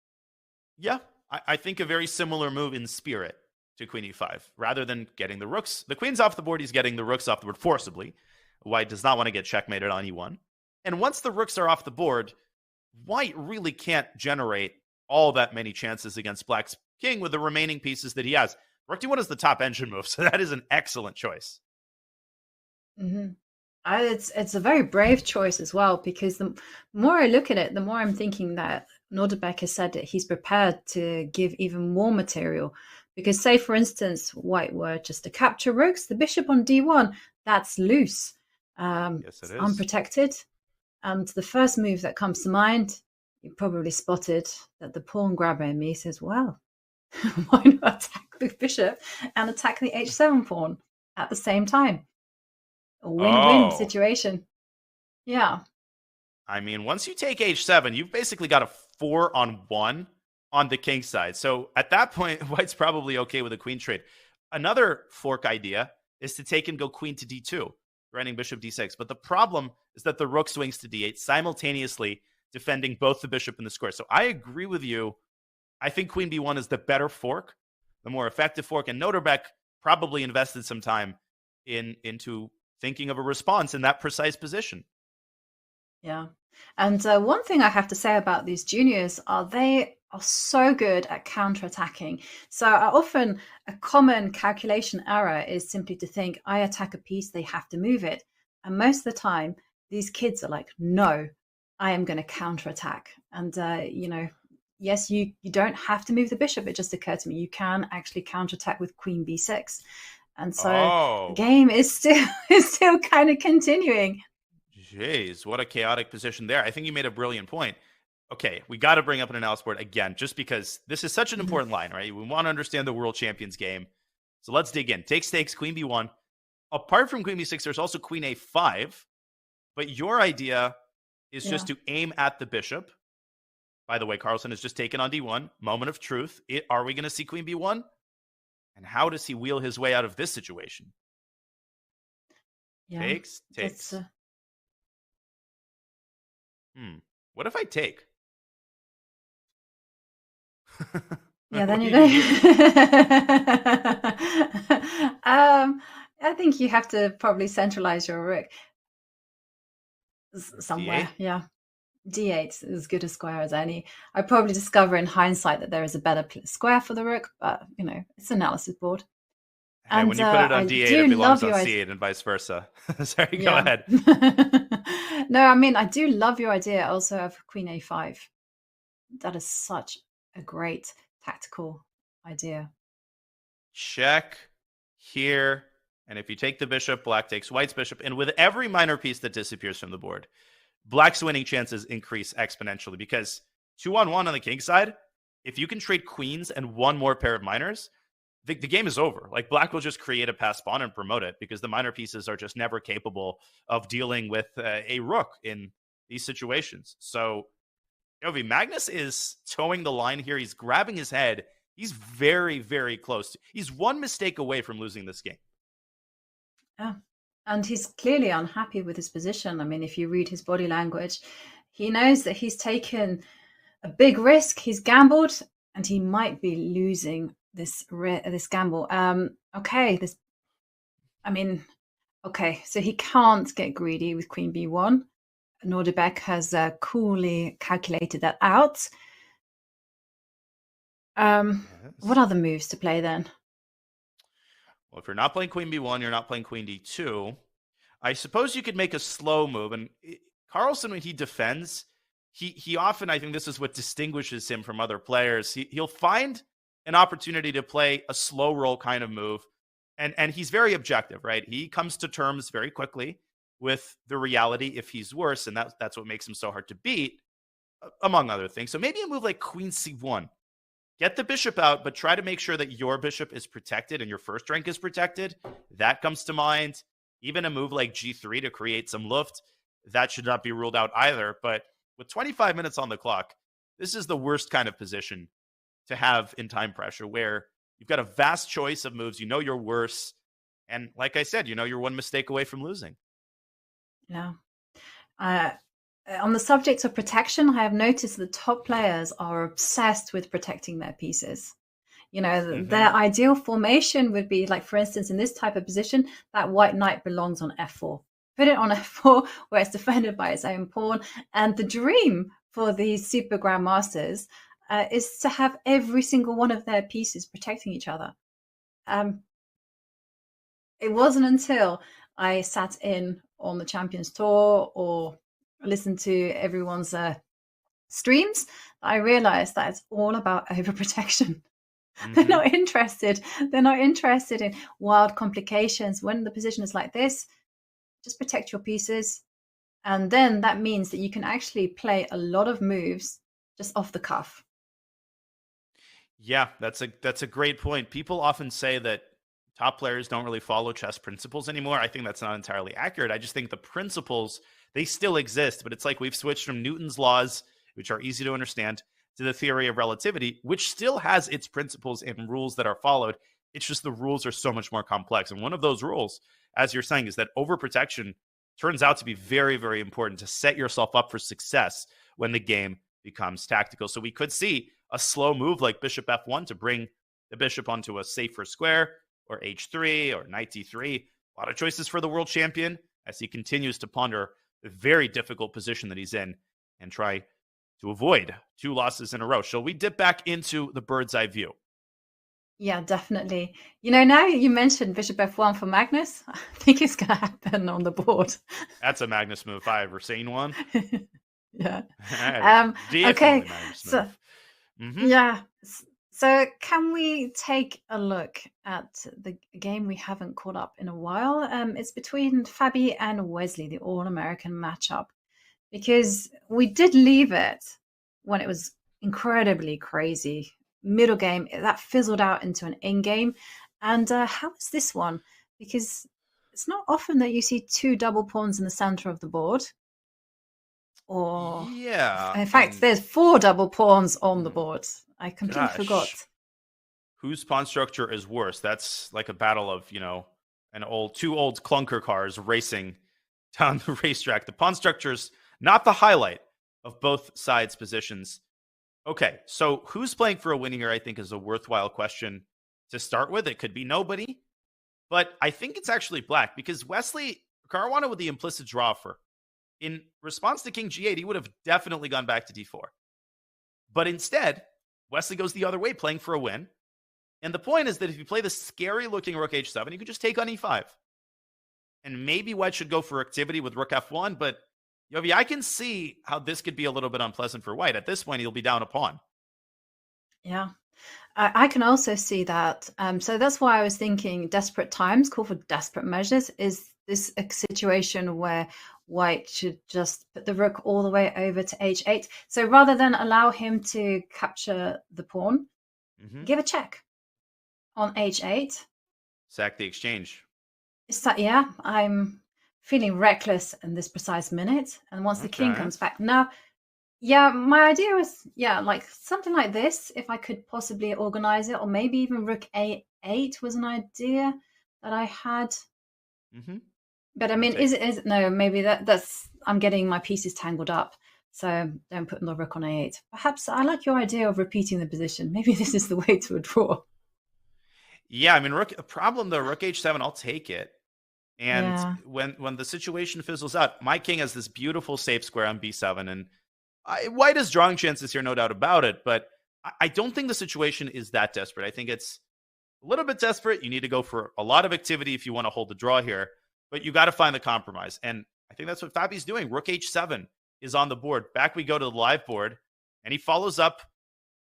Yeah, I think a very similar move in spirit to queen e5. Rather than getting the rooks, the queen's off the board, he's getting the rooks off the board forcibly. White does not want to get checkmated on e1. And once the rooks are off the board, white really can't generate all that many chances against black's king with the remaining pieces that he has. Rook d1 is the top engine move, so that is an excellent choice. Mm-hmm. It's a very brave choice as well, because the more I look at it, the more I'm thinking that Nodirbek has said that he's prepared to give even more material. Because say, for instance, white were just to capture rooks, the bishop on d1, that's loose. Yes, it is. Unprotected. And the first move that comes to mind, you probably spotted that the pawn grabber in me says, well, why not attack the bishop and attack the h7 pawn at the same time? A win-win situation. Yeah. I mean, once you take h7, you've basically got a 4-on-1 on the king side. So at that point, white's probably okay with a queen trade. Another fork idea is to take and go queen to d2, threatening bishop d6. But the problem is that the rook swings to d8, simultaneously defending both the bishop and the square. So I agree with you. I think queen b1 is the better fork, the more effective fork. And Nodirbek probably invested some time into thinking of a response in that precise position. Yeah. And one thing I have to say about these juniors they are so good at counterattacking. So often a common calculation error is simply to think, I attack a piece, they have to move it. And most of the time, these kids are like, no, I am going to counterattack. And, yes, you don't have to move the bishop. It just occurred to me, you can actually counterattack with queen b6. And so the game is still kind of continuing. Jeez, what a chaotic position there. I think you made a brilliant point. Okay, we got to bring up an analysis board again, just because this is such an important line, right? We want to understand the world champions game. So let's dig in. Take stakes, queen b1. Apart from queen b6, there's also queen a5. But your idea is just to aim at the bishop. By the way, Carlsen has just taken on d1. Moment of truth. Are we going to see queen b1? And how does he wheel his way out of this situation? Yeah, takes. What if I take? Yeah, then you're going. I think you have to probably centralize your rook somewhere. D8? Yeah, d8 is as good a square as any. I probably discover in hindsight that there is a better square for the rook, but it's an analysis board. And when you put it on d8, it belongs on c8 and vice versa. Sorry, go ahead. No, I mean, I do love your idea also of queen a5. That is such a great tactical idea. Check. here. And if you take the bishop, black takes white's bishop. And with every minor piece that disappears from the board, black's winning chances increase exponentially, because 2-on-1 on the king side, if you can trade queens and one more pair of minors, the game is over. Like, black will just create a passed pawn and promote it, because the minor pieces are just never capable of dealing with a rook in these situations. So, Jovi, Magnus is towing the line here. He's grabbing his head. He's very, very close. He's one mistake away from losing this game. Yeah. And he's clearly unhappy with his position. I mean, if you read his body language, he knows that he's taken a big risk. He's gambled, and he might be losing this gamble. Okay, so he can't get greedy with Queen B1. Nodirbek has coolly calculated that out. What other moves to play then? Well, if you're not playing Queen B1, you're not playing Queen D2. I suppose you could make a slow move. And Carlsen, when he defends, he often, I think this is what distinguishes him from other players. He'll find an opportunity to play a slow roll kind of move. And he's very objective, right? He comes to terms very quickly with the reality if he's worse. And that's what makes him so hard to beat, among other things. So maybe a move like Queen C1. Get the bishop out, but try to make sure that your bishop is protected and your first rank is protected. That comes to mind. Even a move like G3 to create some luft, that should not be ruled out either. But with 25 minutes on the clock, this is the worst kind of position to have in time pressure, where you've got a vast choice of moves. You know you're worse. And like I said, you know you're one mistake away from losing. Yeah. On the subject of protection, I have noticed the top players are obsessed with protecting their pieces. You know, their ideal formation would be, like, for instance, in this type of position, that white knight belongs on f4. Put it on f4 where it's defended by its own pawn. And the dream for these super grandmasters is to have every single one of their pieces protecting each other. It wasn't until I sat in on the Champions Tour or listened to everyone's streams that I realized that it's all about overprotection. They're not interested. They're not interested in wild complications. When the position is like this, just protect your pieces. And then that means that you can actually play a lot of moves just off the cuff. Yeah, that's a great point. People often say that top players don't really follow chess principles anymore. I think that's not entirely accurate. I just think the principles, they still exist, but it's like we've switched from Newton's laws, which are easy to understand, to the theory of relativity, which still has its principles and rules that are followed. It's just the rules are so much more complex. And one of those rules, as you're saying, is that overprotection turns out to be very, very important to set yourself up for success when the game becomes tactical. So we could see a slow move like bishop f1 to bring the bishop onto a safer square, or h3, or knight d3. A lot of choices for the world champion as he continues to ponder the very difficult position that he's in and try to avoid 2 losses in a row. Shall we dip back into the bird's eye view? Yeah, definitely. You know, now you mentioned bishop f1 for Magnus, I think it's going to happen on the board. That's a Magnus move if I ever seen one. Yeah. Okay. So, yeah. So can we take a look at the game we haven't caught up in a while? It's between Fabi and Wesley, the All-American matchup, because we did leave it when it was incredibly crazy. Middle game, that fizzled out into an Endgame. And how is this one? Because it's not often that you see 2 double pawns in the center of the board. Or, yeah. In fact, there's 4 double pawns on the board. I completely forgot. Whose pawn structure is worse? That's like a battle of, you know, two old clunker cars racing down the racetrack. The pawn structure's not the highlight of both sides' positions. Okay, so who's playing for a win here, I think, is a worthwhile question to start with. It could be nobody, but I think it's actually black, because Wesley Caruana with the implicit draw offer. In response to King G8, he would have definitely gone back to D4. But instead, Wesley goes the other way, playing for a win. And the point is that if you play the scary-looking Rook H7, you can just take on E5. And maybe White should go for activity with Rook F1, but Yovi, I can see how this could be a little bit unpleasant for White. At this point, he'll be down a pawn. Yeah. I can also see that. So that's why I was thinking desperate times call for desperate measures. Is this a situation where White should just put the rook all the way over to h8? So rather than allow him to capture the pawn, give a check on h8. Sack the exchange. Is that, yeah, I'm feeling reckless in this precise minute. And once the king comes back. Now, yeah, my idea was, like something like this, if I could possibly organize it, or maybe even rook a8 was an idea that I had. But I mean, is it no, maybe that's I'm getting my pieces tangled up. So don't put the rook on a8. Perhaps I like your idea of repeating the position. Maybe this is the way to a draw. Yeah, I mean, rook h7, I'll take it. And when the situation fizzles out, my king has this beautiful safe square on b7, and White has drawing chances here, no doubt about it. But I don't think the situation is that desperate. I think it's a little bit desperate. You need to go for a lot of activity if you want to hold the draw here, but you got to find the compromise. And I think that's what Fabi's doing. Rook h7 is on the board. Back we go to the live board, and he follows up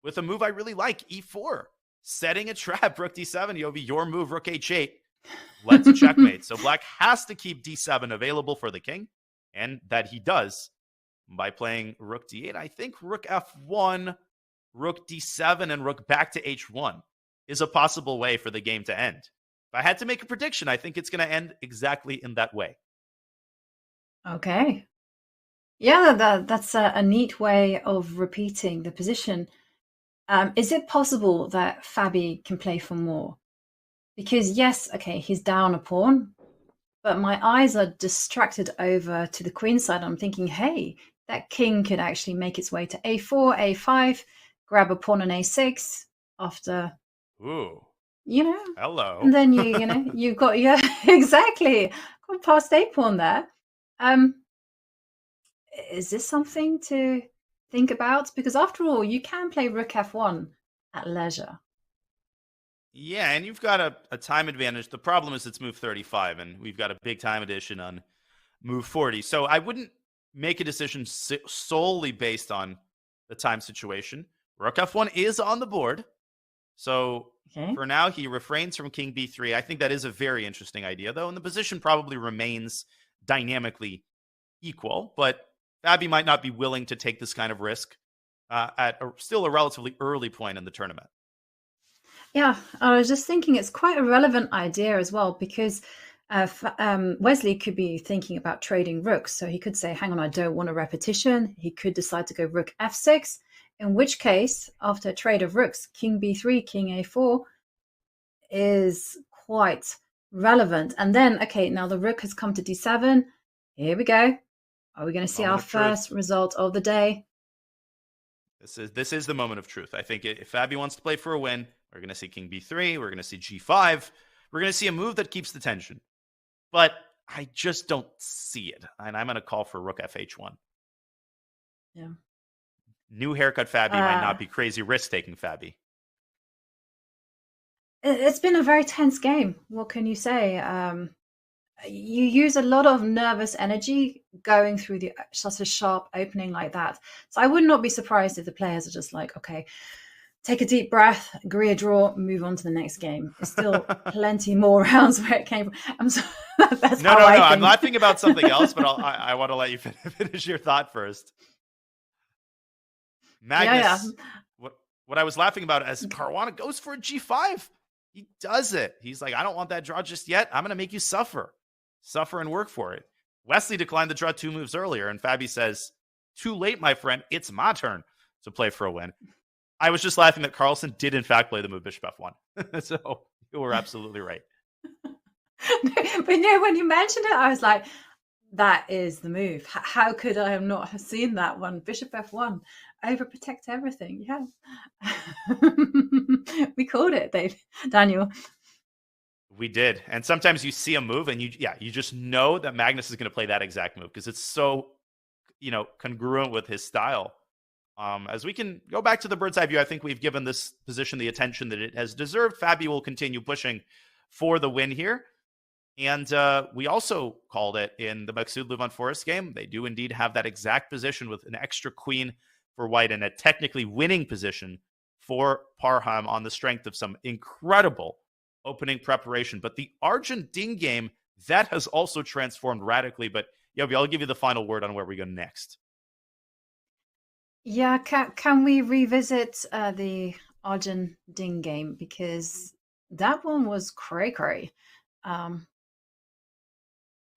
with a move I really like, e4. Setting a trap, rook d7, Yovi, your move, rook h8, led to checkmate. So black has to keep d7 available for the king, and that he does by playing rook d8. I think rook f1, rook d7, and rook back to h1 is a possible way for the game to end. If I had to make a prediction, I think it's going to end exactly in that way. Okay. Yeah, that's a neat way of repeating the position. Is it possible that Fabi can play for more? Because yes, okay, he's down a pawn, but my eyes are distracted over to the queen side. I'm thinking, hey, that king could actually make its way to a4, a5, grab a pawn on a6 after. Ooh. Hello. And then you've got exactly. Got past a pawn there. Is this something to think about? Because after all, you can play rook f1 at leisure. Yeah, and you've got a time advantage. The problem is it's move 35, and we've got a big time addition on move 40. So I wouldn't make a decision solely based on the time situation. Rook f1 is on the board. So for now, he refrains from king b3. I think that is a very interesting idea, though, and the position probably remains dynamically equal, but Fabi might not be willing to take this kind of risk at still a relatively early point in the tournament. Yeah, I was just thinking it's quite a relevant idea as well, because Wesley could be thinking about trading rooks. So he could say, hang on, I don't want a repetition. He could decide to go rook f6, in which case, after a trade of rooks, king b3, king a4 is quite relevant. And then, okay, now the rook has come to d7. Here we go. Are we going to see our first result of the day? This is the moment of truth. I think if Fabi wants to play for a win, we're going to see king b3. We're going to see g5. We're going to see a move that keeps the tension. But I just don't see it. And I'm going to call for rook fh1. Yeah. New haircut Fabi might not be crazy risk-taking Fabi. It's been a very tense game. What can you say? You use a lot of nervous energy going through such a sharp opening like that. So I would not be surprised if the players are just like, okay, take a deep breath, agree a draw, move on to the next game. There's still plenty more rounds where it came from. That's no. I'm not thinking about something else, but I want to let you finish your thought first. Magnus, what I was laughing about as Caruana goes for a g5. He does it. He's like, I don't want that draw just yet. I'm going to make you suffer and work for it. Wesley declined the draw 2 moves earlier, and Fabi says, too late, my friend. It's my turn to play for a win. I was just laughing that Carlsen did, in fact, play the move bishop f1. So you were absolutely right. But when you mentioned it, I was like, that is the move. How could I have not seen that one? Bishop f1. Overprotect everything. Yeah. We called it, Daniel. We did. And sometimes you see a move and you just know that Magnus is going to play that exact move because it's so, congruent with his style. As we can go back to the bird's eye view, I think we've given this position the attention that it has deserved. Fabi will continue pushing for the win here. And we also called it in the Maghsoodloo on Foreest game. They do indeed have that exact position with an extra queen for White and a technically winning position for Parham on the strength of some incredible opening preparation. But the Arjun Ding game, that has also transformed radically. But Yobi, I'll give you the final word on where we go next. Yeah, can we revisit the Arjun Ding game? Because that one was cray-cray. And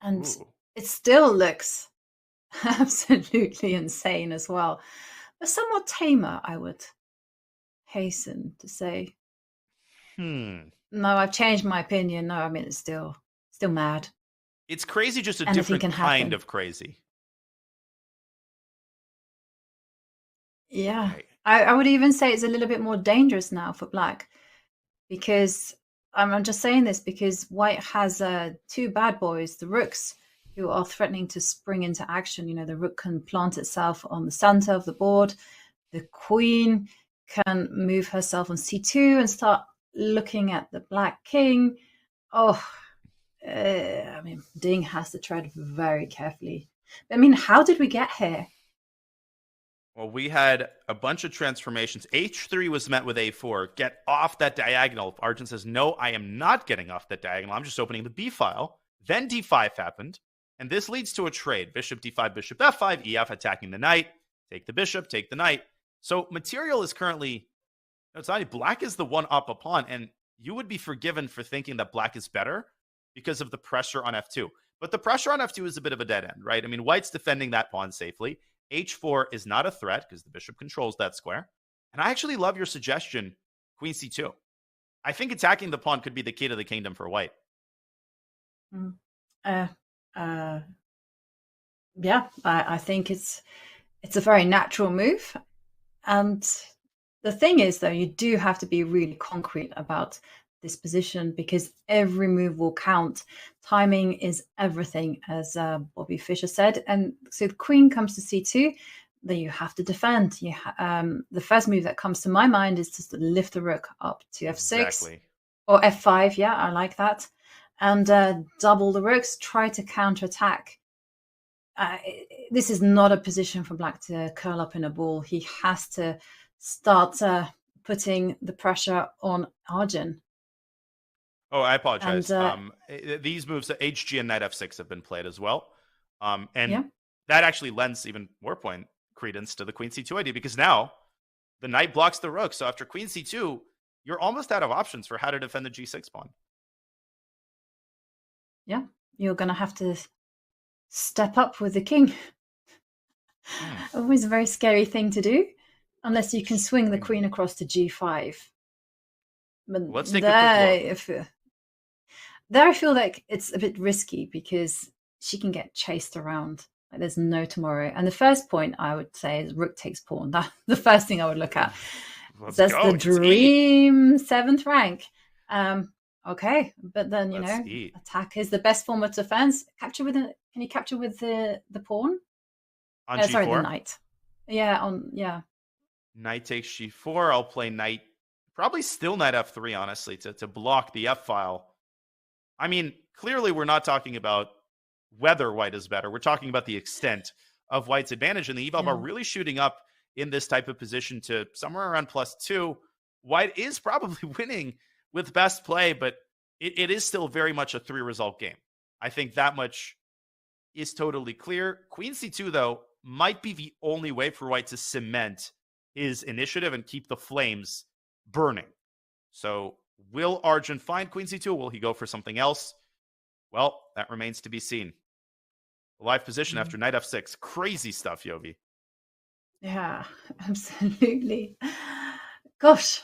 Ooh. it still looks absolutely insane as well. But somewhat tamer, I would hasten to say. No, I've changed my opinion. No, I mean, it's still mad. It's crazy, just a Anything different can kind happen. of crazy. Yeah, Right. I would even say it's a little bit more dangerous now for Black, because I'm just saying this because White has two bad boys, the rooks, who are threatening to spring into action. You know, the rook can plant itself on the center of the board. The queen can move herself on c2 and start looking at the Black king. Oh, I mean, Ding has to tread very carefully. I mean, how did we get here? Well, we had a bunch of transformations. H3 was met with A4. Get off that diagonal. Arjun says, no, I am not getting off that diagonal. I'm just opening the B file. Then D5 happened. And this leads to a trade. Bishop D5, Bishop F5, EF attacking the knight. Take the bishop, take the knight. So material is currently, no, it's not, Black is the one up a pawn. And you would be forgiven for thinking that Black is better because of the pressure on F2. But the pressure on F2 is a bit of a dead end, right? I mean, White's defending that pawn safely. H4 is not a threat because the bishop controls that square. And I actually love your suggestion, Queen C2. I think attacking the pawn could be the key to the kingdom for White. Yeah, I think it's a very natural move. And the thing is, though, you do have to be really concrete about this position because every move will count. Timing is everything, as Bobby Fischer said. And so the queen comes to c2, then you have to defend. The first move that comes to my mind is just to lift the rook up to f6 Exactly. or f5. Yeah, I like that. And double the rooks, try to counterattack. This is not a position for Black to curl up in a ball. He has to start putting the pressure on Arjun. Oh, I apologize. And, these moves, HG and knight f6 have been played as well. And Yeah. that actually lends even more point credence to the queen c2 idea because now the knight blocks the rook. So after queen c2, you're almost out of options for how to defend the g6 pawn. Yeah, you're going to have to step up with the king. Always a very scary thing to do, unless you can swing the queen across to g5. But Let's take a quick look. There I feel like it's a bit risky because she can get chased around. Like there's no tomorrow. And the first point I would say is rook takes pawn. That's the first thing I would look at. That's the dream 7th rank. Okay, but then attack is the best form of defense. Can you capture with the pawn? On G4? Sorry, the knight. Yeah, Knight takes G4. I'll play knight. Probably still knight F3, honestly, to block the F file. I mean, clearly we're not talking about whether White is better. We're talking about the extent of White's advantage. And the eval bar really shooting up in this type of position to somewhere around +2. White is probably winning with best play, but it is still very much a 3-result game. I think that much is totally clear. Queen C2, though, might be the only way for White to cement his initiative and keep the flames burning. So will Arjun find Queen C2 or will he go for something else? Well, that remains to be seen. Live position after knight F6. Crazy stuff, Yovi. Yeah, absolutely. Gosh,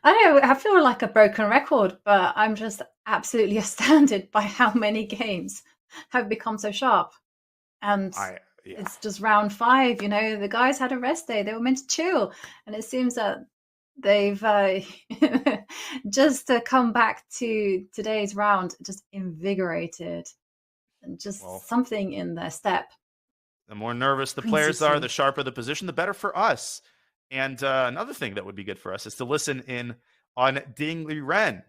I don't know, I feel like a broken record, but I'm just absolutely astounded by how many games have become so sharp. And it's just round 5, the guys had a rest day. They were meant to chill. And it seems that they've just come back to today's round, just invigorated and just something in their step. The more nervous the players are, the sharper the position, the better for us. And another thing that would be good for us is to listen in on Ding Liren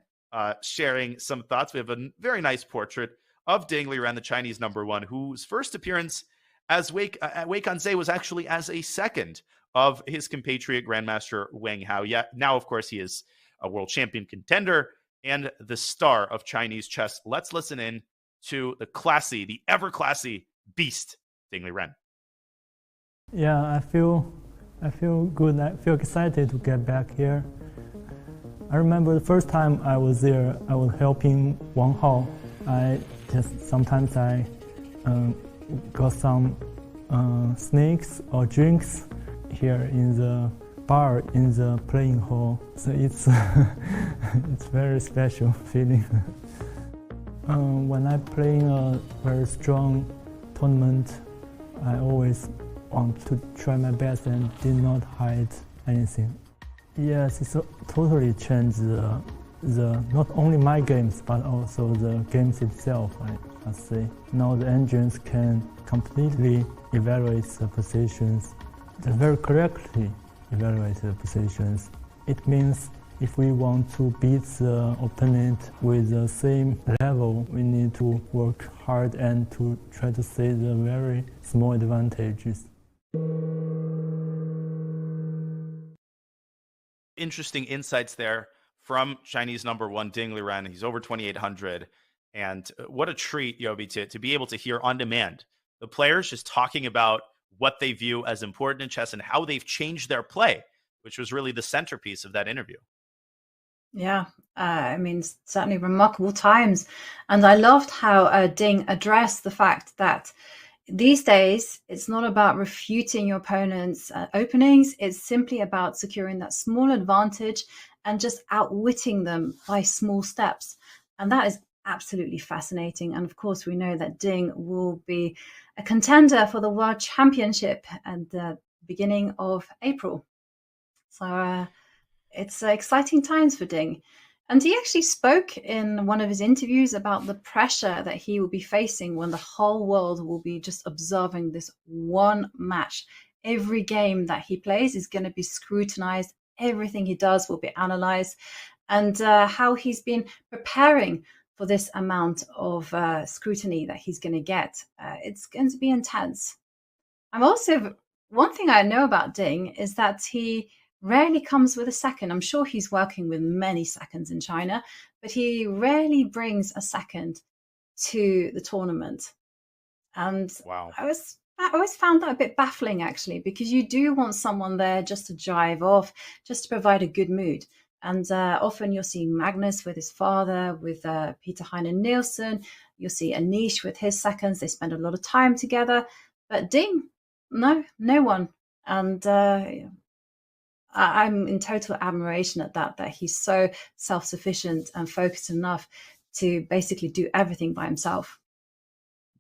sharing some thoughts. We have a very nice portrait of Ding Liren, the Chinese #1, whose first appearance as Wijk Anze was actually as a second of his compatriot Grandmaster Wang Hao. Yeah, now, of course, he is a world champion contender and the star of Chinese chess. Let's listen in to the ever classy beast, Ding Liren. Yeah, I feel good. I feel excited to get back here. I remember the first time I was there, I was helping Wang Hao. Sometimes I got some snacks or drinks here in the bar in the playing hall. So it's it's very special feeling. When I play in a very strong tournament, I always want to try my best and did not hide anything. Yes, it's totally changed the not only my games but also the games itself. I must say now the engines can completely evaluate the positions, very correctly evaluate the positions. It means if we want to beat the opponent with the same level, we need to work hard and to try to save the very small advantages. Interesting insights there from Chinese number one, Ding Liren. He's over 2,800. And what a treat, Yobi, to be able to hear on demand the players just talking about what they view as important in chess and how they've changed their play, which was really the centerpiece of that interview. Yeah, I mean, certainly remarkable times. And I loved how Ding addressed the fact that these days, it's not about refuting your opponent's openings. It's simply about securing that small advantage and just outwitting them by small steps. And that is absolutely fascinating. And of course, we know that Ding will be a contender for the World Championship at the beginning of April. So it's exciting times for Ding. And he actually spoke in one of his interviews about the pressure that he will be facing when the whole world will be just observing this one match. Every game that he plays is going to be scrutinized. Everything he does will be analyzed. And how he's been preparing for this amount of scrutiny that he's going to get. It's going to be intense. One thing I know about Ding is that he rarely comes with a second. I'm sure he's working with many seconds in China, but he rarely brings a second to the tournament. And wow. I always found that a bit baffling, actually, because you do want someone there just to jive off, just to provide a good mood. And often you'll see Magnus with his father, with Peter Heine Nielsen. You'll see Anish with his seconds. They spend a lot of time together. But Ding, no one. And I'm in total admiration at that he's so self-sufficient and focused enough to basically do everything by himself.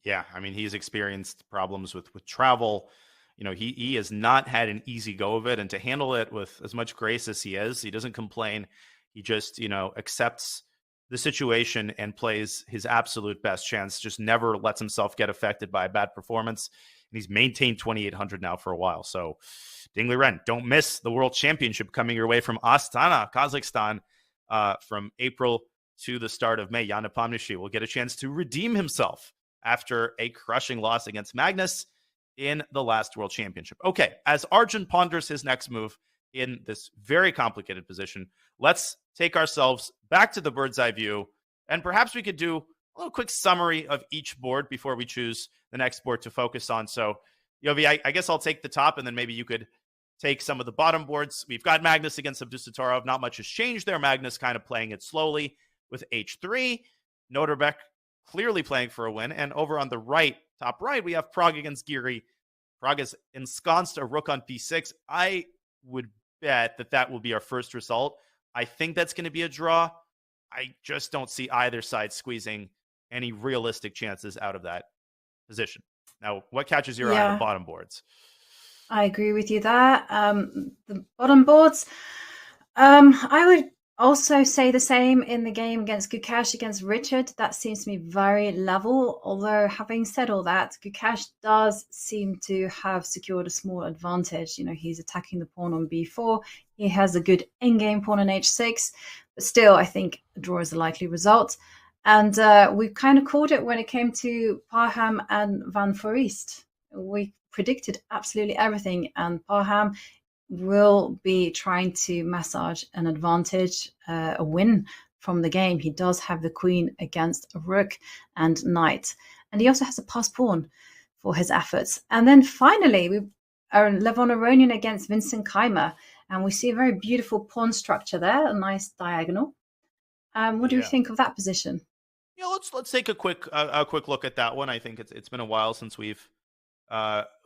Yeah, I mean, he's experienced problems with travel. You know, he has not had an easy go of it, and to handle it with as much grace as he doesn't complain. He just, accepts the situation and plays his absolute best chance, just never lets himself get affected by a bad performance. And he's maintained 2,800 now for a while. So Ding Liren, don't miss the World Championship coming your way from Astana, Kazakhstan, from April to the start of May. Jan Nepomniachtchi will get a chance to redeem himself after a crushing loss against Magnus in the last World Championship. Okay, as Arjun ponders his next move in this very complicated position, let's take ourselves back to the bird's eye view, and perhaps we could do a little quick summary of each board before we choose the next board to focus on. So, Yovi, I guess I'll take the top, and then maybe you could take some of the bottom boards. We've got Magnus against Abdusattorov. Not much has changed there. Magnus kind of playing it slowly with H3. Nodirbek clearly playing for a win. And over on the right, top right, we have Pragg against Giri. Pragg has ensconced a rook on p6. I would bet that will be our first result. I think that's going to be a draw. I just don't see either side squeezing any realistic chances out of that position. Now, what catches your eye on the bottom boards? I agree with you there. The bottom boards, I would also say the same in the game against Gukesh, against Richard. That seems to be very level. Although, having said all that, Gukesh does seem to have secured a small advantage. He's attacking the pawn on b4. He has a good endgame pawn on h6. But still, I think a draw is a likely result. And we kind of called it when it came to Parham and Van Foreest. we predicted absolutely everything, and Parham will be trying to massage an advantage, a win from the game. He does have the queen against a rook and knight, and he also has a pass pawn for his efforts. And then finally, we are Levon Aronian against Vincent Keymer, and we see a very beautiful pawn structure there, a nice diagonal. What do you think of that position? Yeah, let's take a quick look at that one. I think it's been a while since we've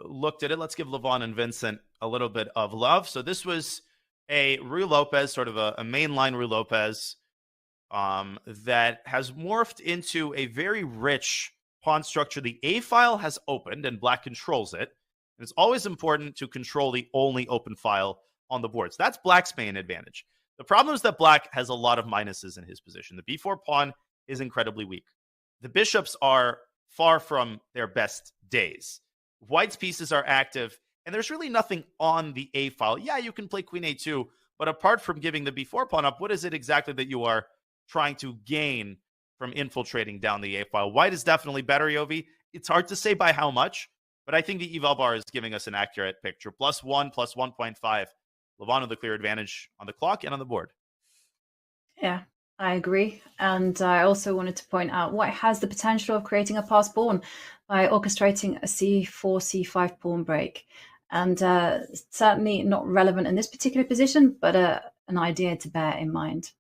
looked at it. Let's give Levon and Vincent a little bit of love. So this was a Ruy Lopez, sort of a mainline Ruy Lopez, that has morphed into a very rich pawn structure. The A file has opened and black controls it. And it's always important to control the only open file on the board. So that's black's main advantage. The problem is that black has a lot of minuses in his position. The b4 pawn is incredibly weak. The bishops are far from their best days. White's pieces are active, and there's really nothing on the A file. Yeah, you can play queen A2, but apart from giving the b4 pawn up, what is it exactly that you are trying to gain from infiltrating down the A file? White is definitely better, Yovi. It's hard to say by how much, but I think the eval bar is giving us an accurate picture. +1, +1.5. Levon with the clear advantage on the clock and on the board. Yeah, I agree. And I also wanted to point out White has the potential of creating a pass pawn by orchestrating a c4, c5 pawn break. And certainly not relevant in this particular position, but an idea to bear in mind.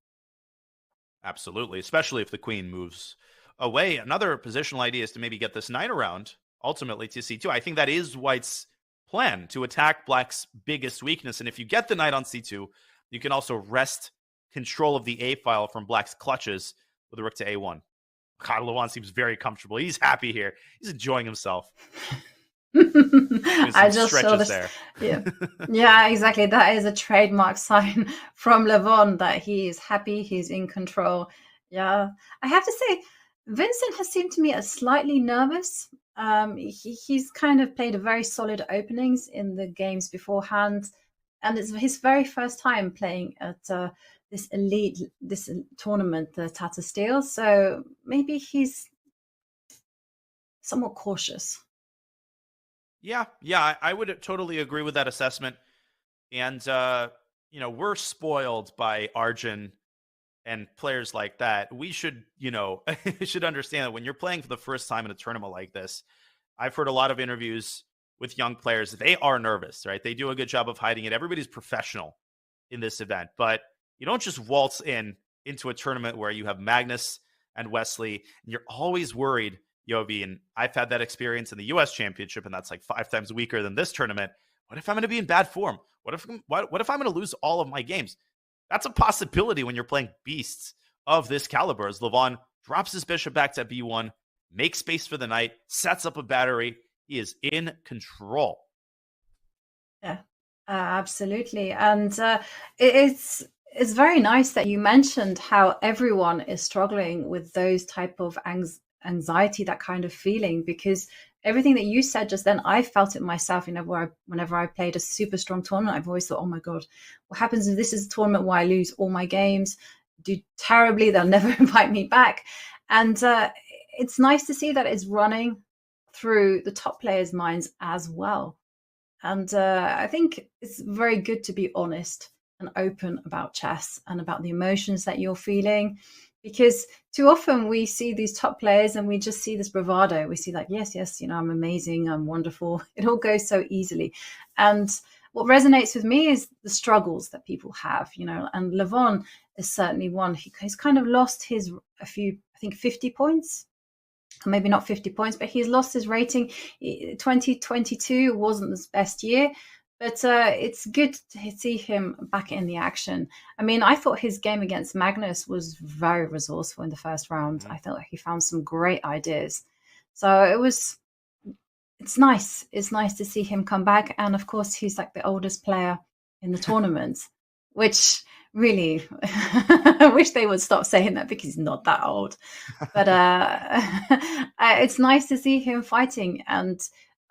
Absolutely, especially if the queen moves away. Another positional idea is to maybe get this knight around, ultimately to c2. I think that is White's plan, to attack black's biggest weakness. And if you get the knight on c2, you can also wrest control of the A file from black's clutches with a rook to A1. God, Levon seems very comfortable. He's happy here. He's enjoying himself. I just saw this. There. Yeah, exactly. That is a trademark sign from Levon that he is happy, he's in control. Yeah, I have to say, Vincent has seemed to me slightly nervous. He's kind of played a very solid openings in the games beforehand, and it's his very first time playing at this tournament, the Tata Steel. So maybe he's somewhat cautious. Yeah, I would totally agree with that assessment. And, we're spoiled by Arjun and players like that. We should, should understand that when you're playing for the first time in a tournament like this, I've heard a lot of interviews with young players. They are nervous, right? They do a good job of hiding it. Everybody's professional in this event, but you don't just waltz into a tournament where you have Magnus and Wesley, and you're always worried, Yovi, and I've had that experience in the U.S. Championship, and that's like 5 times weaker than this tournament. What if I'm going to be in bad form? What if I'm going to lose all of my games? That's a possibility when you're playing beasts of this caliber. As Levon drops his bishop back to b1, makes space for the knight, sets up a battery. He is in control. Yeah, absolutely. And it's very nice that you mentioned how everyone is struggling with those type of anxiety, that kind of feeling, because everything that you said just then, I felt it myself. Whenever I played a super strong tournament, I've always thought, oh my God, what happens if this is a tournament where I lose all my games, do terribly, they'll never invite me back. And it's nice to see that it's running through the top players' minds as well. And I think it's very good to be honest and open about chess and about the emotions that you're feeling, because too often we see these top players and we just see this bravado. We see like, yes, I'm amazing, I'm wonderful. It all goes so easily. And what resonates with me is the struggles that people have, and Levon is certainly one. He's kind of lost a few, I think 50 points, maybe not 50 points, but he's lost his rating. 2022 wasn't his best year, but it's good to see him back in the action. I mean, I thought his game against Magnus was very resourceful in the first round. I thought he found some great ideas. So it's nice. It's nice to see him come back. And of course, he's like the oldest player in the tournament, which really, I wish they would stop saying that, because he's not that old. But it's nice to see him fighting. And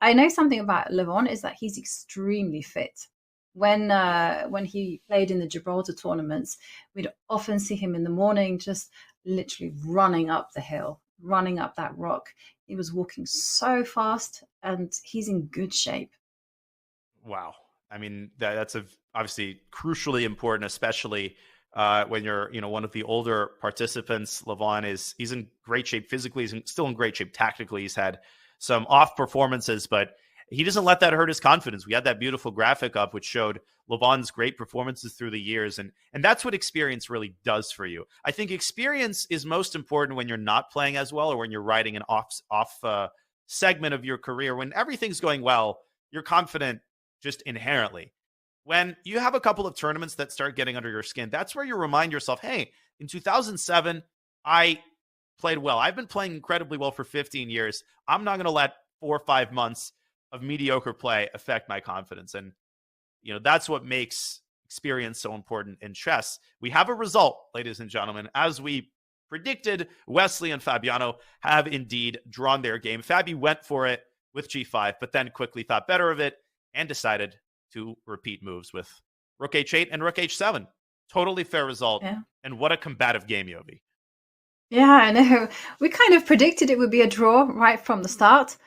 I know something about Levon is that he's extremely fit. When he played in the Gibraltar tournaments, we'd often see him in the morning just literally running up the hill, running up that rock. He was walking so fast, and he's in good shape. Wow. I mean, that's obviously crucially important, especially when you're, one of the older participants. Levon he's in great shape physically. He's still in great shape tactically. He's had some off performances, but he doesn't let that hurt his confidence. We had that beautiful graphic up, which showed Levon's great performances through the years. And that's what experience really does for you. I think experience is most important when you're not playing as well, or when you're riding an off segment of your career. When everything's going well, you're confident just inherently. When you have a couple of tournaments that start getting under your skin, that's where you remind yourself, hey, in 2007, I played well. I've been playing incredibly well for 15 years. I'm not going to let 4 or 5 months of mediocre play affect my confidence. And, that's what makes experience so important in chess. We have a result, ladies and gentlemen. As we predicted, Wesley and Fabiano have indeed drawn their game. Fabi went for it with G5, but then quickly thought better of it and decided to repeat moves with Rook H8 and Rook H7. Totally fair result. Yeah. And what a combative game, Yovi. Yeah, I know. We kind of predicted it would be a draw right from the start.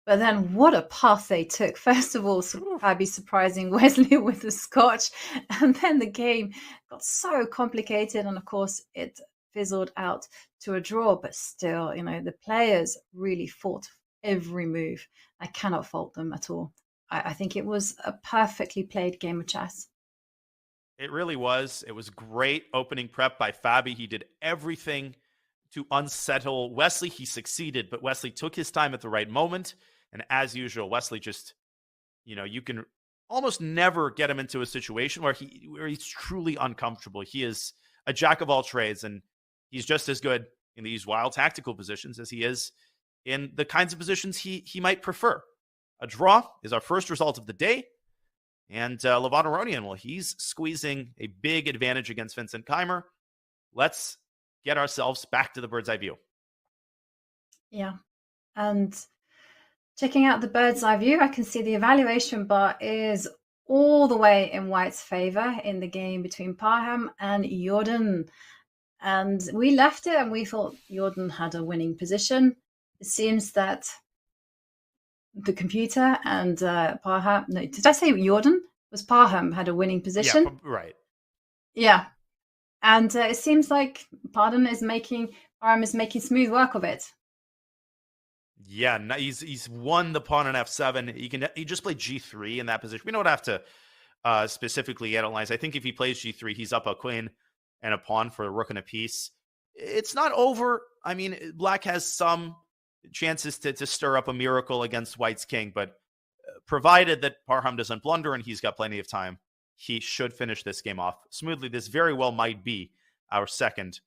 But then what a path they took. First of all, Fabi surprising Wesley with the scotch. And then the game got so complicated. And of course, it fizzled out to a draw. But still, the players really fought every move. I cannot fault them at all. I think it was a perfectly played game of chess. It really was. It was great opening prep by Fabi. He did everything to unsettle Wesley. He succeeded, but Wesley took his time at the right moment. And as usual, Wesley just, you can almost never get him into a situation where he's truly uncomfortable. He is a jack of all trades, and he's just as good in these wild tactical positions as he is in the kinds of positions he might prefer. A draw is our first result of the day. And Levon Aronian, well, he's squeezing a big advantage against Vincent Keymer. Let's get ourselves back to the bird's eye view. Yeah. And checking out the bird's eye view, I can see the evaluation bar is all the way in White's favor in the game between Parham and Jordan. And we left it and we thought Jordan had a winning position. It seems that the computer and Parham, no, did I say Jordan? Was Parham had a winning position? Yeah, right. Yeah. And it seems like Parham is making smooth work of it. Yeah, he's won the pawn on f7. He just played g3 in that position. We don't have to specifically analyze. I think if he plays g3, he's up a queen and a pawn for a rook and a piece. It's not over. I mean, Black has some chances to stir up a miracle against White's king, but provided that Parham doesn't blunder and he's got plenty of time, he should finish this game off smoothly. This very well might be our second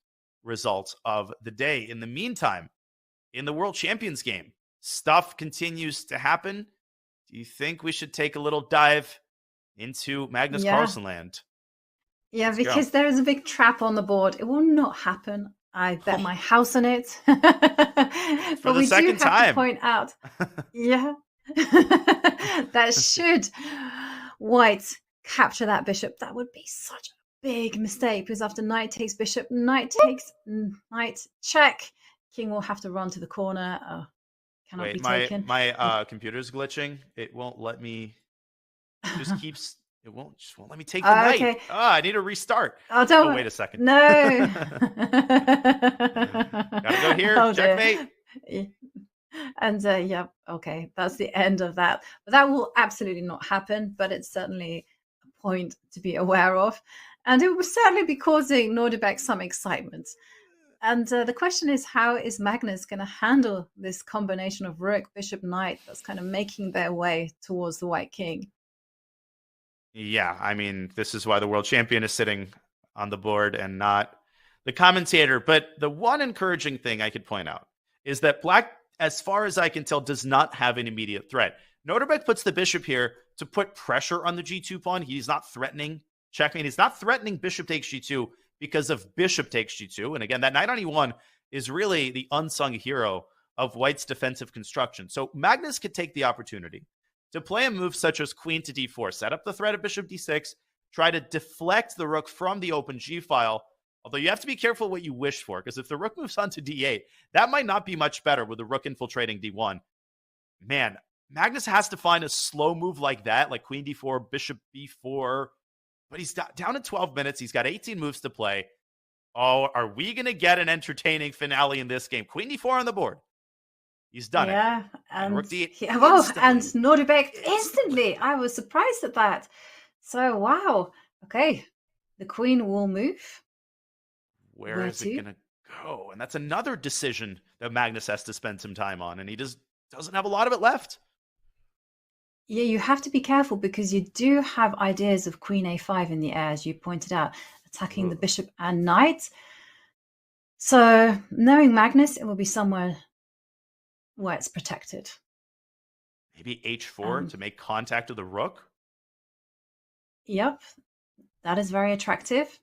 result of the day. In the meantime, in the World Champions game, stuff continues to happen. Do you think we should take a little dive into Magnus Carlsen land? Yeah, because there is a big trap on the board. It will not happen. I bet my house on it. But we do have to point out, that should White capture that bishop, that would be such a big mistake, because after knight takes bishop, knight takes knight check, king will have to run to the corner. Cannot be taken. My computer's glitching. It won't let me. It just keeps. It won't let me take the knight. Okay. I need to restart. Oh, wait a second. No. Gotta go here. Checkmate. And okay, that's the end of that. But that will absolutely not happen. But it's certainly a point to be aware of, and it will certainly be causing Nodirbek some excitement. And the question is, how is Magnus going to handle this combination of rook, bishop, knight that's kind of making their way towards the white king? Yeah, I mean, this is why the world champion is sitting on the board and not the commentator. But the one encouraging thing I could point out is that Black, as far as I can tell, does not have an immediate threat. Nodirbek puts the bishop here to put pressure on the g2 pawn. He's not threatening checkmate. He's not threatening bishop takes g2 because of bishop takes g2. And again, that knight on e1 is really the unsung hero of White's defensive construction. So Magnus could take the opportunity to play a move such as queen to d4, set up the threat of bishop d6, try to deflect the rook from the open g file, Although you have to be careful what you wish for, because if the rook moves on to d8, that might not be much better with the rook infiltrating d1. Man, Magnus has to find a slow move like that, like queen d4, bishop b4. But he's down in 12 minutes. He's got 18 moves to play. Oh, are we going to get an entertaining finale in this game? Queen d4 on the board. He's done it. And rook d8. And Nodirbek instantly. I was surprised at that. So, wow. Okay. The queen will move. Where is it going to go? And that's another decision that Magnus has to spend some time on. And he doesn't have a lot of it left. Yeah, you have to be careful because you do have ideas of queen a5 in the air, as you pointed out, attacking the bishop and knight. So, knowing Magnus, it will be somewhere where it's protected. Maybe h4 to make contact with the rook? Yep, that is very attractive.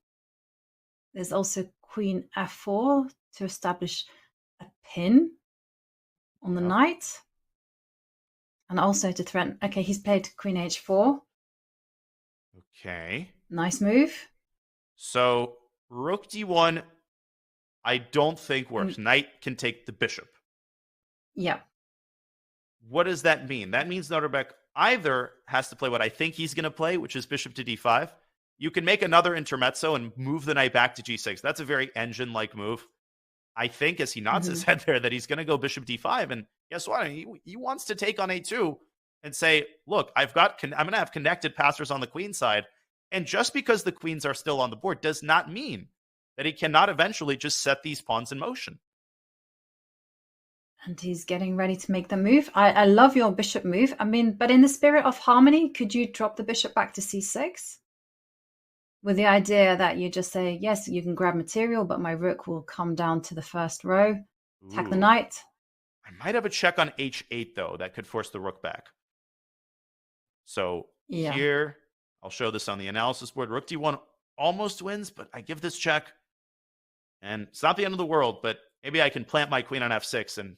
There's also queen f4 to establish a pin on the knight. And also to threaten. Okay, he's played queen h4. Okay. Nice move. So rook d1, I don't think works. Knight can take the bishop. Yeah. What does that mean? That means Nodirbek either has to play what I think he's going to play, which is bishop to d5. You can make another intermezzo and move the knight back to g6. That's a very engine-like move. I think, as he nods his head there, that he's going to go bishop d5. And guess what? He wants to take on a2 and say, look, I'm going to have connected passers on the queen side. And just because the queens are still on the board does not mean that he cannot eventually just set these pawns in motion. And he's getting ready to make the move. I love your bishop move. I mean, but in the spirit of harmony, could you drop the bishop back to c6? With the idea that you just say, yes, you can grab material, but my rook will come down to the first row, attack the knight. I might have a check on h8, though. That could force the rook back. So here, I'll show this on the analysis board. Rook d1 almost wins, but I give this check. And it's not the end of the world, but maybe I can plant my queen on f6 and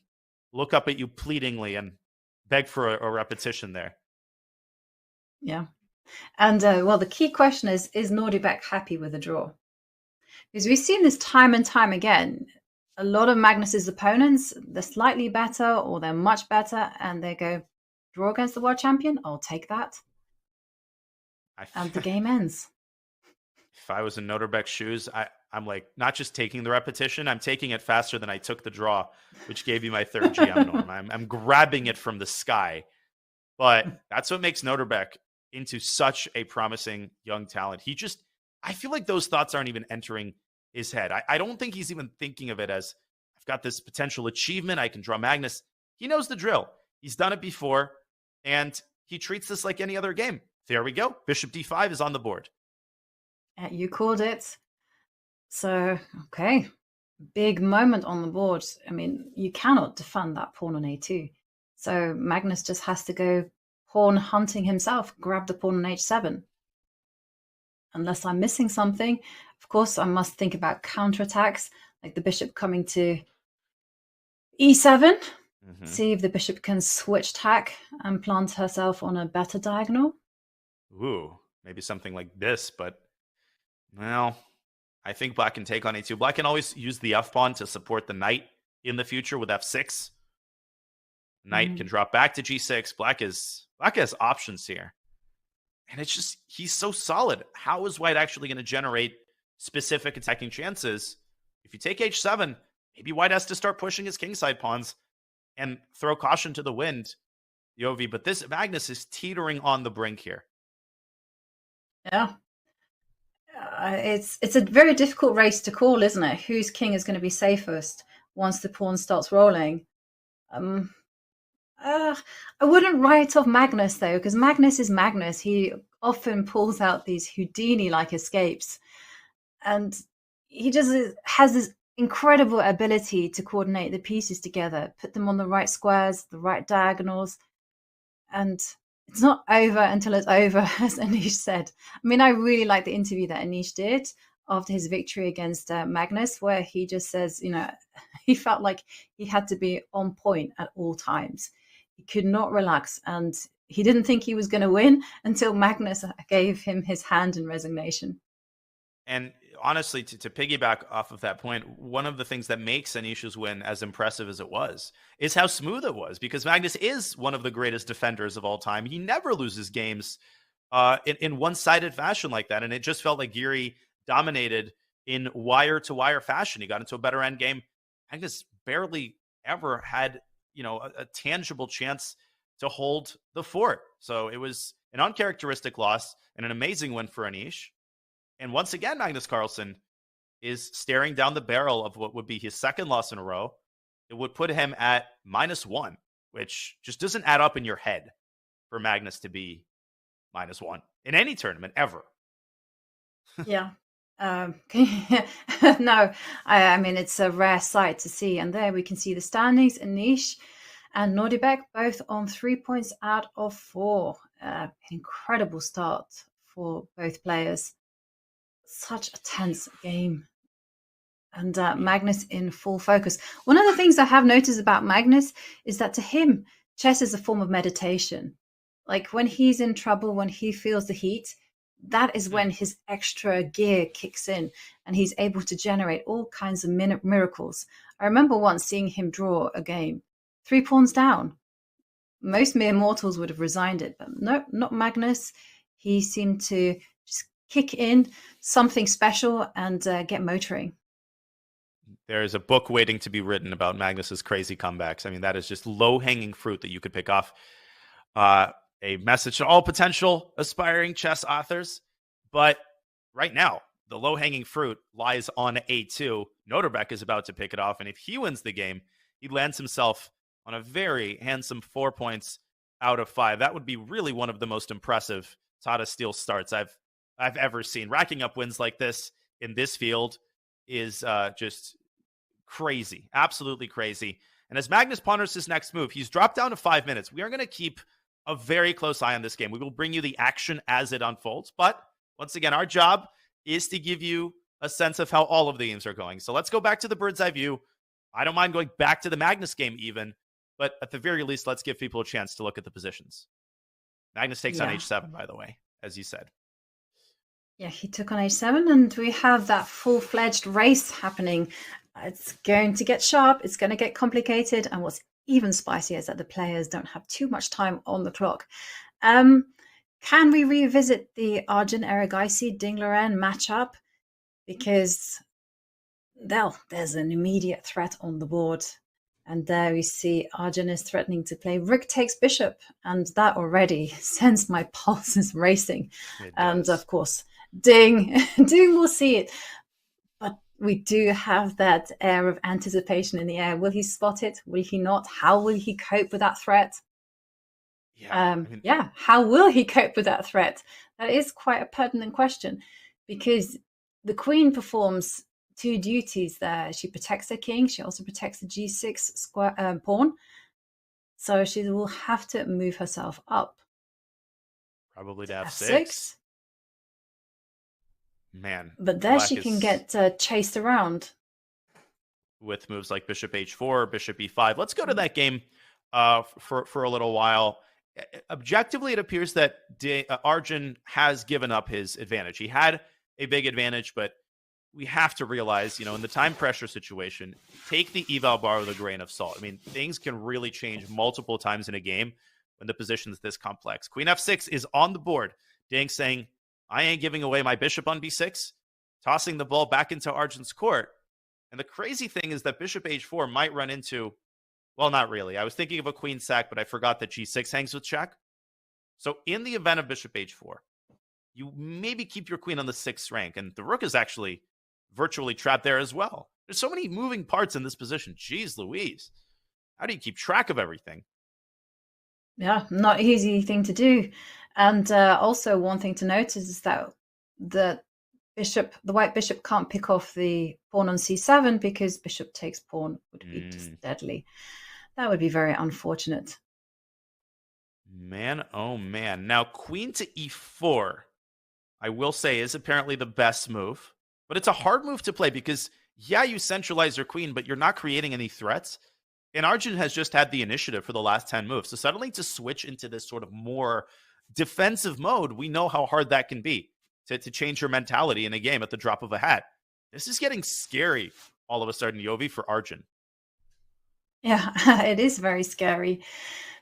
look up at you pleadingly and beg for a repetition there. Yeah. And, well, the key question is Nodirbek happy with the draw? Because we've seen this time and time again. A lot of Magnus's opponents, they're slightly better or they're much better, and they go, draw against the world champion? I'll take that. And the game ends. If I was in Nodirbek's shoes, I'm like, not just taking the repetition, I'm taking it faster than I took the draw, which gave you my third GM norm. I'm grabbing it from the sky. But that's what makes Nodirbek into such a promising young talent. I feel like those thoughts aren't even entering his head. I don't think he's even thinking of it as, I've got this potential achievement, I can draw Magnus. He knows the drill. He's done it before, and he treats this like any other game. There we go. Bishop d5 is on the board. You called it. So, okay. Big moment on the board. I mean, you cannot defend that pawn on a2. So Magnus just has to go pawn hunting himself, grab the pawn on h7. Unless I'm missing something, of course, I must think about counterattacks, like the bishop coming to e7. See if the bishop can switch tack and plant herself on a better diagonal. Ooh, maybe something like this, but, well, I think black can take on a2. Black can always use the f-pawn to support the knight in the future with f6. Knight can drop back to g6. Black has options here. And it's just, he's so solid. How is white actually going to generate specific attacking chances? If you take h7, maybe white has to start pushing his kingside pawns and throw caution to the wind, Yovi. But this Magnus is teetering on the brink here. Yeah. It's a very difficult race to call, isn't it? Whose king is going to be safest once the pawn starts rolling? I wouldn't write off Magnus, though, because Magnus is Magnus. He often pulls out these Houdini-like escapes. And he just has this incredible ability to coordinate the pieces together, put them on the right squares, the right diagonals. And it's not over until it's over, as Anish said. I mean, I really like the interview that Anish did after his victory against Magnus, where he just says, he felt like he had to be on point at all times. He could not relax, and he didn't think he was going to win until Magnus gave him his hand in resignation. And honestly, to piggyback off of that point, one of the things that makes Anish's win as impressive as it was is how smooth it was, because Magnus is one of the greatest defenders of all time. He never loses games in one-sided fashion like that, and it just felt like Giri dominated in wire-to-wire fashion. He got into a better end game. Magnus barely ever had, a tangible chance to hold the fort. So it was an uncharacteristic loss and an amazing win for Anish. And once again, Magnus Carlsen is staring down the barrel of what would be his second loss in a row. It would put him at -1, which just doesn't add up in your head for Magnus to be -1 in any tournament ever. Yeah. No, I mean, it's a rare sight to see. And there we can see the standings. Anish and Nodirbek both on 3 points out of 4. An incredible start for both players. Such a tense game. And Magnus in full focus. One of the things I have noticed about Magnus is that to him, chess is a form of meditation. Like when he's in trouble, when he feels the heat, that is when his extra gear kicks in and he's able to generate all kinds of miracles. I remember once seeing him draw a game, 3 pawns down. Most mere mortals would have resigned it, but no, not Magnus. He seemed to just kick in something special and get motoring. There is a book waiting to be written about Magnus's crazy comebacks. I mean, that is just low-hanging fruit that you could pick off. A message to all potential aspiring chess authors. But right now, the low-hanging fruit lies on A2. Nodirbek is about to pick it off, and if he wins the game, he lands himself on a very handsome 4 points out of 5. That would be really one of the most impressive Tata Steel starts I've ever seen. Racking up wins like this in this field is just crazy, absolutely crazy. And as Magnus ponders his next move, he's dropped down to 5 minutes. We are going to keep a very close eye on this game. We will bring you the action as it unfolds. But once again, our job is to give you a sense of how all of the games are going. So let's go back to the bird's eye view. I don't mind going back to the Magnus game even, but at the very least, let's give people a chance to look at the positions. Magnus takes on H7, by the way, as you said. Yeah, he took on H7, and we have that full-fledged race happening. It's going to get sharp, it's going to get complicated, and what's even spicier is that the players don't have too much time on the clock. Can we revisit the Arjun Erigaisi Ding Liren matchup? Because, well, there's an immediate threat on the board. And there we see Arjun is threatening to play Rook takes Bishop. And that already sends my pulses racing. And of course, Ding will see it. But we do have that air of anticipation in the air. Will he spot it? Will he not? How will he cope with that threat? How will he cope with that threat? That is quite a pertinent question, because the queen performs 2 duties there. She protects her king. She also protects the G6 square pawn. So she will have to move herself up. Probably to F6. Man. But there she can get chased around. With moves like Bishop H4, Bishop E5. Let's go to that game for a little while. Objectively, it appears that Arjun has given up his advantage. He had a big advantage, but we have to realize, in the time pressure situation, take the eval bar with a grain of salt. I mean, things can really change multiple times in a game when the position's this complex. Queen F6 is on the board. Ding saying, I ain't giving away my bishop on B6, tossing the ball back into Arjun's court. And the crazy thing is that Bishop H4 might run into, well, not really. I was thinking of a queen sack, but I forgot that G6 hangs with check. So in the event of Bishop H4, you maybe keep your queen on the 6th rank, and the rook is actually virtually trapped there as well. There's so many moving parts in this position. Jeez Louise. How do you keep track of everything? Yeah, not easy thing to do. And also one thing to notice is that the white bishop can't pick off the pawn on C7 because bishop takes pawn would be just deadly. That would be very unfortunate. Man, oh man. Now, queen to E4, I will say, is apparently the best move. But it's a hard move to play because, yeah, you centralize your queen, but you're not creating any threats. And Arjun has just had the initiative for the last 10 moves. So suddenly to switch into this sort of more defensive mode, we know how hard that can be. to change your mentality in a game at the drop of a hat. This is getting scary all of a sudden, Yovi, for Arjun. Yeah, it is very scary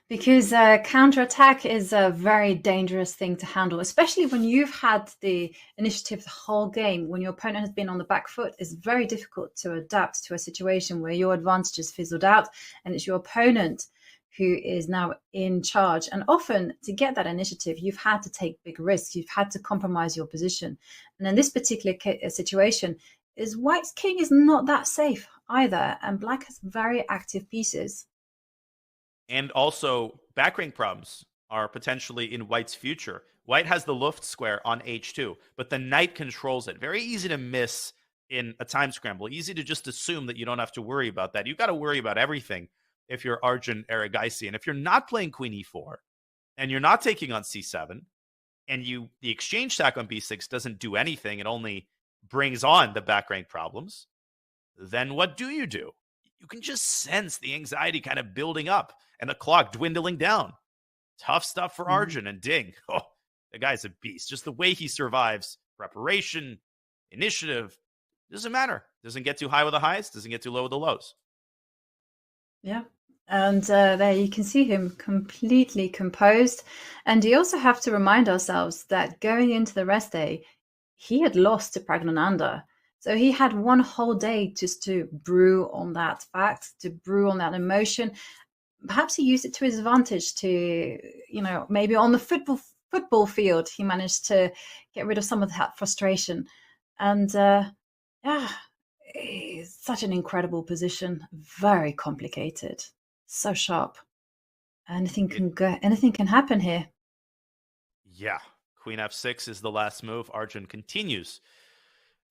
because counterattack is a very dangerous thing to handle, especially when you've had the initiative the whole game. When your opponent has been on the back foot, it's very difficult to adapt to a situation where your advantage is fizzled out and it's your opponent who is now in charge. And often to get that initiative, you've had to take big risks. You've had to compromise your position. And in this particular situation, is White's king is not that safe either. And Black has very active pieces. And also, back rank problems are potentially in White's future. White has the Luft square on H2, but the knight controls it. Very easy to miss in a time scramble. Easy to just assume that you don't have to worry about that. You've got to worry about everything if you're Arjun Erigaisi. And if you're not playing Queen E4, and you're not taking on C7, and the exchange sack on B6 doesn't do anything, it only brings on the back rank problems, then what do? You can just sense the anxiety kind of building up and the clock dwindling down. Tough stuff for Arjun and Ding. Oh, the guy's a beast. Just the way he survives preparation, initiative, doesn't matter. Doesn't get too high with the highs, doesn't get too low with the lows. Yeah. And there you can see him completely composed. And you also have to remind ourselves that going into the rest day, he had lost to Praggnanandhaa. So he had one whole day just to brew on that fact, to brew on that emotion. Perhaps he used it to his advantage to, maybe on the football field, he managed to get rid of some of that frustration. And it's such an incredible position, very complicated, so sharp. Anything can happen here. Yeah. Queen F6 is the last move. Arjun continues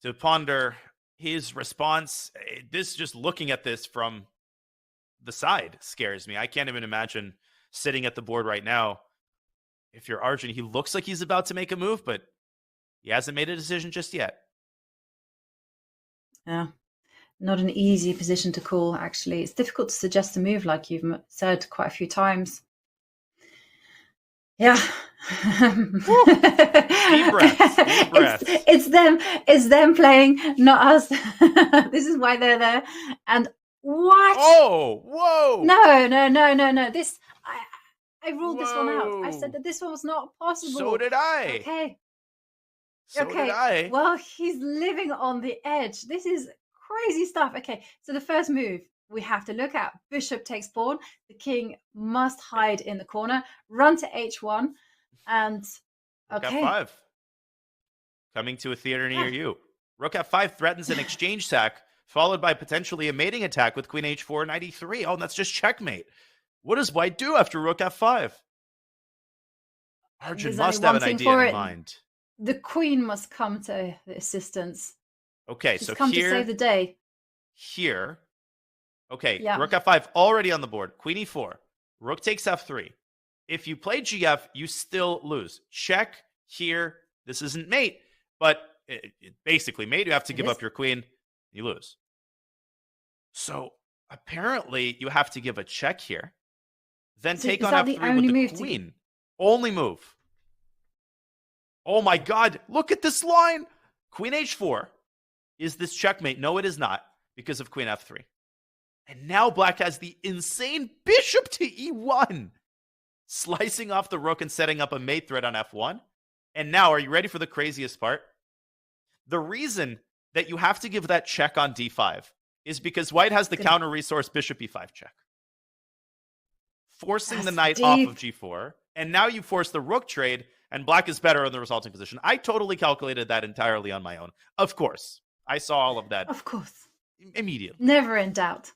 to ponder his response. This, just looking at this from the side, scares me. I can't even imagine sitting at the board right now. If you're Arjun, he looks like he's about to make a move, but he hasn't made a decision just yet. Yeah, not an easy position to call, actually. It's difficult to suggest a move, like you've said quite a few times. Yeah. Deep breaths. It's them playing, not us. This is why they're there. And what? Oh, whoa. No. This I ruled this one out. I said that this one was not possible. So did I. Okay. So did I. Well, he's living on the edge. This is crazy stuff. Okay, so the first move we have to look at. Bishop takes pawn. The king must hide in the corner. Run to H1. And okay. Rook F5. Coming to a theater near you. Rook F5 threatens an exchange sack, followed by potentially a mating attack with Queen H4, Knight E3. Oh, and that's just checkmate. What does White do after Rook F5? Arjun must have an idea in mind. The queen must come to the assistance. Okay, She's so come here, to save the day. Here. Okay, Yeah. Rook F5 already on the board. Queen E4. Rook takes F3. If you play GF, you still lose. Check here. This isn't mate, but basically mate. You have to give up your queen. You lose. So apparently you have to give a check here. Then take on F3 with the queen. Only move. Oh my God. Look at this line. Queen H4. Is this checkmate? No, it is not, because of Queen F3. And now Black has the insane bishop to E1. Slicing off the rook and setting up a mate threat on F1. And now, are you ready for the craziest part? The reason that you have to give that check on D5 is because White has the counter resource bishop E5 check. Forcing the knight off of G4. And now you force the rook trade, and Black is better in the resulting position. I totally calculated that entirely on my own. Of course. I saw all of that. Of course. Immediately. Never in doubt.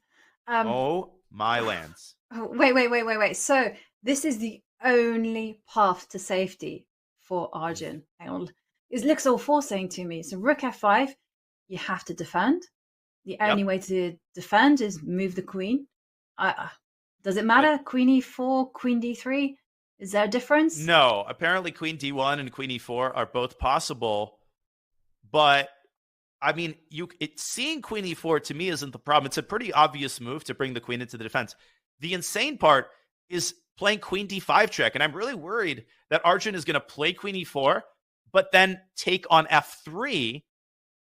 Oh, my lands. Wait. So this is the only path to safety for Arjun. Hang on. It looks all four saying to me. So Rook F5, you have to defend. The only way to defend is move the queen. Does it matter? Queen E4, Queen D3? Is there a difference? No. Apparently Queen D1 and Queen E4 are both possible. But, I mean, seeing Queen E4 to me isn't the problem. It's a pretty obvious move to bring the queen into the defense. The insane part is playing Queen D5 check. And I'm really worried that Arjun is going to play Queen E4, but then take on f3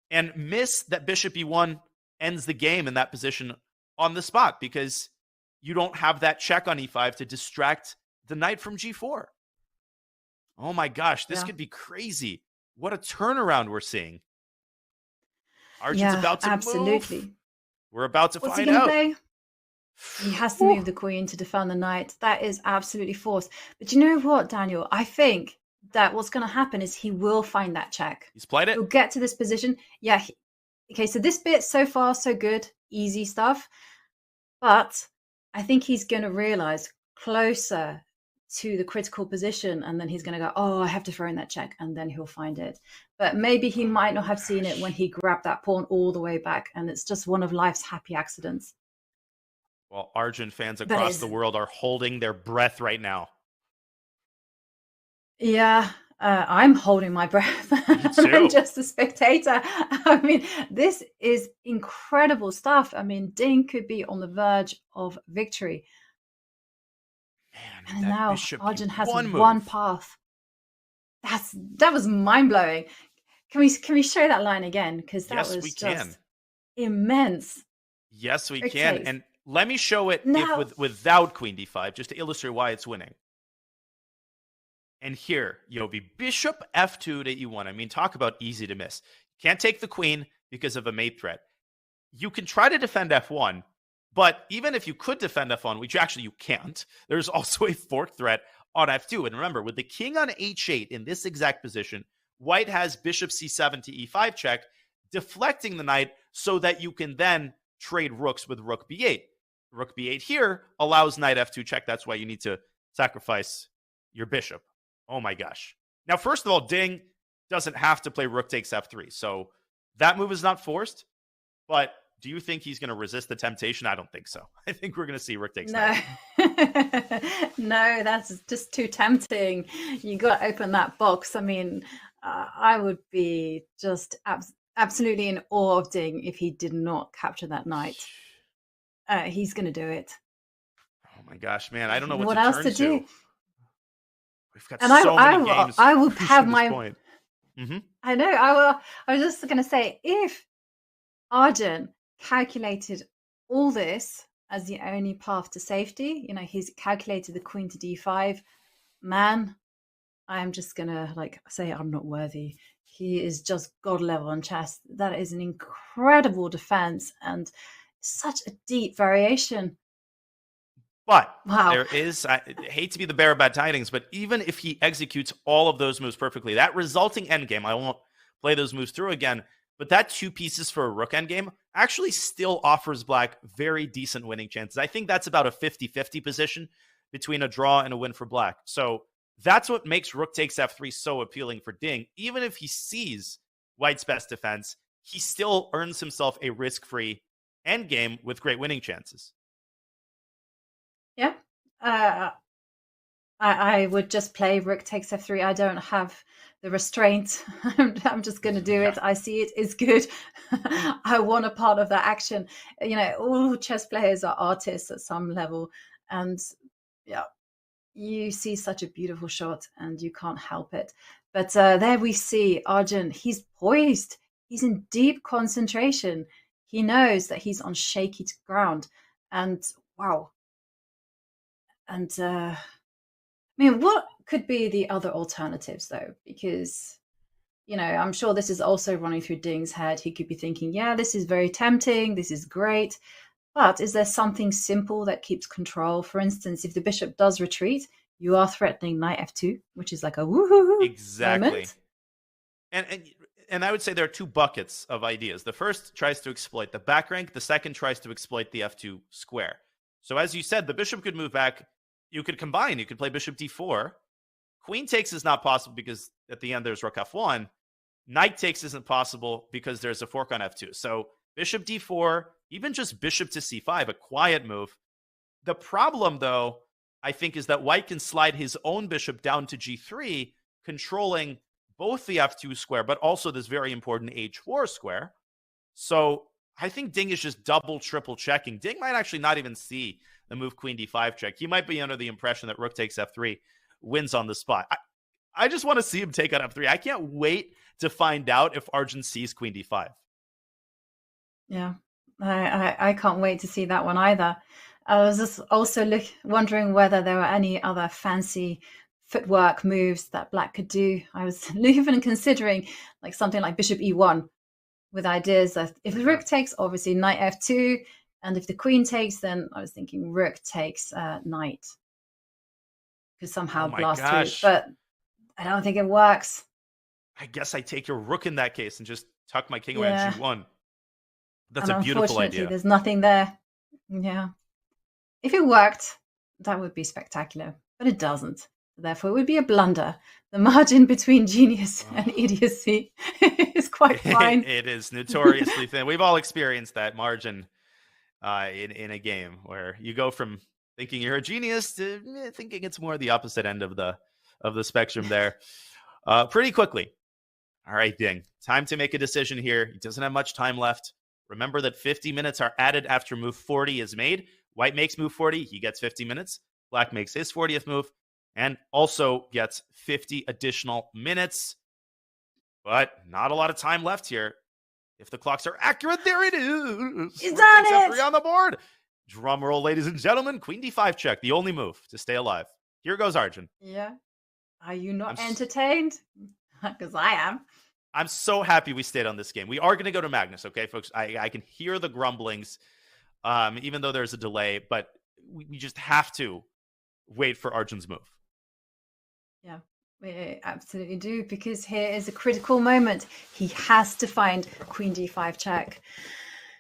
and miss that bishop e1 ends the game in that position on the spot, because you don't have that check on e5 to distract the knight from g4. Oh my gosh, this could be crazy. What a turnaround we're seeing. Arjun's about to move. We're about to find out. Play? He has to move the queen to defend the knight. That is absolutely forced. But you know what, Daniel? I think that what's going to happen is he will find that check. He's played it. He'll get to this position. Yeah. Okay, so this bit, so far, so good. Easy stuff. But I think he's going to realize closer to the critical position, and then he's going to go, oh, I have to throw in that check, and then he'll find it. But maybe he might not have seen it when he grabbed that pawn all the way back, and it's just one of life's happy accidents. Well, Arjun fans across the world are holding their breath right now. Yeah, I'm holding my breath. I'm just a spectator. I mean, this is incredible stuff. I mean, Ding could be on the verge of victory. Man, and now Arjun has one path. That was mind-blowing. Can we show that line again? Because that was just immense. Yes, we can. And let me show it without queen d5, just to illustrate why it's winning. And here, Yobi, bishop f2 to e1. I mean, talk about easy to miss. Can't take the queen because of a mate threat. You can try to defend f1, but even if you could defend f1, which actually you can't, there's also a fork threat on f2. And remember, with the king on h8 in this exact position, white has bishop c7 to e5 check, deflecting the knight so that you can then trade rooks with rook b8. Rook b8 here allows knight f2 check. That's why you need to sacrifice your bishop. Oh my gosh. Now, first of all, Ding doesn't have to play rook takes f3. So that move is not forced. But do you think he's going to resist the temptation? I don't think so. I think we're going to see rook takes no. No, that's just too tempting. You got to open that box. I mean, I would be just absolutely in awe of Ding if he did not capture that knight. He's going to do it. Oh my gosh, man. I don't know what else to do. We've got so many games. I would have my point. Mm-hmm. I know. I was just going to say, if Arjun calculated all this as the only path to safety, he's calculated the queen to d5. Man, I am just going to say I'm not worthy. He is just god level on chess. That is an incredible defense and such a deep variation. But there is, I hate to be the bearer of bad tidings, but even if he executes all of those moves perfectly, that resulting endgame, I won't play those moves through again, but that 2 pieces for a rook endgame actually still offers black very decent winning chances. I think that's about a 50-50 position between a draw and a win for black. So that's what makes rook takes f3 so appealing for Ding. Even if he sees white's best defense, he still earns himself a risk-free endgame with great winning chances. Yeah, I would just play rook takes f3. I don't have the restraint. I'm just going to do it. I see it is good. I want a part of that action. All chess players are artists at some level. And yeah, you see such a beautiful shot and you can't help it. But there we see Arjun. He's poised. He's in deep concentration. He knows that he's on shaky ground. And wow. And what could be the other alternatives, though? Because, I'm sure this is also running through Ding's head. He could be thinking, yeah, this is very tempting. This is great. But is there something simple that keeps control? For instance, if the bishop does retreat, you are threatening knight f2, which is like a woohoo moment. And I would say there are 2 buckets of ideas. The first tries to exploit the back rank. The second tries to exploit the f2 square. So as you said, the bishop could move back. You could combine. You could play bishop d4. Queen takes is not possible because at the end there's rook f1. Knight takes isn't possible because there's a fork on f2. So bishop d4, even just bishop to c5, a quiet move. The problem, though, I think, is that white can slide his own bishop down to g3, controlling both the f2 square, but also this very important h4 square. So I think Ding is just double, triple checking. Ding might actually not even see the move queen d5 check. He might be under the impression that rook takes f3 wins on the spot. I just want to see him take on f3. I can't wait to find out if Arjun sees queen d5. Yeah, I can't wait to see that one either. I was just also wondering whether there were any other fancy footwork moves that Black could do. I was even considering like something like bishop e1 with ideas that if the rook takes, obviously knight f2, and if the queen takes, then I was thinking rook takes knight. Could somehow blast through, but I don't think it works. I guess I take your rook in that case and just tuck my king away at g1. That's and a beautiful idea. There's nothing there. Yeah. If it worked, that would be spectacular, but it doesn't. Therefore, it would be a blunder. The margin between genius and idiocy is quite fine. It is notoriously thin. We've all experienced that margin in a game where you go from thinking you're a genius to thinking it's more the opposite end of the spectrum there. Pretty quickly. All right, Ding. Time to make a decision here. He doesn't have much time left. Remember that 50 minutes are added after move 40 is made. White makes move 40. He gets 50 minutes. Black makes his 40th move and also gets 50 additional minutes. But not a lot of time left here. If the clocks are accurate, there it is. He's done it. F3 on the board. Drum roll, ladies and gentlemen. Queen d5 check, the only move to stay alive. Here goes Arjun. Yeah. Are you not entertained? Because I am. I'm so happy we stayed on this game. We are going to go to Magnus, okay, folks? I can hear the grumblings, even though there's a delay, but we just have to wait for Arjun's move. Yeah, we absolutely do, because here is a critical moment. He has to find queen d5 check.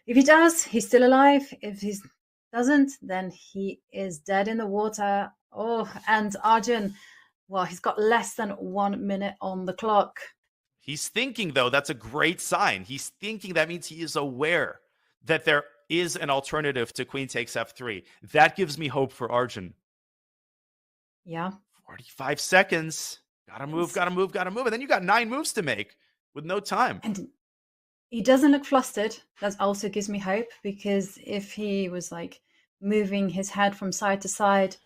If he does, he's still alive. If he doesn't, then he is dead in the water. Oh, and Arjun, well, he's got less than 1 minute on the clock. He's thinking, though, that's a great sign. He's thinking that means he is aware that there is an alternative to queen takes f3. That gives me hope for Arjun. Yeah. 45 seconds. Gotta move, gotta move, gotta move. And then you got 9 moves to make with no time. And he doesn't look flustered. That also gives me hope, because if he was like moving his head from side to side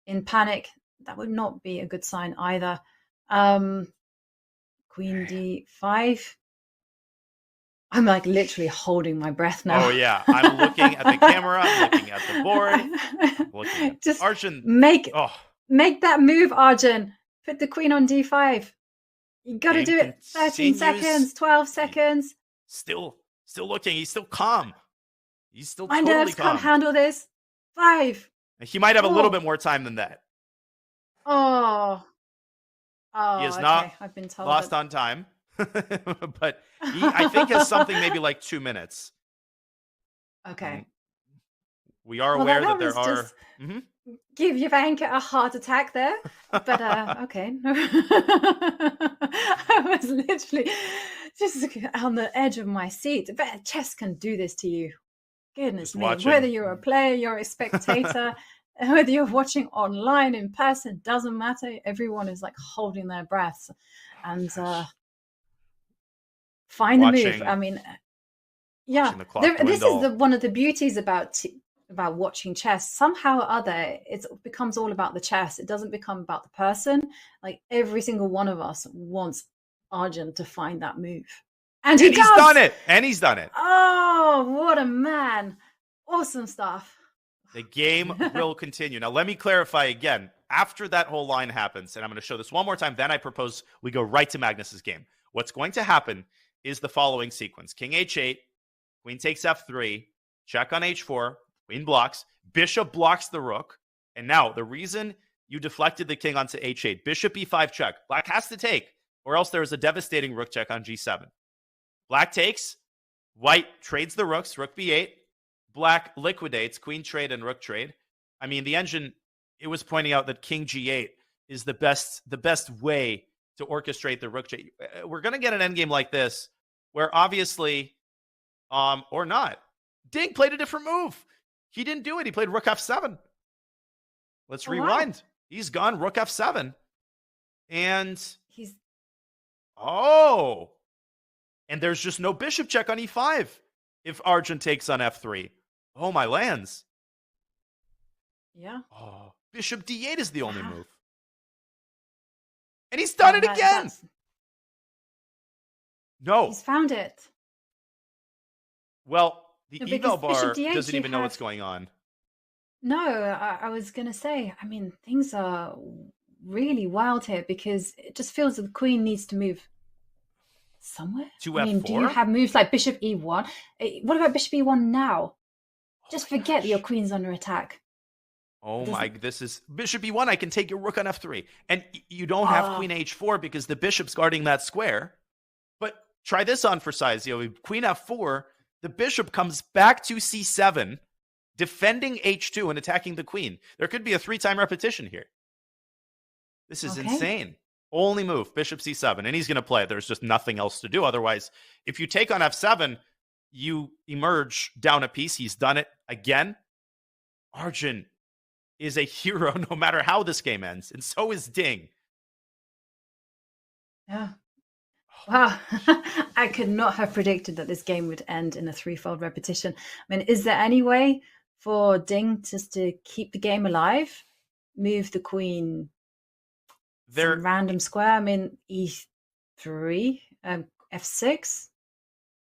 in panic, that would not be a good sign either. Queen d5. I'm like literally holding my breath now. Oh yeah, I'm looking at the camera, I'm looking at the board, looking at just Arjun. Make that move, Arjun. Put the queen on d5. You got to do it. 13 seconds, 12 seconds. Still looking. He's still calm. He's still My totally nerves calm. can't handle this. 5. He might have a little bit more time than that. He is not I've been told lost on time, but he, I think, has something maybe like 2 minutes. Okay. We are aware that there are. Just give Jovanka a heart attack there, but okay. I was literally just on the edge of my seat. But chess can do this to you. Goodness me. Watching. Whether you're a player, you're a spectator, whether you're watching online, in person, doesn't matter. Everyone is like holding their breaths and find the move. I mean, yeah, this is one of the beauties about watching chess. Somehow or other, it becomes all about the chess. It doesn't become about the person. Like every single one of us wants Arjun to find that move. And he's done it. And he's done it. Oh, what a man. Awesome stuff. The game will continue. Now, let me clarify again. After that whole line happens, and I'm going to show this one more time, then I propose we go right to Magnus's game. What's going to happen is the following sequence. King h8, queen takes f3, check on h4, queen blocks, bishop blocks the rook. And now, the reason you deflected the king onto h8, bishop e5 check. Black has to take, or else there is a devastating rook check on g7. Black takes, white trades the rooks, rook b8. Black liquidates, queen trade and rook trade. I mean, the engine, it was pointing out that king g8 is the best way to orchestrate the rook trade. We're going to get an endgame like this, where obviously, or not, Ding played a different move. He didn't do it. He played rook f7. Let's rewind. Wow. He's gone rook f7. And and there's just no bishop check on e5 if Arjun takes on f3. Oh, my lands. Yeah. Oh, bishop d8 is the only move. And he's done it again. No. He's found it. Well, the No, eval because bar Bishop D8 doesn't you even know what's have- going on. No, I was going to say, I mean, things are really wild here because it just feels that the queen needs to move somewhere. To I mean, do you F4? have moves like Bishop E1? What about Bishop E1 now? Just my forget that your gosh. queen's under attack. Oh Doesn't- my, this is Bishop E1. I can take your rook on F3. And you don't have Queen H4 because the bishop's guarding that square. But try this on for size. Queen F4, the bishop comes back to C7, defending H2 and attacking the queen. There could be a 3-time repetition here. This is Okay. insane. Only move, Bishop C7, and he's going to play. There's just nothing else to do. Otherwise, if you take on F7, you emerge down a piece. He's done it again. Arjun is a hero no matter how this game ends, and so is Ding. Yeah. Wow. I could not have predicted that this game would end in a threefold repetition. I mean, is there any way for Ding just to keep the game alive? Move the queen some random square? I mean, E3, F6?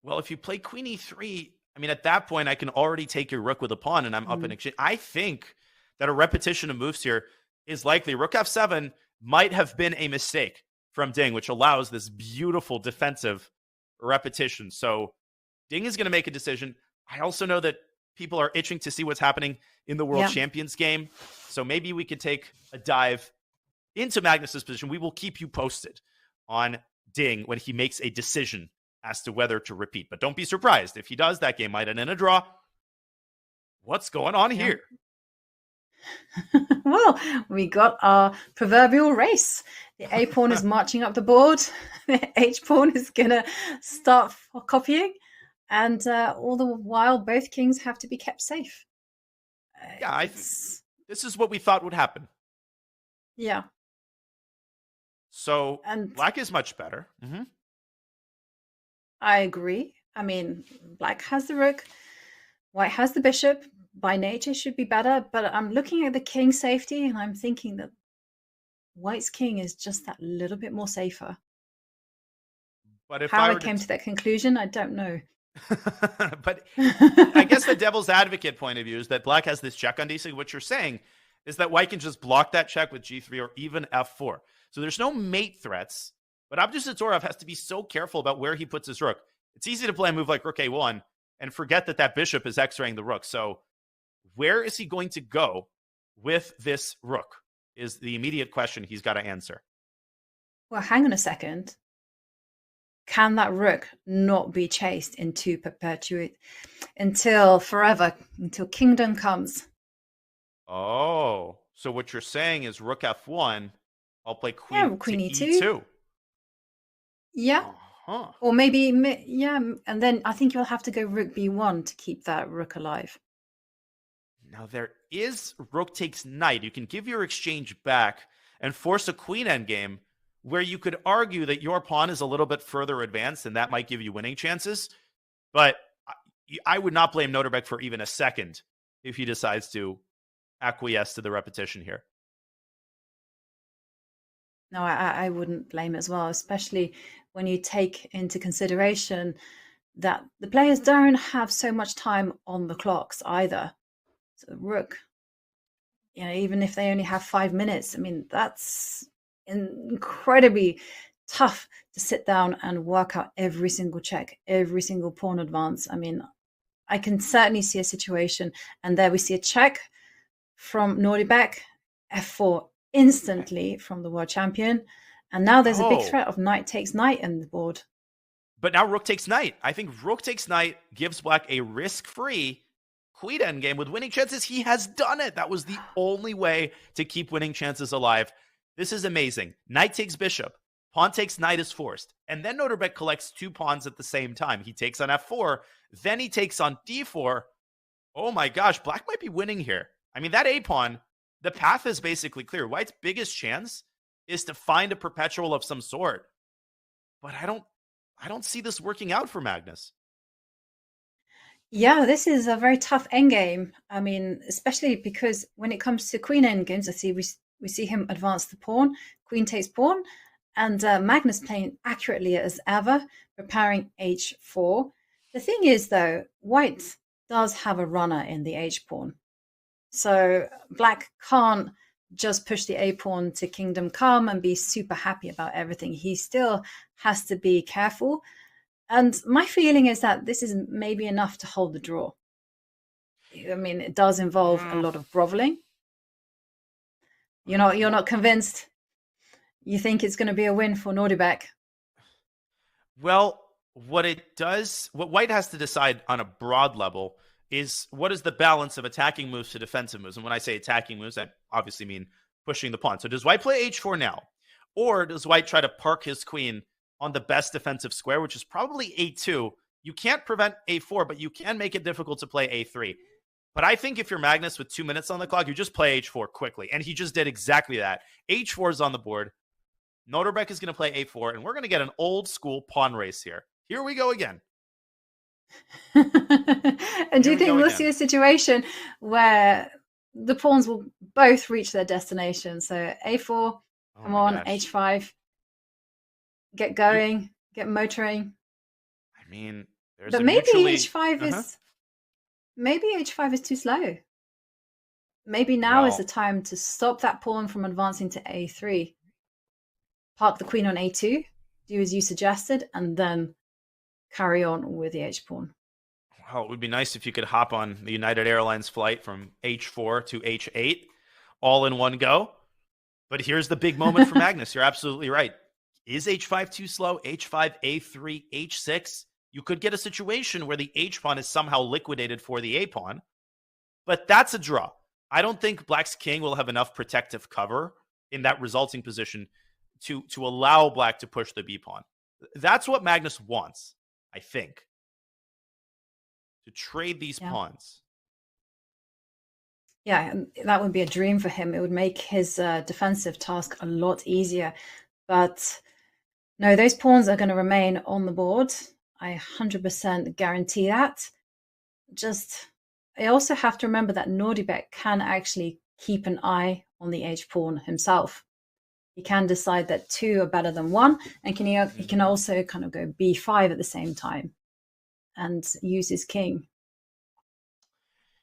Well, if you play Queen E3, I mean, at that point, I can already take your rook with a pawn, and I'm up in exchange. I think that a repetition of moves here is likely. Rook F7 might have been a mistake from Ding, which allows this beautiful defensive repetition. So Ding is going to make a decision. I also know that people are itching to see what's happening in the World Champions game. So maybe we could take a dive into Magnus's position. We will keep you posted on Ding when he makes a decision as to whether to repeat. But don't be surprised. If he does, that game might end in a draw. What's going on here? Well, we got our proverbial race. The A pawn is marching up the board. The H pawn is going to start copying. And all the while, both kings have to be kept safe. Yeah, this is what we thought would happen. Yeah. So Black is much better. I agree. I mean, Black has the rook, White has the bishop. By nature should be better, but I'm looking at the king safety and I'm thinking that White's king is just that little bit more safer. But if How I came to that conclusion, I don't know. But I guess the devil's advocate point of view is that Black has this check on D6. What you're saying is that White can just block that check with G3 or even F4. So there's no mate threats, but Abdusattorov has to be so careful about where he puts his rook. It's easy to play a move like Rook A1 and forget that that bishop is X-raying the rook. So where is he going to go with this rook is the immediate question he's got to answer. Well, hang on a second. Can that rook not be chased into perpetuate until forever, until kingdom comes? Oh, so what you're saying is Rook F1, I'll play Queen, Queen to E2. E2. Yeah. Huh. Or maybe, yeah, and then I think you'll have to go Rook B1 to keep that rook alive. Now there is Rook takes Knight. You can give your exchange back and force a Queen endgame where you could argue that your pawn is a little bit further advanced and that might give you winning chances. But I would not blame Nodirbek for even a second if he decides to acquiesce to the repetition here. No, I wouldn't blame as well, especially when you take into consideration that the players don't have so much time on the clocks either. So Rook, you know, even if they only have 5 minutes, I mean, that's incredibly tough to sit down and work out every single check, every single pawn advance. I mean, I can certainly see a situation, and there we see a check from Nodirbek, F4 instantly from the world champion, and now there's a big threat of knight takes knight in the board. But now Rook takes Knight. I think Rook takes Knight gives Black a risk-free Queen endgame with winning chances. He has done it. That was the only way to keep winning chances alive. This is amazing. Knight takes Bishop. Pawn takes Knight is forced. And then Nodirbek collects 2 pawns at the same time. He takes on F4. Then he takes on D4. Oh my gosh, Black might be winning here. I mean, that A-pawn, the path is basically clear. White's biggest chance is to find a perpetual of some sort. But I don't see this working out for Magnus. Yeah, this is a very tough endgame. I mean, especially because when it comes to queen endgames, I see we see him advance the pawn, queen takes pawn, And Magnus playing accurately as ever, preparing h4. The thing is, though, white does have a runner in the h-pawn. So black can't just push the a-pawn to kingdom come and be super happy about everything. He still has to be careful. And my feeling is that this is maybe enough to hold the draw. I mean, it does involve a lot of groveling. You're not convinced? You think it's going to be a win for Nodirbek? Well, what White has to decide on a broad level is what is the balance of attacking moves to defensive moves. And when I say attacking moves, I obviously mean pushing the pawn. So does White play h4 now? Or does White try to park his queen on the best defensive square, which is probably a2? You can't prevent a4, but you can make it difficult to play a3. But I think if you're Magnus with 2 minutes on the clock, you just play h4 quickly. And he just did exactly that. h4 is on the board. Nodirbek is going to play a4, and we're going to get an old school pawn race here. Here we go again. And do you think we'll see a situation where the pawns will both reach their destination? So a4, come on, h5, get going, get motoring. I mean, but maybe h5 is maybe h5 is too slow. Maybe now is the time to stop that pawn from advancing to a3. Park the queen on a2, do as you suggested, and then carry on with the h-pawn. Well, it would be nice if you could hop on the United Airlines flight from h4 to h8 all in one go. But here's the big moment for Magnus. You're absolutely right. Is h5 too slow? h5, a3, h6. You could get a situation where the h-pawn is somehow liquidated for the a-pawn. But that's a draw. I don't think Black's king will have enough protective cover in that resulting position to allow Black to push the b-pawn. That's what Magnus wants, I think. To trade these pawns. Yeah, that would be a dream for him. It would make his defensive task a lot easier. But no, those pawns are going to remain on the board. I 100% guarantee that. I also have to remember that Nodirbek can actually keep an eye on the h-pawn himself. He can decide that 2 are better than 1, and he can also kind of go b5 at the same time and use his king.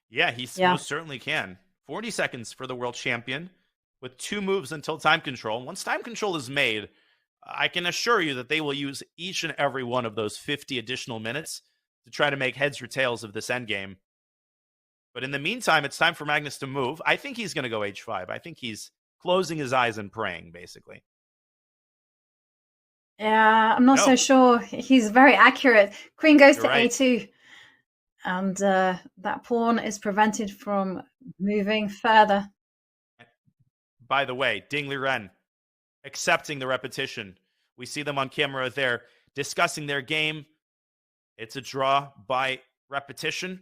Yeah, he most certainly can. 40 seconds for the world champion with 2 moves until time control. Once time control is made, I can assure you that they will use each and every one of those 50 additional minutes to try to make heads or tails of this endgame. But in the meantime, it's time for Magnus to move. I think he's going to go h5. I think he's closing his eyes and praying, basically. Yeah, I'm not so sure. He's very accurate. Queen goes to a2. And that pawn is prevented from moving further. By the way, Ding Liren accepting the repetition. We see them on camera there discussing their game. It's a draw by repetition.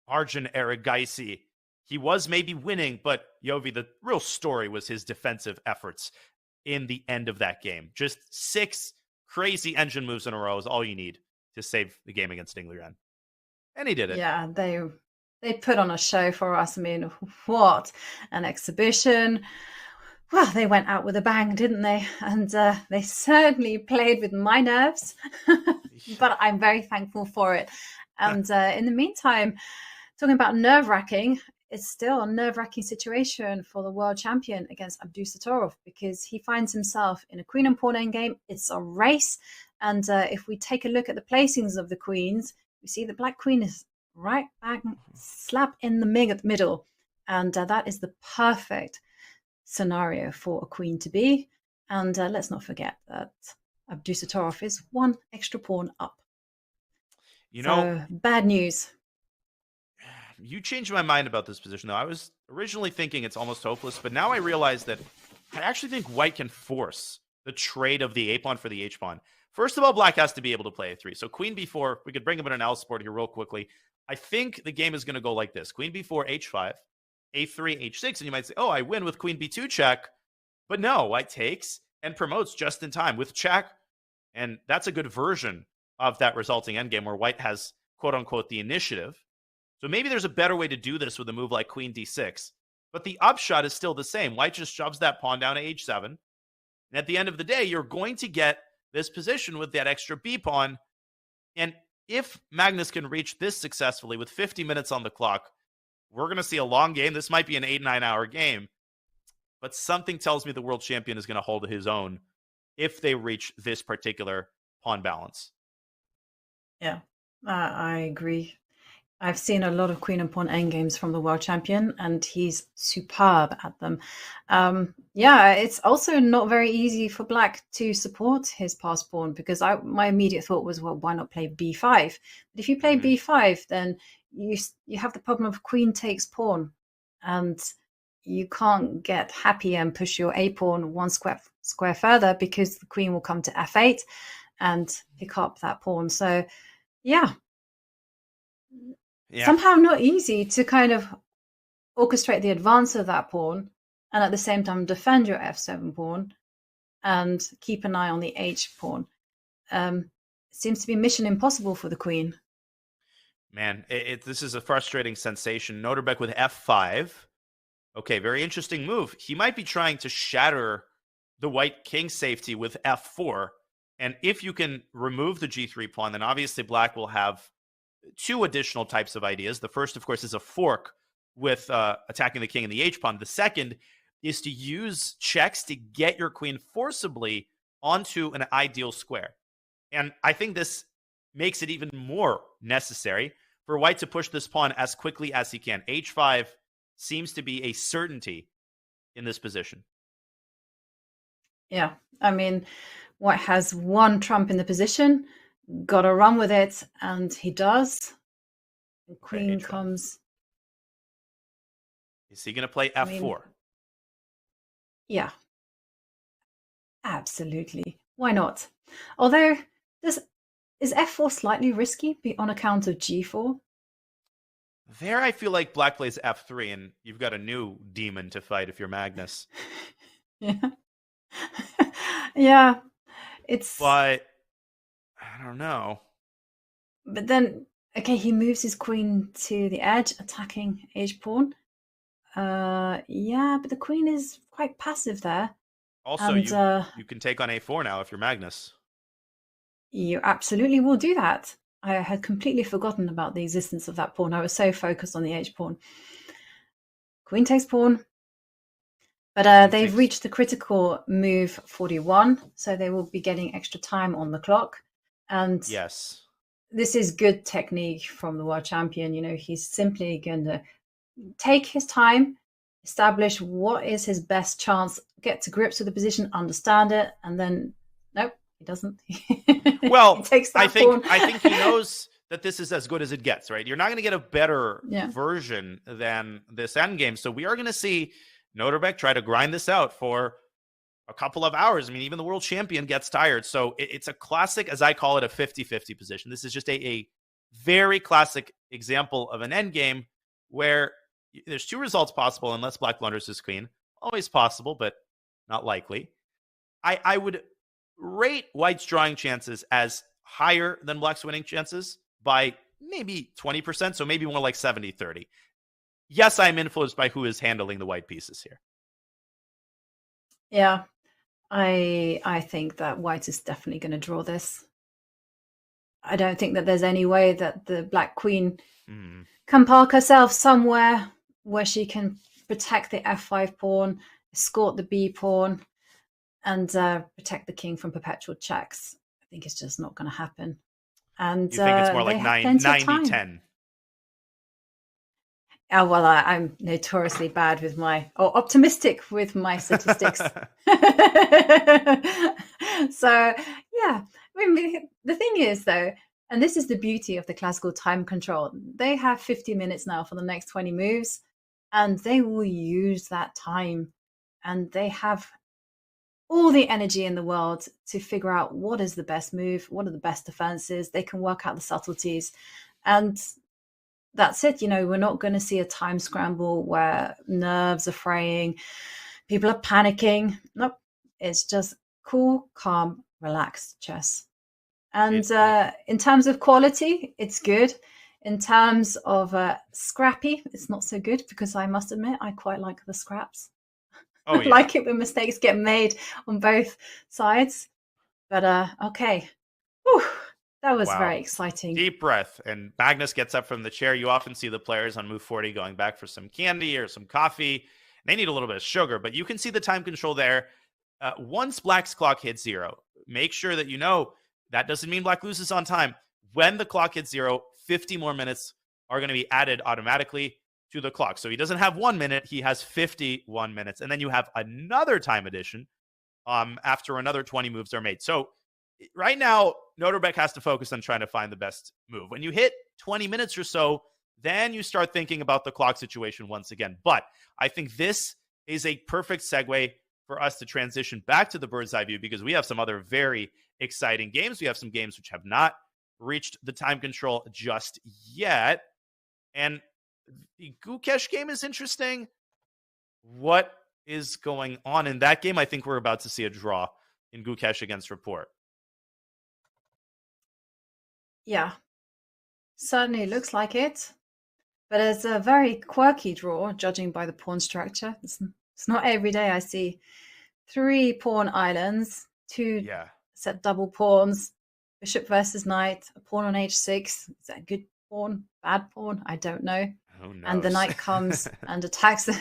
Arjun Erigaisi. He was maybe winning, but Yovi, the real story was his defensive efforts in the end of that game. Just 6 crazy engine moves in a row is all you need to save the game against Ding Liren. And he did it. Yeah, they put on a show for us. I mean, what an exhibition. Well, they went out with a bang, didn't they? And they certainly played with my nerves, but I'm very thankful for it. And in the meantime, talking about nerve-wracking, it's still a nerve-wracking situation for the world champion against Abdusattorov because he finds himself in a queen and pawn endgame. It's a race. And if we take a look at the placings of the queens, we see the black queen is right back slap in the middle. And that is the perfect scenario for a queen to be. And let's not forget that Abdusattorov is 1 extra pawn up. So, bad news. You changed my mind about this position, though. I was originally thinking it's almost hopeless, but now I realize that I actually think White can force the trade of the a-pawn for the h-pawn. First of all, Black has to be able to play a3. So queen b4, we could bring him in an analysis board here real quickly. I think the game is going to go like this. Queen b4, h5, a3, h6. And you might say, oh, I win with queen b2 check. But no, White takes and promotes just in time with check. And that's a good version of that resulting endgame where White has, quote unquote, the initiative. So maybe there's a better way to do this with a move like queen d6. But the upshot is still the same. White just shoves that pawn down to h7. And at the end of the day, you're going to get this position with that extra B pawn. And if Magnus can reach this successfully with 50 minutes on the clock, we're going to see a long game. This might be an 8-9 hour game, but something tells me the world champion is going to hold his own if they reach this particular pawn balance. Yeah, I agree. I've seen a lot of queen and pawn endgames from the world champion, and he's superb at them. Yeah, it's also not very easy for black to support his passed pawn, because my immediate thought was, well, why not play b5? But if you play b5, then you have the problem of queen takes pawn, and you can't get happy and push your a pawn one square further, because the queen will come to f8 and pick up that pawn. So yeah. Somehow not easy to kind of orchestrate the advance of that pawn and at the same time defend your f7 pawn and keep an eye on the h pawn. Seems to be mission impossible for the queen. Man, this is a frustrating sensation. Nodirbek with f5. Okay, very interesting move. He might be trying to shatter the white king safety with f4. And if you can remove the g3 pawn, then obviously black will have two additional types of ideas. The first, of course, is a fork with attacking the king and the h-pawn. The second is to use checks to get your queen forcibly onto an ideal square. And I think this makes it even more necessary for white to push this pawn as quickly as he can. h5 seems to be a certainty in this position. Yeah, I mean, white has one trump in the position, got to run with it, and he does. The queen comes. Is he going to play f4? I mean, yeah, absolutely. Why not? Although, is f4 slightly risky on account of g4? There, I feel like black plays f3, and you've got a new demon to fight if you're Magnus. Yeah. Yeah. But I don't know. But then, okay, he moves his queen to the edge, attacking h-pawn. Yeah, but the queen is quite passive there. Also, and, you can take on a4 now if you're Magnus. You absolutely will do that. I had completely forgotten about the existence of that pawn. I was so focused on the h-pawn. Queen takes pawn. But they've reached the critical move 41, so they will be getting extra time on the clock. And yes, this is good technique from the world champion. You know, he's simply going to take his time, establish what is his best chance, get to grips with the position, understand it, and then nope, he doesn't. Well, he takes that I think he knows that this is as good as it gets, right? You're not going to get a better version than this endgame. So we are going to see Nodirbek try to grind this out for a couple of hours. I mean, even the world champion gets tired. So it's a classic, as I call it, a 50-50 position. This is just a very classic example of an endgame where there's two results possible unless black blunders his queen. Always possible, but not likely. I would rate white's drawing chances as higher than black's winning chances by maybe 20%, so maybe more like 70-30. Yes, I'm influenced by who is handling the white pieces here. Yeah, I think that white is definitely going to draw this. I don't think that there's any way that the black queen can park herself somewhere where she can protect the f5 pawn, escort the b pawn, and protect the king from perpetual checks. I think it's just not going to happen. And you think it's more like 90-10? Oh, well, I'm notoriously bad with optimistic with my statistics. So, yeah. I mean, the thing is, though, and this is the beauty of the classical time control, they have 50 minutes now for the next 20 moves, and they will use that time. And they have all the energy in the world to figure out what is the best move, what are the best defenses. They can work out the subtleties. And that's it. You know, we're not going to see a time scramble where nerves are fraying, people are panicking. Nope. It's just cool, calm, relaxed chess. And in terms of quality, it's good. In terms of scrappy, it's not so good, because I must admit, I quite like the scraps. Oh, I yeah. like it when mistakes get made on both sides. But okay. Whew, that was Wow. very exciting. Deep breath. And Magnus gets up from the chair. You often see the players on move 40 going back for some candy or some coffee. They need a little bit of sugar, but you can see the time control there. Once Black's clock hits 0, make sure that you know that doesn't mean Black loses on time. When the clock hits 0, 50 more minutes are going to be added automatically to the clock. So he doesn't have 1 minute, he has 51 minutes. And then you have another time addition after another 20 moves are made. So right now, Nodirbek has to focus on trying to find the best move. When you hit 20 minutes or so, then you start thinking about the clock situation once again. But I think this is a perfect segue for us to transition back to the bird's eye view, because we have some other very exciting games. We have some games which have not reached the time control just yet. And the Gukesh game is interesting. What is going on in that game? I think we're about to see a draw in Gukesh against Rapport. Yeah, certainly looks like it. But it's a very quirky draw, judging by the pawn structure. It's not every day I see 3 pawn islands, 2 set double pawns, bishop versus knight, a pawn on h6. Is that a good pawn, bad pawn? I don't know. And the knight comes and attacks the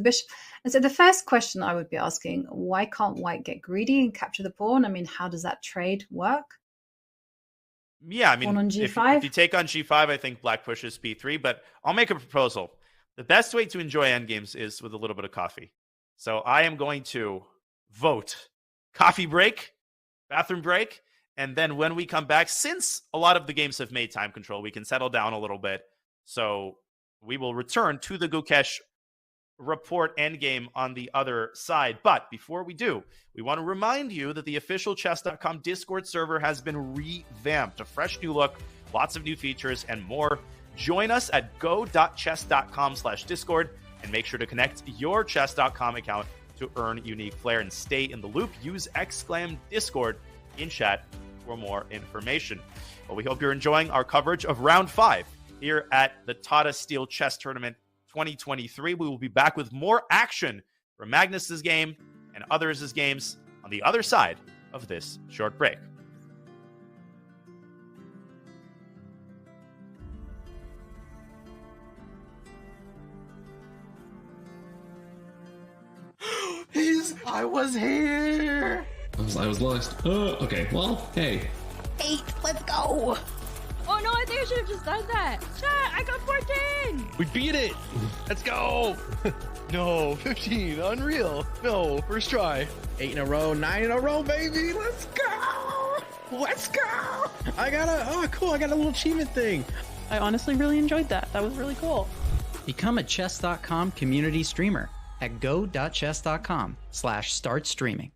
bishop. And so the first question I would be asking, why can't White get greedy and capture the pawn? I mean, how does that trade work? Yeah, I mean, on if G5? you take on G5, I think Black pushes B3, but I'll make a proposal. The best way to enjoy endgames is with a little bit of coffee. So I am going to vote coffee break, bathroom break, and then when we come back, since a lot of the games have made time control, we can settle down a little bit. So we will return to the Gukesh Rapport endgame on the other side. But before we do, we want to remind you that the official chess.com Discord server has been revamped. A fresh new look, lots of new features, and more. Join us at go.chess.com/Discord and make sure to connect your chess.com account to earn unique flair and stay in the loop. Use !Discord in chat for more information. Well, we hope you're enjoying our coverage of round 5 here at the Tata Steel Chess Tournament 2023. We will be back with more action from Magnus's game and others' games on the other side of this short break. I was here. I was lost. Okay. Well, hey. 8, let's go. Oh no, I think I should have just done that. Chat, I got 14. We beat it. Let's go. No, 15. Unreal. No, first try. 8 in a row, 9 in a row, baby. Let's go. Let's go. I got a little achievement thing. I honestly really enjoyed that. That was really cool. Become a chess.com community streamer at go.chess.com/start streaming.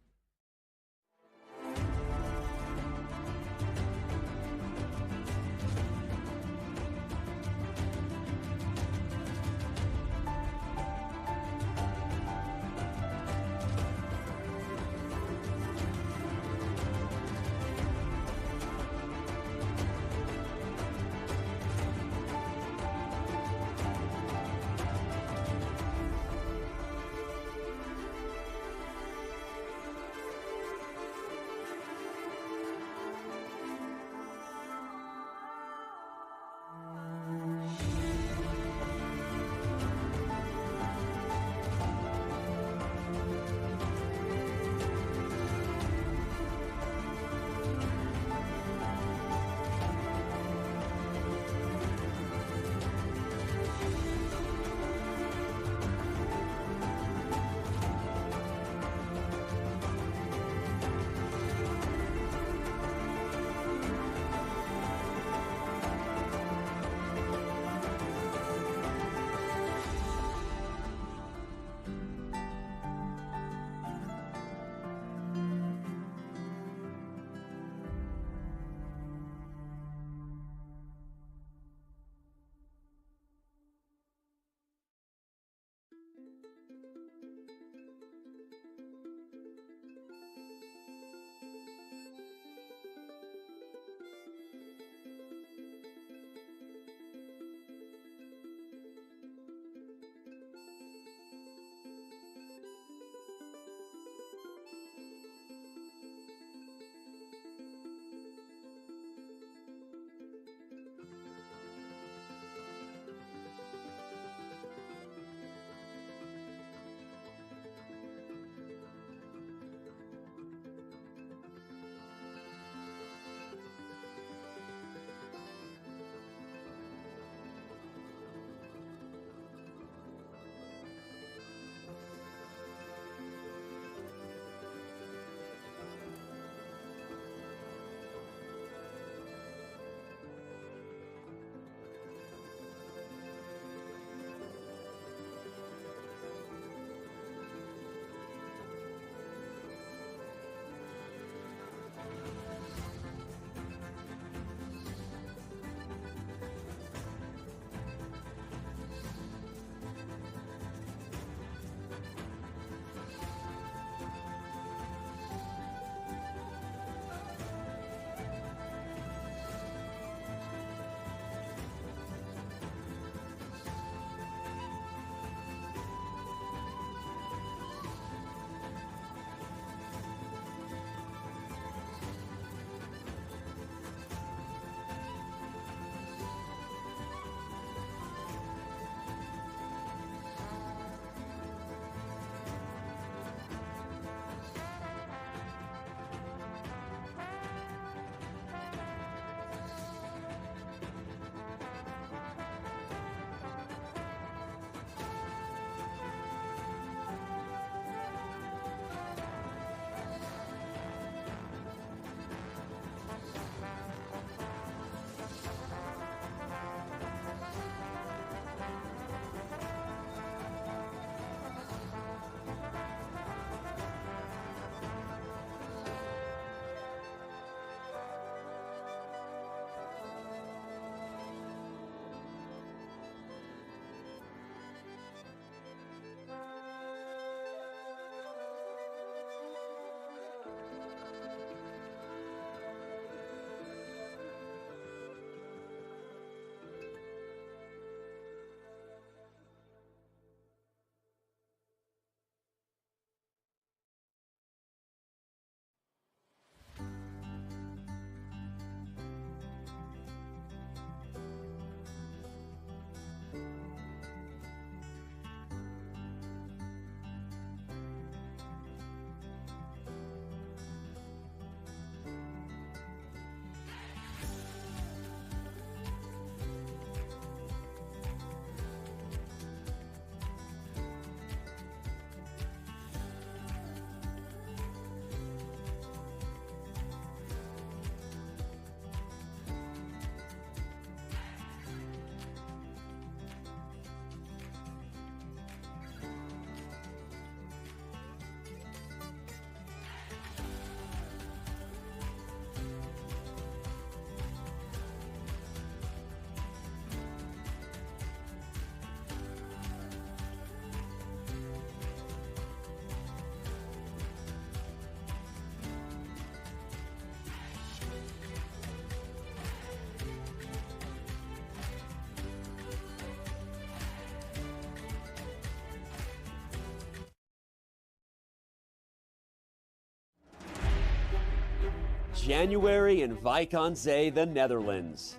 January in Wijk aan Zee, the Netherlands.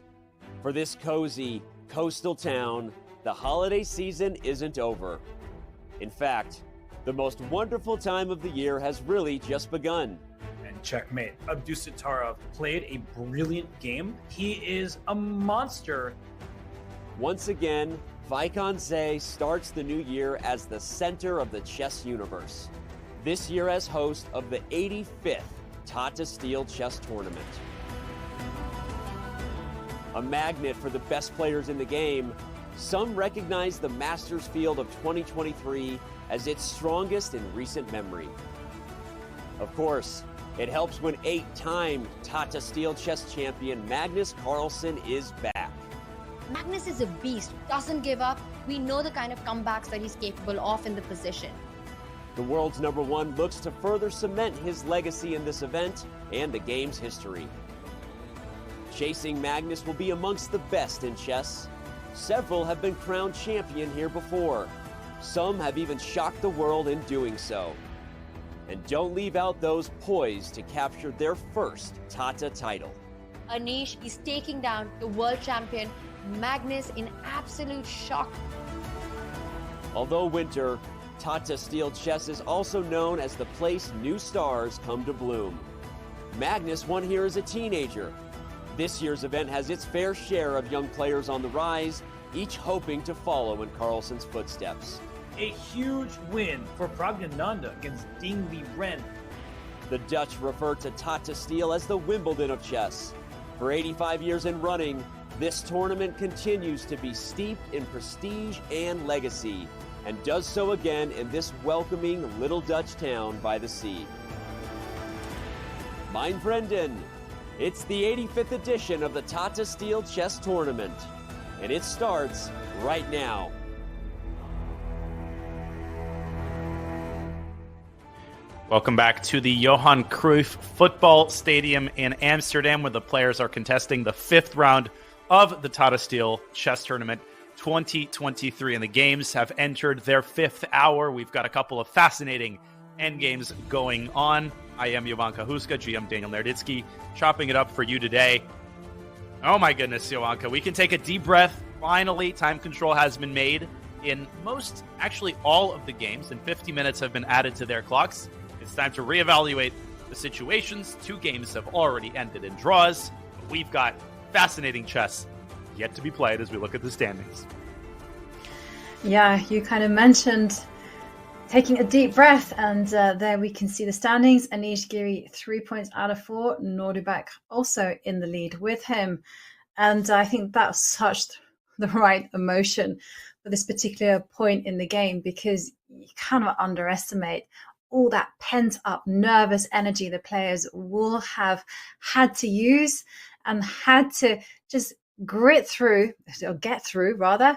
For this cozy, coastal town, the holiday season isn't over. In fact, the most wonderful time of the year has really just begun. And checkmate. Abdusattorov played a brilliant game. He is a monster. Once again, Wijk aan Zee starts the new year as the center of the chess universe. This year as host of the 85th Tata Steel chess tournament. A magnet for the best players in the game, some recognize the Masters field of 2023 as its strongest in recent memory. Of course, it helps when 8-time Tata Steel chess champion Magnus Carlsen is back. Magnus is a beast, doesn't give up. We know the kind of comebacks that he's capable of in the position. The world's #1 looks to further cement his legacy in this event and the game's history. Chasing Magnus will be amongst the best in chess. Several have been crowned champion here before. Some have even shocked the world in doing so. And don't leave out those poised to capture their first Tata title. Anish is taking down the world champion Magnus in absolute shock. Although winter, Tata Steel chess is also known as the place new stars come to bloom. Magnus won here as a teenager. This year's event has its fair share of young players on the rise, each hoping to follow in Carlsen's footsteps. A huge win for Praggnanandhaa against Ding Liren. The Dutch refer to Tata Steel as the Wimbledon of chess. For 85 years in running, this tournament continues to be steeped in prestige and legacy, and does so again in this welcoming little Dutch town by the sea. Mein Vrienden, it's the 85th edition of the Tata Steel Chess Tournament, and it starts right now. Welcome back to the Johan Cruyff Football Stadium in Amsterdam, where the players are contesting the 5th round of the Tata Steel Chess Tournament 2023, and the games have entered their 5th hour. We've got a couple of fascinating endgames going on. I am Jovanka Huska, GM Daniel Nerditsky, chopping it up for you today. Oh my goodness, Jovanka, we can take a deep breath. Finally, time control has been made in most, actually all of the games, and 50 minutes have been added to their clocks. It's time to reevaluate the situations. 2 games have already ended in draws, but we've got fascinating chess yet to be played as we look at the standings. Yeah, you kind of mentioned taking a deep breath, and there we can see the standings. Anish Giri 3 points out of 4. Nodirbek also in the lead with him. And I think that's such the right emotion for this particular point in the game, because you cannot underestimate all that pent up nervous energy the players will have had to use and had to just grit through, or get through rather,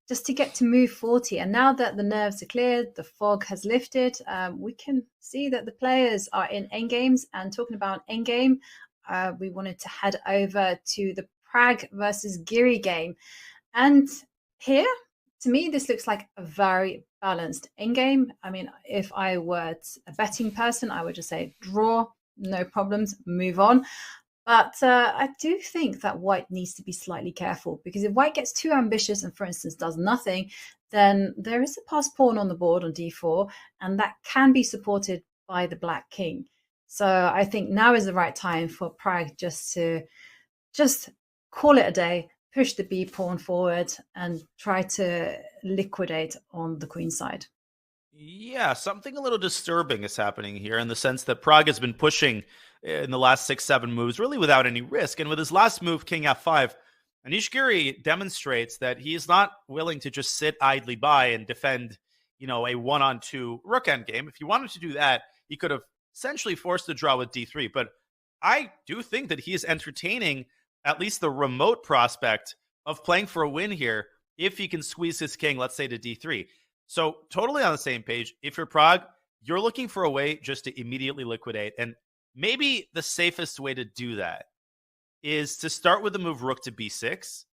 just to get to move 40. And now that the nerves are cleared, the fog has lifted, we can see that the players are in endgames. And talking about endgame, we wanted to head over to the Pragg versus Giri game. And here, to me, this looks like a very balanced endgame. I mean, if I were a betting person, I would just say draw, no problems, move on. But I do think that White needs to be slightly careful, because if White gets too ambitious and, for instance, does nothing, then there is a passed pawn on the board on d4, and that can be supported by the Black King. So I think now is the right time for Pragg just to call it a day, push the b pawn forward, and try to liquidate on the queen side. Yeah, something a little disturbing is happening here, in the sense that Pragg has been pushing in the last 6-7 moves really without any risk. And with his last move, King F5, Anish Giri demonstrates that he is not willing to just sit idly by and defend, a 1-on-2 rook endgame. If he wanted to do that, he could have essentially forced the draw with d3. But I do think that he is entertaining at least the remote prospect of playing for a win here if he can squeeze his king, let's say, to d3. So totally on the same page. If you're Pragg, you're looking for a way just to immediately liquidate. And maybe the safest way to do that is to start with the move rook to b6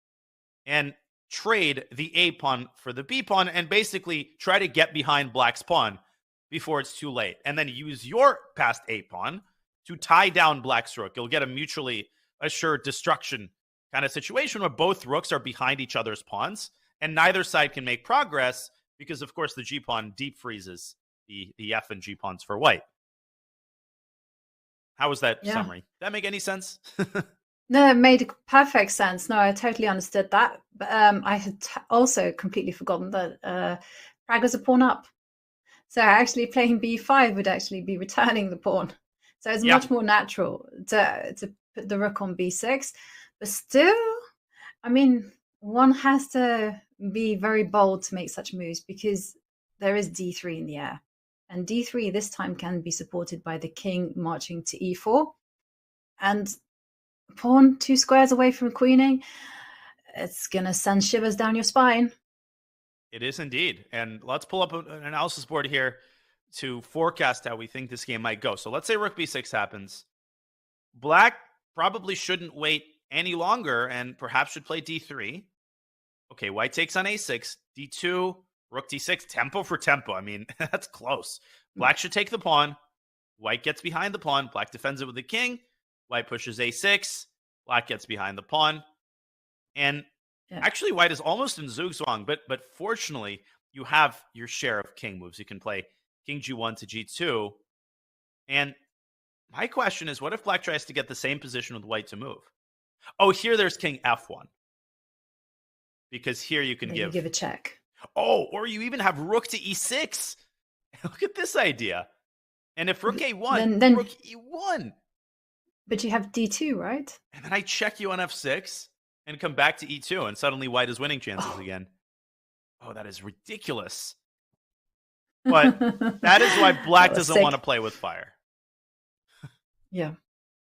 and trade the a pawn for the b pawn and basically try to get behind black's pawn before it's too late. And then use your passed a pawn to tie down Black's rook. You'll get a mutually assured destruction kind of situation where both rooks are behind each other's pawns, and neither side can make progress because, of course, the G-pawn deep freezes the F and G-pawns for white. How was that summary? Did that make any sense? No, it made perfect sense. No, I totally understood that. But I had also completely forgotten that Pragg was a pawn up. So actually playing b5 would actually be returning the pawn. So it's much more natural to put the rook on b6. But still, I mean, one has to be very bold to make such moves because there is d3 in the air. And d3 this time can be supported by the king marching to e4. And pawn 2 squares away from queening, it's going to send shivers down your spine. It is indeed. And let's pull up an analysis board here to forecast how we think this game might go. So let's say rook b6 happens. Black probably shouldn't wait any longer and perhaps should play d3. Okay, white takes on a6, d2, rook d6, tempo for tempo. I mean, that's close. Black should take the pawn. White gets behind the pawn. Black defends it with the king. White pushes a6. Black gets behind the pawn. And actually, white is almost in zugzwang, but fortunately, you have your share of king moves. You can play king g1 to g2. And my question is, what if black tries to get the same position with white to move? Oh, here there's king f1. Because here you can give a check. Oh, or you even have rook to e6. Look at this idea. And if rook a1, then rook e1. But you have d2, right? And then I check you on f6 and come back to e2, and suddenly white is winning chances again. Oh, that is ridiculous. But that is why black doesn't want to play with fire. Yeah.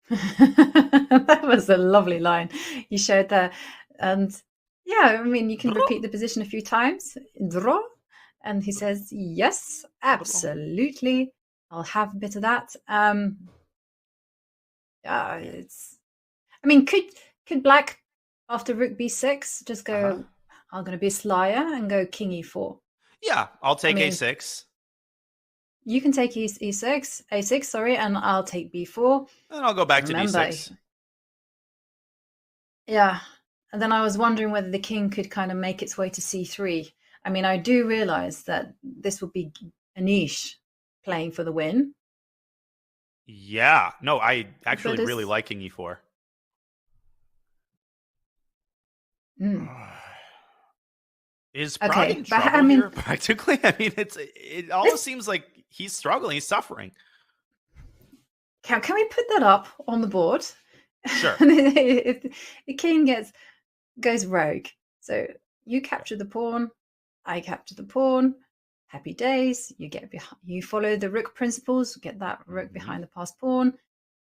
That was a lovely line you showed there. And yeah, I mean, you can repeat the position a few times. Draw. And he says, yes, absolutely. I'll have a bit of that. It's. I mean, could black after rook b6 just go? I'm going to be a slyer and go king e4. Yeah, I'll take a6. You can take a6, sorry, and I'll take b4. And I'll go back to d6. Yeah, and then I was wondering whether the king could kind of make its way to c3. I mean, I do realize that this would be Anish playing for the win. Yeah. No, I actually really like king e4. Is Pragg in trouble here, practically? I mean, it almost seems like he's struggling. He's suffering. Can we put that up on the board? Sure. If the king goes rogue, so you capture the pawn, I capture the pawn. Happy days. You follow the rook principles, get that rook behind the passed pawn,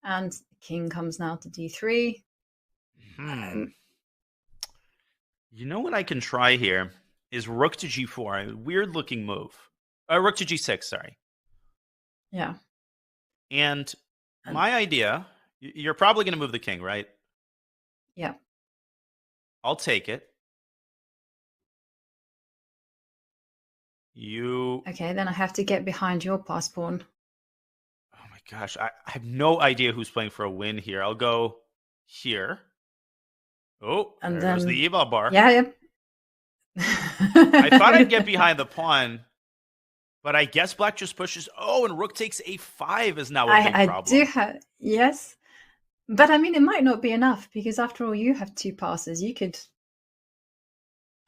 and the king comes now to d3. You know what I can try here is rook to g4, a weird looking move. Rook to g6, sorry. Yeah. And my idea, you're probably going to move the king, right? Yeah. I'll take it. Okay, then I have to get behind your pass pawn. Oh my gosh, I have no idea who's playing for a win here. I'll go here. Oh, and there's the eval bar. Yeah. I thought I'd get behind the pawn, but I guess black just pushes. Oh, and rook takes a5 is now a big problem. I do have, yes. But I mean, it might not be enough because after all, you have 2 passes. You could...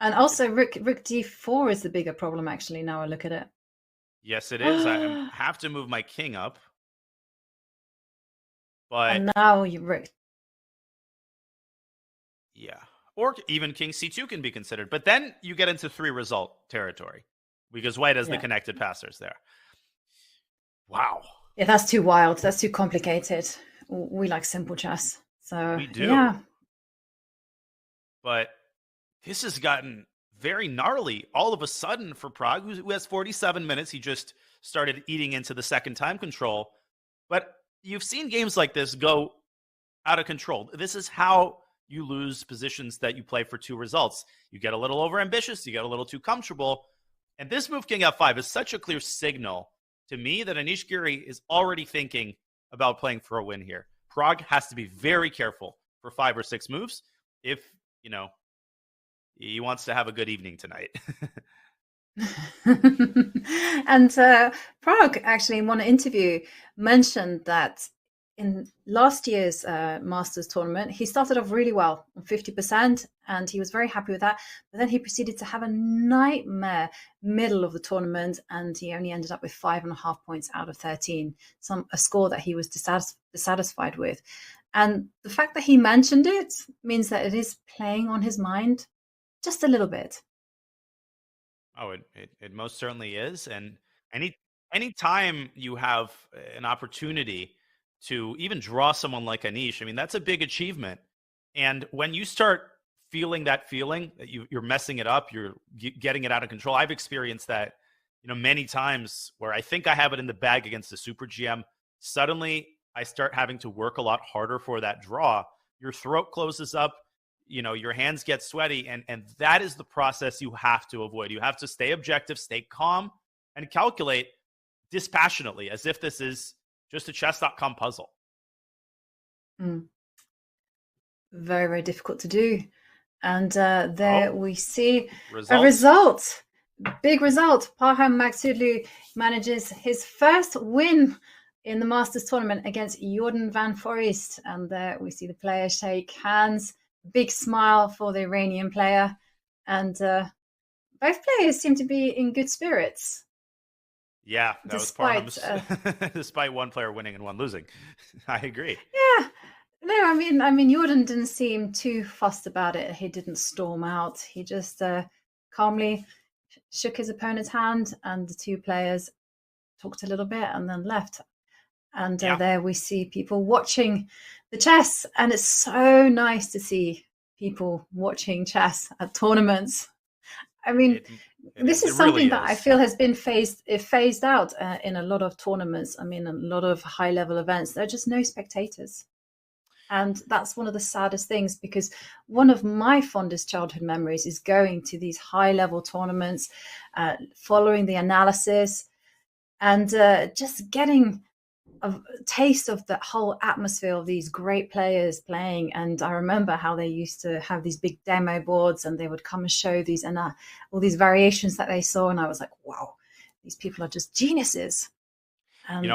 And also, rook d4 is the bigger problem, actually, now I look at it. Yes, it is. I have to move my king up. But and now you rook. Yeah. Or even king c2 can be considered. But then you get into 3-result territory because white has the connected passers there. Wow. Yeah, that's too wild. That's too complicated. We like simple chess. So we do. Yeah. But this has gotten very gnarly all of a sudden for Pragg, who has 47 minutes. He just started eating into the second time control. But you've seen games like this go out of control. This is how you lose positions that you play for 2 results. You get a little overambitious. You get a little too comfortable. And this move, king f5, is such a clear signal to me that Anish Giri is already thinking, about playing for a win here. Pragg has to be very careful for 5 or 6 moves if, he wants to have a good evening tonight. And Pragg actually in one interview mentioned that in last year's Masters tournament, he started off really well on 50%, and he was very happy with that. But then he proceeded to have a nightmare middle of the tournament, and he only ended up with 5.5 points out of 13, a score that he was dissatisfied with. And the fact that he mentioned it means that it is playing on his mind just a little bit. Oh, it most certainly is. And any time you have an opportunity to even draw someone like Anish, I mean, that's a big achievement. And when you start feeling that you're messing it up, you're getting it out of control. I've experienced that, many times where I think I have it in the bag against the Super GM. Suddenly I start having to work a lot harder for that draw. Your throat closes up, your hands get sweaty. And that is the process you have to avoid. You have to stay objective, stay calm, and calculate dispassionately as if this is just a chess.com puzzle. Very, very difficult to do. And we see results. a result. Big result. Parham Maghsoodloo manages his first win in the Masters tournament against Jordan van Foreest. And there we see the players shake hands. Big smile for the Iranian player. And both players seem to be in good spirits. Yeah, that despite, was Parham's, despite one player winning and one losing. I agree. Yeah. No, I mean, Jordan didn't seem too fussed about it. He didn't storm out. He just calmly shook his opponent's hand, and the two players talked a little bit and then left. And there we see people watching the chess, and it's so nice to see people watching chess at tournaments. I mean, this is something that I feel has been phased out in a lot of tournaments. I mean, a lot of high-level events. There are just no spectators. And that's one of the saddest things, because one of my fondest childhood memories is going to these high-level tournaments, following the analysis, and just getting a taste of the whole atmosphere of these great players playing. And I remember how they used to have these big demo boards, and they would come and show these and all these variations that they saw. And I was like, wow, these people are just geniuses. And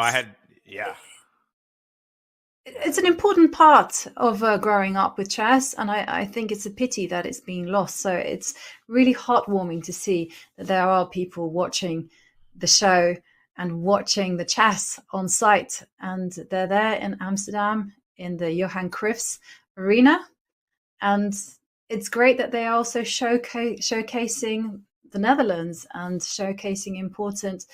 it's an important part of growing up with chess, and I think it's a pity that it's being lost. So it's really heartwarming to see that there are people watching the show and watching the chess on site. And they're there in Amsterdam in the Johan Cruijff's arena. And it's great that they are also showcasing the Netherlands and showcasing important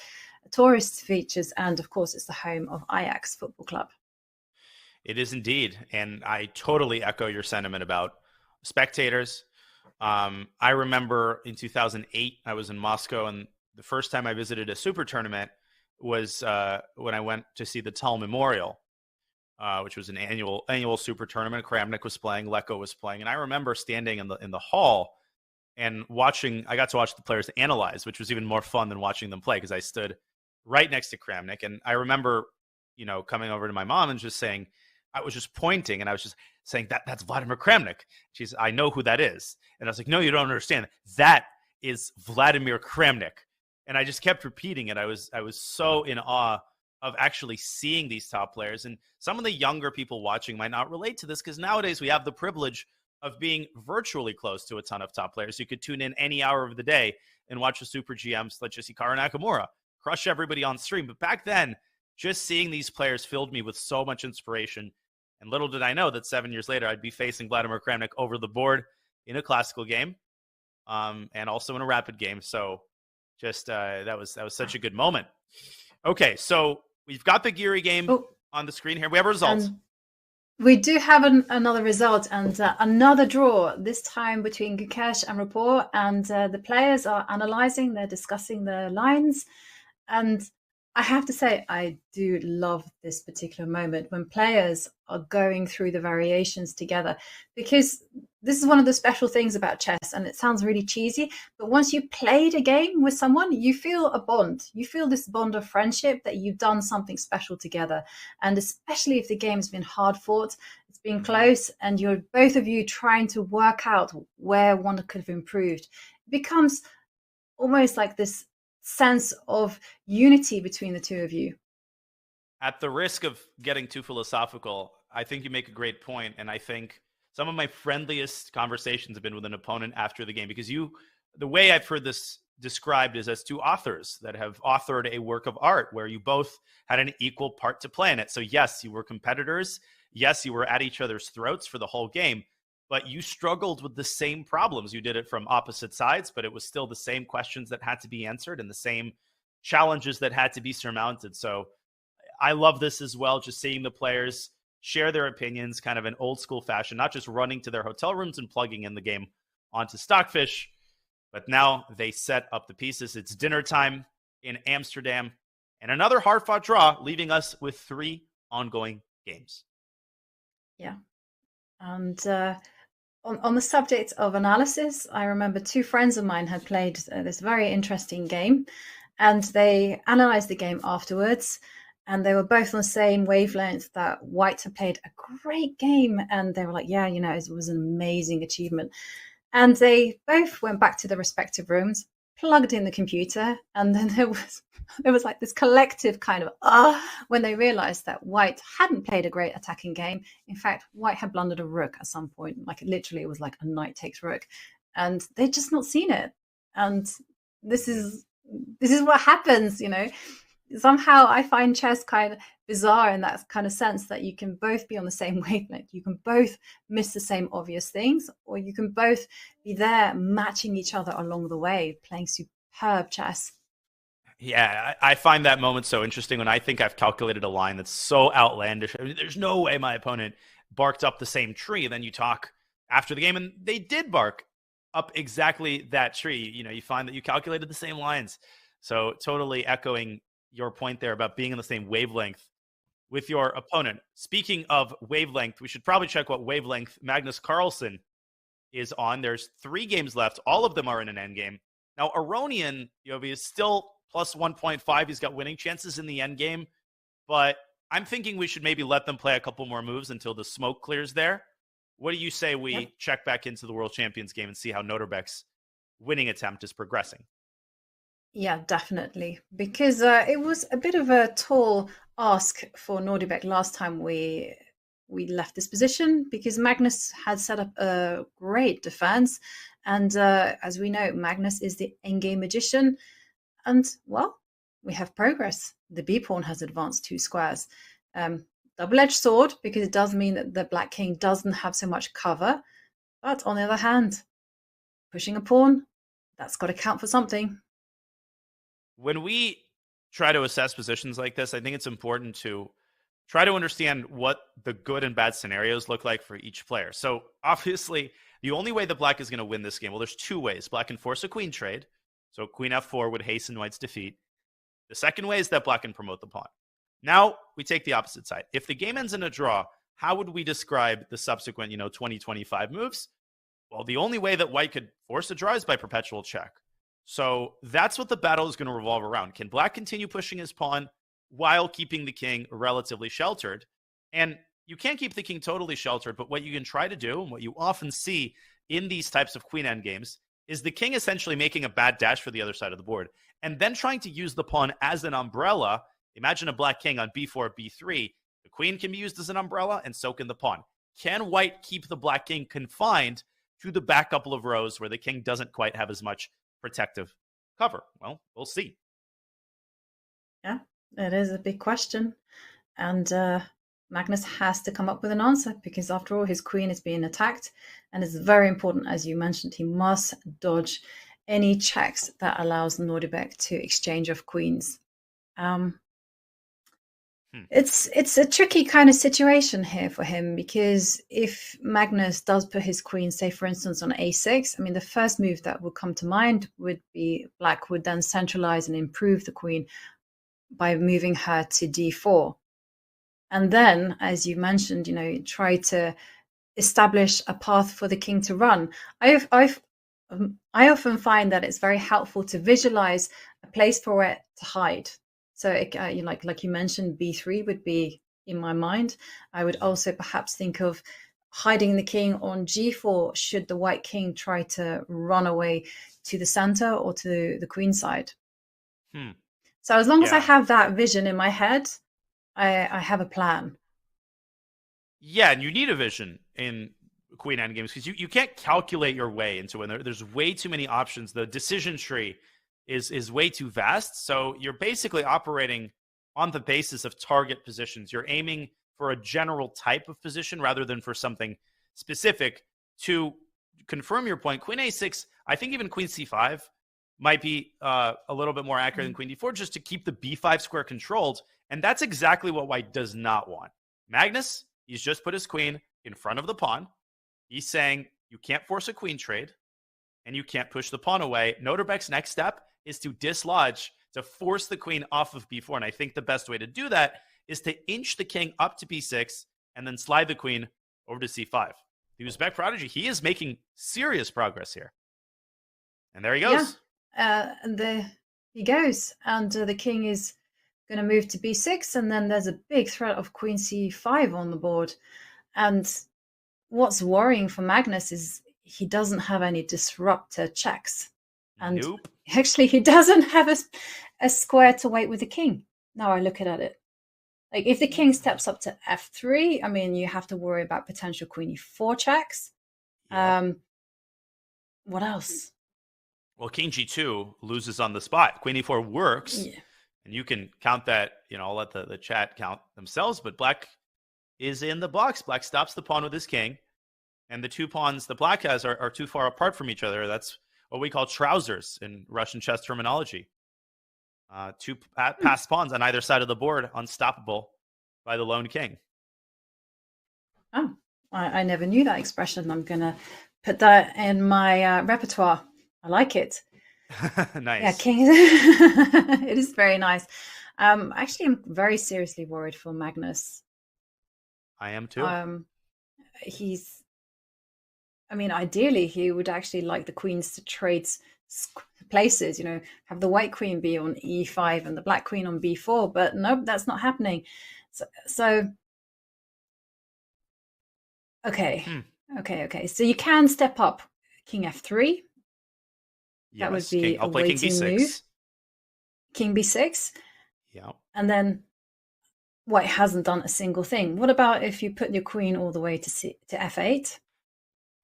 tourist features. And of course, it's the home of Ajax Football Club. It is indeed. And I totally echo your sentiment about spectators. I remember in 2008, I was in Moscow, and the first time I visited a super tournament was when I went to see the Tal Memorial, which was an annual super tournament. Kramnik was playing, Leko was playing. And I remember standing in the hall and I got to watch the players analyze, which was even more fun than watching them play, because I stood right next to Kramnik. And I remember, coming over to my mom and just saying, I was just pointing and I was just saying, that's Vladimir Kramnik. She's, I know who that is. And I was like, no, you don't understand. That is Vladimir Kramnik. And I just kept repeating it. I was so in awe of actually seeing these top players. And some of the younger people watching might not relate to this, because nowadays we have the privilege of being virtually close to a ton of top players. You could tune in any hour of the day and watch the Super GMs like Hikaru Nakamura crush everybody on stream. But back then, just seeing these players filled me with so much inspiration. And little did I know that 7 years later, I'd be facing Vladimir Kramnik over the board in a classical game, and also in a rapid game. So just that was such a good moment. Okay, so we've got the Giri game on the screen here. We have results. We do have another result, and another draw, this time between Gukesh and Rapport. And the players are analyzing, they're discussing the lines. And I have to say, I do love this particular moment when players are going through the variations together, because this is one of the special things about chess, and it sounds really cheesy, but once you played a game with someone, you feel a bond. You feel this bond of friendship that you've done something special together. And especially if the game's been hard fought, it's been close, and you're both of you trying to work out where one could have improved, it becomes almost like this sense of unity between the two of you. At the risk of getting too philosophical, I think you make a great point, and I think some of my friendliest conversations have been with an opponent after the game, because the way I've heard this described is as two authors that have authored a work of art where you both had an equal part to play in it. So yes, you were competitors. Yes, you were at each other's throats for the whole game, but you struggled with the same problems. You did it from opposite sides, but it was still the same questions that had to be answered and the same challenges that had to be surmounted. So I love this as well, just seeing the players share their opinions kind of in old school fashion, not just running to their hotel rooms and plugging in the game onto Stockfish, but now they set up the pieces. It's dinner time in Amsterdam and another hard-fought draw, leaving us with 3 ongoing games. Yeah. And on the subject of analysis, I remember 2 friends of mine had played this very interesting game, and they analyzed the game afterwards, and they were both on the same wavelength that White had played a great game, and they were like, yeah, it was an amazing achievement. And they both went back to their respective rooms, plugged in the computer, and then there was like this collective kind of when they realized that White hadn't played a great attacking game. In fact, White had blundered a rook at some point, like literally it was like a knight takes rook, and they'd just not seen it. And this is what happens. Somehow I find chess kind of bizarre in that kind of sense that you can both be on the same wavelength. You can both miss the same obvious things, or you can both be there matching each other along the way, playing superb chess. Yeah, I find that moment so interesting when I think I've calculated a line that's so outlandish. I mean, there's no way my opponent barked up the same tree. Then you talk after the game, and they did bark up exactly that tree. You find that you calculated the same lines. So totally echoing your point there about being on the same wavelength with your opponent. Speaking of wavelength, we should probably check what wavelength Magnus Carlsen is on. There's 3 games left. All of them are in an endgame. Now, Aronian, is still plus 1.5. He's got winning chances in the endgame, but I'm thinking we should maybe let them play a couple more moves until the smoke clears there. What do you say we check back into the World Champions game and see how Nodirbek's winning attempt is progressing? Yeah, definitely. Because it was a bit of a tall ask for Nodirbek last time we left this position, because Magnus had set up a great defense. And as we know, Magnus is the endgame magician. And, well, we have progress. The B pawn has advanced 2 squares. Double-edged sword, because it does mean that the black king doesn't have so much cover. But on the other hand, pushing a pawn, that's got to count for something. When we try to assess positions like this, I think it's important to try to understand what the good and bad scenarios look like for each player. So obviously, the only way that black is going to win this game, well, there's 2 ways. Black can force a queen trade. So queen f4 would hasten white's defeat. The second way is that black can promote the pawn. Now we take the opposite side. If the game ends in a draw, how would we describe the subsequent, 20-25 moves? Well, the only way that white could force a draw is by perpetual check. So that's what the battle is going to revolve around. Can black continue pushing his pawn while keeping the king relatively sheltered? And you can't keep the king totally sheltered, but what you can try to do, and what you often see in these types of queen endgames, is the king essentially making a bad dash for the other side of the board, and then trying to use the pawn as an umbrella. Imagine a black king on b4, b3. The queen can be used as an umbrella, and so can the pawn. Can white keep the black king confined to the back couple of rows where the king doesn't quite have as much protective cover? Well, we'll see. Yeah, it is a big question. And Magnus has to come up with an answer, because after all, his queen is being attacked. And it's very important, as you mentioned, he must dodge any checks that allows Nodirbek to exchange of queens. It's a tricky kind of situation here for him, because if Magnus does put his queen, say for instance, on a6, I mean, the first move that would come to mind would be black would then centralize and improve the queen by moving her to d4. And then, as you mentioned, try to establish a path for the king to run. I often find that it's very helpful to visualize a place for it to hide. So, like you mentioned, b3 would be in my mind. I would also perhaps think of hiding the king on g4 should the white king try to run away to the center or to the queen side. So as long as I have that vision in my head, I have a plan. Yeah, and you need a vision in Queen Endgames because you can't calculate your way into when there's way too many options. The decision tree is way too vast. So you're basically operating on the basis of target positions. You're aiming for a general type of position rather than for something specific. To confirm your point, Queen A6, I think even Queen C5 might be a little bit more accurate than Queen D4 just to keep the B5 square controlled. And that's exactly what White does not want. Magnus, he's just put his queen in front of the pawn. He's saying you can't force a queen trade and you can't push the pawn away. Nodirbek's next step is to dislodge, to force the queen off of b4. And I think the best way to do that is to inch the king up to b6 and then slide the queen over to c5. The Uzbek prodigy, he is making serious progress here. And there he goes. Yeah, and there he goes. And the king is going to move to b6. And then there's a big threat of queen c5 on the board. And what's worrying for Magnus is he doesn't have any disruptor checks. And actually, he doesn't have a square to wait with the king. Now I look at it. Like, if the king steps up to f3, I mean, you have to worry about potential queen e4 checks. What else? Well, king g2 loses on the spot. Queen e4 works. Yeah. And you can count that, I'll let the chat count themselves, but black is in the box. Black stops the pawn with his king. And the two pawns the black has are too far apart from each other. That's what we call trousers in Russian chess terminology. Two passed pawns on either side of the board, unstoppable by the lone king. Oh, I never knew that expression. I'm going to put that in my repertoire. I like it. Nice. Yeah, king. It is very nice. Actually, I'm very seriously worried for Magnus. I am too. Ideally, he would actually like the queens to trade places, have the white queen be on e5 and the black queen on b4, but nope, that's not happening. So okay. So you can step up king f3. Yes, that would be I'll play king b6. Move. King b6. Yeah. And then White hasn't done a single thing. What about if you put your queen all the way to f8?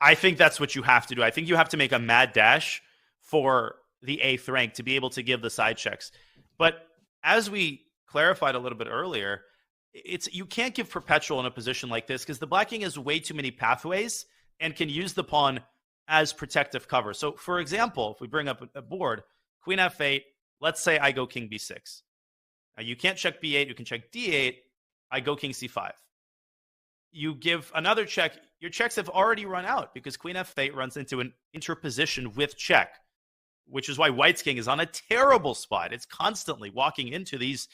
I think that's what you have to do. I think you have to make a mad dash for the 8th rank to be able to give the side checks. But as we clarified a little bit earlier, you can't give perpetual in a position like this because the black king has way too many pathways and can use the pawn as protective cover. So, for example, if we bring up a board, queen f8, let's say I go king b6. Now, you can't check b8, you can check d8, I go king c5. You give another check, your checks have already run out because queen f8 runs into an interposition with check, which is why White's king is on a terrible spot. It's constantly walking into these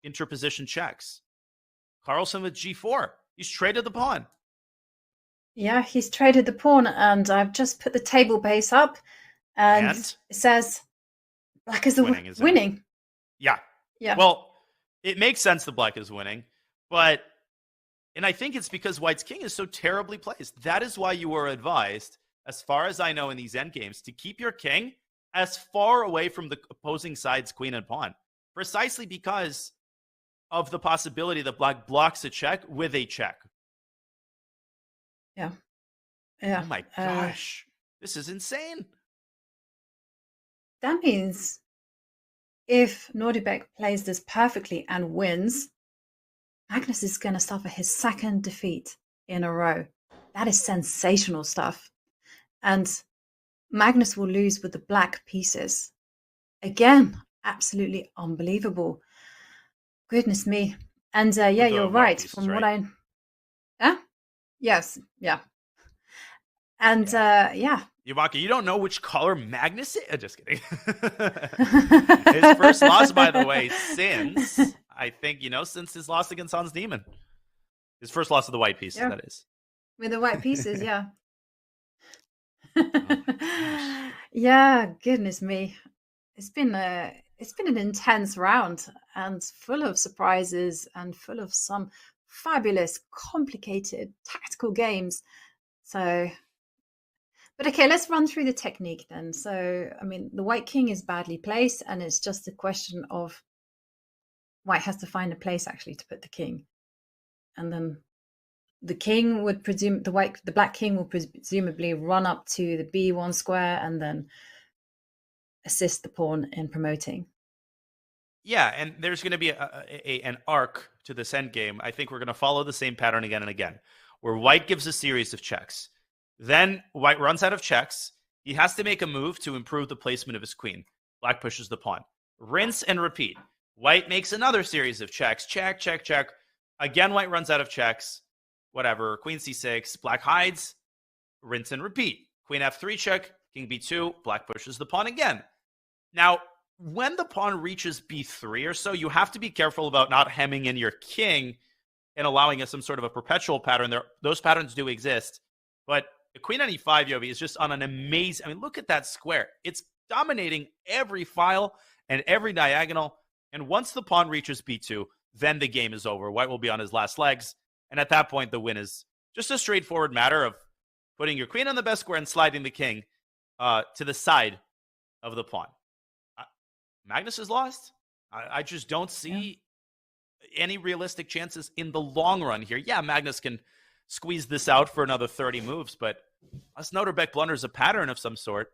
interposition checks. Carlsen with g4. He's traded the pawn. Yeah, he's traded the pawn, and I've just put the table base up, and it says black is winning. Yeah. Yeah. Well, it makes sense that black is winning, and I think it's because White's king is so terribly placed. That is why you are advised, as far as I know in these endgames, to keep your king as far away from the opposing side's queen and pawn, precisely because of the possibility that black blocks a check with a check. Yeah. Oh my gosh. This is insane. That means if Nodirbek plays this perfectly and wins, Magnus is going to suffer his second defeat in a row. That is sensational stuff. And Magnus will lose with the black pieces. Again, absolutely unbelievable. Goodness me. And yeah, you're right. Pieces, from what I... Yes, yeah. And yeah. Yamaka, you don't know which color Magnus is? Just kidding. His first loss, by the way, since, I think, since his loss against Hans Demon. His first loss of the white pieces, that is. With the white pieces, yeah. Yeah, goodness me. It's been an intense round and full of surprises and full of some fabulous, complicated tactical games. So, but okay, let's run through the technique then. So, I mean, the white king is badly placed, and it's just a question of white has to find a place actually to put the king, and then the king would presume the black king will presumably run up to the b1 square and then assist the pawn in promoting. Yeah, and there's going to be an arc to this endgame. I think we're going to follow the same pattern again and again, where white gives a series of checks. Then white runs out of checks. He has to make a move to improve the placement of his queen. Black pushes the pawn. Rinse and repeat. White makes another series of checks. Check, check, check. Again, white runs out of checks. Whatever. Queen c6. Black hides. Rinse and repeat. Queen f3 check. King b2. Black pushes the pawn again. Now, when the pawn reaches b3 or so, you have to be careful about not hemming in your king and allowing some sort of a perpetual pattern. Those patterns do exist. But the queen on e5, Yobi, is just on an amazing... I mean, look at that square. It's dominating every file and every diagonal. And once the pawn reaches b2, then the game is over. White will be on his last legs. And at that point, the win is just a straightforward matter of putting your queen on the best square and sliding the king to the side of the pawn. Magnus is lost. I just don't see any realistic chances in the long run here. Yeah, Magnus can squeeze this out for another 30 moves, but unless Nodirbek blunders a pattern of some sort,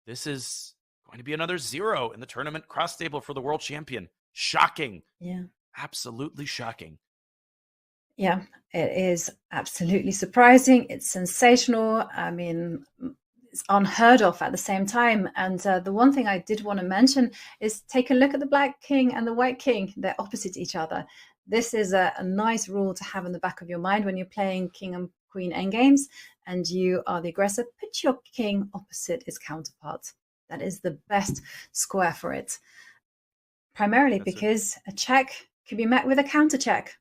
this is going to be another 0 in the tournament cross table for the world champion. Shocking. Yeah. Absolutely shocking. Yeah, it is absolutely surprising. It's sensational. I mean, it's unheard of at the same time. And the one thing I did want to mention is take a look at the black king and the white king. They're opposite each other. This is a nice rule to have in the back of your mind when you're playing king and queen endgames and you are the aggressor. Put your king opposite its counterpart. That is the best square for it. Primarily because a check could be met with a counter check.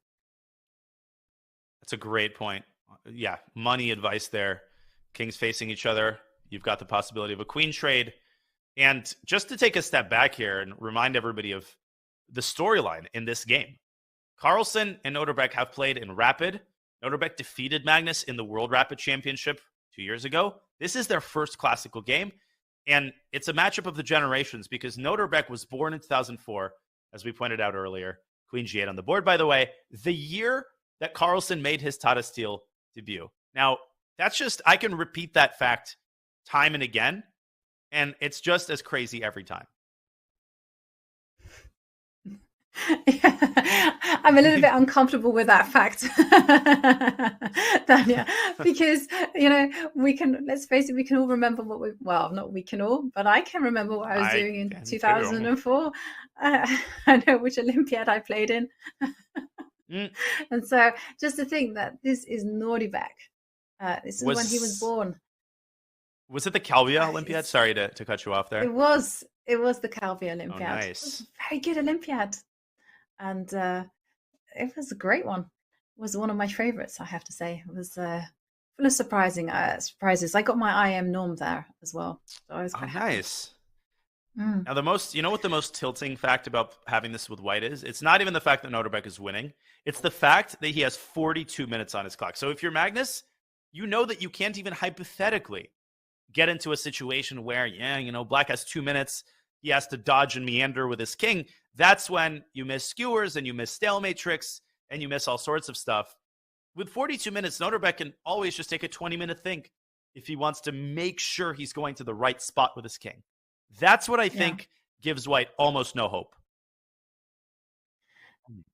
That's a great point. Yeah, money advice there. Kings facing each other. You've got the possibility of a queen trade. And just to take a step back here and remind everybody of the storyline in this game. Carlsen and Nodirbek have played in Rapid. Nodirbek defeated Magnus in the World Rapid Championship 2 years ago. This is their first classical game. And it's a matchup of the generations because Nodirbek was born in 2004, as we pointed out earlier. Queen g8 on the board, by the way. The year that Carlsen made his Tata Steel debut. Now, that's just, I can repeat that fact time and again, and it's just as crazy every time. Yeah, I'm a little bit uncomfortable with that fact, Dania, because, we can, let's face it, we can all remember not we can all, but I can remember what I was doing in 2004. I know which Olympiad I played in. And so just to think that this is Nodirbek. This is when he was born. Was it the Calvia Olympiad? Sorry to cut you off there. It was the Calvia Olympiad. Oh, nice. It was a very good Olympiad. And it was a great one. It was one of my favorites, I have to say. It was full of surprises. I got my IM norm there as well. So I was quite happy. Nice. Now, what the most tilting fact about having this with white is? It's not even the fact that Nodirbek is winning. It's the fact that he has 42 minutes on his clock. So if you're Magnus, you know that you can't even hypothetically get into a situation where, black has 2 minutes. He has to dodge and meander with his king. That's when you miss skewers and you miss stalemate tricks and you miss all sorts of stuff. With 42 minutes, Nodirbek can always just take a 20-minute think if he wants to make sure he's going to the right spot with his king. That's what I think gives white almost no hope.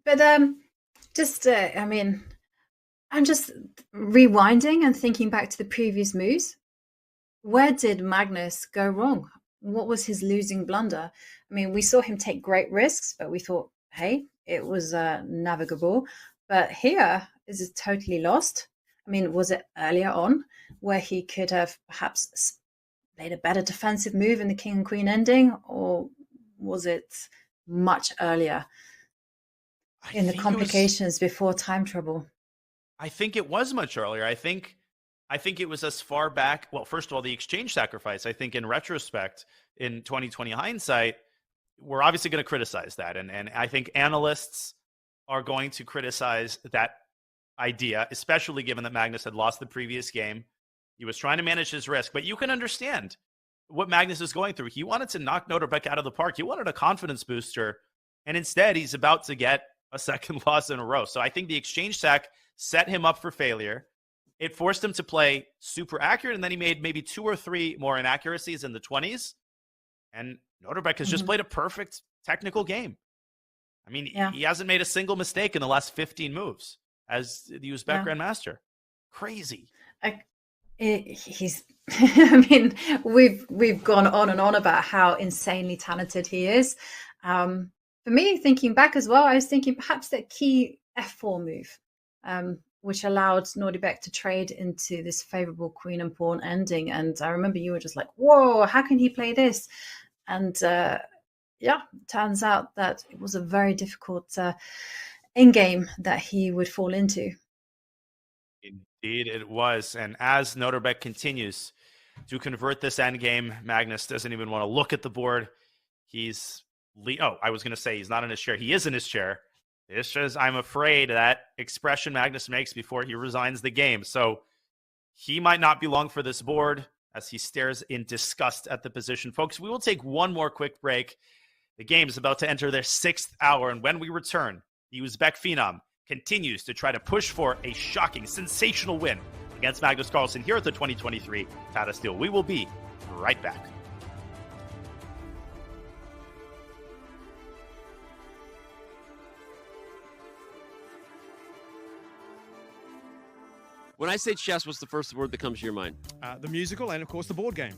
But I'm just rewinding and thinking back to the previous moves. Where did Magnus go wrong? What was his losing blunder? I mean, we saw him take great risks, but we thought, hey, it was navigable. But here, is it totally lost? I mean, was it earlier on where he could have perhaps played a better defensive move in the king and queen ending, or was it much earlier in the complications before time trouble? I think it was much earlier. I think it was as far back. Well, first of all, the exchange sacrifice. I think in retrospect, in 2020 hindsight, we're obviously going to criticize that, and I think analysts are going to criticize that idea, especially given that Magnus had lost the previous game. He was trying to manage his risk, but you can understand what Magnus is going through. He wanted to knock Nodirbek out of the park. He wanted a confidence booster, and instead he's about to get a second loss in a row. So I think the exchange sack set him up for failure. It forced him to play super accurate, and then he made maybe 2 or 3 more inaccuracies in the 20s. And Nodirbek has just played a perfect technical game. I mean, he hasn't made a single mistake in the last 15 moves as the Uzbek Grandmaster. Crazy. He's I mean, we've gone on and on about how insanely talented he is. For me, thinking back as well, I was thinking perhaps that key f4 move, which allowed Nodirbek to trade into this favorable queen and pawn ending. And I remember you were just like, whoa, how can he play this? And turns out that it was a very difficult endgame that he would fall into. Indeed, it was. And as Nodirbek continues to convert this endgame, Magnus doesn't even want to look at the board. I was going to say he's not in his chair. He is in his chair. It's just, I'm afraid, that expression Magnus makes before he resigns the game. So he might not be long for this board as he stares in disgust at the position. Folks, we will take one more quick break. The game is about to enter their 6th hour. And when we return, the Uzbek Phenom continues to try to push for a shocking, sensational win against Magnus Carlsen here at the 2023 Tata Steel. We will be right back. When I say chess, what's the first word that comes to your mind? The musical and, of course, the board game.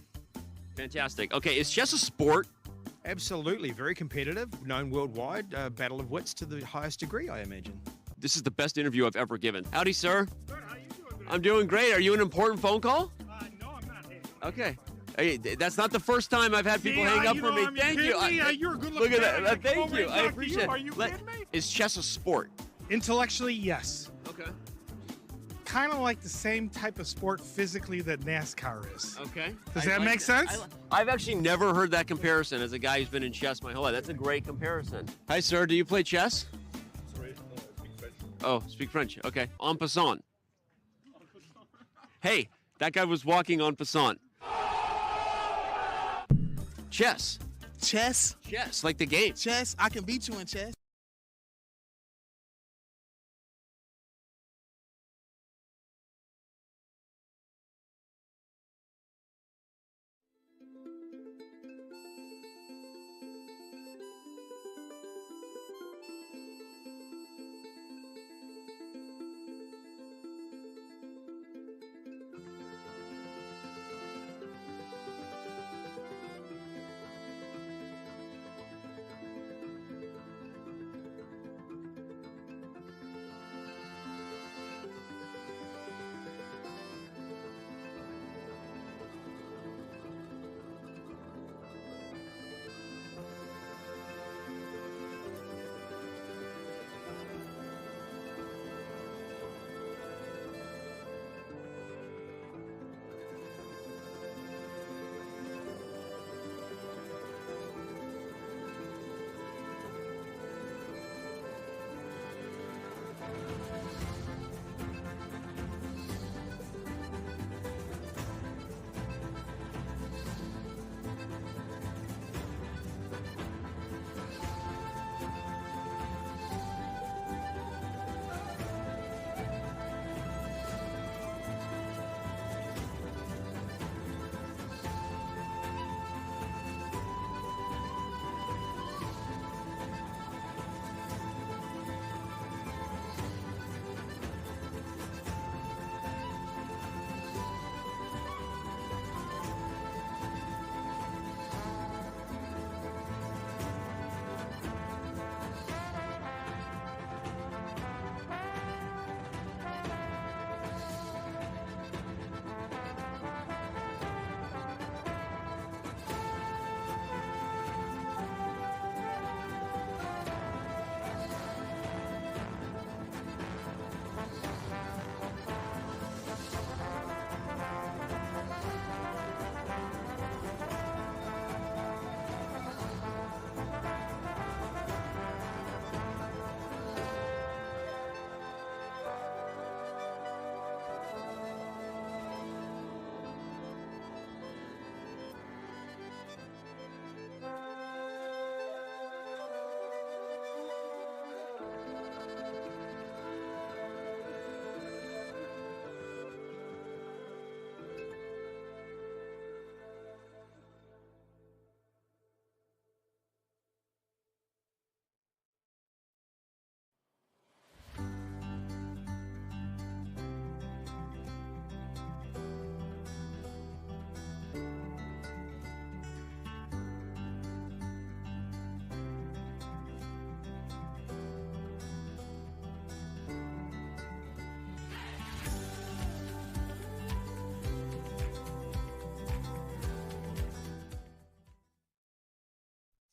Fantastic. Okay, is chess a sport? Absolutely. Very competitive, known worldwide. Battle of wits to the highest degree, I imagine. This is the best interview I've ever given. Howdy, sir. Good. How you doing? I'm doing great. Are you an important phone call? No, I'm not. Okay. Hey, that's not the first time I've had people hang up for me. Thank you. You're a good Look at guy. that. Thank you. I appreciate it. Are you kidding me? Is chess a sport? Intellectually, yes. Okay. Kind of like the same type of sport physically that NASCAR is. Okay. Does that make sense? I've actually never heard that comparison as a guy who's been in chess my whole life. That's a great comparison. Hi, sir. Do you play chess? Sorry, no, I speak French. Oh, speak French. Okay. En passant. Hey, that guy was walking en passant. Chess. Chess? Chess, like the game. Chess? I can beat you in chess.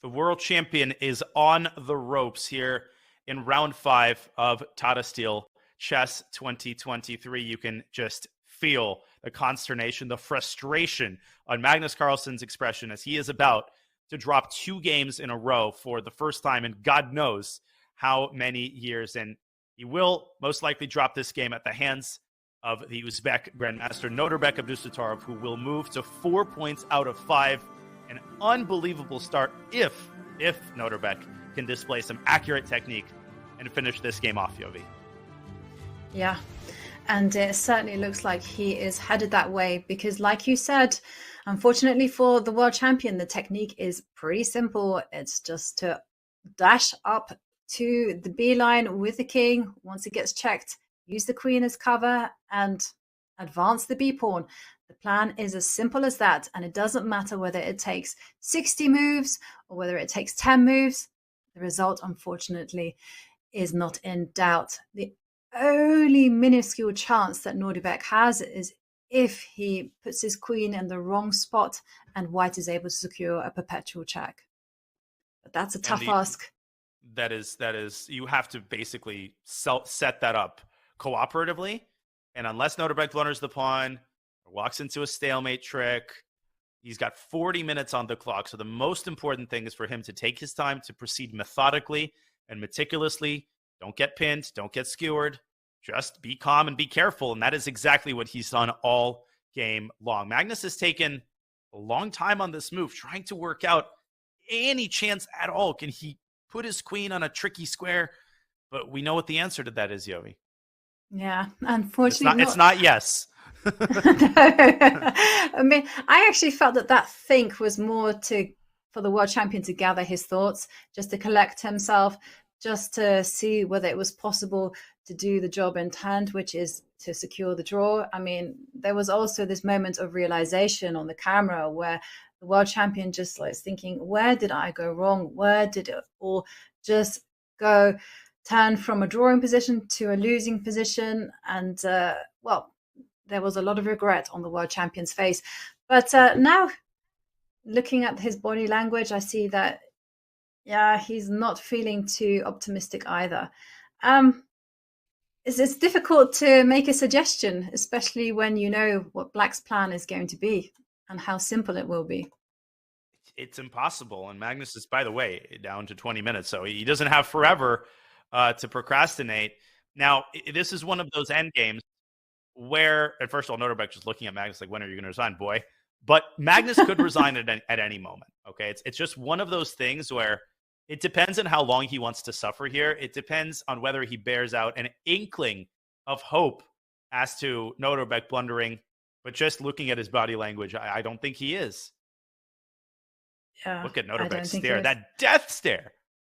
The world champion is on the ropes here in round 5 of Tata Steel Chess 2023. You can just feel the consternation, the frustration on Magnus Carlsen's expression as he is about to drop 2 games in a row for the first time in God knows how many years. And he will most likely drop this game at the hands of the Uzbek Grandmaster Nodirbek Abdusattorov, who will move to 4 points out of 5. An unbelievable start if Nodirbek can display some accurate technique and finish this game off, Yovi. Yeah, and it certainly looks like he is headed that way because, like you said, unfortunately for the world champion, the technique is pretty simple. It's just to dash up to the B line with the king. Once it gets checked, use the queen as cover and advance the B pawn. The plan is as simple as that, and it doesn't matter whether it takes 60 moves or whether it takes 10 moves. The result, unfortunately, is not in doubt. The only minuscule chance that Nodirbek has is if he puts his queen in the wrong spot and white is able to secure a perpetual check. But that's a tough ask. That is, you have to basically set that up cooperatively, and unless Nodirbek blunders the pawn or walks into a stalemate trick, he's got 40 minutes on the clock. So the most important thing is for him to take his time, to proceed methodically and meticulously. Don't get pinned, don't get skewered. Just be calm and be careful. And that is exactly what he's done all game long. Magnus has taken a long time on this move, trying to work out any chance at all. Can he put his queen on a tricky square? But we know what the answer to that is, Yovi. Yeah, unfortunately, it's not yes. I mean, I actually felt that think was more for the world champion to gather his thoughts, just to collect himself, just to see whether it was possible to do the job in hand, which is to secure the draw. I mean, there was also this moment of realization on the camera where the world champion just was thinking, where did I go wrong? Where did it all just go turn from a drawing position to a losing position? And, well, there was a lot of regret on the world champion's face. But now, looking at his body language, I see that, yeah, he's not feeling too optimistic either. It's difficult to make a suggestion, especially when you know what Black's plan is going to be and how simple it will be. It's impossible. And Magnus is, by the way, down to 20 minutes. So he doesn't have forever to procrastinate. Now, this is one of those end games where, at first of all, Nodirbek just looking at Magnus like, when are you going to resign, boy? But Magnus could resign at any moment, okay? It's just one of those things where it depends on how long he wants to suffer here. It depends on whether he bears out an inkling of hope as to Nodirbek blundering. But just looking at his body language, I don't think he is. Yeah, look at Nodirbek's stare, that death stare.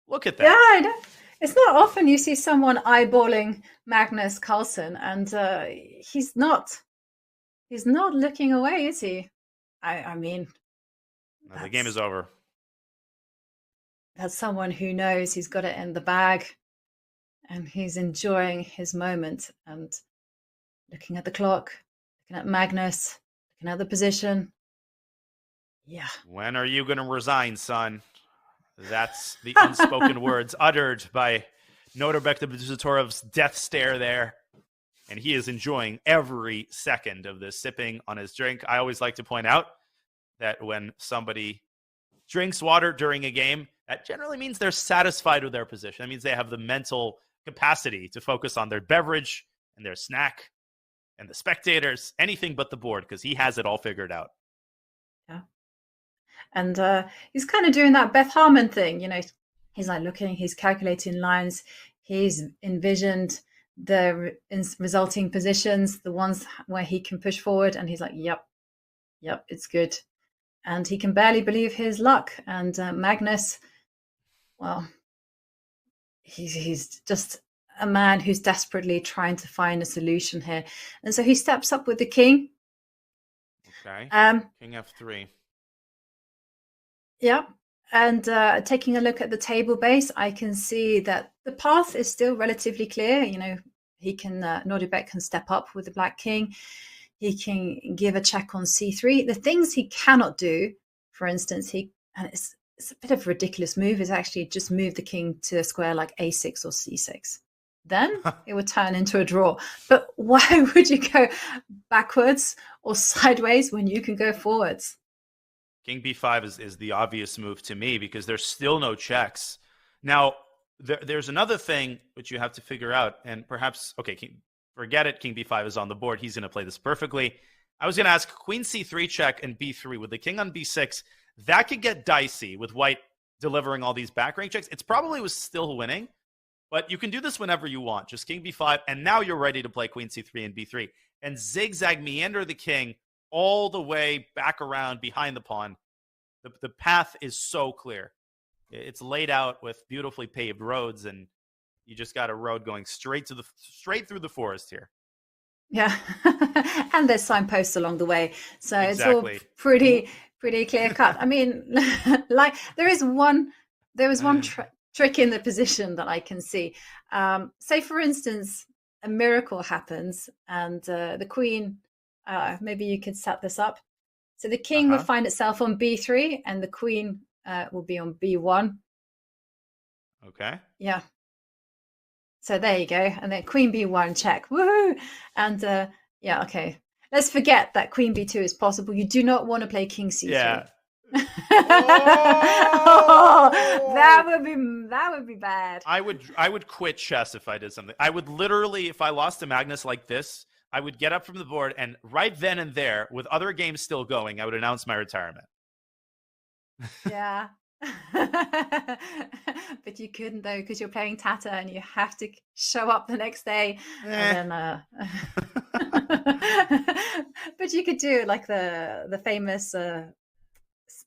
Look at that. Yeah, I know. It's not often you see someone eyeballing Magnus Carlsen, and he's not looking away, is he? I mean, the game is over. That's someone who knows he's got it in the bag, and he's enjoying his moment and looking at the clock, looking at Magnus, looking at the position. Yeah. When are you going to resign, son? That's the unspoken words uttered by Nodirbek Abdusattorov's death stare there. And he is enjoying every second of this, sipping on his drink. I always like to point out that when somebody drinks water during a game, that generally means they're satisfied with their position. That means they have the mental capacity to focus on their beverage and their snack and the spectators, anything but the board, because he has it all figured out. Yeah. And he's kind of doing that Beth Harmon thing, you know. He's like looking, he's calculating lines, he's envisioned the resulting positions, the ones where he can push forward, and he's like, yep, it's good. And he can barely believe his luck. And Magnus, well, he's just a man who's desperately trying to find a solution here. And so he steps up with the king. Okay. King F3. Yeah. And taking a look at the table base, I can see that the path is still relatively clear. You know, he can, Nodirbek can step up with the black king. He can give a check on c3. The things he cannot do, for instance, and it's it's a bit of a ridiculous move, is actually just move the king to a square like a6 or c6. Then it would turn into a draw. But why would you go backwards or sideways when you can go forwards? King b5 is the obvious move to me because there's still no checks. Now, there's another thing which you have to figure out, and perhaps, okay, forget it, king b5 is on the board. He's going to play this perfectly. I was going to ask queen c3 check and b3 with the king on b6. That could get dicey with white delivering all these back rank checks. It's probably was still winning, but you can do this whenever you want. Just king b5, and now you're ready to play queen c3 and b3. And zigzag meander the king all the way back around behind the pawn. The path is so clear. It's laid out with beautifully paved roads, and you just got a road going straight through the forest here. Yeah, and there's signposts along the way, so Exactly. It's all pretty clear cut. I mean, like there was one trick in the position that I can see. Say, for instance, a miracle happens, and the queen. Maybe you could set this up. So the king will find itself on b3, and the queen will be on b1. Okay. Yeah. So there you go. And then queen b1 check. Woohoo! And yeah, okay. Let's forget that queen b2 is possible. You do not want to play king c3. Yeah. Oh, that would be bad. I would quit chess if I did something. I would literally, if I lost to Magnus like this, I would get up from the board, and right then and there, with other games still going, I would announce my retirement. Yeah. But you couldn't, though, because you're playing Tata and you have to show up the next day. And then, but you could do like the famous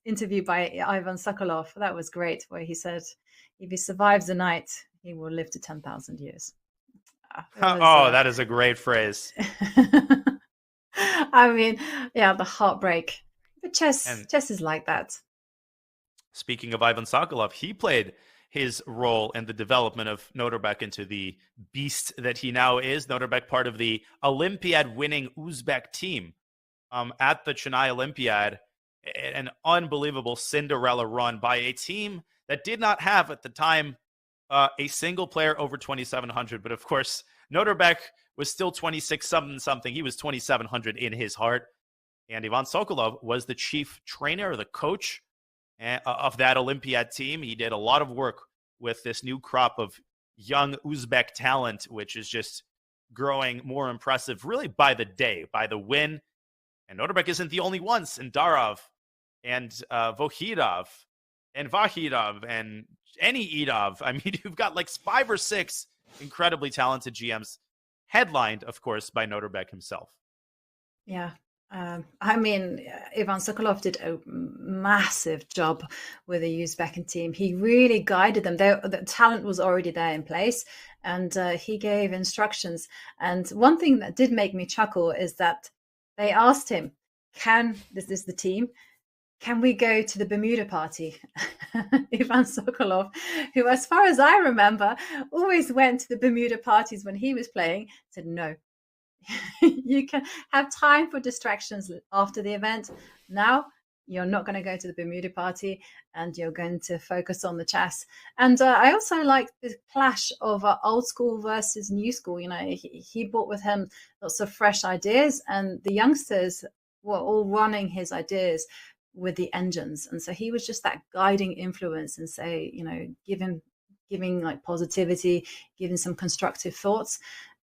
interview by Ivan Sokolov. That was great, where he said, if he survives the night, he will live to 10,000 years. That is a great phrase. I mean, yeah, the heartbreak. But chess is like that. Speaking of Ivan Sokolov, he played his role in the development of Nodirbek into the beast that he now is. Nodirbek, part of the Olympiad-winning Uzbek team at the Chennai Olympiad. An unbelievable Cinderella run by a team that did not have at the time a single player over 2,700. But of course, Nodirbek was still 26 something. He was 2,700 in his heart. And Ivan Sokolov was the chief trainer, the coach of that Olympiad team. He did a lot of work with this new crop of young Uzbek talent, which is just growing more impressive really by the day, by the win. And Nodirbek isn't the only ones. And Darov and Vohidov and Vahidov and Idov. I mean, you've got like 5 or 6 incredibly talented GMs, headlined, of course, by Nodirbek himself. Yeah. I mean, Ivan Sokolov did a massive job with the Uzbek team. He really guided them. The talent was already there in place, and he gave instructions. And one thing that did make me chuckle is that they asked him, this is the team, can we go to the Bermuda party? Ivan Sokolov, who, as far as I remember, always went to the Bermuda parties when he was playing, said no. You can have time for distractions after the event. Now you're not going to go to the Bermuda party, and you're going to focus on the chess. And I also like the clash of old school versus new school. You know, he brought with him lots of fresh ideas, and the youngsters were all running his ideas with the engines. And so he was just that guiding influence, and say, you know, giving like positivity, giving some constructive thoughts.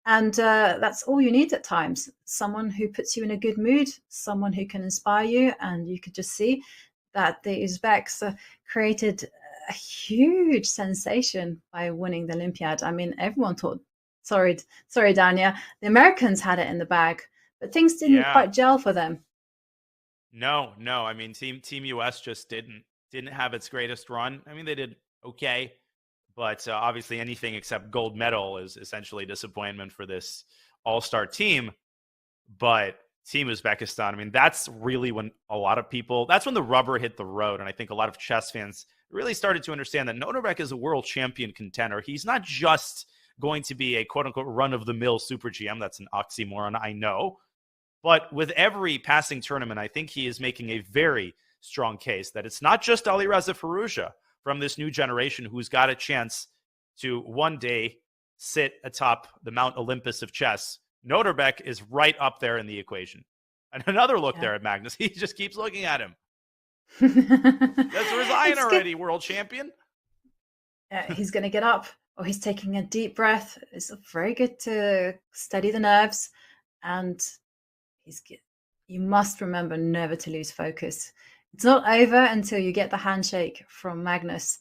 And that's all you need at times. Someone who puts you in a good mood, someone who can inspire you. And you could just see that the Uzbeks created a huge sensation by winning the Olympiad. I mean, everyone thought, sorry, Dania, the Americans had it in the bag, but things didn't quite gel for them. No. I mean, Team US just didn't have its greatest run. I mean, they did okay. But obviously anything except gold medal is essentially disappointment for this all-star team. But Team Uzbekistan, I mean, that's really when that's when the rubber hit the road. And I think a lot of chess fans really started to understand that Nodirbek is a world champion contender. He's not just going to be a quote-unquote run-of-the-mill super GM. That's an oxymoron, I know. But with every passing tournament, I think he is making a very strong case that it's not just Alireza Firouzja from this new generation who's got a chance to one day sit atop the Mount Olympus of chess. Nodirbek is right up there in the equation. And another look there at Magnus. He just keeps looking at him. Let's resign already, world champion. He's going to get up. Oh, he's taking a deep breath. It's very good to steady the nerves. And you must remember never to lose focus. It's not over until you get the handshake from Magnus.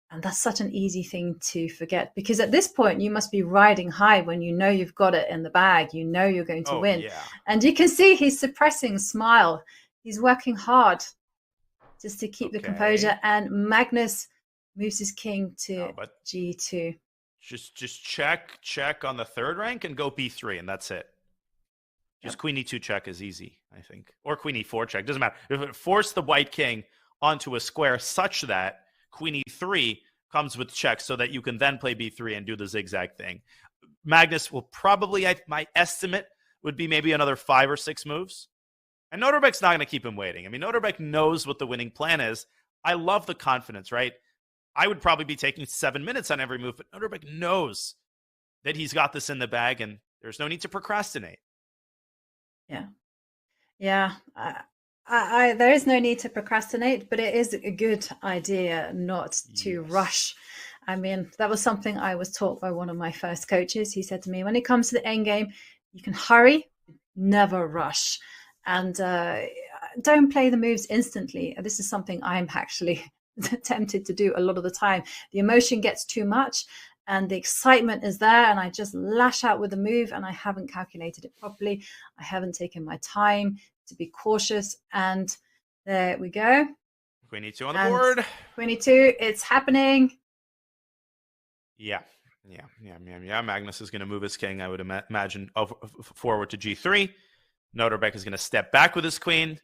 And that's such an easy thing to forget, because at this point you must be riding high when you know you've got it in the bag. You know you're going to win. Yeah. And you can see he's suppressing a smile. He's working hard just to keep the composure. And Magnus moves his king to G2. Just check on the third rank and go B3, and that's it. Just queen E2 check is easy, I think. Or queen E4 check. Doesn't matter. If it forced the white king onto a square such that queen E3 comes with check so that you can then play B3 and do the zigzag thing. Magnus will probably, my estimate would be maybe another 5 or 6 moves. And Nodirbek's not going to keep him waiting. I mean, Nodirbek knows what the winning plan is. I love the confidence, right? I would probably be taking 7 minutes on every move, but Nodirbek knows that he's got this in the bag and there's no need to procrastinate. Yeah. There is no need to procrastinate, but it is a good idea not to rush. I mean, that was something I was taught by one of my first coaches. He said to me, when it comes to the endgame, you can hurry, never rush. And don't play the moves instantly. This is something I'm actually tempted to do a lot of the time. The emotion gets too much and the excitement is there, and I just lash out with the move and I haven't calculated it properly. I haven't taken my time to be cautious, and there we go. Queen E2 on the board. Queen E2, it's happening. Yeah. Magnus is going to move his king, I would imagine, forward to G3. Nodirbek is going to step back with his queen.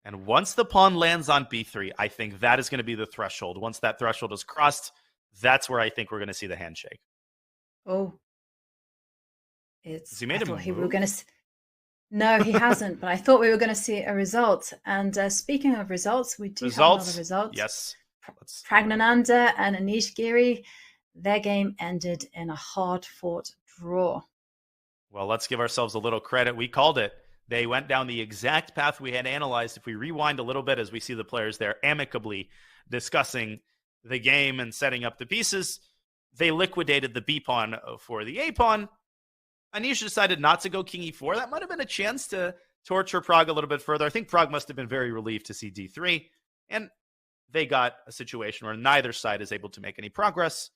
And once the pawn lands on B3, I think that is going to be the threshold. Once that threshold is crossed, that's where I think we're going to see the handshake. Oh. He made a move. We were going to... No, he hasn't, but I thought we were going to see a result. And speaking of results, we do have another result. Yes. Praggnanandhaa and Anish Giri, their game ended in a hard-fought draw. Well, let's give ourselves a little credit. We called it. They went down the exact path we had analyzed. If we rewind a little bit as we see the players there amicably discussing the game and setting up the pieces, they liquidated the B pawn for the A pawn. Anish decided not to go king E4. That might have been a chance to torture Pragg a little bit further. I think Pragg must have been very relieved to see D3. And they got a situation where neither side is able to make any progress.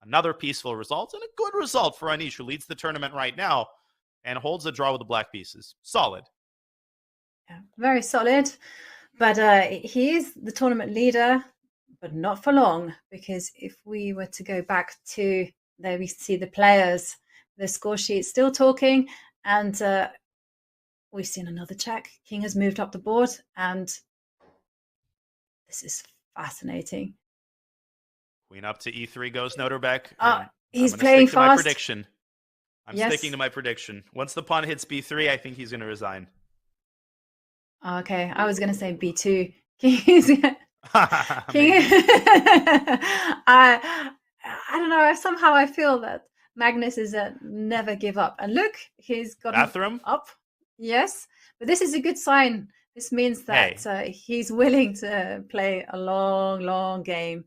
Another peaceful result, and a good result for Anish, who leads the tournament right now and holds a draw with the black pieces. Solid. Yeah, very solid. But he is the tournament leader, but not for long, because if we were to go back to there, we see the players, the score sheet still talking, and we've seen another check. King has moved up the board, and this is fascinating. Queen up to E3 goes Nodirbek. He's playing fast. My prediction. I'm sticking to my prediction. Once the pawn hits B3, I think he's going to resign. Okay, I was going to say B2. I don't know. Somehow I feel that Magnus is a never give up. And look, he's got bathroom up. Yes, but this is a good sign. This means that he's willing to play a long, long game.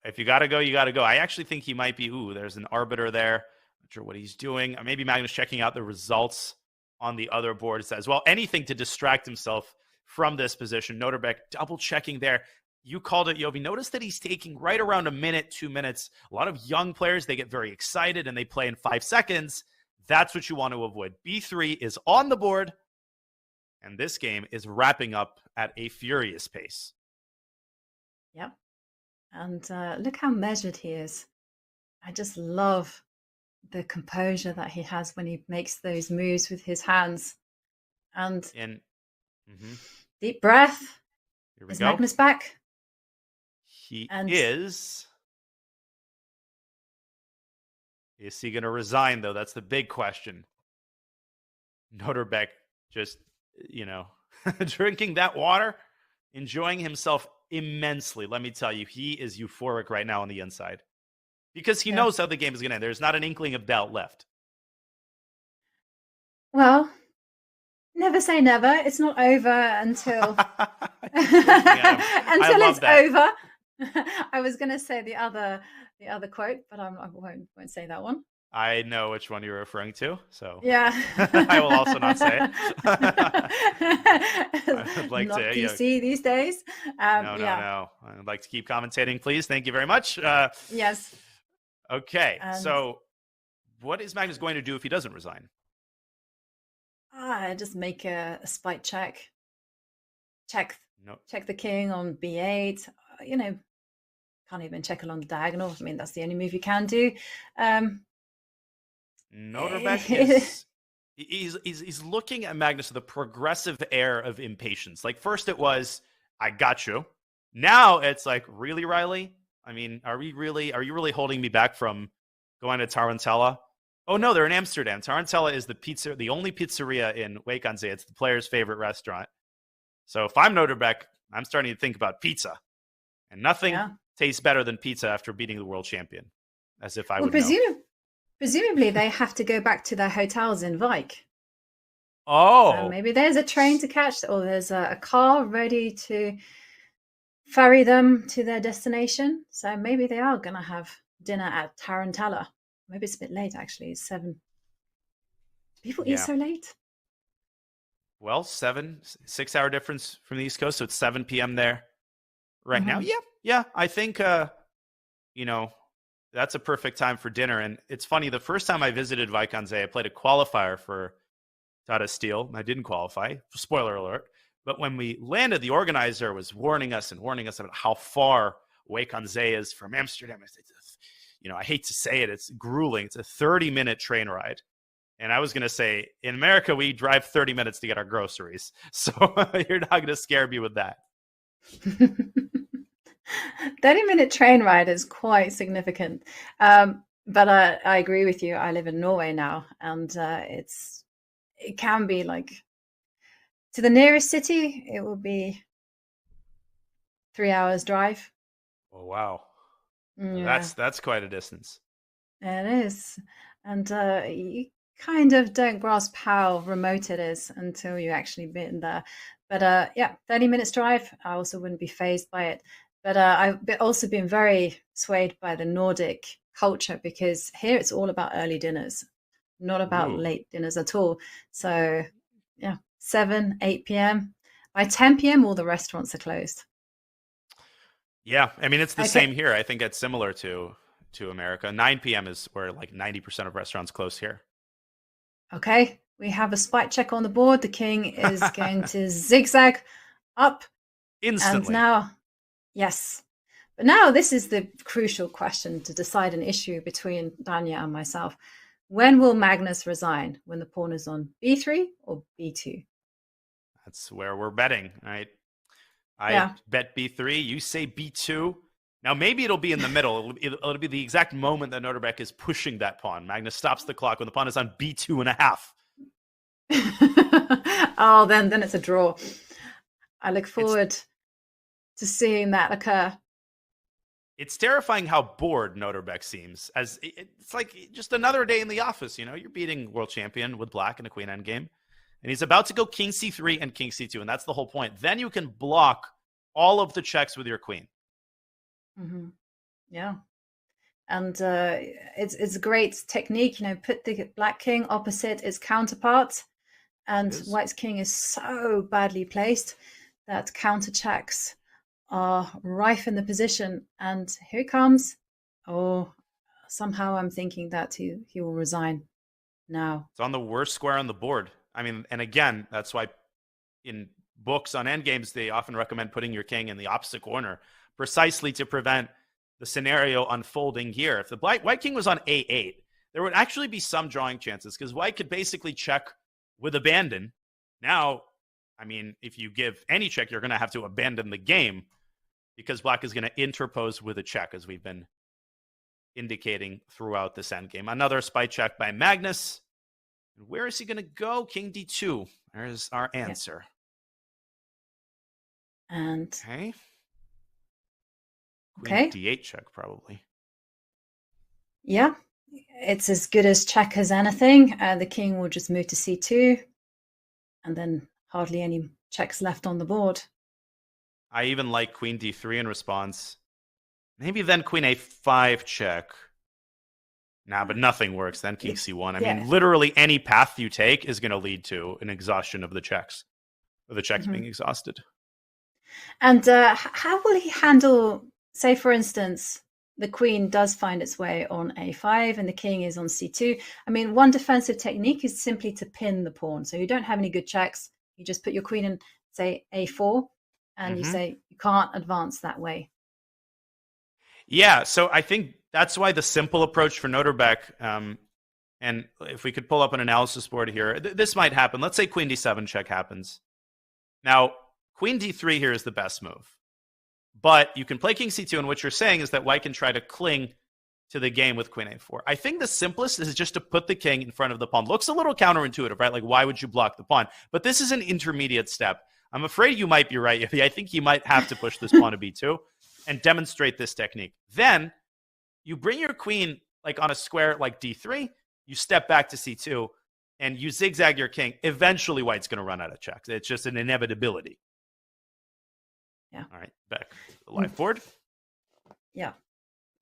If you got to go, you got to go. I actually think he might be. There's an arbiter there. Not sure what he's doing. Maybe Magnus checking out the results on the other boards as well. Anything to distract himself from this position. Nodirbek double checking there. You called it, Yovi. Notice that he's taking right around a minute, 2 minutes. A lot of young players, they get very excited and they play in 5 seconds. That's what you want to avoid. B3 is on the board, and this game is wrapping up at a furious pace. Yep. And look how measured he is. I just love the composure that he has when he makes those moves with his hands. And deep breath. Here we is go. Magnus back? He is. Is he going to resign, though? That's the big question. Nodirbek just, drinking that water enjoying himself immensely. Let me tell you, he is euphoric right now on the inside because he knows how the game is going to end. There's not an inkling of doubt left. Well, never say never. It's not over until until it's over. I was going to say the other quote, but I won't say that one. I know which one you're referring to, so yeah. I will also not say it. I'd like not to. PC these days. No. I'd like to keep commentating, please. Thank you very much. Yes. Okay, so what is Magnus going to do if he doesn't resign? Just make a spite check. Check the king on b8. Can't even check along the diagonal. I mean, that's the only move you can do. Nodirbek is he's looking at Magnus with a progressive air of impatience. Like first it was, I got you. Now it's like, really, Riley? I mean, are you really holding me back from going to Tarantella? Oh no, they're in Amsterdam. Tarantella is the only pizzeria in Wijk aan Zee. It's the player's favorite restaurant. So if I'm Nodirbek, I'm starting to think about pizza. And nothing tastes better than pizza after beating the world champion. As if I would know. Presumably they have to go back to their hotels in Wijk. Oh. So maybe there's a train to catch, or there's a car ready to ferry them to their destination. So maybe they are going to have dinner at Tarantella. Maybe it's a bit late, actually. It's 7. People eat so late? Well, 6-hour difference from the East Coast, so it's 7 p.m. there right now. Yeah. I think, that's a perfect time for dinner. And it's funny, the first time I visited Wijk aan Zee, I played a qualifier for Tata Steel. I didn't qualify. Spoiler alert. But when we landed, the organizer was warning us about how far Wijk aan Zee is from Amsterdam. I hate to say it, it's grueling. It's a 30-minute train ride. And I was going to say, in America, we drive 30 minutes to get our groceries. So you're not going to scare me with that. 30-minute train ride is quite significant. But I agree with you. I live in Norway now, and it can be like, to the nearest city, it will be 3 hours drive. Oh, wow. Yeah. That's quite a distance. It is. And you kind of don't grasp how remote it is until you actually been there. But 30 minutes drive, I also wouldn't be fazed by it. But I've also been very swayed by the Nordic culture, because here it's all about early dinners, not about late dinners at all. So 7, 8 p.m. By 10 p.m., all the restaurants are closed. Yeah, I mean, it's the same here. I think it's similar to America. 9 p.m. is where like 90% of restaurants close here. Okay, we have a spite check on the board. The king is going to zigzag up. Instantly. And now, yes. But now this is the crucial question to decide an issue between Danya and myself. When will Magnus resign? When the pawn is on b3 or b2? That's where we're betting, right? I bet b3. You say b2. Now, maybe it'll be in the middle. It'll be the exact moment that Nodirbek is pushing that pawn. Magnus stops the clock when the pawn is on b2.5. Oh, then it's a draw. I look forward to seeing that occur. It's terrifying how bored Nodirbek seems. As it's like just another day in the office. You're beating world champion with black in a queen endgame. And he's about to go king c3 and king c2, and that's the whole point. Then you can block all of the checks with your queen. Mm-hmm. Yeah. And it's great technique. Put the black king opposite its counterpart, and white's king is so badly placed that counter checks are rife in the position. And here it comes. Oh, somehow I'm thinking that he will resign now. It's on the worst square on the board. I mean, and again, that's why in books on endgames, they often recommend putting your king in the opposite corner, precisely to prevent the scenario unfolding here. If the white king was on a8, there would actually be some drawing chances, because white could basically check with abandon. Now, I mean, if you give any check, you're going to have to abandon the game, because black is going to interpose with a check, as we've been indicating throughout this endgame. Another spite check by Magnus. Where is he going to go? King d2. There's our answer. And Okay. Okay. Queen d8 check, probably. yeah, it's as good as check as anything. The king will just move to c2, and then hardly any checks left on the board. I even like queen d3 in response. Maybe then queen a5 check. Nah, but nothing works. Then king c1. I mean, literally any path you take is going to lead to an exhaustion of the checks, or the checks being exhausted. And how will he handle, say, for instance, the queen does find its way on a5 and the king is on c2. I mean, one defensive technique is simply to pin the pawn. So you don't have any good checks. You just put your queen in, say, a4, and you say you can't advance that way. Yeah, so I think that's why the simple approach for Nodirbek, and if we could pull up an analysis board here, this might happen. Let's say queen d7 check happens. Now, queen d3 here is the best move. But you can play king c2, and what you're saying is that Wijk can try to cling to the game with queen a4. I think the simplest is just to put the king in front of the pawn. Looks a little counterintuitive, right? Like, why would you block the pawn? But this is an intermediate step. I'm afraid you might be right. I think you might have to push this pawn to b2 and demonstrate this technique. Then you bring your queen like on a square like d3, you step back to c2, and you zigzag your king. Eventually, White's going to run out of checks. It's just an inevitability. Yeah. All right, back to the live board. Yeah.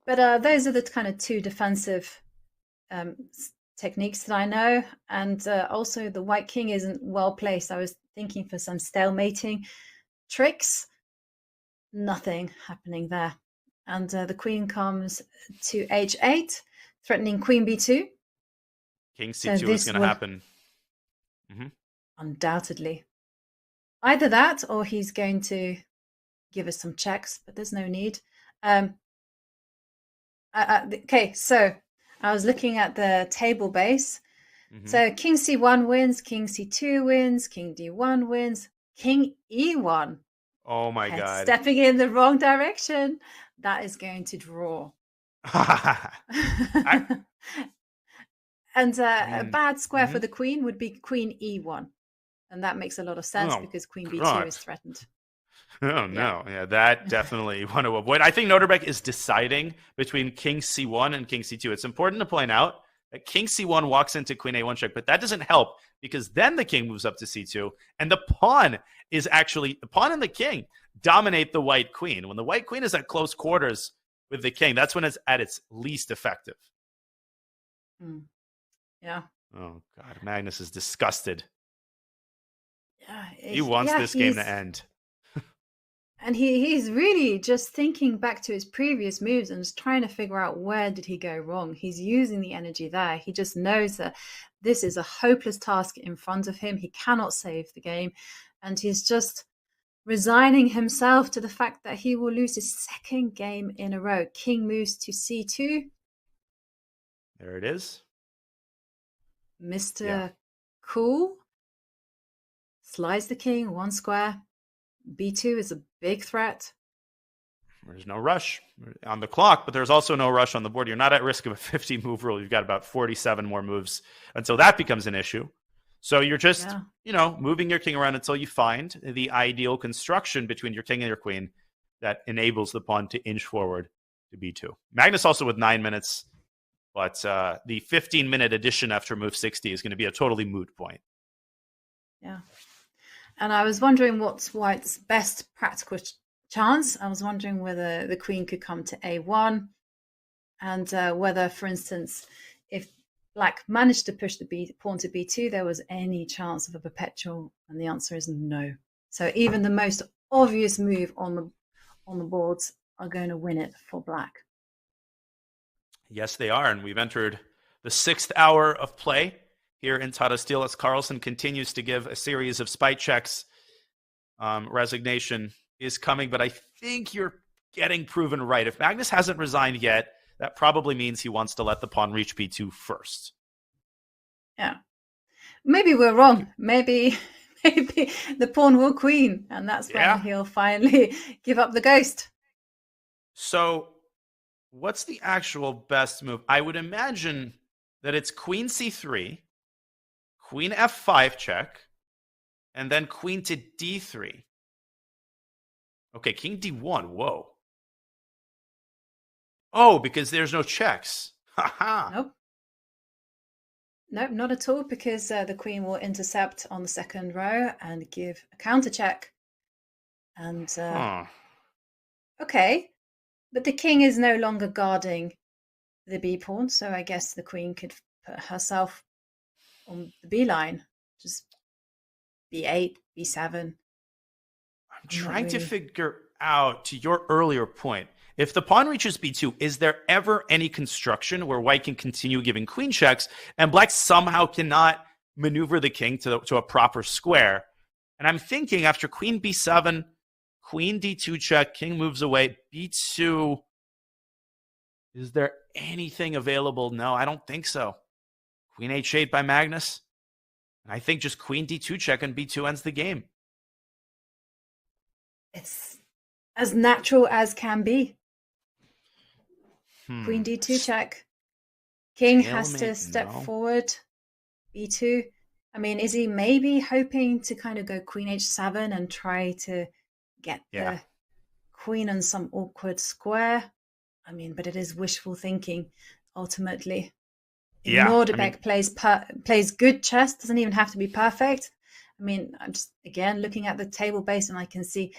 But those are the kind of two defensive techniques that I know. And also the white king isn't well placed. I was thinking for some stalemating tricks. Nothing happening there. And the queen comes to h8, threatening queen b2. King c2 is going to happen. Undoubtedly. Either that or he's going to give us some checks, but there's no need. Okay, so I was looking at the table base. So king c1 wins, king c2 wins, king d1 wins, king e1. Oh my God. Stepping in the wrong direction. That is going to draw. And a bad square for the queen would be queen e1. And that makes a lot of sense because queen b2 is threatened. Oh, no. Yeah, that definitely want to avoid. I think Nodirbek is deciding between king c1 and king c2. It's important to point out that king c1 walks into queen a1 check, but that doesn't help because then the king moves up to c2, and the pawn and the king dominate the white queen. When the white queen is at close quarters with the king, that's when it's at its least effective. Yeah. Oh, God. Magnus is disgusted. Yeah, he wants this game to end. And he's really just thinking back to his previous moves and just trying to figure out where did he go wrong. He's using the energy there. He just knows that this is a hopeless task in front of him. He cannot save the game. And he's just resigning himself to the fact that he will lose his second game in a row. King moves to c2. There it is. Mr. Cool slides the king one square. b2 is a big threat. There's no rush on the clock, but there's also no rush on the board. You're not at risk of a 50-move rule. You've got about 47 more moves until that becomes an issue. So you're just, moving your king around until you find the ideal construction between your king and your queen that enables the pawn to inch forward to b2. Magnus also with 9 minutes, but the 15-minute addition after move 60 is going to be a totally moot point. Yeah. And I was wondering what's White's best practical chance. I was wondering whether the queen could come to a1 and whether, for instance, if Black managed to push the pawn to b2, there was any chance of a perpetual, and the answer is no. So even the most obvious move on the boards are going to win it for Black. Yes, they are, and we've entered the 6th hour of play here in Tata Steel as Carlsen continues to give a series of spite checks. Resignation is coming, but I think you're getting proven right. If Magnus hasn't resigned yet, that probably means he wants to let the pawn reach b2 first. Yeah. Maybe we're wrong. Maybe the pawn will queen, and that's when he'll finally give up the ghost. So what's the actual best move? I would imagine that it's queen c3, queen f5 check, and then queen to d3. Okay, king d1. Whoa. Oh, because there's no checks. Haha. Nope. Nope, not at all, because the queen will intercept on the second row and give a counter check. And okay, but the king is no longer guarding the b pawn, so I guess the queen could put herself on the b line, just b8, b7. I'm trying to figure out, to your earlier point, if the pawn reaches b2, is there ever any construction where white can continue giving queen checks and black somehow cannot maneuver the king to a proper square? And I'm thinking after queen b7, queen d2 check, king moves away, b2. Is there anything available? No, I don't think so. Queen h8 by Magnus. And I think just queen d2 check and b2 ends the game. It's as natural as can be. Queen d2 check. King has to step forward. b2. I mean, is he maybe hoping to kind of go queen h7 and try to get the queen on some awkward square? I mean, but it is wishful thinking, ultimately. Yeah, Nodirbek plays good chess, doesn't even have to be perfect. I mean, I'm just, again, looking at the table base, and I can see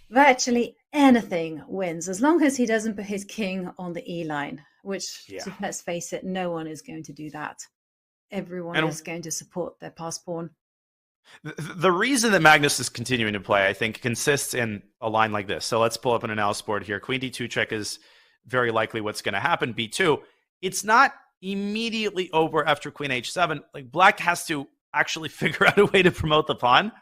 virtually anything wins, as long as he doesn't put his king on the E line, which, let's face it, no one is going to do that. Everyone is going to support their pass pawn. The reason that Magnus is continuing to play, I think, consists in a line like this. So let's pull up an analysis board here. Queen d2 check is very likely what's going to happen. b2. It's not immediately over after queen h7. Like, black has to actually figure out a way to promote the pawn.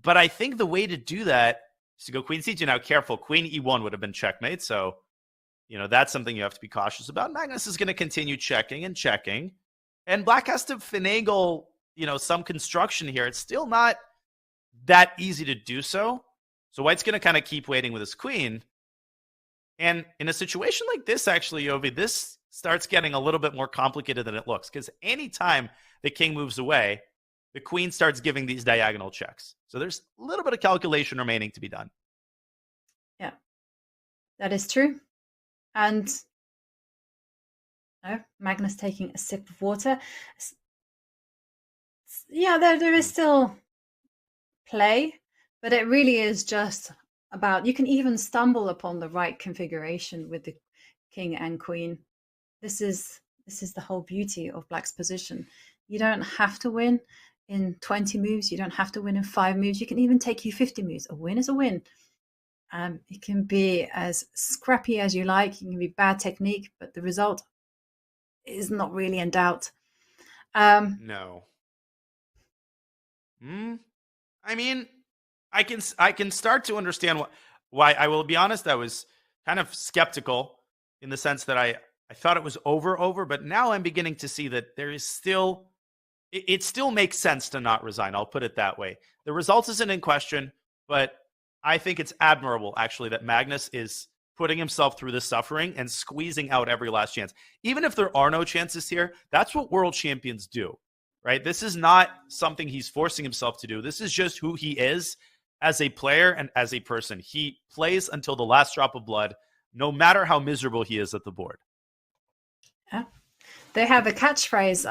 But I think the way to do that is to go queen c2. Now, careful. Queen e1 would have been checkmate. So, that's something you have to be cautious about. Magnus is going to continue checking and checking. And black has to finagle some construction here. It's still not that easy to do so. So white's going to kind of keep waiting with his queen. And in a situation like this, actually, Yovi, this starts getting a little bit more complicated than it looks. Because anytime the king moves away, the queen starts giving these diagonal checks. So there's a little bit of calculation remaining to be done. Yeah, that is true. And Magnus taking a sip of water. Yeah, there is still play, but it really is just about, you can even stumble upon the right configuration with the king and queen. This is the whole beauty of black's position. You don't have to win in 20 moves. You don't have to win in 5 moves. You can even take you 50 moves. A win is a win. It can be as scrappy as you like. It can be bad technique, but the result is not really in doubt. No. I mean, I can start to understand why. I will be honest, I was kind of skeptical in the sense that I thought it was over, but now I'm beginning to see that there is still, it still makes sense to not resign. I'll put it that way. The result isn't in question, but I think it's admirable, actually, that Magnus is putting himself through the suffering and squeezing out every last chance. Even if there are no chances here, that's what world champions do. Right? This is not something he's forcing himself to do. This is just who he is as a player and as a person. He plays until the last drop of blood, no matter how miserable he is at the board. Yeah. They have a catchphrase.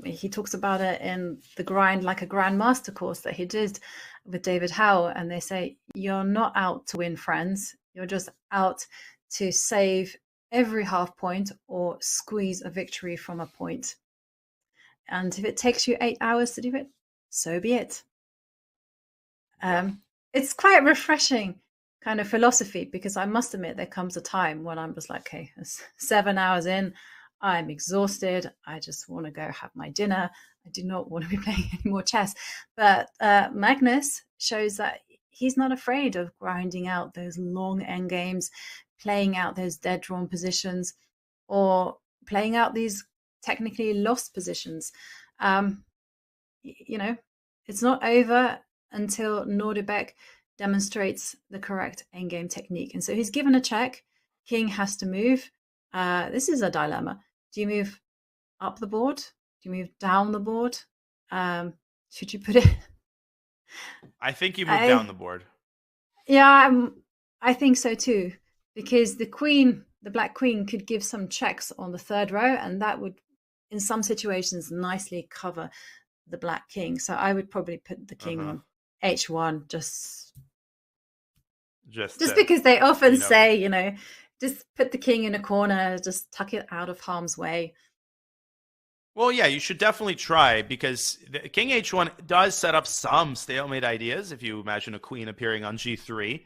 He talks about it in the Grind Like a Grandmaster course that he did with David Howe. And they say, you're not out to win, friends. You're just out to save every half point or squeeze a victory from a point. And if it takes you 8 hours to do it, so be it. It's quite refreshing kind of philosophy, because I must admit there comes a time when I'm just like, okay, 7 hours in, I'm exhausted. I just want to go have my dinner. I do not want to be playing any more chess. But Magnus shows that he's not afraid of grinding out those long end games, playing out those dead drawn positions, or playing out these technically lost positions. It's not over until Nodirbek demonstrates the correct endgame technique. And so he's given a check. King has to move. This is a dilemma. Do you move up the board? Do you move down the board? Should you put it? I think you move down the board. Yeah, I think so too, because the black queen, could give some checks on the third row, and that would, in some situations, nicely cover the black king. So I would probably put the king on h1, just because they often say, just put the king in a corner, just tuck it out of harm's way. Well, yeah, you should definitely try, because the king h1 does set up some stalemate ideas if you imagine a queen appearing on g3.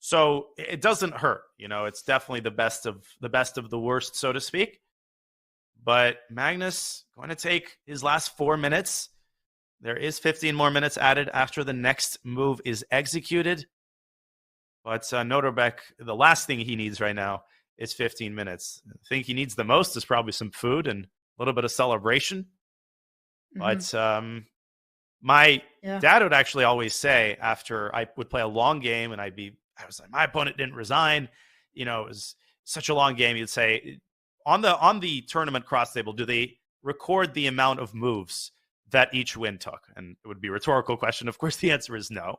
So it doesn't hurt. It's definitely the best of the worst, so to speak. But Magnus going to take his last 4 minutes. There is 15 more minutes added after the next move is executed. But Nodirbek, the last thing he needs right now is 15 minutes. I think he needs the most is probably some food and a little bit of celebration. But my dad would actually always say, after I would play a long game and I was like, my opponent didn't resign, it was such a long game. He'd say, on the tournament cross table, do they record the amount of moves that each win took? And it would be a rhetorical question. Of course, the answer is no.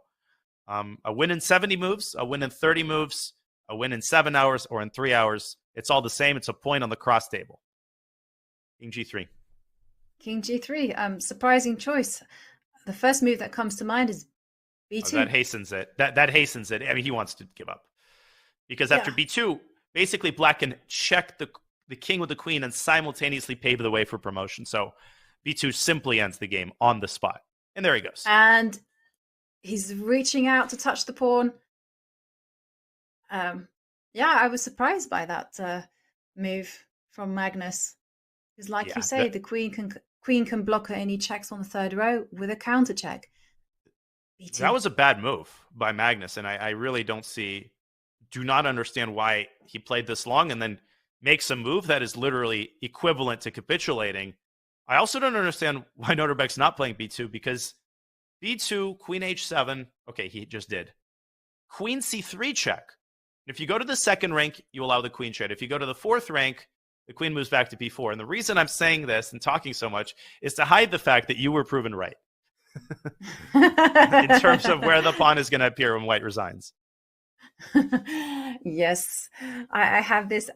A win in 70 moves, a win in 30 moves, a win in 7 hours or in 3 hours, it's all the same. It's a point on the cross table. King g3. King g3. Surprising choice. The first move that comes to mind is b2. That hastens it. That hastens it. I mean, he wants to give up. Because after b2, basically black can check the king with the queen and simultaneously pave the way for promotion. So b2 simply ends the game on the spot. And there he goes. And he's reaching out to touch the pawn. I was surprised by that move from Magnus. Because like you say, the queen can block any checks on the third row with a counter check. B2. That was a bad move by Magnus, and I really do not understand why he played this long and then makes a move that is literally equivalent to capitulating. I also don't understand why Nodirbek's not playing b2, because b2, queen h7, okay, he just did. Queen c3 check. If you go to the second rank, you allow the queen trade. If you go to the fourth rank, the queen moves back to b4. And the reason I'm saying this and talking so much is to hide the fact that you were proven right in terms of where the pawn is going to appear when white resigns. Yes, I have this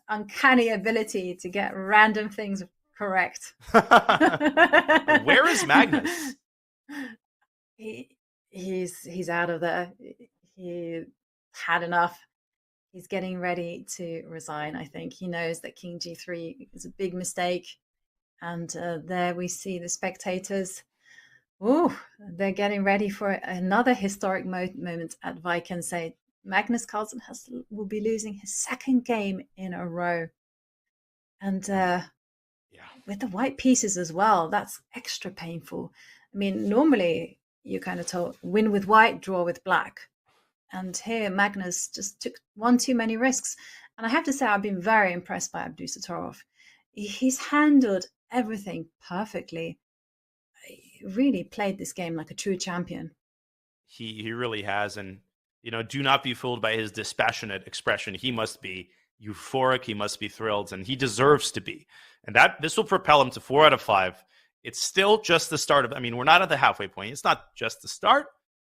uncanny ability to get random things correct. Where is Magnus? He's out of there. He had enough. He's getting ready to resign. I think he knows that king g3 is a big mistake. And there we see the spectators. Ooh, they're getting ready for another historic moment at Wijk, and say Magnus Carlsen will be losing his second game in a row. And with the white pieces as well, that's extra painful. I mean, normally you kind of told win with white, draw with black. And here Magnus just took one too many risks. And I have to say, I've been very impressed by Abdusattorov. He's handled everything perfectly. He really played this game like a true champion. He really has. And, do not be fooled by his dispassionate expression. He must be euphoric. He must be thrilled. And he deserves to be. And this will propel him to 4 out of 5. It's still just the start we're not at the halfway point. It's not just the start.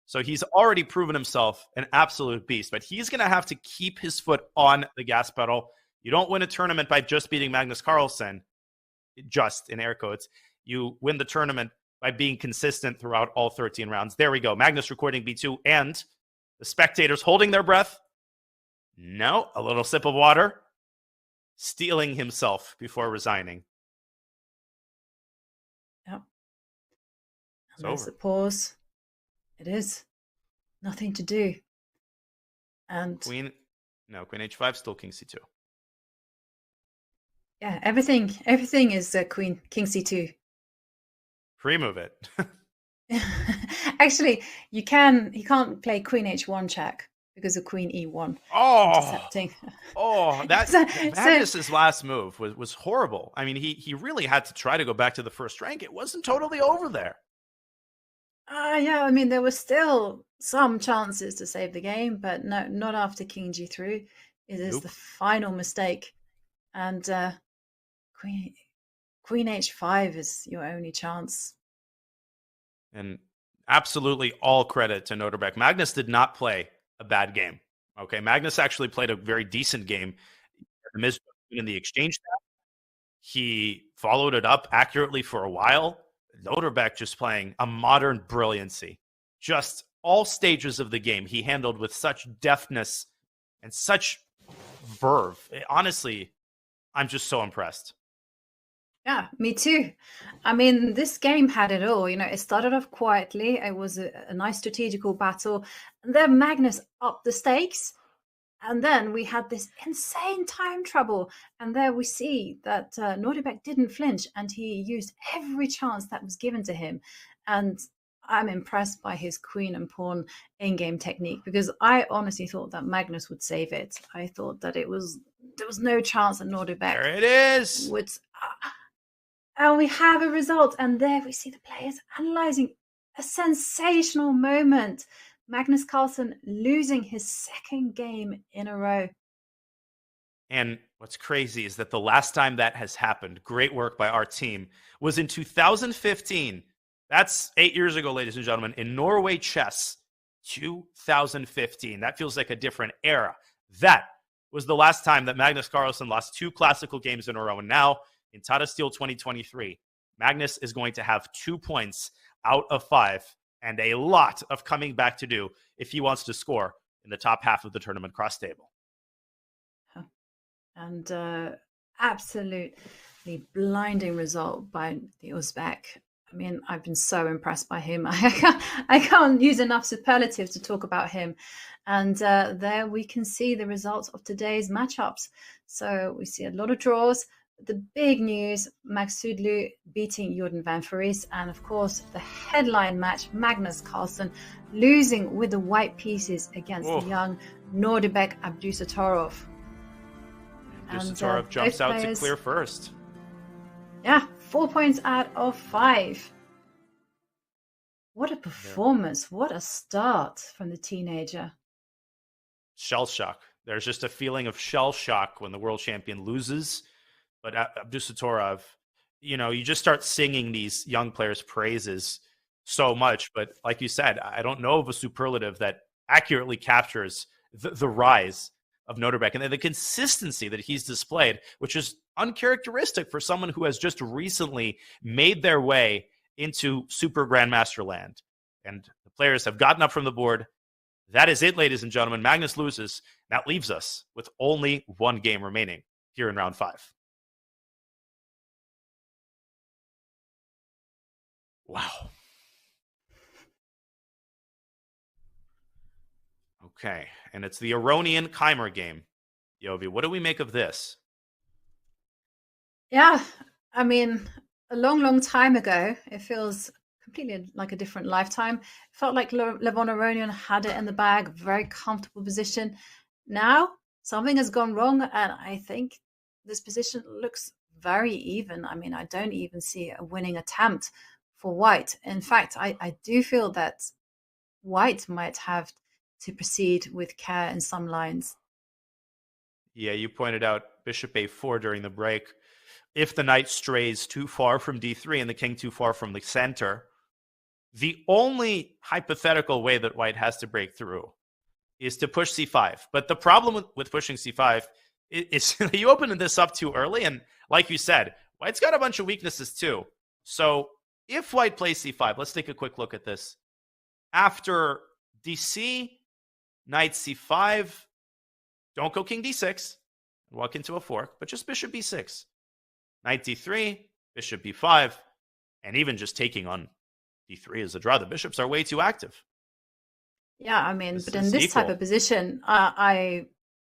So he's already proven himself an absolute beast, but he's going to have to keep his foot on the gas pedal. You don't win a tournament by just beating Magnus Carlsen, just in air quotes. You win the tournament by being consistent throughout all 13 rounds. There we go. Magnus recording b2, and the spectators holding their breath. No, a little sip of water. Steeling himself before resigning. Yep. And there's the pause. It is. Nothing to do. And queen h5, still king c2. Yeah, everything is king c2. Pre-move it. Actually, he can't play queen h1 check because of queen e1. Intercepting. Magnus's last move was horrible. I mean, he really had to try to go back to the first rank. It wasn't totally over there. There were still some chances to save the game, but no, not after king g3. It is the final mistake. And queen h5 is your only chance. And absolutely all credit to Nodirbek. Magnus did not play a bad game. Okay, Magnus actually played a very decent game in the exchange set. He followed it up accurately for a while. Nodirbek just playing a modern brilliancy. Just all stages of the game he handled with such deftness and such verve. Honestly, I'm just so impressed. Yeah, me too. I mean, this game had it all. It started off quietly. It was a nice strategical battle. And then Magnus upped the stakes. And then we had this insane time trouble. And there we see that Nodirbek didn't flinch and he used every chance that was given to him. And I'm impressed by his queen and pawn in-game technique, because I honestly thought that Magnus would save it. I thought that there was no chance that Nodirbek There it is. would. And we have a result. And there we see the players analyzing a sensational moment. Magnus Carlsen losing his second game in a row. And what's crazy is that the last time that has happened, great work by our team, was in 2015. That's 8 years ago, ladies and gentlemen, in Norway chess, 2015. That feels like a different era. That was the last time that Magnus Carlsen lost 2 classical games in a row. And now, in Tata Steel 2023, Magnus is going to have 2 points out of 5 and a lot of coming back to do if he wants to score in the top half of the tournament cross table. And absolutely blinding result by the Uzbek. I mean, I've been so impressed by him. I can't use enough superlatives to talk about him. And there we can see the results of today's matchups. So we see a lot of draws. The big news, Maghsoodloo beating Jordan van Foreest, and of course the headline match, Magnus Carlsen losing with the white pieces against the young Nodirbek Abdusattorov. Abdusattorov jumps out to clear first. Yeah, 4 points out of 5. What a performance. What a start from the teenager. Shell shock. There's just a feeling of shell shock when the world champion loses. But Abdusattorov, you just start singing these young players' praises so much. But like you said, I don't know of a superlative that accurately captures the rise of Nodirbek and the consistency that he's displayed, which is uncharacteristic for someone who has just recently made their way into Super Grandmaster land. And the players have gotten up from the board. That is it, ladies and gentlemen. Magnus loses. That leaves us with only 1 game remaining here in round 5. Wow. Okay, and it's the Aronian Keymer game. Yovi, what do we make of this? Yeah, I mean, a long time ago. It feels completely like a different lifetime. It felt like Levon Aronian had it in the bag, very comfortable position. Now, something has gone wrong, and I think this position looks very even. I mean, I don't even see a winning attempt for White. In fact, I do feel that White might have to proceed with care in some lines. Yeah, you pointed out bishop a4 during the break. If the knight strays too far from d3 and the king too far from the center, the only hypothetical way that White has to break through is to push c5. But the problem with pushing c5 is you open this up too early, and like you said, White's got a bunch of weaknesses too. So if White plays c5, let's take a quick look at this. After dc, knight c5, don't go king d6, walk into a fork, but just bishop b6. Knight d3, bishop b5, and even just taking on d3 is a draw. The bishops are way too active. Yeah, I mean, but in this type of position,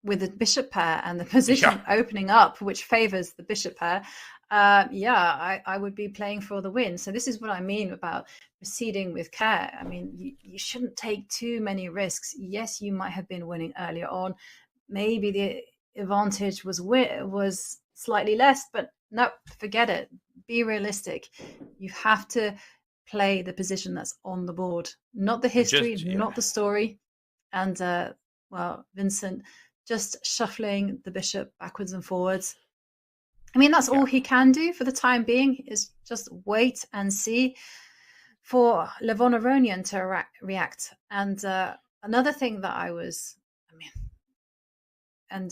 with the bishop pair and the position opening up, which favors the bishop pair, I would be playing for the win. So this is what I mean about proceeding with care. I mean, you shouldn't take too many risks. Yes, you might have been winning earlier on. Maybe the advantage was slightly less, but no, forget it. Be realistic. You have to play the position that's on the board, not the history, not the story. And, Vincent just shuffling the bishop backwards and forwards. I mean, that's all he can do for the time being, is just wait and see for Levon Aronian to react. And another thing that and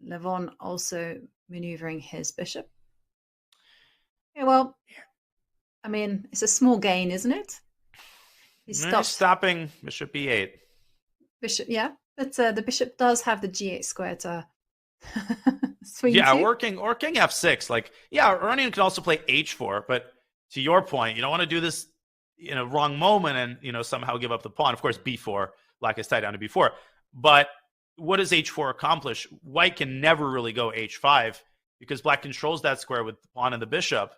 Levon also maneuvering his bishop. Yeah, well, I mean, it's a small gain, isn't it? He's stopping bishop e8. Bishop, yeah, but the bishop does have the g8 square to swing Yeah, to. or king f6. Like, yeah, Aronian can also play h4, but to your point, you don't want to do this in a wrong moment and, you know, somehow give up the pawn. Of course, b4, black is tied down to b4. But what does h4 accomplish? White can never really go h5 because black controls that square with the pawn and the bishop.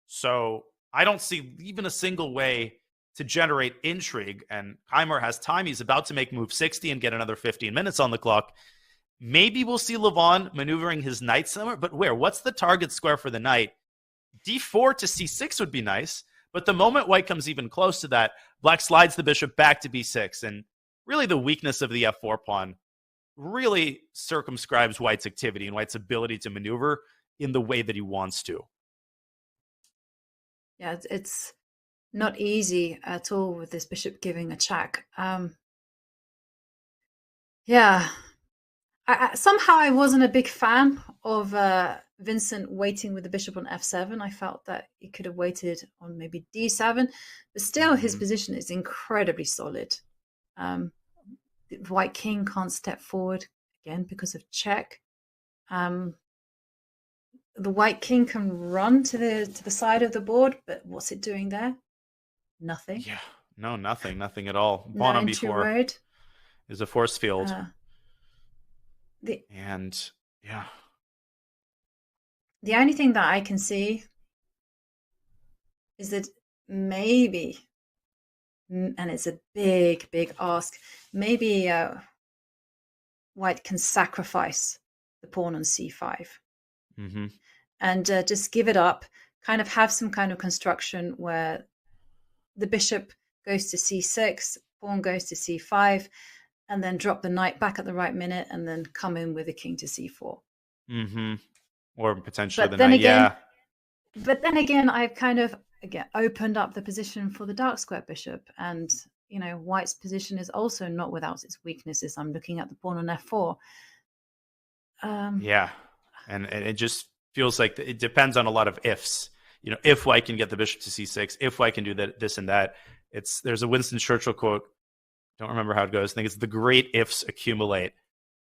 So I don't see even a single way to generate intrigue. And Keymer has time. He's about to make move 60 and get another 15 minutes on the clock. Maybe we'll see Levon maneuvering his knight somewhere, but where? What's the target square for the knight? d4 to c6 would be nice, but the moment white comes even close to that, black slides the bishop back to b6, and really the weakness of the f4 pawn really circumscribes white's activity and white's ability to maneuver in the way that he wants to. Yeah, it's not easy at all with this bishop giving a check. Yeah. Somehow I wasn't a big fan of Vincent waiting with the bishop on f7. I felt that he could have waited on maybe d7, but still his position is incredibly solid. The white king can't step forward again because of check. The white king can run to the side of the board, but what's it doing there? Nothing. Yeah, no, nothing at all. Not Pawn on into b4 road. is a force field. The only thing that I can see is that maybe, and it's a big ask, maybe white can sacrifice the pawn on c5 and just give it up, kind of have some kind of construction where the bishop goes to c6, pawn goes to c5, and then drop the knight back at the right minute and then come in with the king to c4. Or potentially But the then knight, again, But then again, I've kind of opened up the position for the dark square bishop, and you know, white's position is also not without its weaknesses. I'm looking at the pawn on f4. Yeah, and it just feels like it depends on a lot of ifs. You know, if white can get the bishop to c6, if white can do that, this and that. There's a Winston Churchill quote. Don't remember how it goes. I think it's the great ifs accumulate.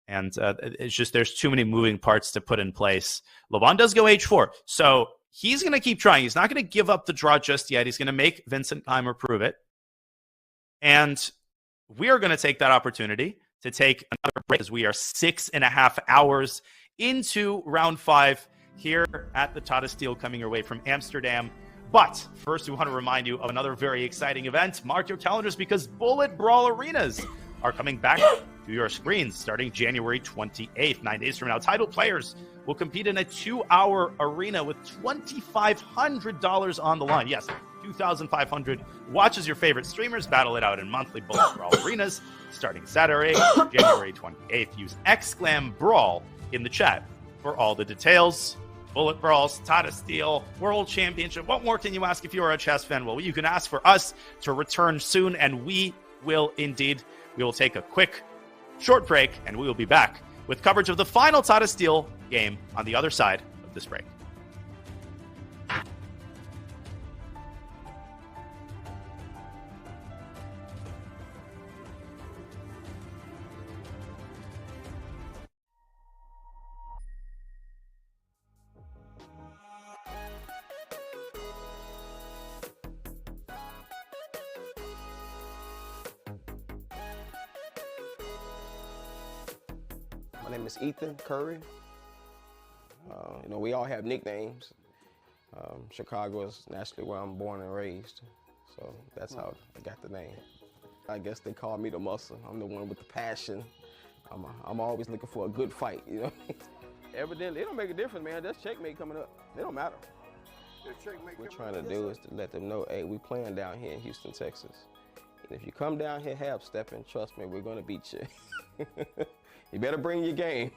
And it's just there's too many moving parts to put in place. Levon does go h4. So he's going to keep trying. He's not going to give up the draw just yet. He's going to make Vincent Keymer prove it. And we are going to take that opportunity to take another break as we are 6.5 hours into round 5 here at the Tata Steel coming your way from Amsterdam. But first, we want to remind you of another very exciting event. Mark your calendars because Bullet Brawl Arenas are coming back to your screens starting January 28th. 9 days from now, title players will compete in a 2-hour arena with $2,500 on the line. Yes, $2,500. Watch as your favorite streamers battle it out in monthly Bullet Brawl Arenas starting Saturday, January 28th. Use !Brawl in the chat for all the details. Bullet Brawls, Tata Steel, World Championship. What more can you ask if you are a chess fan? Well, you can ask for us to return soon, and we will indeed. We will take a quick, short break, and we will be back with coverage of the final Tata Steel game on the other side of this break. My name is Ethan Curry. You know, we all have nicknames. Chicago is naturally where I'm born and raised, so that's how I got the name. I guess they call me the muscle. I'm the one with the passion. I'm always looking for a good fight, you know. Evidently, it don't make a difference, man. That's checkmate coming up. It don't matter. What we're trying to do is to let them know, hey, we playing down here in Houston, Texas. And if you come down here half-stepping, trust me, we're gonna beat you. You better bring your game.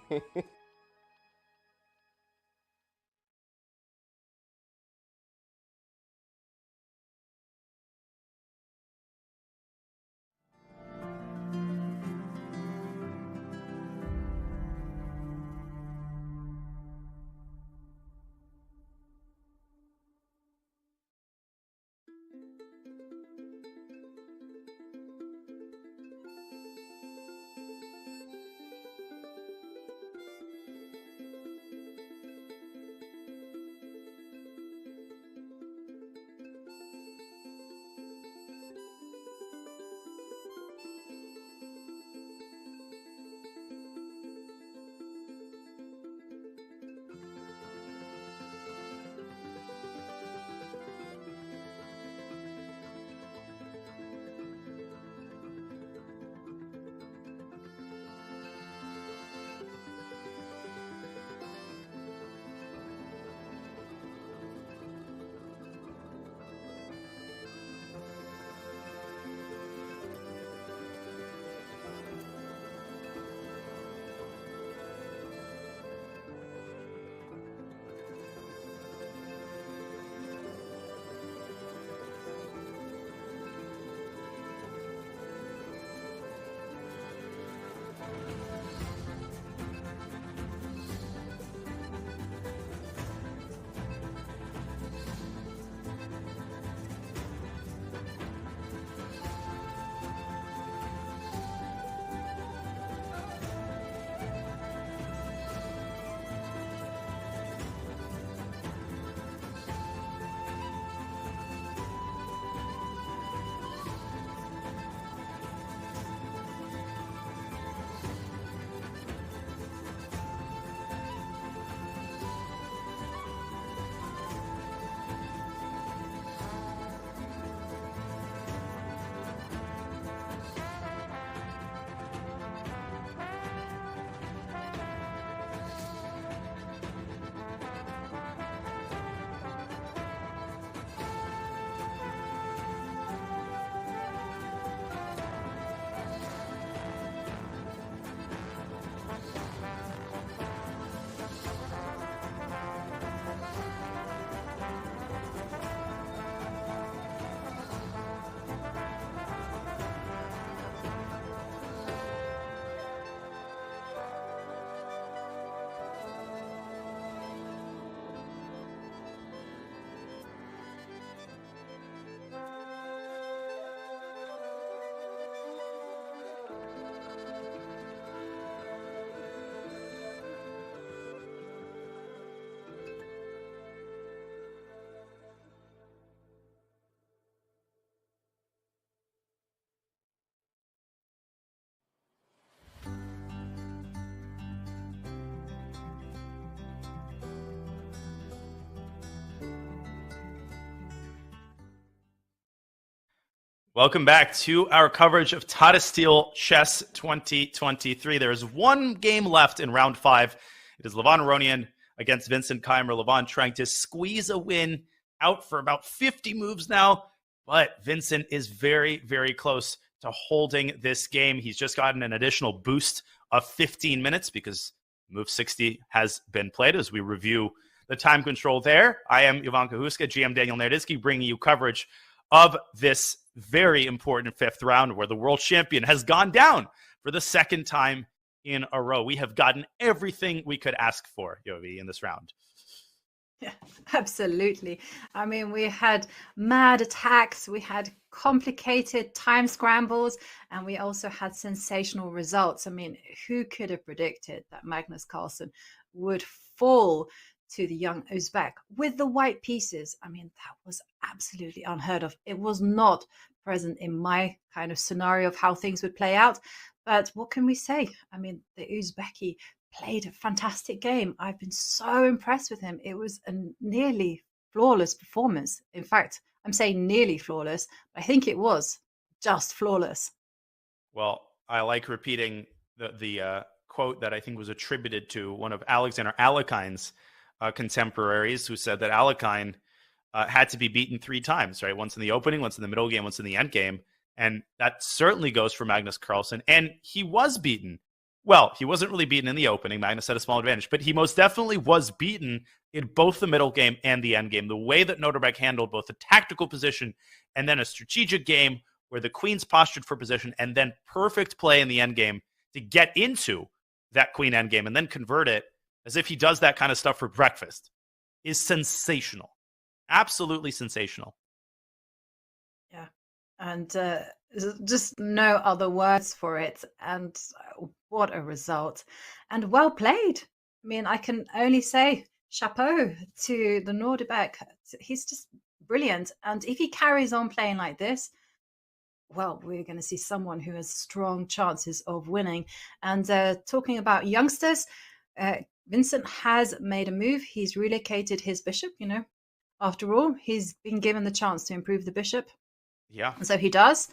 Welcome back to our coverage of Tata Steel Chess 2023. There is one game left in round 5. It is Levon Aronian against Vincent Keymer. Levon trying to squeeze a win out for about 50 moves now, but Vincent is very, very close to holding this game. He's just gotten an additional boost of 15 minutes because move 60 has been played. As we review the time control there, I am Ivan Kahuska, GM Daniel Nerditsky, bringing you coverage of this very important 5th round where the world champion has gone down for the 2nd time in a row. We have gotten everything we could ask for, Yovi, in this round. Yeah, absolutely. I mean, we had mad attacks, we had complicated time scrambles, and we also had sensational results. I mean, who could have predicted that Magnus Carlsen would fall to the young Uzbek with the white pieces? I mean, that was absolutely unheard of. It was not present in my kind of scenario of how things would play out. But what can we say? I mean, the Uzbeki played a fantastic game. I've been so impressed with him. It was a nearly flawless performance. In fact, I'm saying nearly flawless, but I think it was just flawless. Well, I like repeating the quote that I think was attributed to one of Alexander Alekhine contemporaries, who said that Alekhine had to be beaten 3 times, right? Once in the opening, once in the middle game, once in the end game. And that certainly goes for Magnus Carlsen. And he was beaten. Well, he wasn't really beaten in the opening. Magnus had a small advantage, but he most definitely was beaten in both the middle game and the end game. The way that Nodirbek handled both a tactical position and then a strategic game where the queen's postured for position and then perfect play in the end game to get into that queen end game and then convert it as if he does that kind of stuff for breakfast is sensational. Absolutely sensational. Yeah. And just no other words for it. And what a result. And well played. I mean, I can only say chapeau to the Nodirbek. He's just brilliant. And if he carries on playing like this, well, we're going to see someone who has strong chances of winning. And talking about youngsters, Vincent has made a move. He's relocated his bishop, you know. After all, he's been given the chance to improve the bishop. Yeah. And so he does.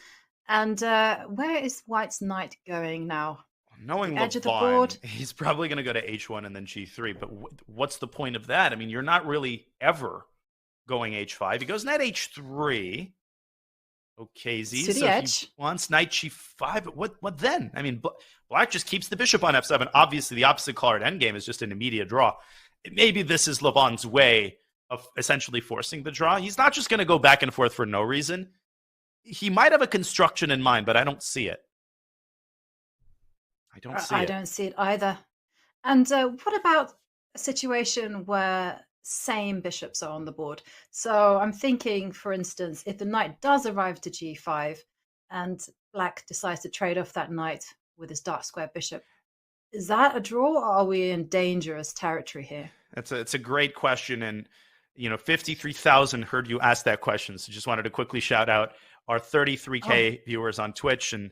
And where is White's knight going now? Knowing the edge of the Levon, board. he's probably going to go to h1 and then g3. But what's the point of that? I mean, you're not really ever going h5. He goes knight h3. Okay, Z. To the so edge. he wants knight g5. But what then? I mean, Black just keeps the bishop on f7. Obviously, the opposite colored endgame is just an immediate draw. Maybe this is Levon's way of essentially forcing the draw. He's not just going to go back and forth for no reason. He might have a construction in mind, but I don't see it. I don't see it either. And what about a situation where same bishops are on the board? So I'm thinking, for instance, if the knight does arrive to g5 and Black decides to trade off that knight with his dark square bishop, is that a draw or are we in dangerous territory here? It's a great question. And, 53,000 heard you ask that question. So just wanted to quickly shout out our 33K viewers on Twitch and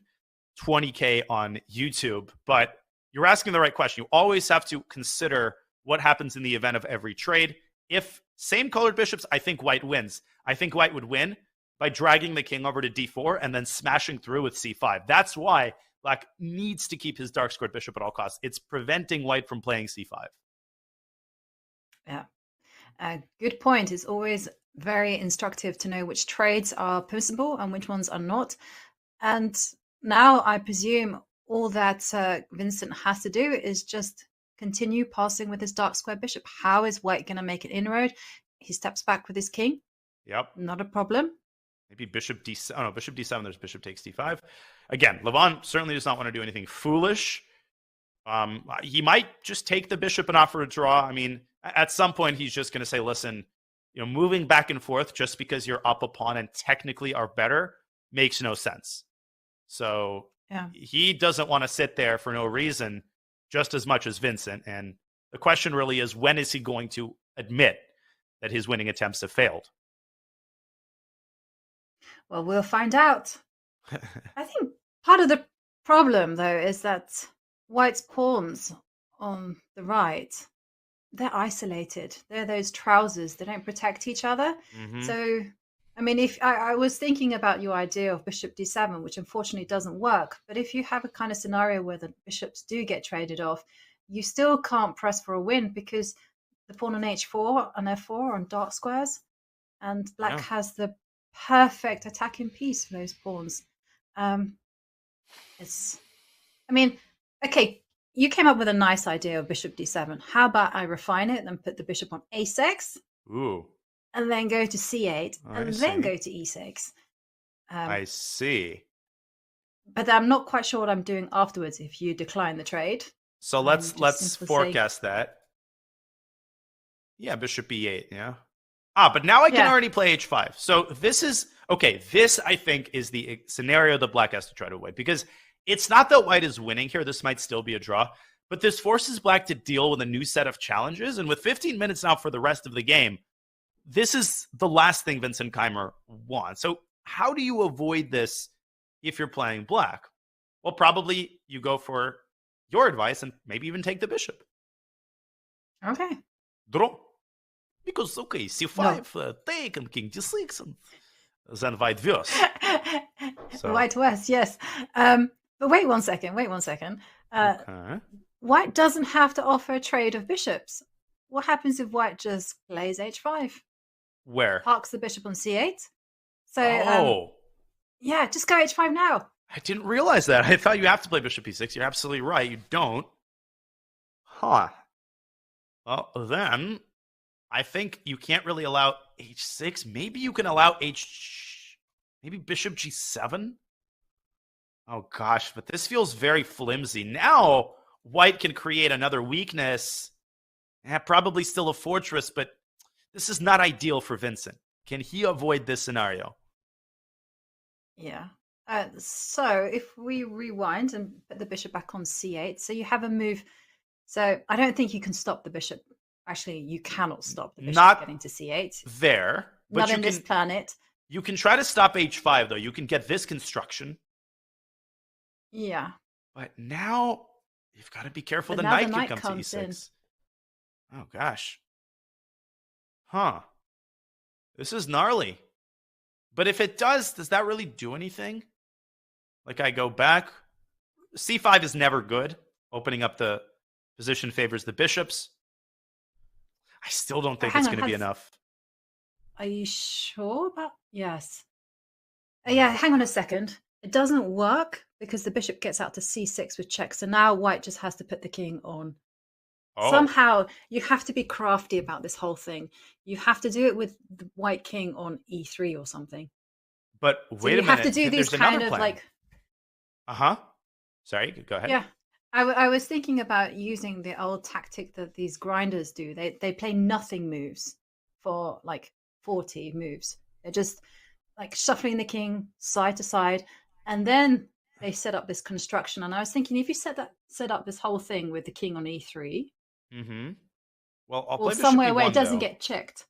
20K on YouTube. But you're asking the right question. You always have to consider what happens in the event of every trade. If same colored bishops, I think White wins. I think White would win by dragging the king over to d4 and then smashing through with c5. That's why Black needs to keep his dark squared bishop at all costs. It's preventing White from playing c5. Yeah. Good point. It's always very instructive to know which trades are permissible and which ones are not. And now I presume all that Vincent has to do is just continue passing with his dark square bishop. How is White going to make an inroad? He steps back with his king. Yep. Not a problem. Maybe bishop d7. Oh, no, bishop d7. There's bishop takes d5. Again, Levon certainly does not want to do anything foolish. He might just take the bishop and offer a draw. I mean, at some point, he's just going to say, listen, moving back and forth just because you're up a pawn and technically are better makes no sense. So he doesn't want to sit there for no reason just as much as Vincent. And the question really is, when is he going to admit that his winning attempts have failed? Well, we'll find out. I think part of the problem, though, is that White's pawns on the right, they're isolated. They're those trousers. They don't protect each other. Mm-hmm. So I mean, if I was thinking about your idea of bishop d7, which unfortunately doesn't work, but if you have a kind of scenario where the bishops do get traded off, you still can't press for a win because the pawn on h4 and f4 are on dark squares, and black has the perfect attacking piece for those pawns. Okay, you came up with a nice idea of bishop d7. How about I refine it and put the bishop on a6? Ooh. And then go to c8, and then go to e6. I see. But I'm not quite sure what I'm doing afterwards if you decline the trade. So let's forecast that. Yeah, bishop e8, yeah. But now I can already play h5. So this is, okay, this I think is the scenario that black has to try to avoid. Because it's not that white is winning here. This might still be a draw. But this forces black to deal with a new set of challenges. And with 15 minutes now for the rest of the game, this is the last thing Vincent Keymer wants. So how do you avoid this if you're playing black? Well, probably you go for your advice and maybe even take the bishop. Okay. Draw. Because, okay, c5, take, and king d6, and then white worse. So. White worse, yes. But wait one second. Okay. White doesn't have to offer a trade of bishops. What happens if white just plays h5? Where? Parks the bishop on c8. So, yeah, just go h5 now. I didn't realize that. I thought you have to play bishop e6. You're absolutely right. You don't. Huh. Well, then I think you can't really allow h6. Maybe you can allow maybe bishop g7? Oh, gosh, but this feels very flimsy. Now, white can create another weakness. Probably still a fortress, but this is not ideal for Vincent. Can he avoid this scenario? Yeah. So if we rewind and put the bishop back on c8, so you have a move. So I don't think you can stop the bishop. Actually, you cannot stop the bishop getting to c8. There. But not in this planet. You can try to stop h5, though. You can get this construction. Yeah. But now you've got to be careful. The knight can come to e6. Oh, gosh. Huh. This is gnarly. But if it does that really do anything? Like I go back. c5 is never good. Opening up the position favors the bishops. I still don't think it's going to be enough. Are you sure about? Yes. Yeah, hang on a second. It doesn't work because the bishop gets out to c6 with check. So now white just has to put the king on. Somehow you have to be crafty about this whole thing. You have to do it with the white king on e3 or something. But wait a minute. You have to do these kind of like. Sorry, go ahead. Yeah. I was thinking about using the old tactic that these grinders do. They play nothing moves for like 40 moves. They're just like shuffling the king side to side, and then they set up this construction. And I was thinking, if you set up this whole thing with the king on e3, well, I'll or play somewhere bishop where e1, it doesn't though. get checked.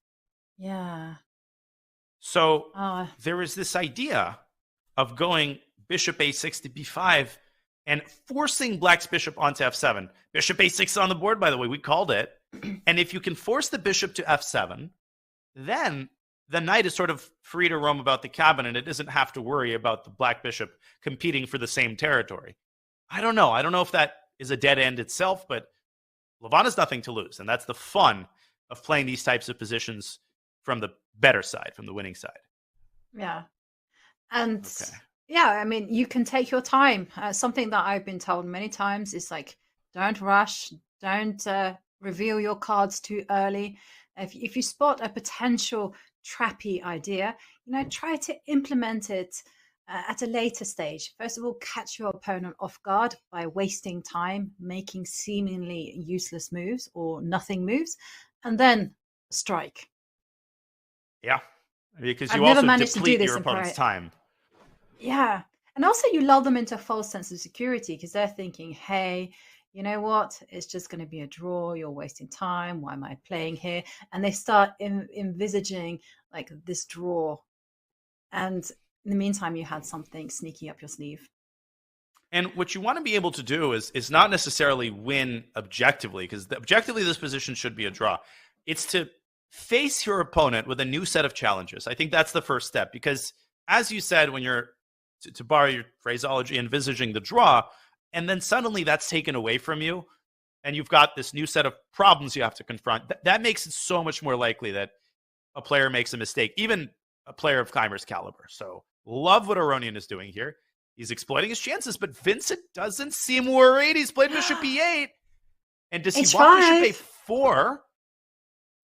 Yeah. So there is this idea of going bishop a6 to b5 and forcing black's bishop onto f7. Bishop a6 on the board, by the way, we called it. And if you can force the bishop to f7, then the knight is sort of free to roam about the cabin, and it doesn't have to worry about the black bishop competing for the same territory. I don't know. I don't know if that is a dead end itself, but Levon has nothing to lose, and that's the fun of playing these types of positions from the better side, from the winning side. Yeah. And yeah, I mean, you can take your time. Something that I've been told many times is like, don't rush, don't reveal your cards too early. If you spot a potential trappy idea, try to implement it at a later stage. First of all, catch your opponent off guard by wasting time, making seemingly useless moves or nothing moves, and then strike. Yeah, because I've you never also managed to do deplete this your in opponent's time. Yeah. And also you lull them into a false sense of security because they're thinking, hey, you know what? It's just going to be a draw. You're wasting time. Why am I playing here? And they start envisaging like this draw. And in the meantime, you had something sneaky up your sleeve. And what you want to be able to do is not necessarily win objectively, because objectively this position should be a draw. It's to face your opponent with a new set of challenges. I think that's the first step, because as you said, when you're, to borrow your phraseology, envisaging the draw, and then suddenly that's taken away from you, and you've got this new set of problems you have to confront, that makes it so much more likely that a player makes a mistake, even a player of Keymer's caliber. So love what Aronian is doing here. He's exploiting his chances, but Vincent doesn't seem worried. He's played bishop e8. And does he want bishop a4?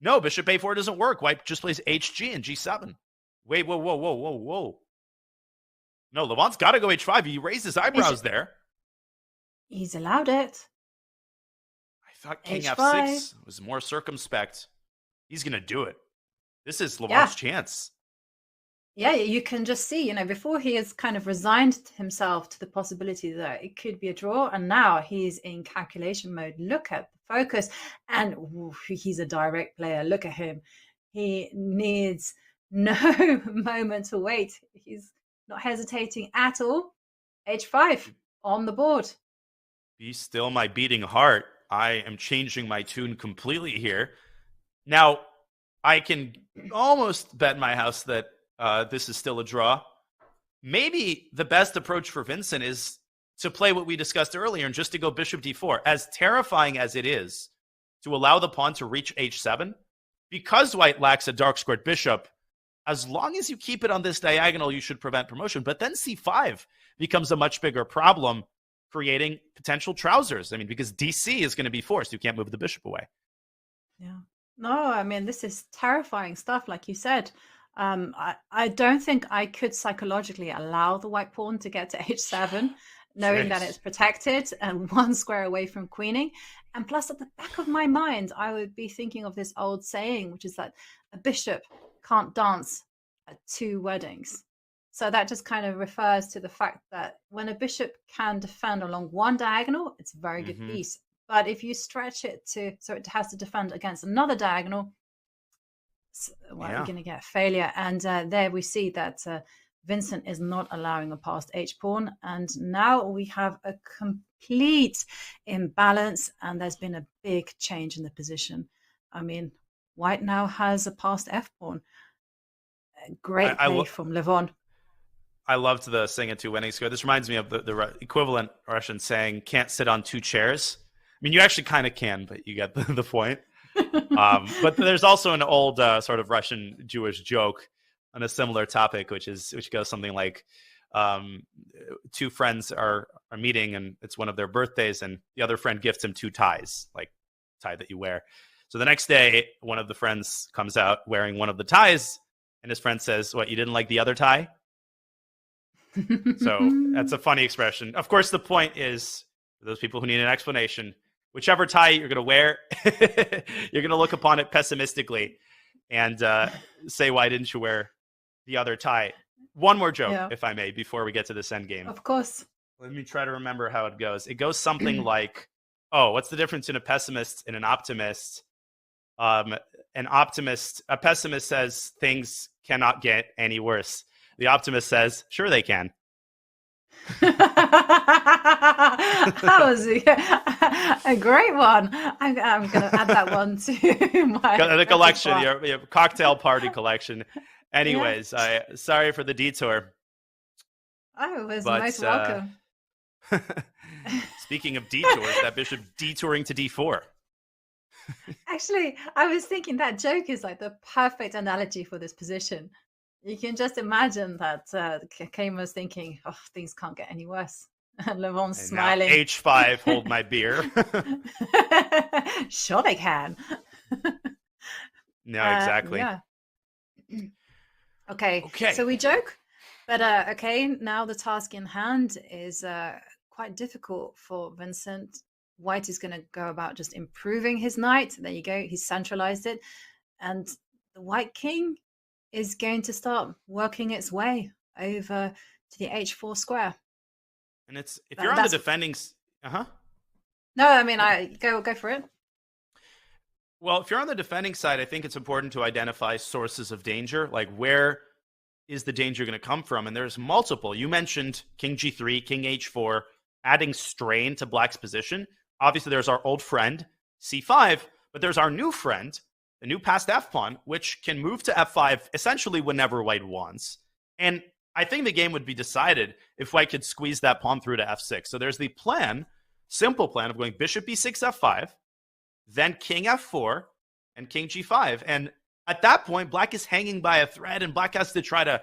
No, bishop a4 doesn't work. White just plays hg and g7. Wait, whoa. No, Levant's got to go h5. He raised his eyebrows there. He's allowed it. I thought king f6 was more circumspect. He's going to do it. This is Levant's chance. Yeah, you can just see, before he has kind of resigned himself to the possibility that it could be a draw, and now he's in calculation mode. Look at the focus, and he's a direct player. Look at him. He needs no moment to wait. He's not hesitating at all. h5 on the board. Be still my beating heart. I am changing my tune completely here. Now, I can almost bet my house that this is still a draw. Maybe the best approach for Vincent is to play what we discussed earlier and just to go bishop d4. As terrifying as it is to allow the pawn to reach h7, because white lacks a dark squared bishop, as long as you keep it on this diagonal, you should prevent promotion. But then c5 becomes a much bigger problem, creating potential trousers. I mean, because dc is going to be forced. You can't move the bishop away. Yeah. No, I mean, this is terrifying stuff, like you said. I don't think I could psychologically allow the white pawn to get to h7, knowing that it's protected and one square away from queening. And plus, at the back of my mind, I would be thinking of this old saying, which is that a bishop can't dance at 2 weddings. So that just kind of refers to the fact that when a bishop can defend along one diagonal, it's a very good piece. But if you stretch it so it has to defend against another diagonal, you're going to get failure. And there we see that Vincent is not allowing a passed h-pawn. And now we have a complete imbalance, and there's been a big change in the position. I mean, white now has a passed f-pawn. Great play from Levon. I loved the sing at 2 weddings ago. This reminds me of the equivalent Russian saying, can't sit on 2 chairs. I mean, you actually kind of can, but you get the point. But there's also an old sort of Russian Jewish joke on a similar topic, which goes something like, 2 friends are meeting and it's one of their birthdays, and the other friend gifts him 2 ties, like tie that you wear. So the next day, one of the friends comes out wearing one of the ties, and his friend says, "What, you didn't like the other tie?" So that's a funny expression. Of course, the point is, for those people who need an explanation, whichever tie you're going to wear, you're going to look upon it pessimistically and say, why didn't you wear the other tie? One more joke, if I may, before we get to this end game. Of course. Let me try to remember how it goes. It goes something like, oh, what's the difference in a pessimist and an optimist? A pessimist says things cannot get any worse. The optimist says, sure they can. That was a great one. I'm going to add that one to my collection, your cocktail party collection. Anyways, sorry for the detour. Oh, it was most welcome. Speaking of detours, that bishop detouring to d4. Actually, I was thinking that joke is like the perfect analogy for this position. You can just imagine that Keymer's thinking, oh, things can't get any worse. And Levon's smiling. Now h5, hold my beer. Sure they can. No, exactly. Yeah. Okay, so we joke. But now the task in hand is quite difficult for Vincent. White is going to go about just improving his knight. There you go. He's centralized it. And the white king is going to start working its way over to the h4 square. And if you're on the defending... No, I mean, go for it. Well, if you're on the defending side, I think it's important to identify sources of danger. Like, where is the danger going to come from? And there's multiple. You mentioned king g3, king h4, adding strain to black's position. Obviously, there's our old friend, c5, but there's our new friend, the new passed f-pawn, which can move to f5 essentially whenever white wants. And I think the game would be decided if white could squeeze that pawn through to f6. So there's the plan, simple plan of going bishop b6, f5, then king f4, and king g5. And at that point, black is hanging by a thread, and black has to try to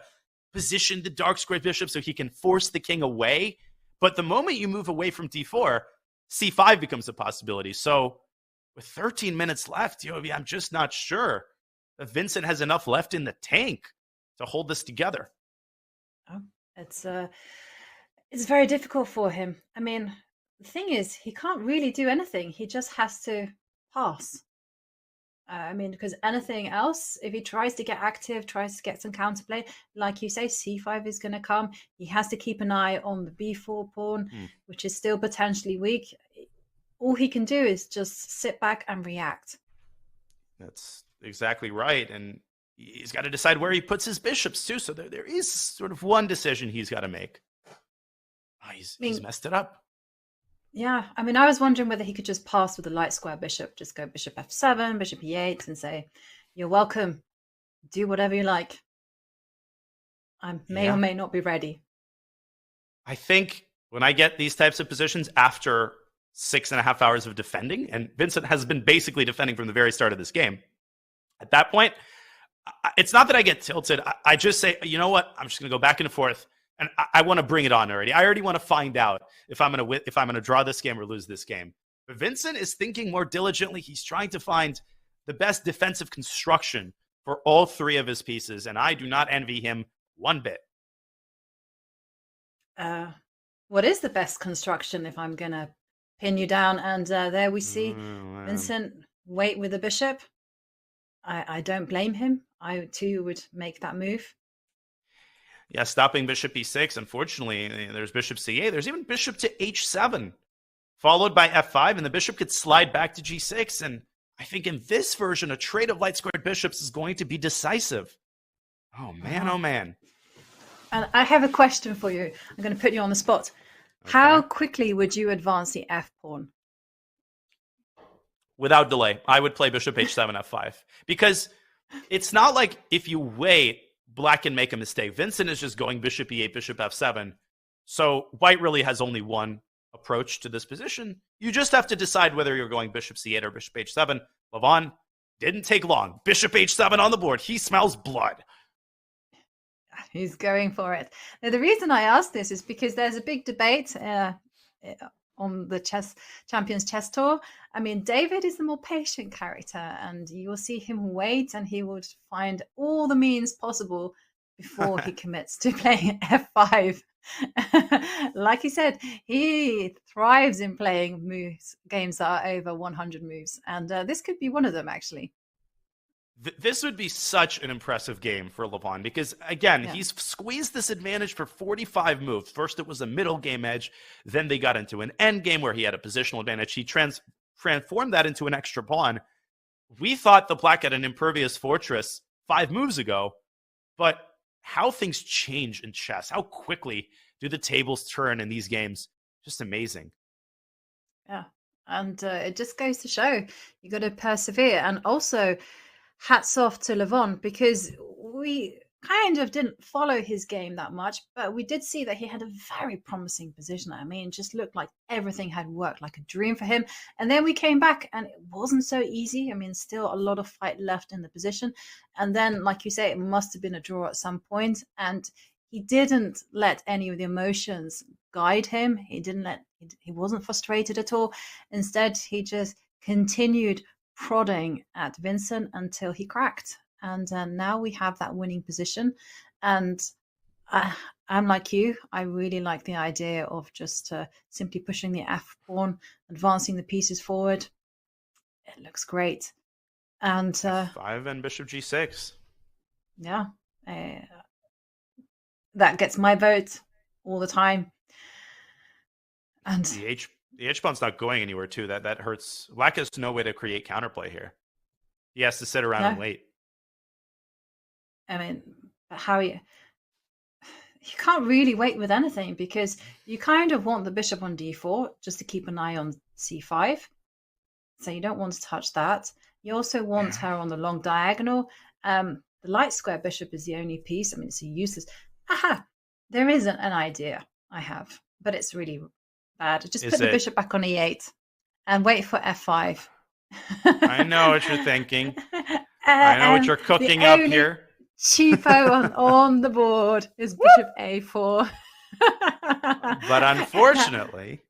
position the dark square bishop so he can force the king away. But the moment you move away from d4, c5 becomes a possibility. So with 13 minutes left, I'm just not sure that Vincent has enough left in the tank to hold this together. Oh, it's very difficult for him. I mean, the thing is, he can't really do anything. He just has to pass. I mean, because anything else, if he tries to get active, tries to get some counterplay, like you say, c5 is going to come. He has to keep an eye on the b4 pawn, which is still potentially weak. All he can do is just sit back and react. That's exactly right. And he's got to decide where he puts his bishops, too. So there is sort of one decision he's got to make. Oh, he's messed it up. Yeah, I mean, I was wondering whether he could just pass with a light square bishop, just go bishop f7, bishop e8, and say, you're welcome. Do whatever you like. I may or may not be ready. I think when I get these types of positions after 6.5 hours of defending, and Vincent has been basically defending from the very start of this game, at that point, it's not that I get tilted. I just say, you know what? I'm just going to go back and forth. And I want to bring it on already. I already want to find out if I'm going to draw this game or lose this game. But Vincent is thinking more diligently. He's trying to find the best defensive construction for all three of his pieces, and I do not envy him one bit. What is the best construction if I'm going to pin you down? And there we see Vincent wait with the bishop. I don't blame him. I too would make that move. Yeah, stopping bishop e6. Unfortunately, there's bishop c8. There's even bishop to h7, followed by f5, and the bishop could slide back to g6. And I think in this version, a trade of light squared bishops is going to be decisive. Oh, man, oh, man. And I have a question for you. I'm going to put you on the spot. Okay. How quickly would you advance the f-pawn? Without delay. I would play bishop h7, f5. Because it's not like if you wait, black can make a mistake. Vincent is just going bishop e8, bishop f7. So white really has only one approach to this position. You just have to decide whether you're going bishop c8 or bishop h7. Levon didn't take long. Bishop h7 on the board. He smells blood. He's going for it. Now, the reason I ask this is because there's a big debate on the Champions Chess Tour. I mean, David is the more patient character, and you will see him wait, and he would find all the means possible before he commits to playing f5. Like he said, he thrives in playing games that are over 100 moves, and this could be one of them, actually. This would be such an impressive game for Levon because, again, he's squeezed this advantage for 45 moves. First, it was a middle game edge. Then they got into an end game where he had a positional advantage. He transformed that into an extra pawn. We thought the black had an impervious fortress 5 moves ago, but how things change in chess, how quickly do the tables turn in these games, just amazing. Yeah, and it just goes to show you got to persevere. And also, hats off to Levon, because we kind of didn't follow his game that much, but we did see that he had a very promising position. I mean, it just looked like everything had worked like a dream for him. And then we came back and it wasn't so easy. I mean, still a lot of fight left in the position. And then, like you say, it must have been a draw at some point. And he didn't let any of the emotions guide him. He wasn't frustrated at all. Instead, he just continued prodding at Vincent until he cracked. And now we have that winning position. And I'm like you. I really like the idea of just simply pushing the f-pawn, advancing the pieces forward. It looks great. And f5 and bishop g6. Yeah. That gets my vote all the time. And the h-pawn's not going anywhere, too. That hurts. Black has no way to create counterplay here. He has to sit around and wait. I mean, how you can't really wait with anything, because you kind of want the bishop on d4 just to keep an eye on c5. So you don't want to touch that. You also want her on the long diagonal. The light square bishop is the only piece. I mean, it's a useless. Aha! There is an idea I have, but it's really bad. Just put the bishop back on e8 and wait for f5. I know what you're thinking. I know what you're cooking up here. Cheapo on the board is bishop a4. But unfortunately,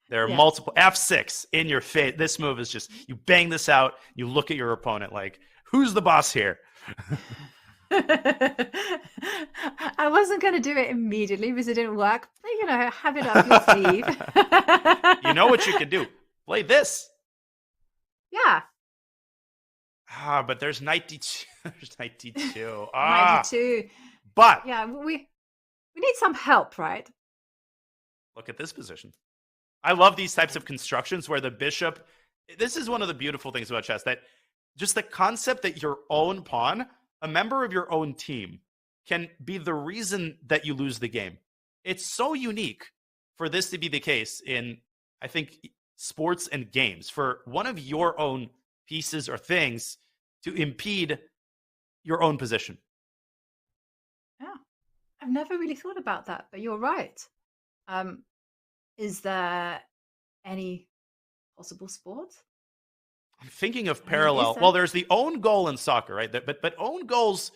there are multiple f6 in your face. This move is just, you bang this out, you look at your opponent like, who's the boss here? I wasn't going to do it immediately because it didn't work. But, you know, have it up your sleeve. You know what you can do? Play this. Yeah. But there's knight d2. There's knight d2. Knight d2. But yeah, we need some help, right? Look at this position. I love these types of constructions where the bishop. This is one of the beautiful things about chess, that just the concept that your own pawn, a member of your own team, can be the reason that you lose the game. It's so unique for this to be the case in, I think, sports and games, for one of your own pieces or things to impede your own position. Yeah, I've never really thought about that, but you're right. Is there any possible sport? I'm thinking of parallel. Well, there's the own goal in soccer, right? But own goals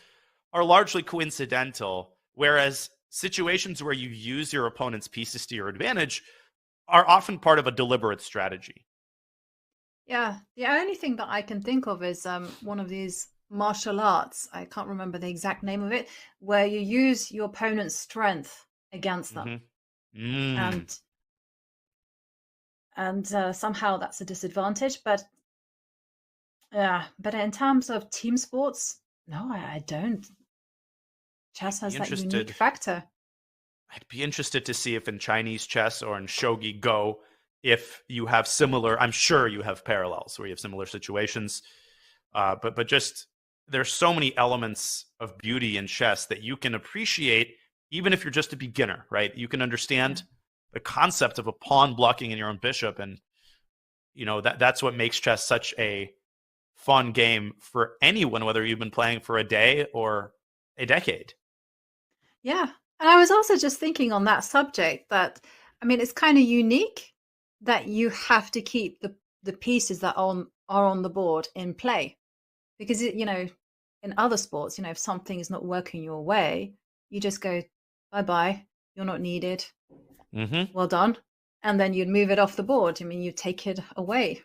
are largely coincidental, whereas situations where you use your opponent's pieces to your advantage are often part of a deliberate strategy. Yeah, the only thing that I can think of is one of these martial arts. I can't remember the exact name of it, where you use your opponent's strength against them. And somehow that's a disadvantage. But in terms of team sports, no, I don't. Chess has that unique factor. I'd be interested to see if in Chinese chess or in shogi go, if you have similar, I'm sure you have parallels where you have similar situations. But just, there's so many elements of beauty in chess that you can appreciate, even if you're just a beginner, right? You can understand the concept of a pawn blocking in your own bishop. And, you know, that's what makes chess such a fun game for anyone, whether you've been playing for a day or a decade. Yeah. And I was also just thinking on that subject that, I mean, it's kind of unique that you have to keep the pieces that are on the board in play. Because, you know, in other sports, you know, if something is not working your way, you just go, bye-bye, you're not needed. Well done. And then you'd move it off the board. I mean, you take it away.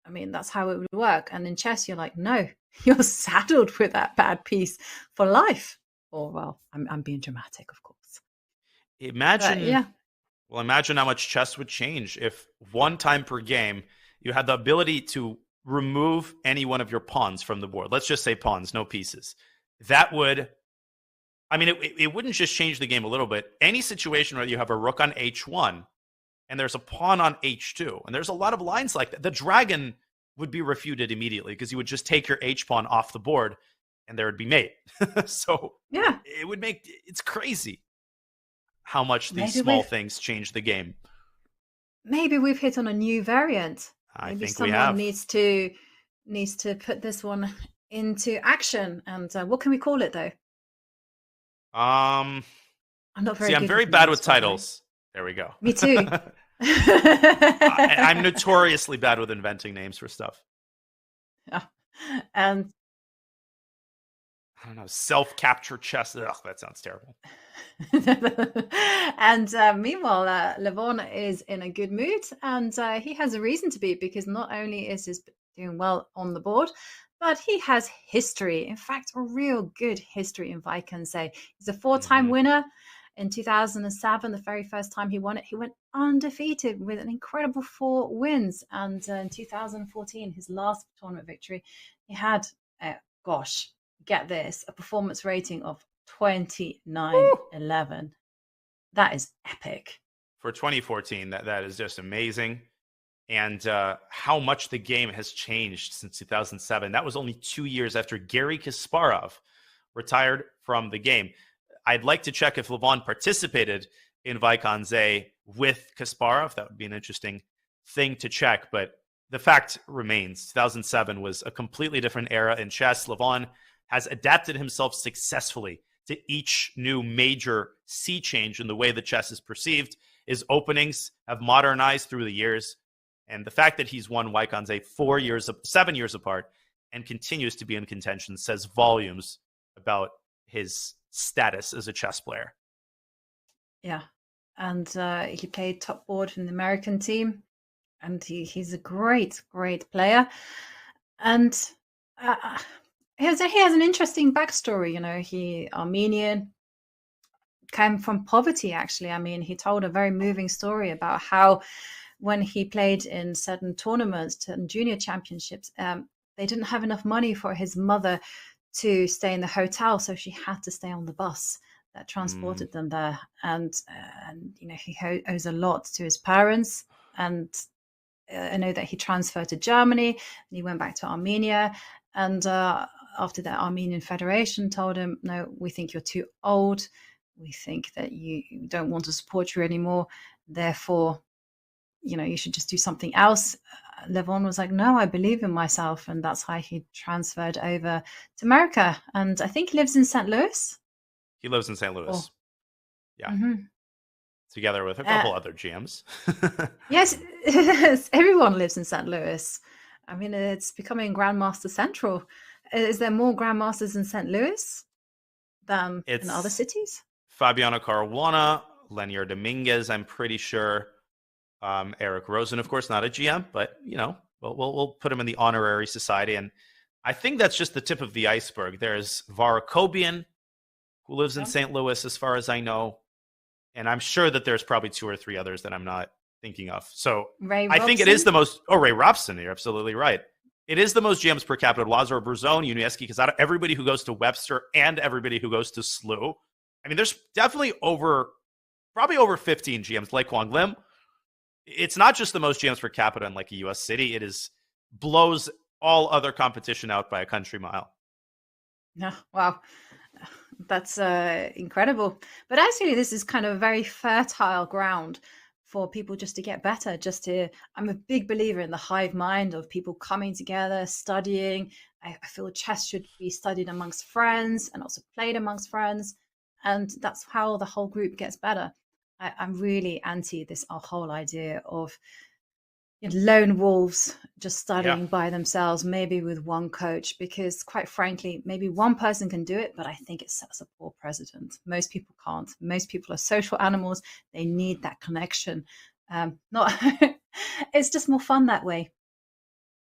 I mean, that's how it would work. And in chess, you're like, no, you're saddled with that bad piece for life. Or, well, I'm being dramatic, of course. Imagine how much chess would change if one time per game you had the ability to remove any one of your pawns from the board. Let's just say pawns, no pieces. That would, I mean, it wouldn't just change the game a little bit. Any situation where you have a rook on h1 and there's a pawn on h2, and there's a lot of lines like that, the dragon would be refuted immediately because you would just take your h-pawn off the board and there would be mate. So yeah, it would make, it's crazy how much these small things change the game. Maybe we've hit on a new variant. Maybe think someone needs to put this one into action. And what can we call it, though? I'm not very. I'm very bad with titles. There we go. Me too. I'm notoriously bad with inventing names for stuff. Yeah. And I don't know, self-capture chess. Ugh, that sounds terrible. And meanwhile, Levon is in a good mood, and he has a reason to be, because not only is he doing well on the board, but he has history. In fact, a real good history in Wijk, can say. He's a four-time winner. In 2007, the very first time he won it, he went undefeated with an incredible 4 wins. And in 2014, his last tournament victory, he had, get this, a performance rating of 29-11. That is epic. For 2014, that is just amazing. And how much the game has changed since 2007. That was only 2 years after Garry Kasparov retired from the game. I'd like to check if Levon participated in Wijk aan Zee with Kasparov. That would be an interesting thing to check. But the fact remains, 2007 was a completely different era in chess. Levon has adapted himself successfully to each new major sea change in the way that chess is perceived. His openings have modernized through the years. And the fact that he's won Wijk 7 years apart and continues to be in contention says volumes about his status as a chess player. Yeah. And he played top board from the American team. And he's a great, great player. And he has an interesting backstory. You know, he Armenian, came from poverty, actually. I mean, he told a very moving story about how when he played in certain tournaments and junior championships, they didn't have enough money for his mother to stay in the hotel, so she had to stay on the bus that transported them there. And you know, he owes a lot to his parents. And I know that he transferred to Germany and he went back to Armenia. And after that, Armenian Federation told him, no, we think you're too old. We think that you don't want to support you anymore. Therefore, you know, you should just do something else. Levon was like, no, I believe in myself. And that's how he transferred over to America. And I think he lives in St. Louis. He lives in St. Louis. Oh. Yeah. Mm-hmm. Together with a couple other GMs. Yes, everyone lives in St. Louis. I mean, it's becoming Grandmaster Central. Is there more Grandmasters in St. Louis than in other cities? Fabiano Caruana, Lenier Dominguez, I'm pretty sure. Eric Rosen, of course, not a GM, but, you know, we'll put him in the honorary society. And I think that's just the tip of the iceberg. There's Varakobian, who lives in St. Louis, as far as I know. And I'm sure that there's probably 2 or 3 others that I'm not thinking of. So I think it is the most... Oh, Ray Robson, you're absolutely right. It is the most GMs per capita. Lazaro Bruzone, Unieski, because out of everybody who goes to Webster and everybody who goes to SLU, I mean, there's definitely probably over 15 GMs. Like Kwang Lim, it's not just the most GMs per capita in like a U.S. city. It blows all other competition out by a country mile. Yeah, wow. That's incredible. But actually, this is kind of very fertile ground for people just to get better. I'm a big believer in the hive mind of people coming together, studying. I feel chess should be studied amongst friends and also played amongst friends. And that's how the whole group gets better. I'm really anti this whole idea of lone wolves just studying by themselves, maybe with one coach, because quite frankly, maybe one person can do it, but I think it sets a poor precedent. Most people can't. Most people are social animals. They need that connection. It's just more fun that way.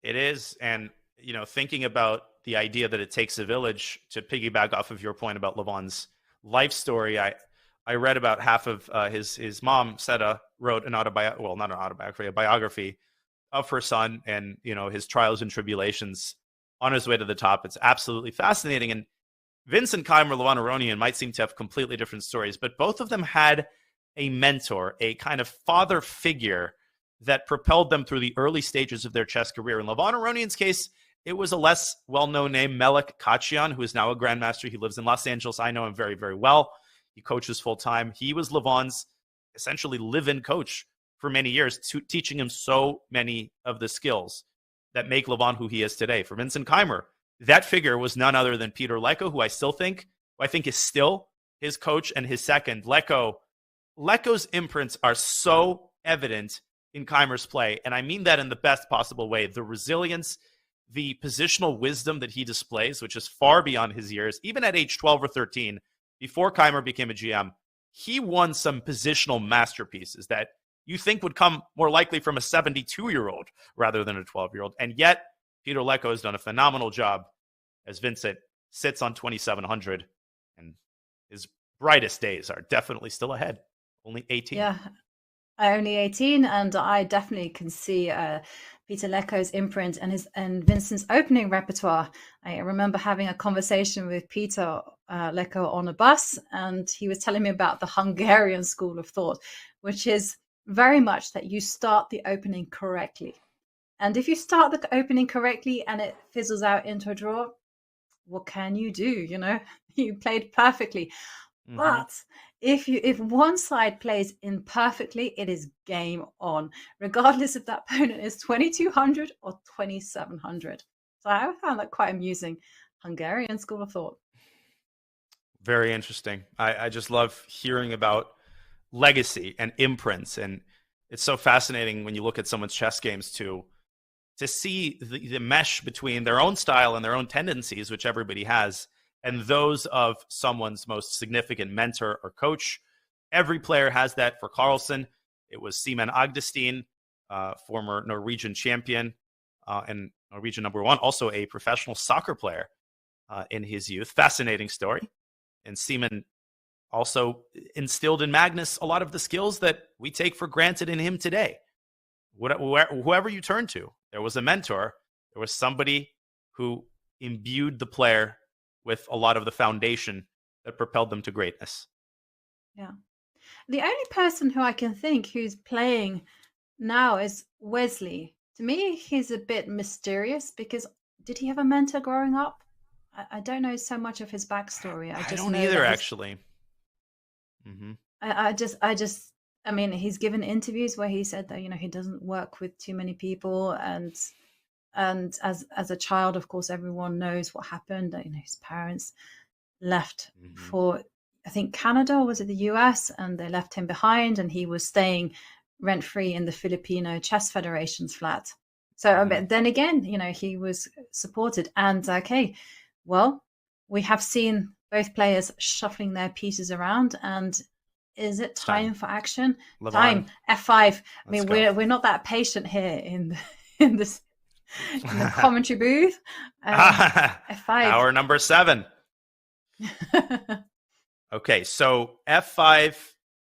It is. And, you know, thinking about the idea that it takes a village, to piggyback off of your point about Levon's life story, I read about half of his mom, Seda, wrote not an autobiography, a biography of her son and, you know, his trials and tribulations on his way to the top. It's absolutely fascinating. And Vincent Keymer, Levon Aronian might seem to have completely different stories, but both of them had a mentor, a kind of father figure that propelled them through the early stages of their chess career. In Levon Aronian's case, it was a less well-known name, Melik Kachian, who is now a grandmaster. He lives in Los Angeles. I know him very, very well. He coaches full-time. He was Levon's essentially live-in coach for many years, teaching him so many of the skills that make Levon who he is today. For Vincent Keymer, that figure was none other than Peter Leko, who I think is still his coach and his second. Leko's imprints are so evident in Keymer's play, and I mean that in the best possible way. The resilience, the positional wisdom that he displays, which is far beyond his years, even at age 12 or 13, before Keymer became a GM, he won some positional masterpieces that you think would come more likely from a 72-year-old rather than a 12-year-old. And yet, Peter Leko has done a phenomenal job as Vincent sits on 2,700, and his brightest days are definitely still ahead. Only 18. Yeah, only 18, and I definitely can see Peter Leko's imprint and Vincent's opening repertoire. I remember having a conversation with Peter Leko on a bus, and he was telling me about the Hungarian school of thought, which is very much that you start the opening correctly. And if you start the opening correctly and it fizzles out into a draw, what can you do? You know, you played perfectly. But if one side plays imperfectly, it is game on, regardless if that opponent is 2200 or 2700. So I found that quite amusing. Hungarian school of thought. Very interesting. I just love hearing about legacy and imprints, and it's so fascinating when you look at someone's chess games to see the mesh between their own style and their own tendencies, which everybody has, and those of someone's most significant mentor or coach. Every player has that. For Carlsen, it was Simen Agdestein, former Norwegian champion and Norwegian #1, also a professional soccer player in his youth. Fascinating story. And Simen also instilled in Magnus a lot of the skills that we take for granted in him today. Whoever you turn to, there was a mentor. There was somebody who imbued the player with a lot of the foundation that propelled them to greatness. Yeah. The only person who I can think who's playing now is Wesley. To me, he's a bit mysterious because did he have a mentor growing up? I don't know so much of his backstory. I don't either, actually. I mean, he's given interviews where he said that, he doesn't work with too many people. And as a child, of course, everyone knows what happened. His parents left for, I think, Canada, or was it the US? And they left him behind, and he was staying rent-free in the Filipino Chess Federation's flat. So then again, he was supported. And well, we have seen both players shuffling their pieces around, and is it time for action? Levon. Time. F5. I mean, we're not that patient here in the commentary booth. F5. Hour number 7. Okay, so F5.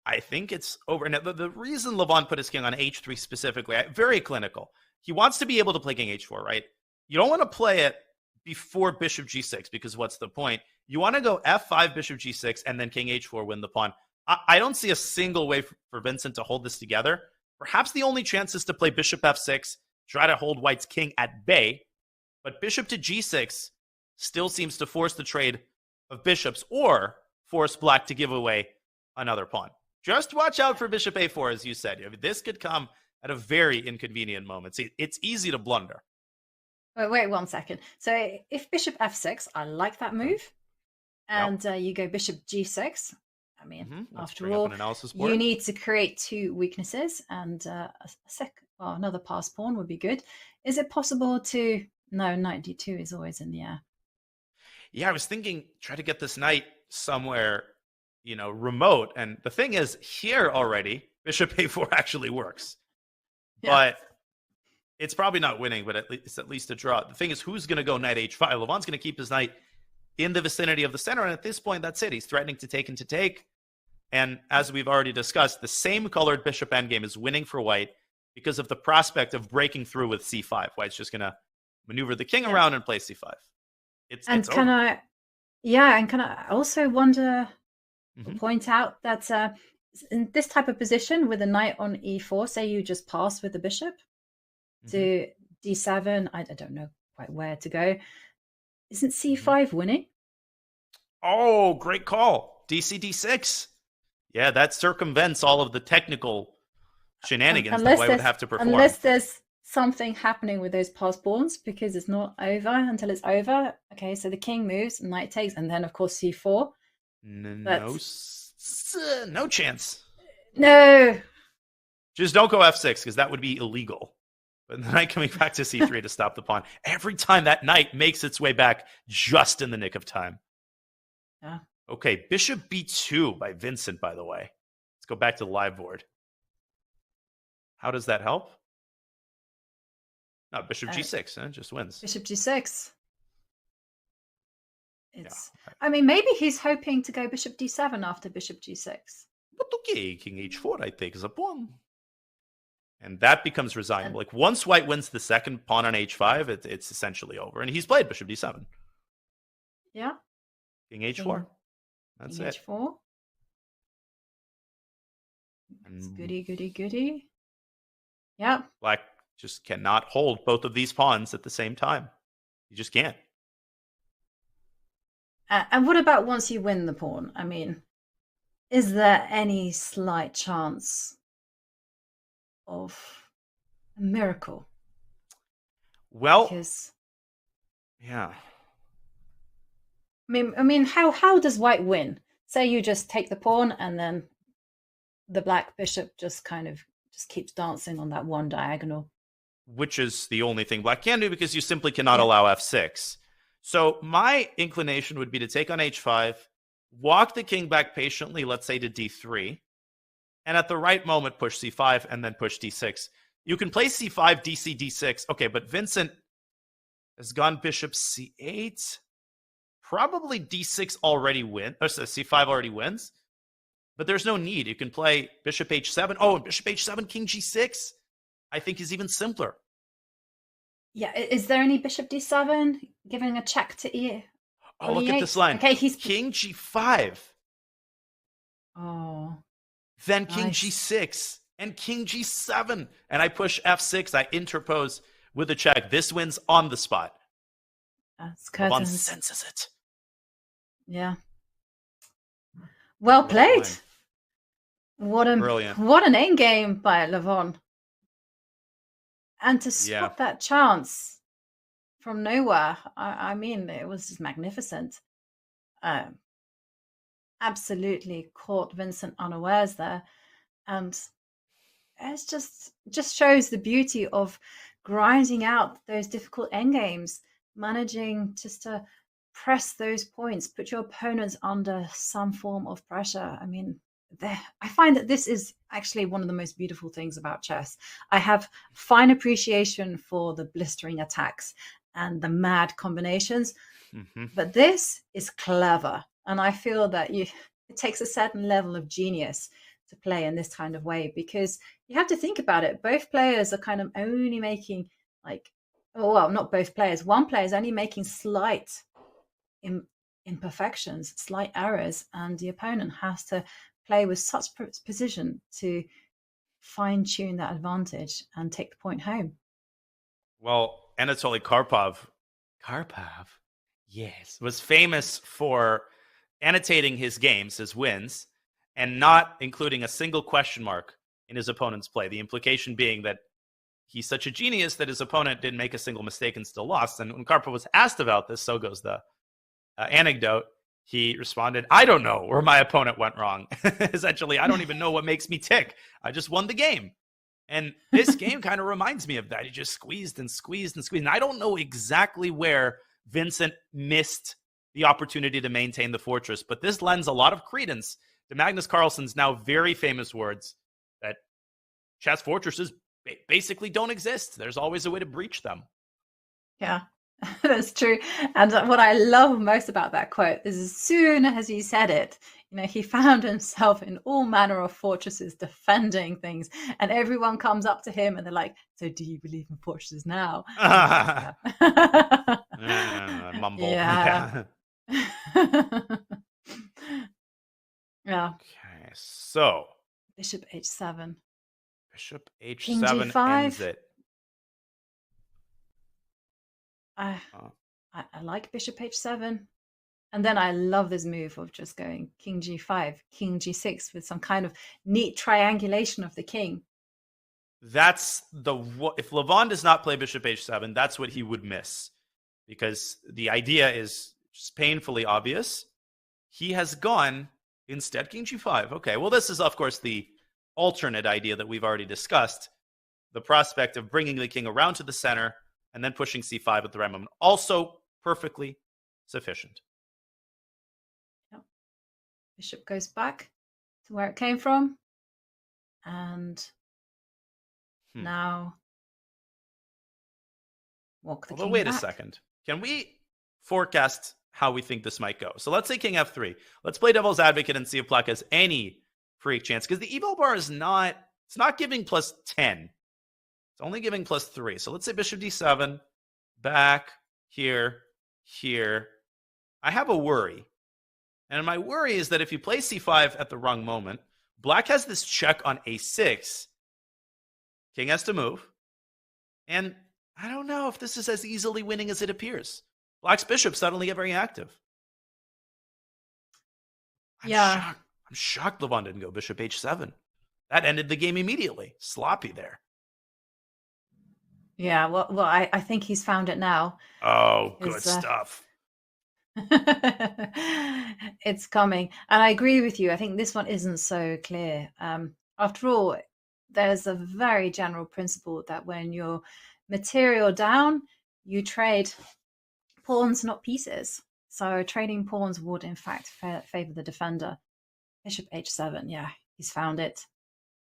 I think it's over. Now, the reason Levon put his king on H3 specifically, very clinical. He wants to be able to play king H4, right? You don't want to play it before bishop G6, because what's the point? You want to go F5, bishop G6, and then king H4, win the pawn. I don't see a single way for Vincent to hold this together. Perhaps the only chance is to play bishop F6, try to hold White's king at bay, but bishop to G6 still seems to force the trade of bishops or force Black to give away another pawn. Just watch out for bishop A4, as you said. This could come at a very inconvenient moment. See, it's easy to blunder. Wait 1 second. So if bishop F6, I like that move. And you go bishop G6. I mean, after all, you need to create 2 weaknesses, and another pass pawn would be good. Is it possible to... No, knight D2 is always in the air. Yeah, I was thinking, try to get this knight somewhere, remote. And the thing is, here already, bishop A4 actually works. Yeah. But it's probably not winning, but it's at least a draw. The thing is, who's going to go knight H5? Levon's going to keep his knight in the vicinity of the center. And at this point, that's it. He's threatening to take and to take. And as we've already discussed, the same colored bishop endgame is winning for White because of the prospect of breaking through with C5. White's just going to maneuver the king around and play C5. Can I also point out that in this type of position with a knight on E4, say you just pass with the bishop to D7, I don't know quite where to go. Isn't C5 winning? Oh, great call. DC D6. Yeah, that circumvents all of the technical shenanigans that White would have to perform. Unless there's something happening with those pass pawns, because it's not over until it's over. Okay, so the king moves, knight takes, and then, of course, C4. No chance. No. Just don't go F6, because that would be illegal. But the knight coming back to C3 to stop the pawn. Every time that knight makes its way back just in the nick of time. Yeah. Okay, bishop B2 by Vincent, by the way. Let's go back to the live board. How does that help? No, bishop G6, just wins. Bishop G6. I mean, maybe he's hoping to go bishop D7 after bishop G6. But okay, king H4, I take as a pawn. And that becomes resignable. Like, once White wins the second pawn on H5, it's essentially over. And he's played bishop D7. Yeah. King H4. That's king it. H4. It's goody. Yeah. Black just cannot hold both of these pawns at the same time. You just can't. And what about once you win the pawn? I mean, Is there any slight chance of a miracle? Well, because yeah. I mean, how does white win? Say you just take the pawn and then the black bishop just kind of just keeps dancing on that one diagonal. Which is the only thing black can do because you simply cannot allow f6. So my inclination would be to take on h5, walk the king back patiently, let's say to d3, and at the right moment push c5 and then push d6. You can play c5, dc, d6. Okay, but Vincent has gone bishop c8. Probably d6 already wins, or c5 already wins. But there's no need. You can play bishop h7. Oh, and bishop h7, king g6, I think is even simpler. Yeah, is there any bishop d7 giving a check to e? Oh, look at this line. Okay, he's king g5. Oh. Then king Nice. g6 and king g7. And I push f6. I interpose with a check. This wins on the spot. That's Levon curtains. senses it. Yeah. Well played. Brilliant. What an end game by Levon. And to spot that chance from nowhere, I mean, it was just magnificent. Absolutely caught Vincent unawares there. And it's just shows the beauty of grinding out those difficult endgames, managing just to press those points, put your opponents under some form of pressure. I mean, I find that this is actually one of the most beautiful things about chess. I have fine appreciation for the blistering attacks and the mad combinations, but this is clever. And I feel that it takes a certain level of genius to play in this kind of way, because you have to think about it. Both players are kind of only making not both players. One player is only making slight imperfections, slight errors, and the opponent has to play with such precision to fine-tune that advantage and take the point home. Well, Anatoly Karpov, yes, was famous for annotating his games, his wins, and not including a single question mark in his opponent's play. The implication being that he's such a genius that his opponent didn't make a single mistake and still lost. And when Karpov was asked about this, so goes the anecdote, he responded, I don't know where my opponent went wrong. Essentially, I don't even know what makes me tick. I just won the game. And this game kind of reminds me of that. He just squeezed and squeezed and squeezed. And I don't know exactly where Vincent missed the opportunity to maintain the fortress, but this lends a lot of credence to Magnus Carlsen's now very famous words that chess fortresses basically don't exist. There's always a way to breach them. Yeah, that's true. And what I love most about that quote is as soon as he said it, he found himself in all manner of fortresses defending things, and everyone comes up to him and they're like, so do you believe in fortresses now? Mumble. Yeah. Yeah. Okay, so Bishop h7. Bishop King h7 g5. ends it. I like bishop h7. And then I love this move of just going king g5, king g6 with some kind of neat triangulation of the king. That's if Levon does not play bishop h7, that's what he would miss, because the idea is just painfully obvious. He has gone instead king g5. Okay, well, this is of course the alternate idea that we've already discussed, the prospect of bringing the king around to the center and then pushing c5 at the right moment, also perfectly sufficient. Yep. Bishop goes back to where it came from, and now walk the king Wait back. a second. Can we forecast how we think this might go? So let's say king f3. Let's play devil's advocate and see if black has any freak chance, because the eval bar is not giving plus 10. It's only giving plus 3. So let's say bishop d7, back, here. I have a worry. And my worry is that if you play c5 at the wrong moment, black has this check on a6. King has to move. And I don't know if this is as easily winning as it appears. Black's bishops suddenly get very active. I'm shocked Levon didn't go bishop h7. That ended the game immediately. Sloppy there. Yeah, well, I think he's found it now. Oh, good stuff. It's coming. And I agree with you. I think this one isn't so clear. After all, there's a very general principle that when you're material down, you trade pawns, not pieces. So trading pawns would, in fact, favor the defender. Bishop h7. Yeah, he's found it.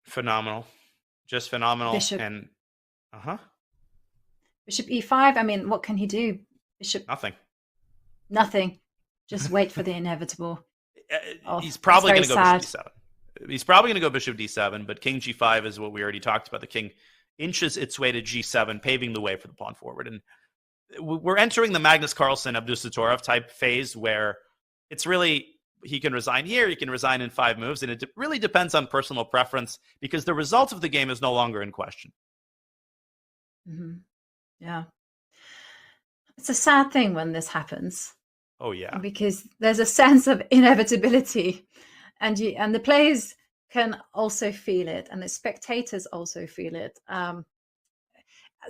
Phenomenal. Just phenomenal. Bishop. And, Bishop e5. I mean, what can he do? Bishop. Nothing. Just wait for the inevitable. He's probably going to go sad. bishop d7. He's probably going to go bishop d7, but king g5 is what we already talked about. The king inches its way to g7, paving the way for the pawn forward. And we're entering the Magnus Carlsen, Abdusattorov type phase where it's really, he can resign here, he can resign in 5 moves, and it really depends on personal preference because the result of the game is no longer in question. Mm-hmm. Yeah. It's a sad thing when this happens. Oh, yeah. Because there's a sense of inevitability, and the players can also feel it, and the spectators also feel it.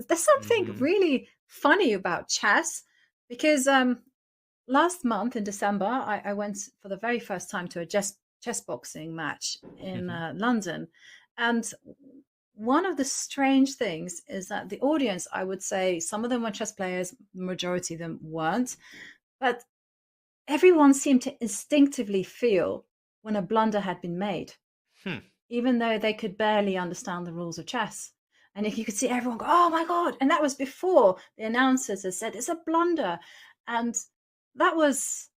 There's something really funny about chess, because last month in December, I went for the very first time to a chess boxing match in London, and one of the strange things is that the audience, I would say, some of them were chess players, the majority of them weren't, but everyone seemed to instinctively feel when a blunder had been made, even though they could barely understand the rules of chess. And if you could see everyone go, oh my God. And that was before the announcers had said, it's a blunder. And that was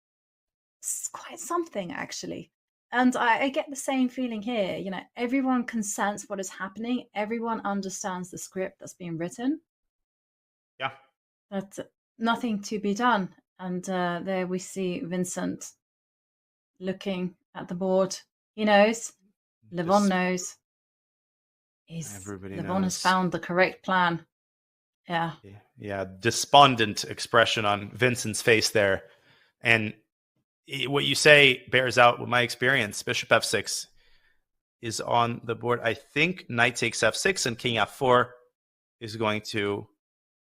quite something, actually. And I get the same feeling here. You know, everyone can sense what is happening. Everyone understands the script that's being written. Yeah. But nothing to be done. And there we see Vincent looking at the board. He knows. Levon knows. Levon has found the correct plan. Yeah. Yeah. Despondent expression on Vincent's face there. And what you say bears out with my experience. Bishop f6 is on the board. I think knight takes f6 and king f4 is going to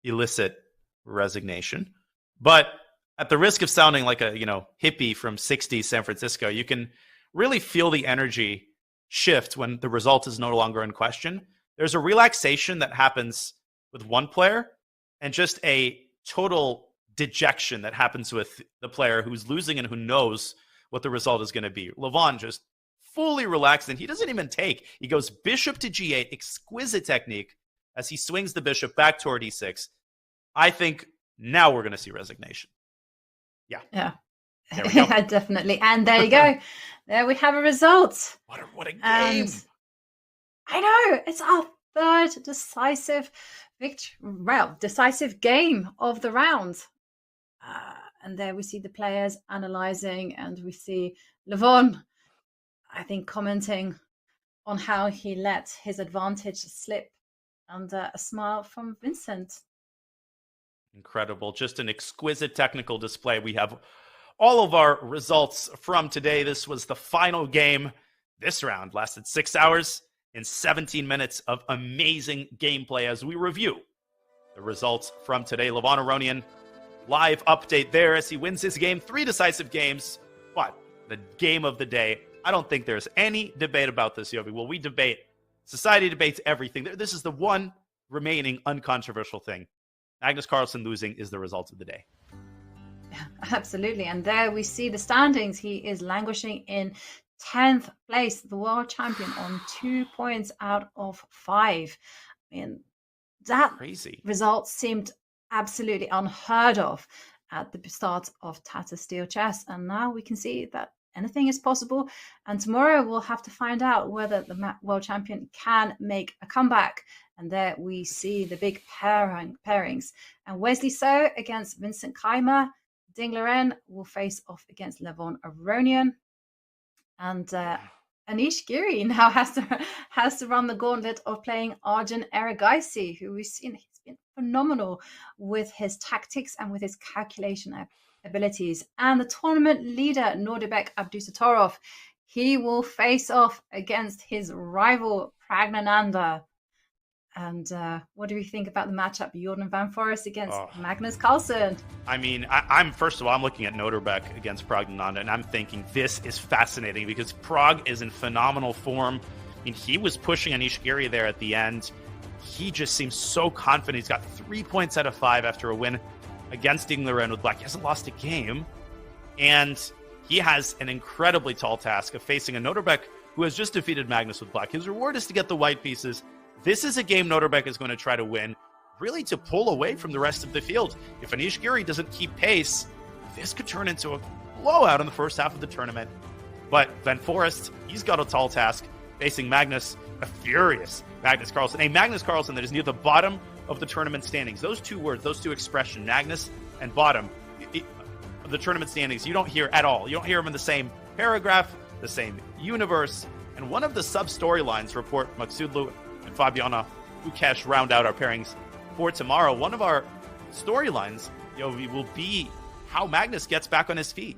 elicit resignation. But at the risk of sounding like a, hippie from 60s San Francisco, you can really feel the energy shift when the result is no longer in question. There's a relaxation that happens with one player and just a total dejection that happens with the player who's losing and who knows what the result is going to be. Levon just fully relaxed, and he doesn't even take. He goes bishop to g8, exquisite technique as he swings the bishop back toward e6. I think now we're going to see resignation. Yeah. Yeah. There we go. Yeah, definitely. And there you go. There we have a result. What a game. And I know. It's our third decisive decisive game of the round. And there we see the players analyzing, and we see Levon, I think, commenting on how he let his advantage slip, and a smile from Vincent. Incredible. Just an exquisite technical display. We have all of our results from today. This was the final game. This round lasted 6 hours and 17 minutes of amazing gameplay as we review the results from today. Levon Aronian, live update there as he wins his game. 3 decisive games. What? The game of the day. I don't think there's any debate about this, Yobi. Well, we debate. Society debates everything. This is the one remaining uncontroversial thing. Magnus Carlsen losing is the result of the day. Absolutely. And there we see the standings. He is languishing in 10th place, the world champion, on 2 points out of 5. I mean, that crazy result seemed absolutely unheard of at the start of Tata Steel chess. And now we can see that anything is possible. And tomorrow we'll have to find out whether the world champion can make a comeback. And there we see the big pairings. And Wesley So against Vincent Keymer. Ding Liren will face off against Levon Aronian. And Anish Giri now has to run the gauntlet of playing Arjun Erigaisi, who we've seen he's been phenomenal with his tactics and with his calculation abilities. And the tournament leader, Nodirbek Abdusattorov, he will face off against his rival Praggnanandhaa. And what do we think about the matchup, Jordan van Foreest against Magnus Carlsen? I mean, I'm first of all, I'm looking at Nodirbek against Praggnanandhaa, and I'm thinking this is fascinating because Pragg is in phenomenal form. I mean, he was pushing Anish Giri there at the end. He just seems so confident. He's got 3 points out of 5 after a win against Ding Liren with black. He hasn't lost a game, and he has an incredibly tall task of facing a Nodirbek who has just defeated Magnus with black. His reward is to get the white pieces. This is a game Nodirbek is going to try to win, really to pull away from the rest of the field. If Anish Giri doesn't keep pace, this could turn into a blowout in the first half of the tournament. But Van Foreest, he's got a tall task, facing Magnus, a furious Magnus Carlsen. A Magnus Carlsen that is near the bottom of the tournament standings. Those two words, those two expressions, Magnus and bottom, of the tournament standings, you don't hear at all. You don't hear them in the same paragraph, the same universe. And one of the sub-storylines, Rapport, Maghsoodloo, and Fabiano Gukesh round out our pairings for tomorrow. One of our storylines, will be how Magnus gets back on his feet.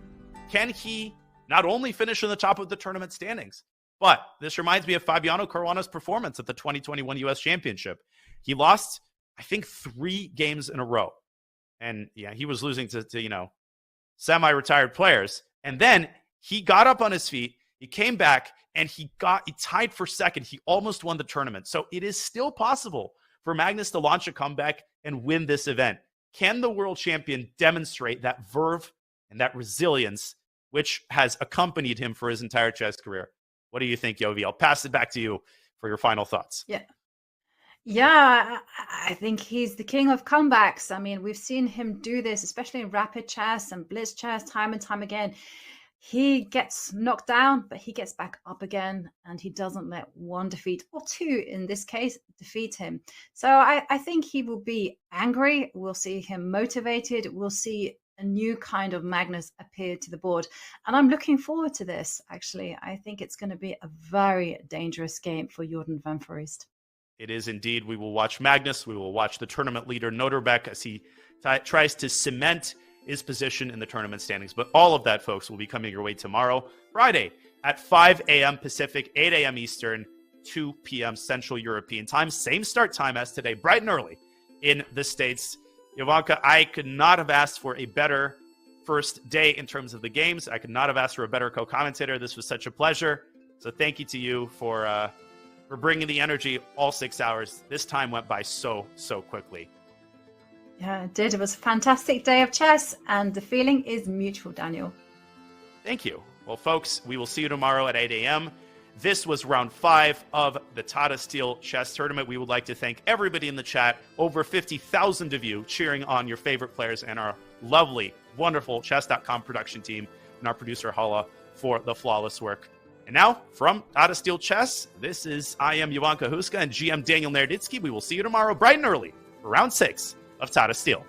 Can he not only finish in the top of the tournament standings, but this reminds me of Fabiano Caruana's performance at the 2021 U.S. Championship. He lost, I think, 3 games in a row. And yeah, he was losing to semi-retired players. And then he got up on his feet, he came back, and he tied for second. He almost won the tournament. So it is still possible for Magnus to launch a comeback and win this event. Can the world champion demonstrate that verve and that resilience which has accompanied him for his entire chess career? What do you think, Yovi? I'll pass it back to you for your final thoughts. Yeah, I think he's the king of comebacks. I mean, we've seen him do this, especially in rapid chess and blitz chess, time and time again. He gets knocked down, but he gets back up again, and he doesn't let one defeat, or 2 in this case, defeat him. So I think he will be angry. We'll see him motivated. We'll see a new kind of Magnus appear to the board. And I'm looking forward to this, actually. I think it's going to be a very dangerous game for Jordan van Foreest. It is indeed. We will watch Magnus. We will watch the tournament leader, Nodirbek, as he tries to cement his position in the tournament standings. But all of that, folks, will be coming your way tomorrow, Friday, at 5 a.m. Pacific, 8 a.m. Eastern, 2 p.m. Central European time. Same start time as today, bright and early in the States. Jovanka, I could not have asked for a better first day in terms of the games. I could not have asked for a better co-commentator. This was such a pleasure. So thank you to you for bringing the energy all 6 hours. This time went by so quickly. Yeah, it did. It was a fantastic day of chess, and the feeling is mutual, Daniel. Thank you. Well, folks, we will see you tomorrow at 8 a.m. This was round 5 of the Tata Steel chess tournament. We would like to thank everybody in the chat, over 50,000 of you cheering on your favorite players, and our lovely, wonderful Chess.com production team and our producer, Hala, for the flawless work. And now, from Tata Steel Chess, I am Jovanka Huska and GM Daniel Nerditsky. We will see you tomorrow bright and early for round 6 of Tata Steel.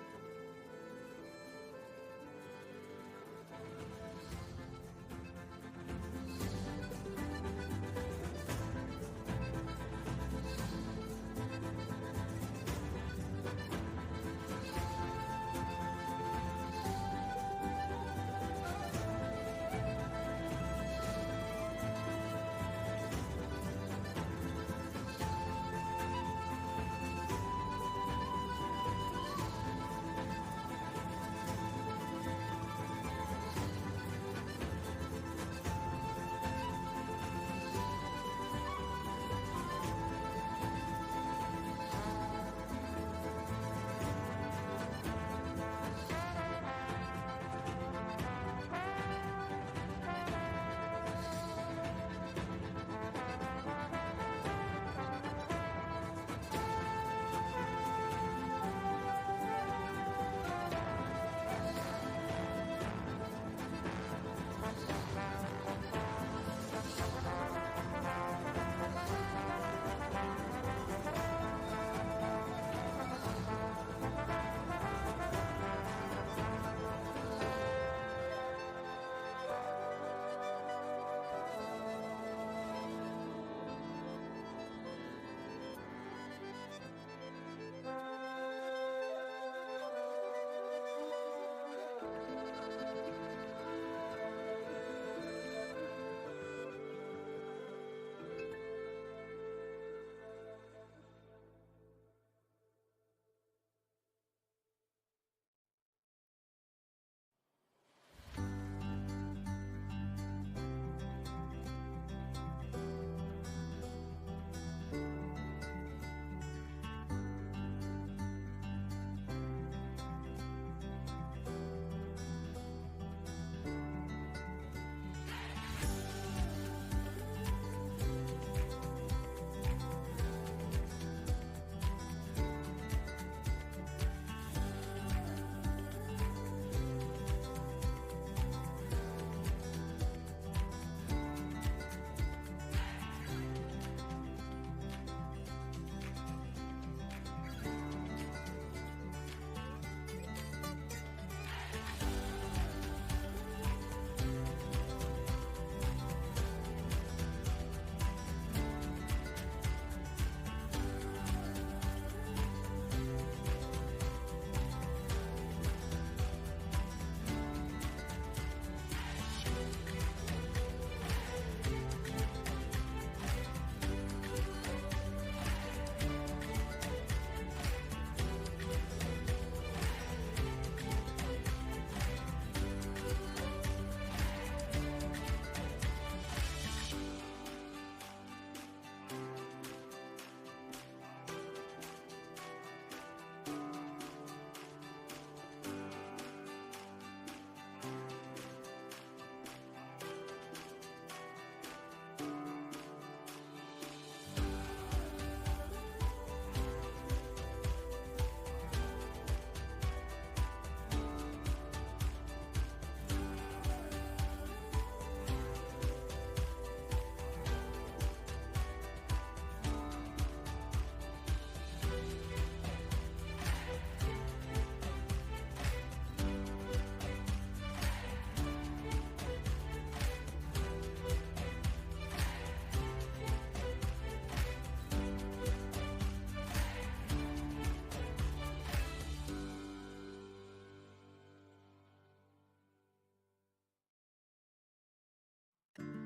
you.